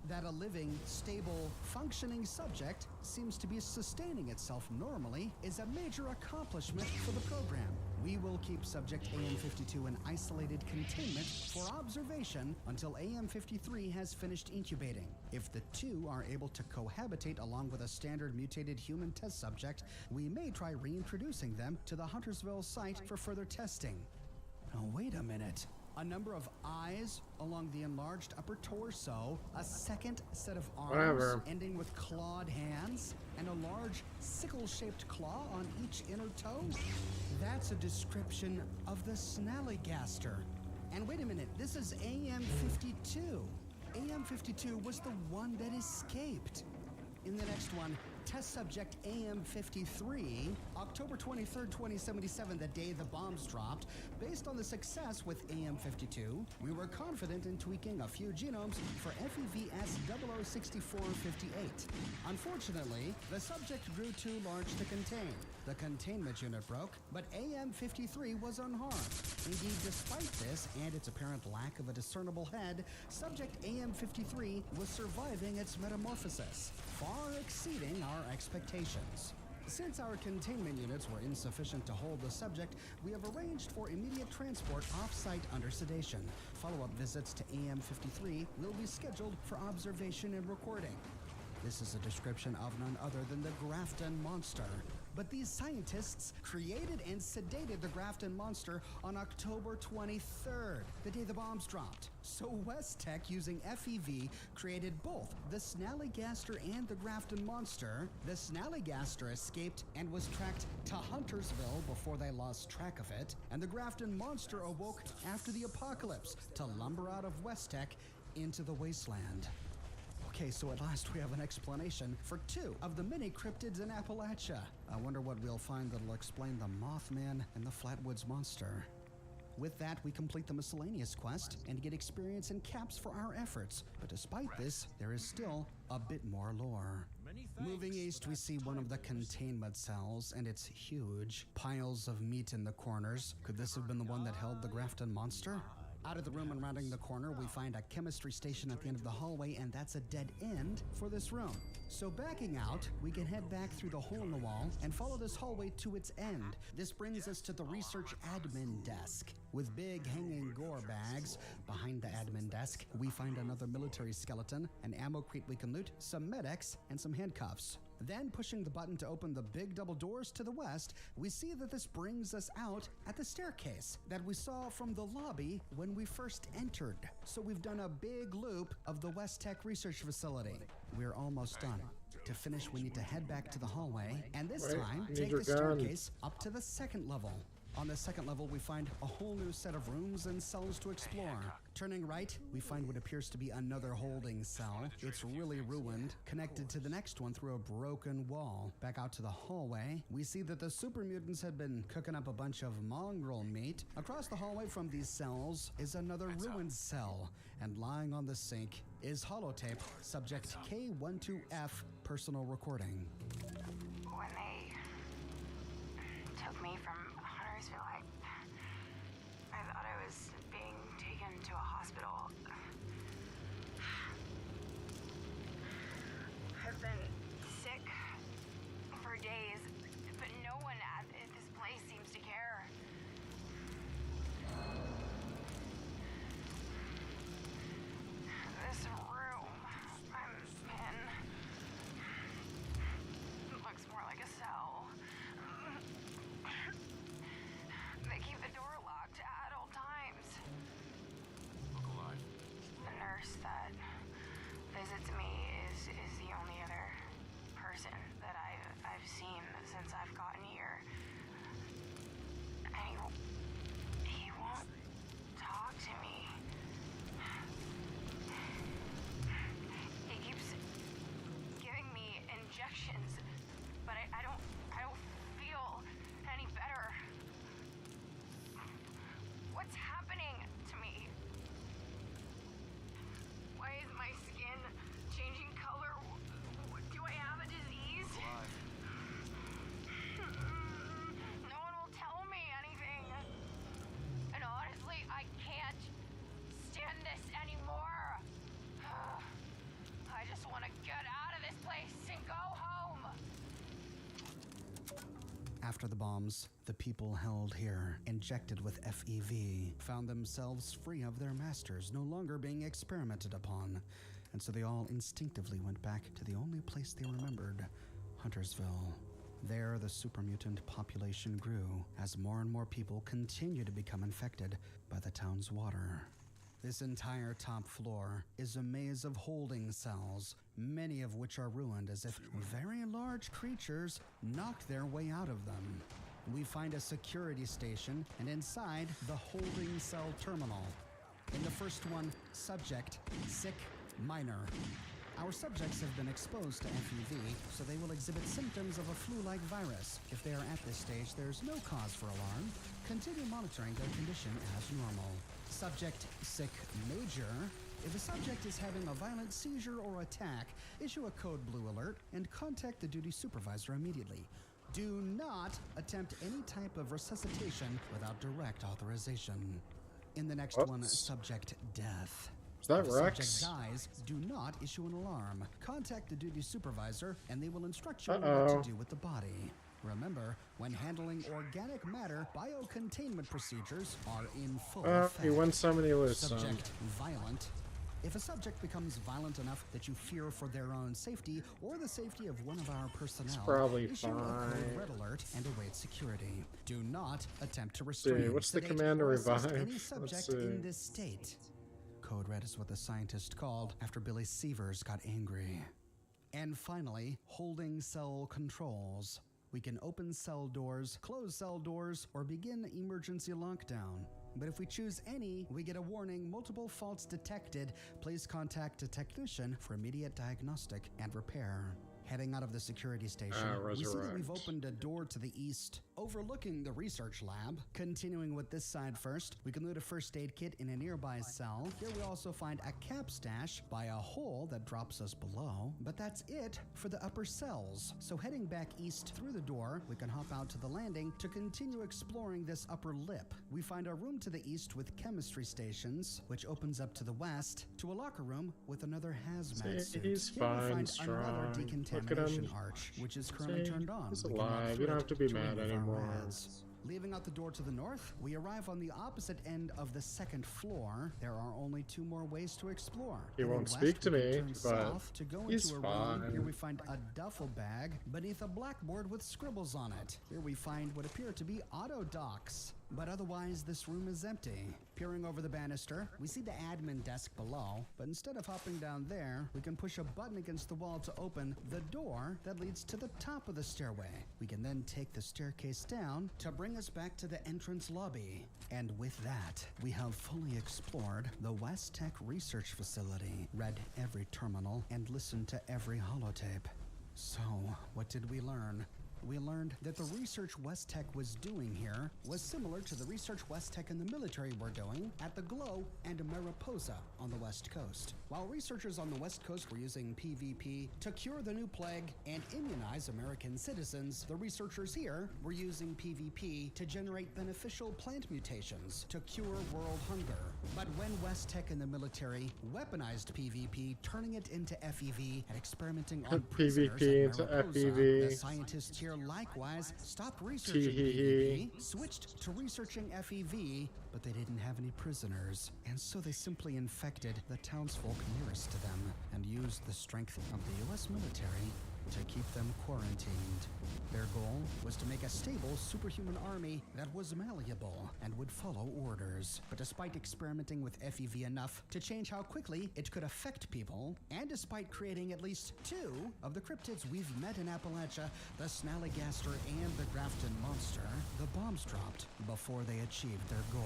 That a living, stable, functioning subject seems to be sustaining itself normally is a major accomplishment for the program. We will keep subject AM52 in isolated containment for observation until AM53 has finished incubating. If the two are able to cohabitate along with a standard mutated human test subject, we may try reintroducing them to the Huntersville site for further testing. Now wait a minute. A number of eyes along the enlarged upper torso, a second set of arms ending with clawed hands, and a large sickle-shaped claw on each inner toe? That's a description of the Snallygaster. And wait a minute, this is AM52. AM52 was the one that escaped. In the next one, test subject AM-53, October 23rd, 2077, the day the bombs dropped. Based on the success with AM-52, we were confident in tweaking a few genomes for FEVS-006458. Unfortunately, the subject grew too large to contain. The containment unit broke, but AM-53 was unharmed. Indeed, despite this and its apparent lack of a discernible head, subject AM-53 was surviving its metamorphosis, far exceeding our expectations. Since our containment units were insufficient to hold the subject, we have arranged for immediate transport off-site under sedation. Follow-up visits to AM-53 will be scheduled for observation and recording. This is a description of none other than the Grafton Monster. But these scientists created and sedated the Grafton Monster on October 23rd, the day the bombs dropped. So West Tech, using FEV, created both the Snallygaster and the Grafton Monster. The Snallygaster escaped and was tracked to Huntersville before they lost track of it, and the Grafton Monster awoke after the apocalypse to lumber out of West Tech into the wasteland. Okay, so at last we have an explanation for two of the many cryptids in Appalachia. I wonder what we'll find that'll explain the Mothman and the Flatwoods Monster. With that, we complete the miscellaneous quest and get experience and caps for our efforts. But despite this, there is still a bit more lore. Moving east, we see one of the containment cells, and it's huge. Piles of meat in the corners. Could this have been the one that held the Grafton Monster? Out of the room and rounding the corner, we find a chemistry station at the end of the hallway, and that's a dead end for this room. So backing out, we can head back through the hole in the wall and follow this hallway to its end. This brings us to the research admin desk. With big hanging gore bags, behind the admin desk, we find another military skeleton, an ammo crate we can loot, some medics, and some handcuffs. Then, pushing the button to open the big double doors to the west, we see that this brings us out at the staircase that we saw from the lobby when we first entered. So we've done a big loop of the West Tech Research Facility. We're almost done. To finish, we need to head back to the hallway, and this time, take the staircase up to the second level. On the second level, we find a whole new set of rooms and cells to explore. Turning right, we find what appears to be another holding cell. It's really ruined, connected to the next one through a broken wall. Back out to the hallway, we see that the super mutants had been cooking up a bunch of mongrel meat. Across the hallway from these cells is another ruined cell, and lying on the sink is holotape, subject K12F personal recording. When they took me from Huntersville, I thought I was being taken to a hospital. I've been sick for days, but no one at this place seems to care. This room I'm in looks more like a cell. They keep the door locked at all times. Look alive. The nurse that visits me is the only other person that I've seen since I've gotten here. And he won't talk to me. He keeps giving me injections, but I don't feel any better. What's happening to me? Why is my skin changing color? Do I have a disease? No one will tell me anything. And honestly, I can't stand this anymore. I just want to get out of this place and go home. After the bombs, the people held here, injected with FEV, found themselves free of their masters, no longer being experimented upon. And so they all instinctively went back to the only place they remembered, Huntersville. There, the super mutant population grew as more and more people continued to become infected by the town's water. This entire top floor is a maze of holding cells, many of which are ruined as if very large creatures knocked their way out of them. We find a security station, and inside, the holding cell terminal. In the first one, subject, sick, minor. Our subjects have been exposed to FEV, so they will exhibit symptoms of a flu-like virus. If they are at this stage, there's no cause for alarm. Continue monitoring their condition as normal. Subject sick major. If a subject is having a violent seizure or attack, issue a code blue alert and contact the duty supervisor immediately. Do not attempt any type of resuscitation without direct authorization. In the next one, subject death. Is that if a Rex? subject dies, do not issue an alarm. Contact the duty supervisor and they will instruct you on what to do with the body. Remember, when handling organic matter, biocontainment procedures are in full effect. You win some and you lose some. Subject violent. If a subject becomes violent enough that you fear for their own safety or the safety of one of our personnel, probably issue a fine. code red alert and await security. Do not attempt to restrain, See, what's the sedate, command to or assist revive? any subject Let's see. in this state. Code red is what the scientist called after Billy Sievers got angry. And finally, holding cell controls. We can open cell doors, close cell doors, or begin emergency lockdown. But if we choose any, we get a warning, multiple faults detected. Please contact a technician for immediate diagnostic and repair. Heading out of the security station, we see that we've opened a door to the east, overlooking the research lab. Continuing with this side first, we can loot a first aid kit in a nearby cell. Here we also find a cap stash by a hole that drops us below. But that's it for the upper cells. So heading back east through the door, we can hop out to the landing to continue exploring this upper lip. We find a room to the east with chemistry stations, which opens up to the west, to a locker room with another hazmat suit. He's Here we fine, find strong. another Look at decontamination him. arch, which is currently turned on. He's We can walk alive. through You don't it have to be mad remove our anymore. rads. Leaving out the door to the north, we arrive on the opposite end of the second floor. There are only 2 more ways to explore. He Heading won't west, speak to we can me, turn but south to go he's into a fine. room. Here we find a duffel bag beneath a blackboard with scribbles on it. Here we find what appear to be auto docks. But otherwise, this room is empty. Peering over the banister, we see the admin desk below, but instead of hopping down there, we can push a button against the wall to open the door that leads to the top of the stairway. We can then take the staircase down to bring us back to the entrance lobby. And with that, we have fully explored the West Tech Research Facility, read every terminal, and listened to every holotape. So, what did we learn? We learned that the research West Tech was doing here was similar to the research West Tech and the military were doing at the Glow and Mariposa on the West Coast. While researchers on the West Coast were using PvP to cure the new plague and immunize American citizens, the researchers here were using PvP to generate beneficial plant mutations to cure world hunger. But when West Tech and the military weaponized PvP, turning it into FEV and experimenting on prisoners PvP at into Mariposa, FEV. the scientists here likewise stopped researching Tee-hee-hee. PvP, switched to researching FEV, but they didn't have any prisoners, and so they simply infected the townsfolk nearest to them and used the strength of the US military to keep them quarantined. Their goal was to make a stable superhuman army that was malleable and would follow orders. But despite experimenting with FEV enough to change how quickly it could affect people, and despite creating at least 2 of the cryptids we've met in Appalachia, the Snallygaster and the Grafton Monster, the bombs dropped before they achieved their goal.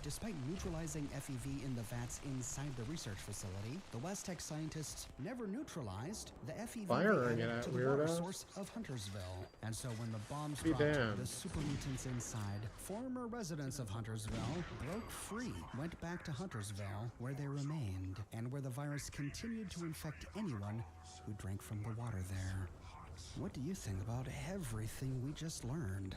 Despite neutralizing FEV in the vats inside the research facility, the West Tech scientists never neutralized the FEV Firing they it added at to the water weirdos. source of Huntersville. And so when the bombs Be dropped, damned. the super mutants inside, former residents of Huntersville, broke free, went back to Huntersville, where they remained, and where the virus continued to infect anyone who drank from the water there. What do you think about everything we just learned?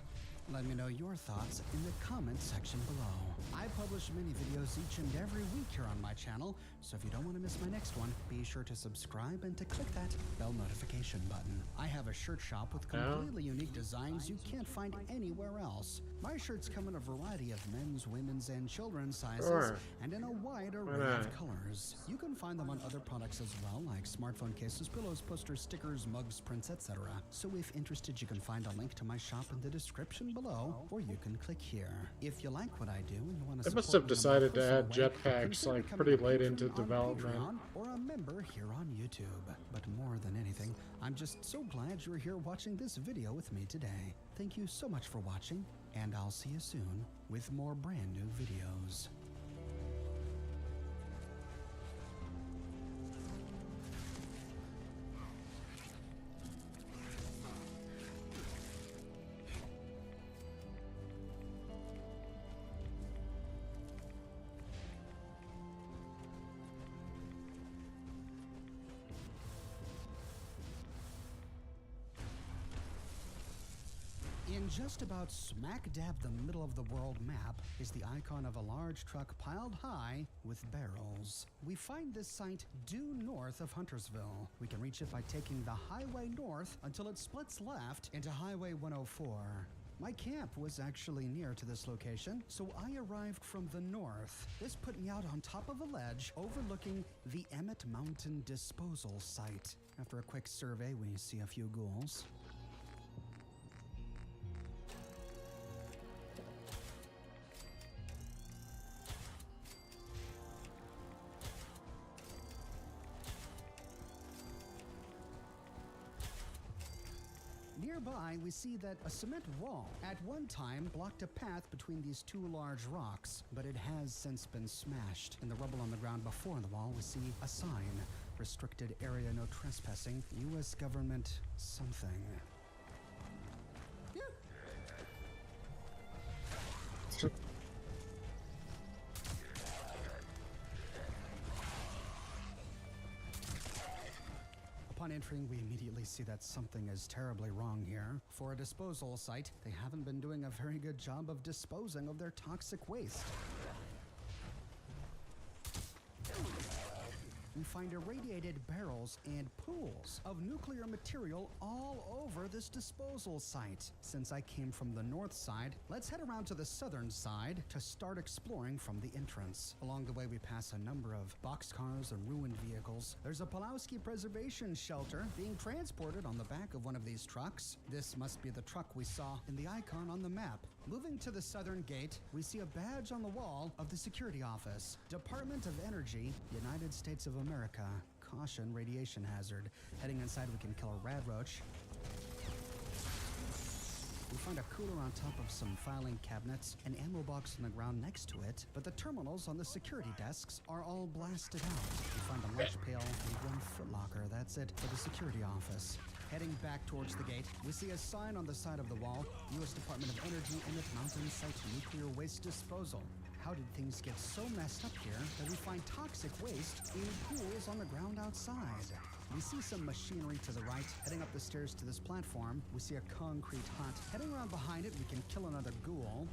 Let me know your thoughts in the comment section below. I publish mini videos each and every week here on my channel, so if you don't want to miss my next one, be sure to subscribe and to click that bell notification button. I have a shirt shop with completely unique designs you can't find anywhere else. My shirts come in a variety of men's, women's, and children's sizes, Sure. and in a wide Why array not? of colors. You can find them on other products as well, like smartphone cases, pillows, posters, stickers, mugs, prints, etc. So if interested, you can find a link to my shop in the description below, or you can click here. If you like what I do and you want to They must support have me in a decided to personal add way, jetpacks consider like becoming pretty a late patron into on development. Patreon or a member here on YouTube. But more than anything, I'm just so glad you're here watching this video with me today. Thank you so much for watching, and I'll see you soon with more brand new videos. just about smack dab the middle of the world map is the icon of a large truck piled high with barrels. We find this site due north of Huntersville. We can reach it by taking the highway north until it splits left into Highway 104. My camp was actually near to this location, so I arrived from the north. This put me out on top of a ledge overlooking the Emmett Mountain disposal site. After a quick survey, we see a few ghouls. Nearby, we see that a cement wall at one time blocked a path between these two large rocks, but it has since been smashed. In the rubble on the ground before the wall, we see a sign, restricted area no trespassing, U.S. government something. Upon entering, we immediately see that something is terribly wrong here. For a disposal site, they haven't been doing a very good job of disposing of their toxic waste. We find irradiated barrels and pools of nuclear material all over this disposal site. Since I came from the north side, let's head around to the southern side to start exploring from the entrance. Along the way, we pass a number of boxcars and ruined vehicles. There's a Pulowski Preservation Shelter being transported on the back of one of these trucks. This must be the truck we saw in the icon on the map. Moving to the southern gate, we see a badge on the wall of the security office. Department of Energy, United States of America. Caution, radiation hazard. Heading inside, we can kill a rad roach. We find a cooler on top of some filing cabinets, an ammo box on the ground next to it, but the terminals on the security desks are all blasted out. We find a lunch pail and one footlocker. That's it for the security office. Heading back towards the gate, we see a sign on the side of the wall, U.S. Department of Energy, Emmett Mountain Site Nuclear Waste Disposal. How did things get so messed up here that we find toxic waste in pools on the ground outside? We see some machinery to the right. Heading up the stairs to this platform, we see a concrete hut. Heading around behind it, we can kill another ghoul.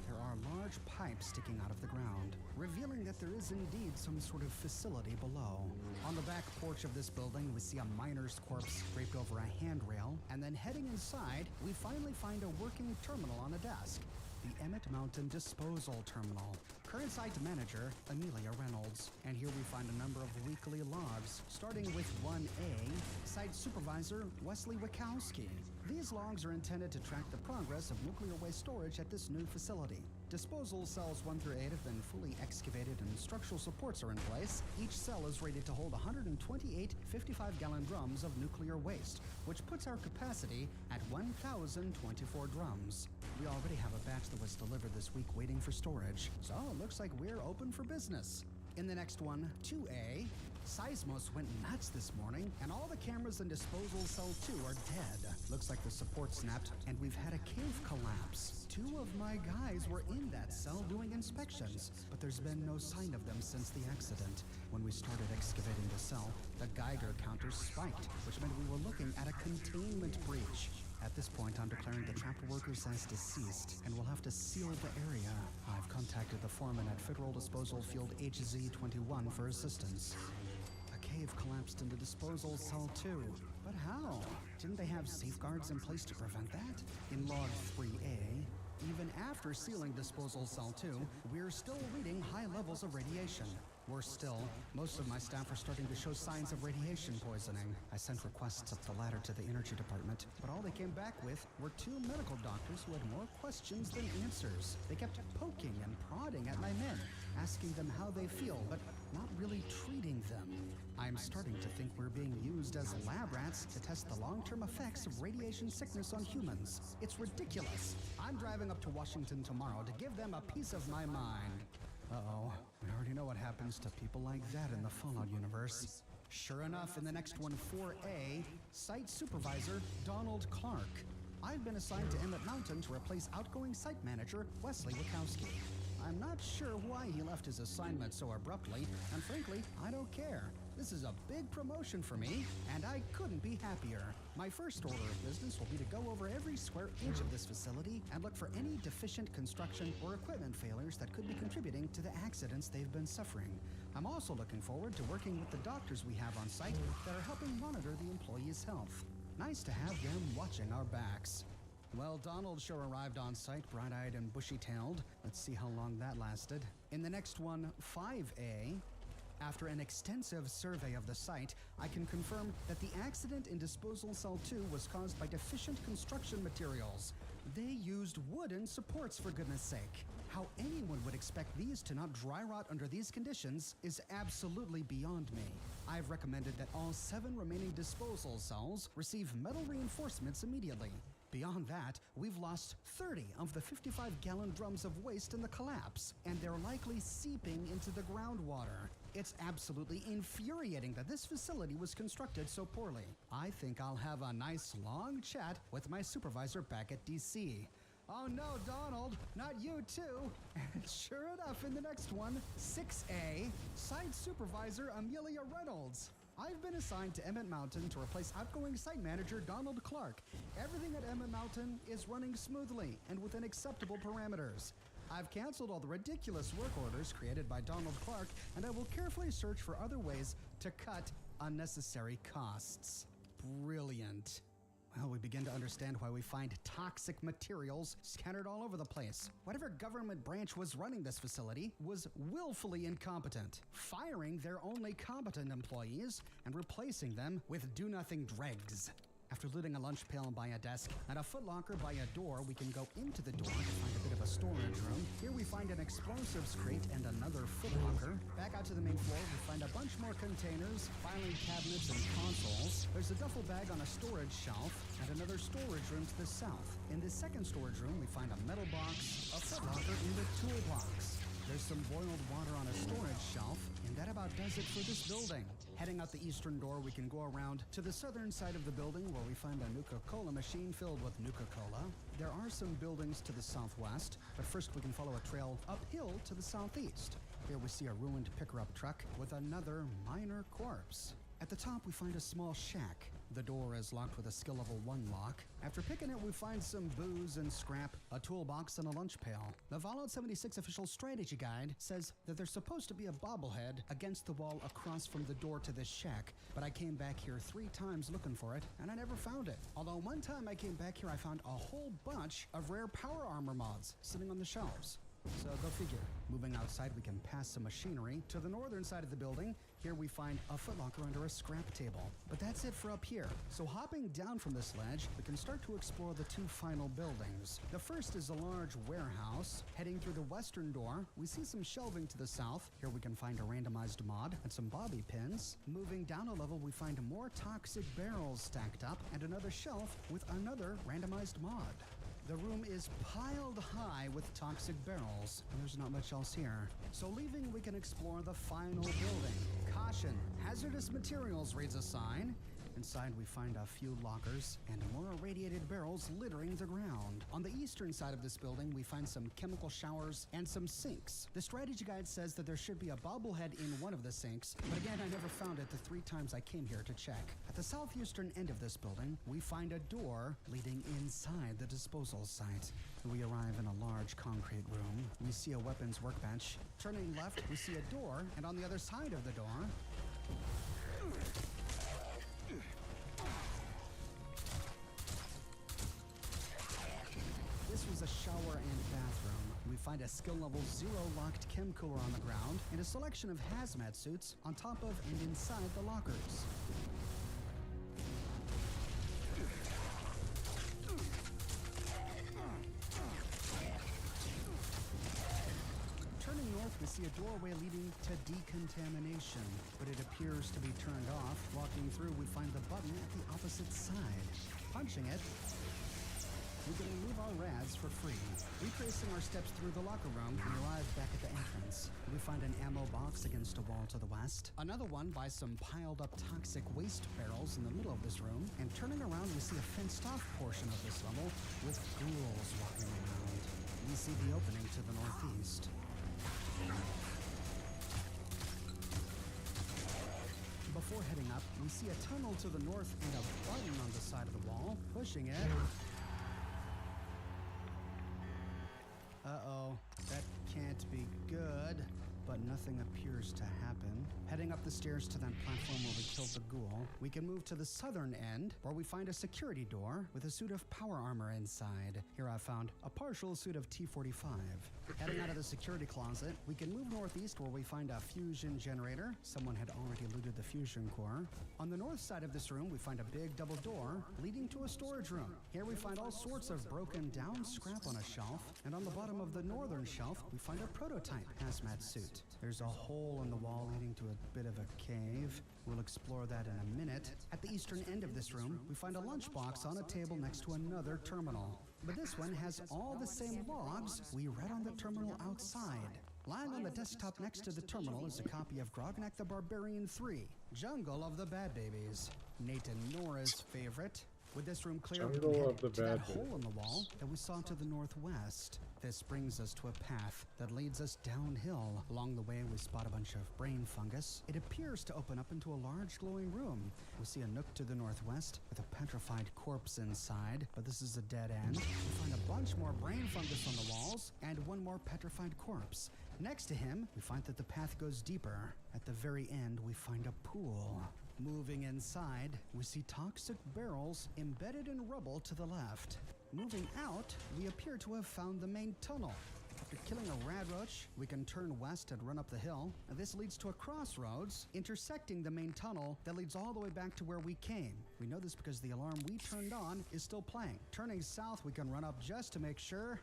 There are large pipes sticking out of the ground, revealing that there is indeed some sort of facility below. On the back porch of this building, we see a miner's corpse draped over a handrail, and then heading inside, we finally find a working terminal on a desk. The Emmett Mountain Disposal Terminal. Current site manager, Amelia Reynolds. And here we find a number of weekly logs, starting with 1A, site supervisor, Wesley Wachowski. These logs are intended to track the progress of nuclear waste storage at this new facility. Disposal cells 1 through 8 have been fully excavated and structural supports are in place. Each cell is rated to hold 128 55-gallon drums of nuclear waste, which puts our capacity at 1,024 drums. We already have a batch that was delivered this week waiting for storage, so it looks like we're open for business. In the next one, 2A, Seismos went nuts this morning, and all the cameras in Disposal Cell 2 are dead. Looks like the support snapped, and we've had a cave collapse. 2 of my guys were in that cell doing inspections, but there's been no sign of them since the accident. When we started excavating the cell, the Geiger counter spiked, which meant we were looking at a containment breach. At this point, I'm declaring the trap workers as deceased, and we'll have to seal the area. I've contacted the foreman at Federal Disposal Field HZ-21 for assistance. A cave collapsed into Disposal Cell 2. But how? Didn't they have safeguards in place to prevent that? In Log 3A, even after sealing Disposal Cell 2, we're still reading high levels of radiation. Worse still, most of my staff are starting to show signs of radiation poisoning. I sent requests up the ladder to the energy department, but all they came back with were 2 medical doctors who had more questions than answers. They kept poking and prodding at my men, asking them how they feel, but not really treating them. I'm starting to think we're being used as lab rats to test the long-term effects of radiation sickness on humans. It's ridiculous. I'm driving up to Washington tomorrow to give them a piece of my mind. Uh-oh, we already know what happens to people like that in the Fallout universe. Sure enough, in the next one, 4A, Site Supervisor Donald Clark. I've been assigned to Emmett Mountain to replace outgoing Site Manager Wesley Wachowski. I'm not sure why he left his assignment so abruptly, and frankly, I don't care. This is a big promotion for me, and I couldn't be happier. My first order of business will be to go over every square inch of this facility and look for any deficient construction or equipment failures that could be contributing to the accidents they've been suffering. I'm also looking forward to working with the doctors we have on site that are helping monitor the employees' health. Nice to have them watching our backs. Well, Donald sure arrived on site, bright-eyed and bushy-tailed. Let's see how long that lasted. In the next one, 5A, after an extensive survey of the site, I can confirm that the accident in Disposal Cell 2 was caused by deficient construction materials. They used wooden supports, for goodness sake. How anyone would expect these to not dry rot under these conditions is absolutely beyond me. I've recommended that all 7 remaining disposal cells receive metal reinforcements immediately. Beyond that, we've lost 30 of the 55-gallon drums of waste in the collapse, and they're likely seeping into the groundwater. It's absolutely infuriating that this facility was constructed so poorly. I think I'll have a nice long chat with my supervisor back at DC. Oh no, Donald, not you too. And sure enough, in the next one, 6A, Site Supervisor Amelia Reynolds. I've been assigned to Emmett Mountain to replace outgoing site manager Donald Clark. Everything at Emmett Mountain is running smoothly and within acceptable parameters. I've canceled all the ridiculous work orders created by Donald Clark, and I will carefully search for other ways to cut unnecessary costs. Brilliant. Well, we begin to understand why we find toxic materials scattered all over the place. Whatever government branch was running this facility was willfully incompetent, firing their only competent employees and replacing them with do-nothing dregs. After looting a lunch pail by a desk and a footlocker by a door, we can go into the door to find a bit of a storage room. Here we find an explosives crate and another footlocker. Back out to the main floor, we find a bunch more containers, filing cabinets, and consoles. There's a duffel bag on a storage shelf and another storage room to the south. In this second storage room, we find a metal box, a footlocker, and a toolbox. There's some boiled water on a storage shelf, and that about does it for this building. Heading out the eastern door, we can go around to the southern side of the building where we find a Nuka-Cola machine filled with Nuka-Cola. There are some buildings to the southwest, but first we can follow a trail uphill to the southeast. Here we see a ruined pickup truck with another minor corpse. At the top, we find a small shack. The door is locked with a skill level 1 lock. After picking it, we find some booze and scrap, a toolbox, and a lunch pail. The Fallout 76 official strategy guide says that there's supposed to be a bobblehead against the wall across from the door to this shack, but I came back here 3 times looking for it, and I never found it. Although one time I came back here, I found a whole bunch of rare power armor mods sitting on the shelves. So go figure. Moving outside, we can pass some machinery. To the northern side of the building, here we find a footlocker under a scrap table. But that's it for up here. So hopping down from this ledge, we can start to explore the 2 final buildings. The first is a large warehouse. Heading through the western door, we see some shelving to the south. Here we can find a randomized mod and some bobby pins. Moving down a level, we find more toxic barrels stacked up and another shelf with another randomized mod. The room is piled high with toxic barrels, and there's not much else here. So leaving, we can explore the final building. Caution, hazardous materials, reads a sign. Inside, we find a few lockers and more irradiated barrels littering the ground. On the eastern side of this building, we find some chemical showers and some sinks. The strategy guide says that there should be a bobblehead in one of the sinks, but again, I never found it the 3 times I came here to check. At the southeastern end of this building, we find a door leading inside the disposal site. We arrive in a large concrete room. We see a weapons workbench. Turning left, we see a door, and on the other side of the door, this was a shower and bathroom. We find a skill level 0 locked chem cooler on the ground and a selection of hazmat suits on top of and inside the lockers. Turning north, we see a doorway leading to decontamination, but it appears to be turned off. Walking through, we find the button at the opposite side. Punching it, we can remove our rads for free. Retracing our steps through the locker room, we arrive back at the entrance. We find an ammo box against a wall to the west, another one by some piled up toxic waste barrels in the middle of this room, and turning around we see a fenced off portion of this level with ghouls walking around. We see the opening to the northeast. see a tunnel to the north and a button on the side of the wall. Pushing it. Uh-oh, that can't be good. But nothing appears to happen. Heading up the stairs to that platform where we killed the ghoul, we can move to the southern end, where we find a security door with a suit of power armor inside. Here I found a partial suit of T-45. Heading out of the security closet, we can move northeast where we find a fusion generator. Someone had already looted the fusion core. On the north side of this room, we find a big double door leading to a storage room. Here we find all sorts of broken down scrap on a shelf, and on the bottom of the northern shelf, we find a prototype hazmat suit. There's a hole in the wall leading to a bit of a cave. We'll explore that in a minute. At the eastern end of this room, we find a lunchbox on a table next to another terminal. But this one has all the same logs we read on the terminal outside. Lying on the desktop next to the terminal is a copy of Grognak the Barbarian 3, Jungle of the Bad Babies, Nate and Nora's favorite. With this room clear, we can head to that hole in the wall that we saw to the northwest. This brings us to a path that leads us downhill. Along the way, we spot a bunch of brain fungus. It appears to open up into a large glowing room. We see a nook to the northwest with a petrified corpse inside, but this is a dead end. We find a bunch more brain fungus on the walls and one more petrified corpse. Next to him, we find that the path goes deeper. At the very end, we find a pool. Moving inside, we see toxic barrels embedded in rubble to the left. Moving out, we appear to have found the main tunnel. After killing a radroach, we can turn west and run up the hill. This leads to a crossroads, intersecting the main tunnel that leads all the way back to where we came. We know this because the alarm we turned on is still playing. Turning south, we can run up just to make sure.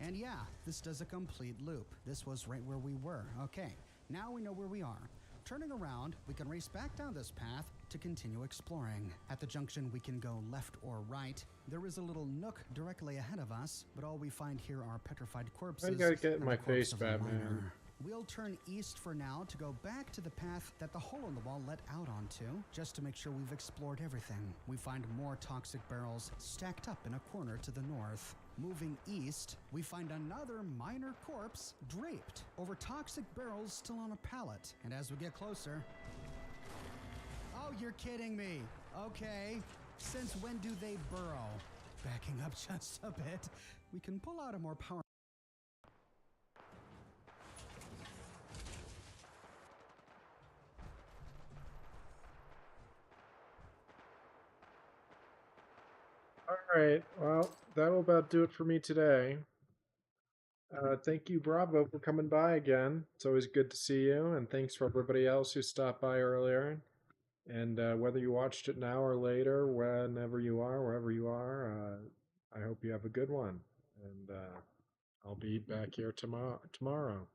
And yeah, this does a complete loop. This was right where we were. Okay, now we know where we are. Turning around, we can race back down this path to continue exploring. At the junction, we can go left or right. There is a little nook directly ahead of us, but all we find here are petrified corpses. I gotta get in my face, Batman. We'll turn east for now to go back to the path that the hole in the wall led out onto, just to make sure we've explored everything. We find more toxic barrels stacked up in a corner to the north. Moving east, we find another minor corpse draped over toxic barrels still on a pallet. And as we get closer... Oh, you're kidding me. Okay. Since when do they burrow? Backing up just a bit, we can pull out a more powerful... Alright, well, that'll about do it for me today. Thank you, Bravo, for coming by again. It's always good to see you, and thanks for everybody else who stopped by earlier. And whether you watched it now or later, whenever you are, wherever you are, I hope you have a good one. And I'll be back here tomorrow.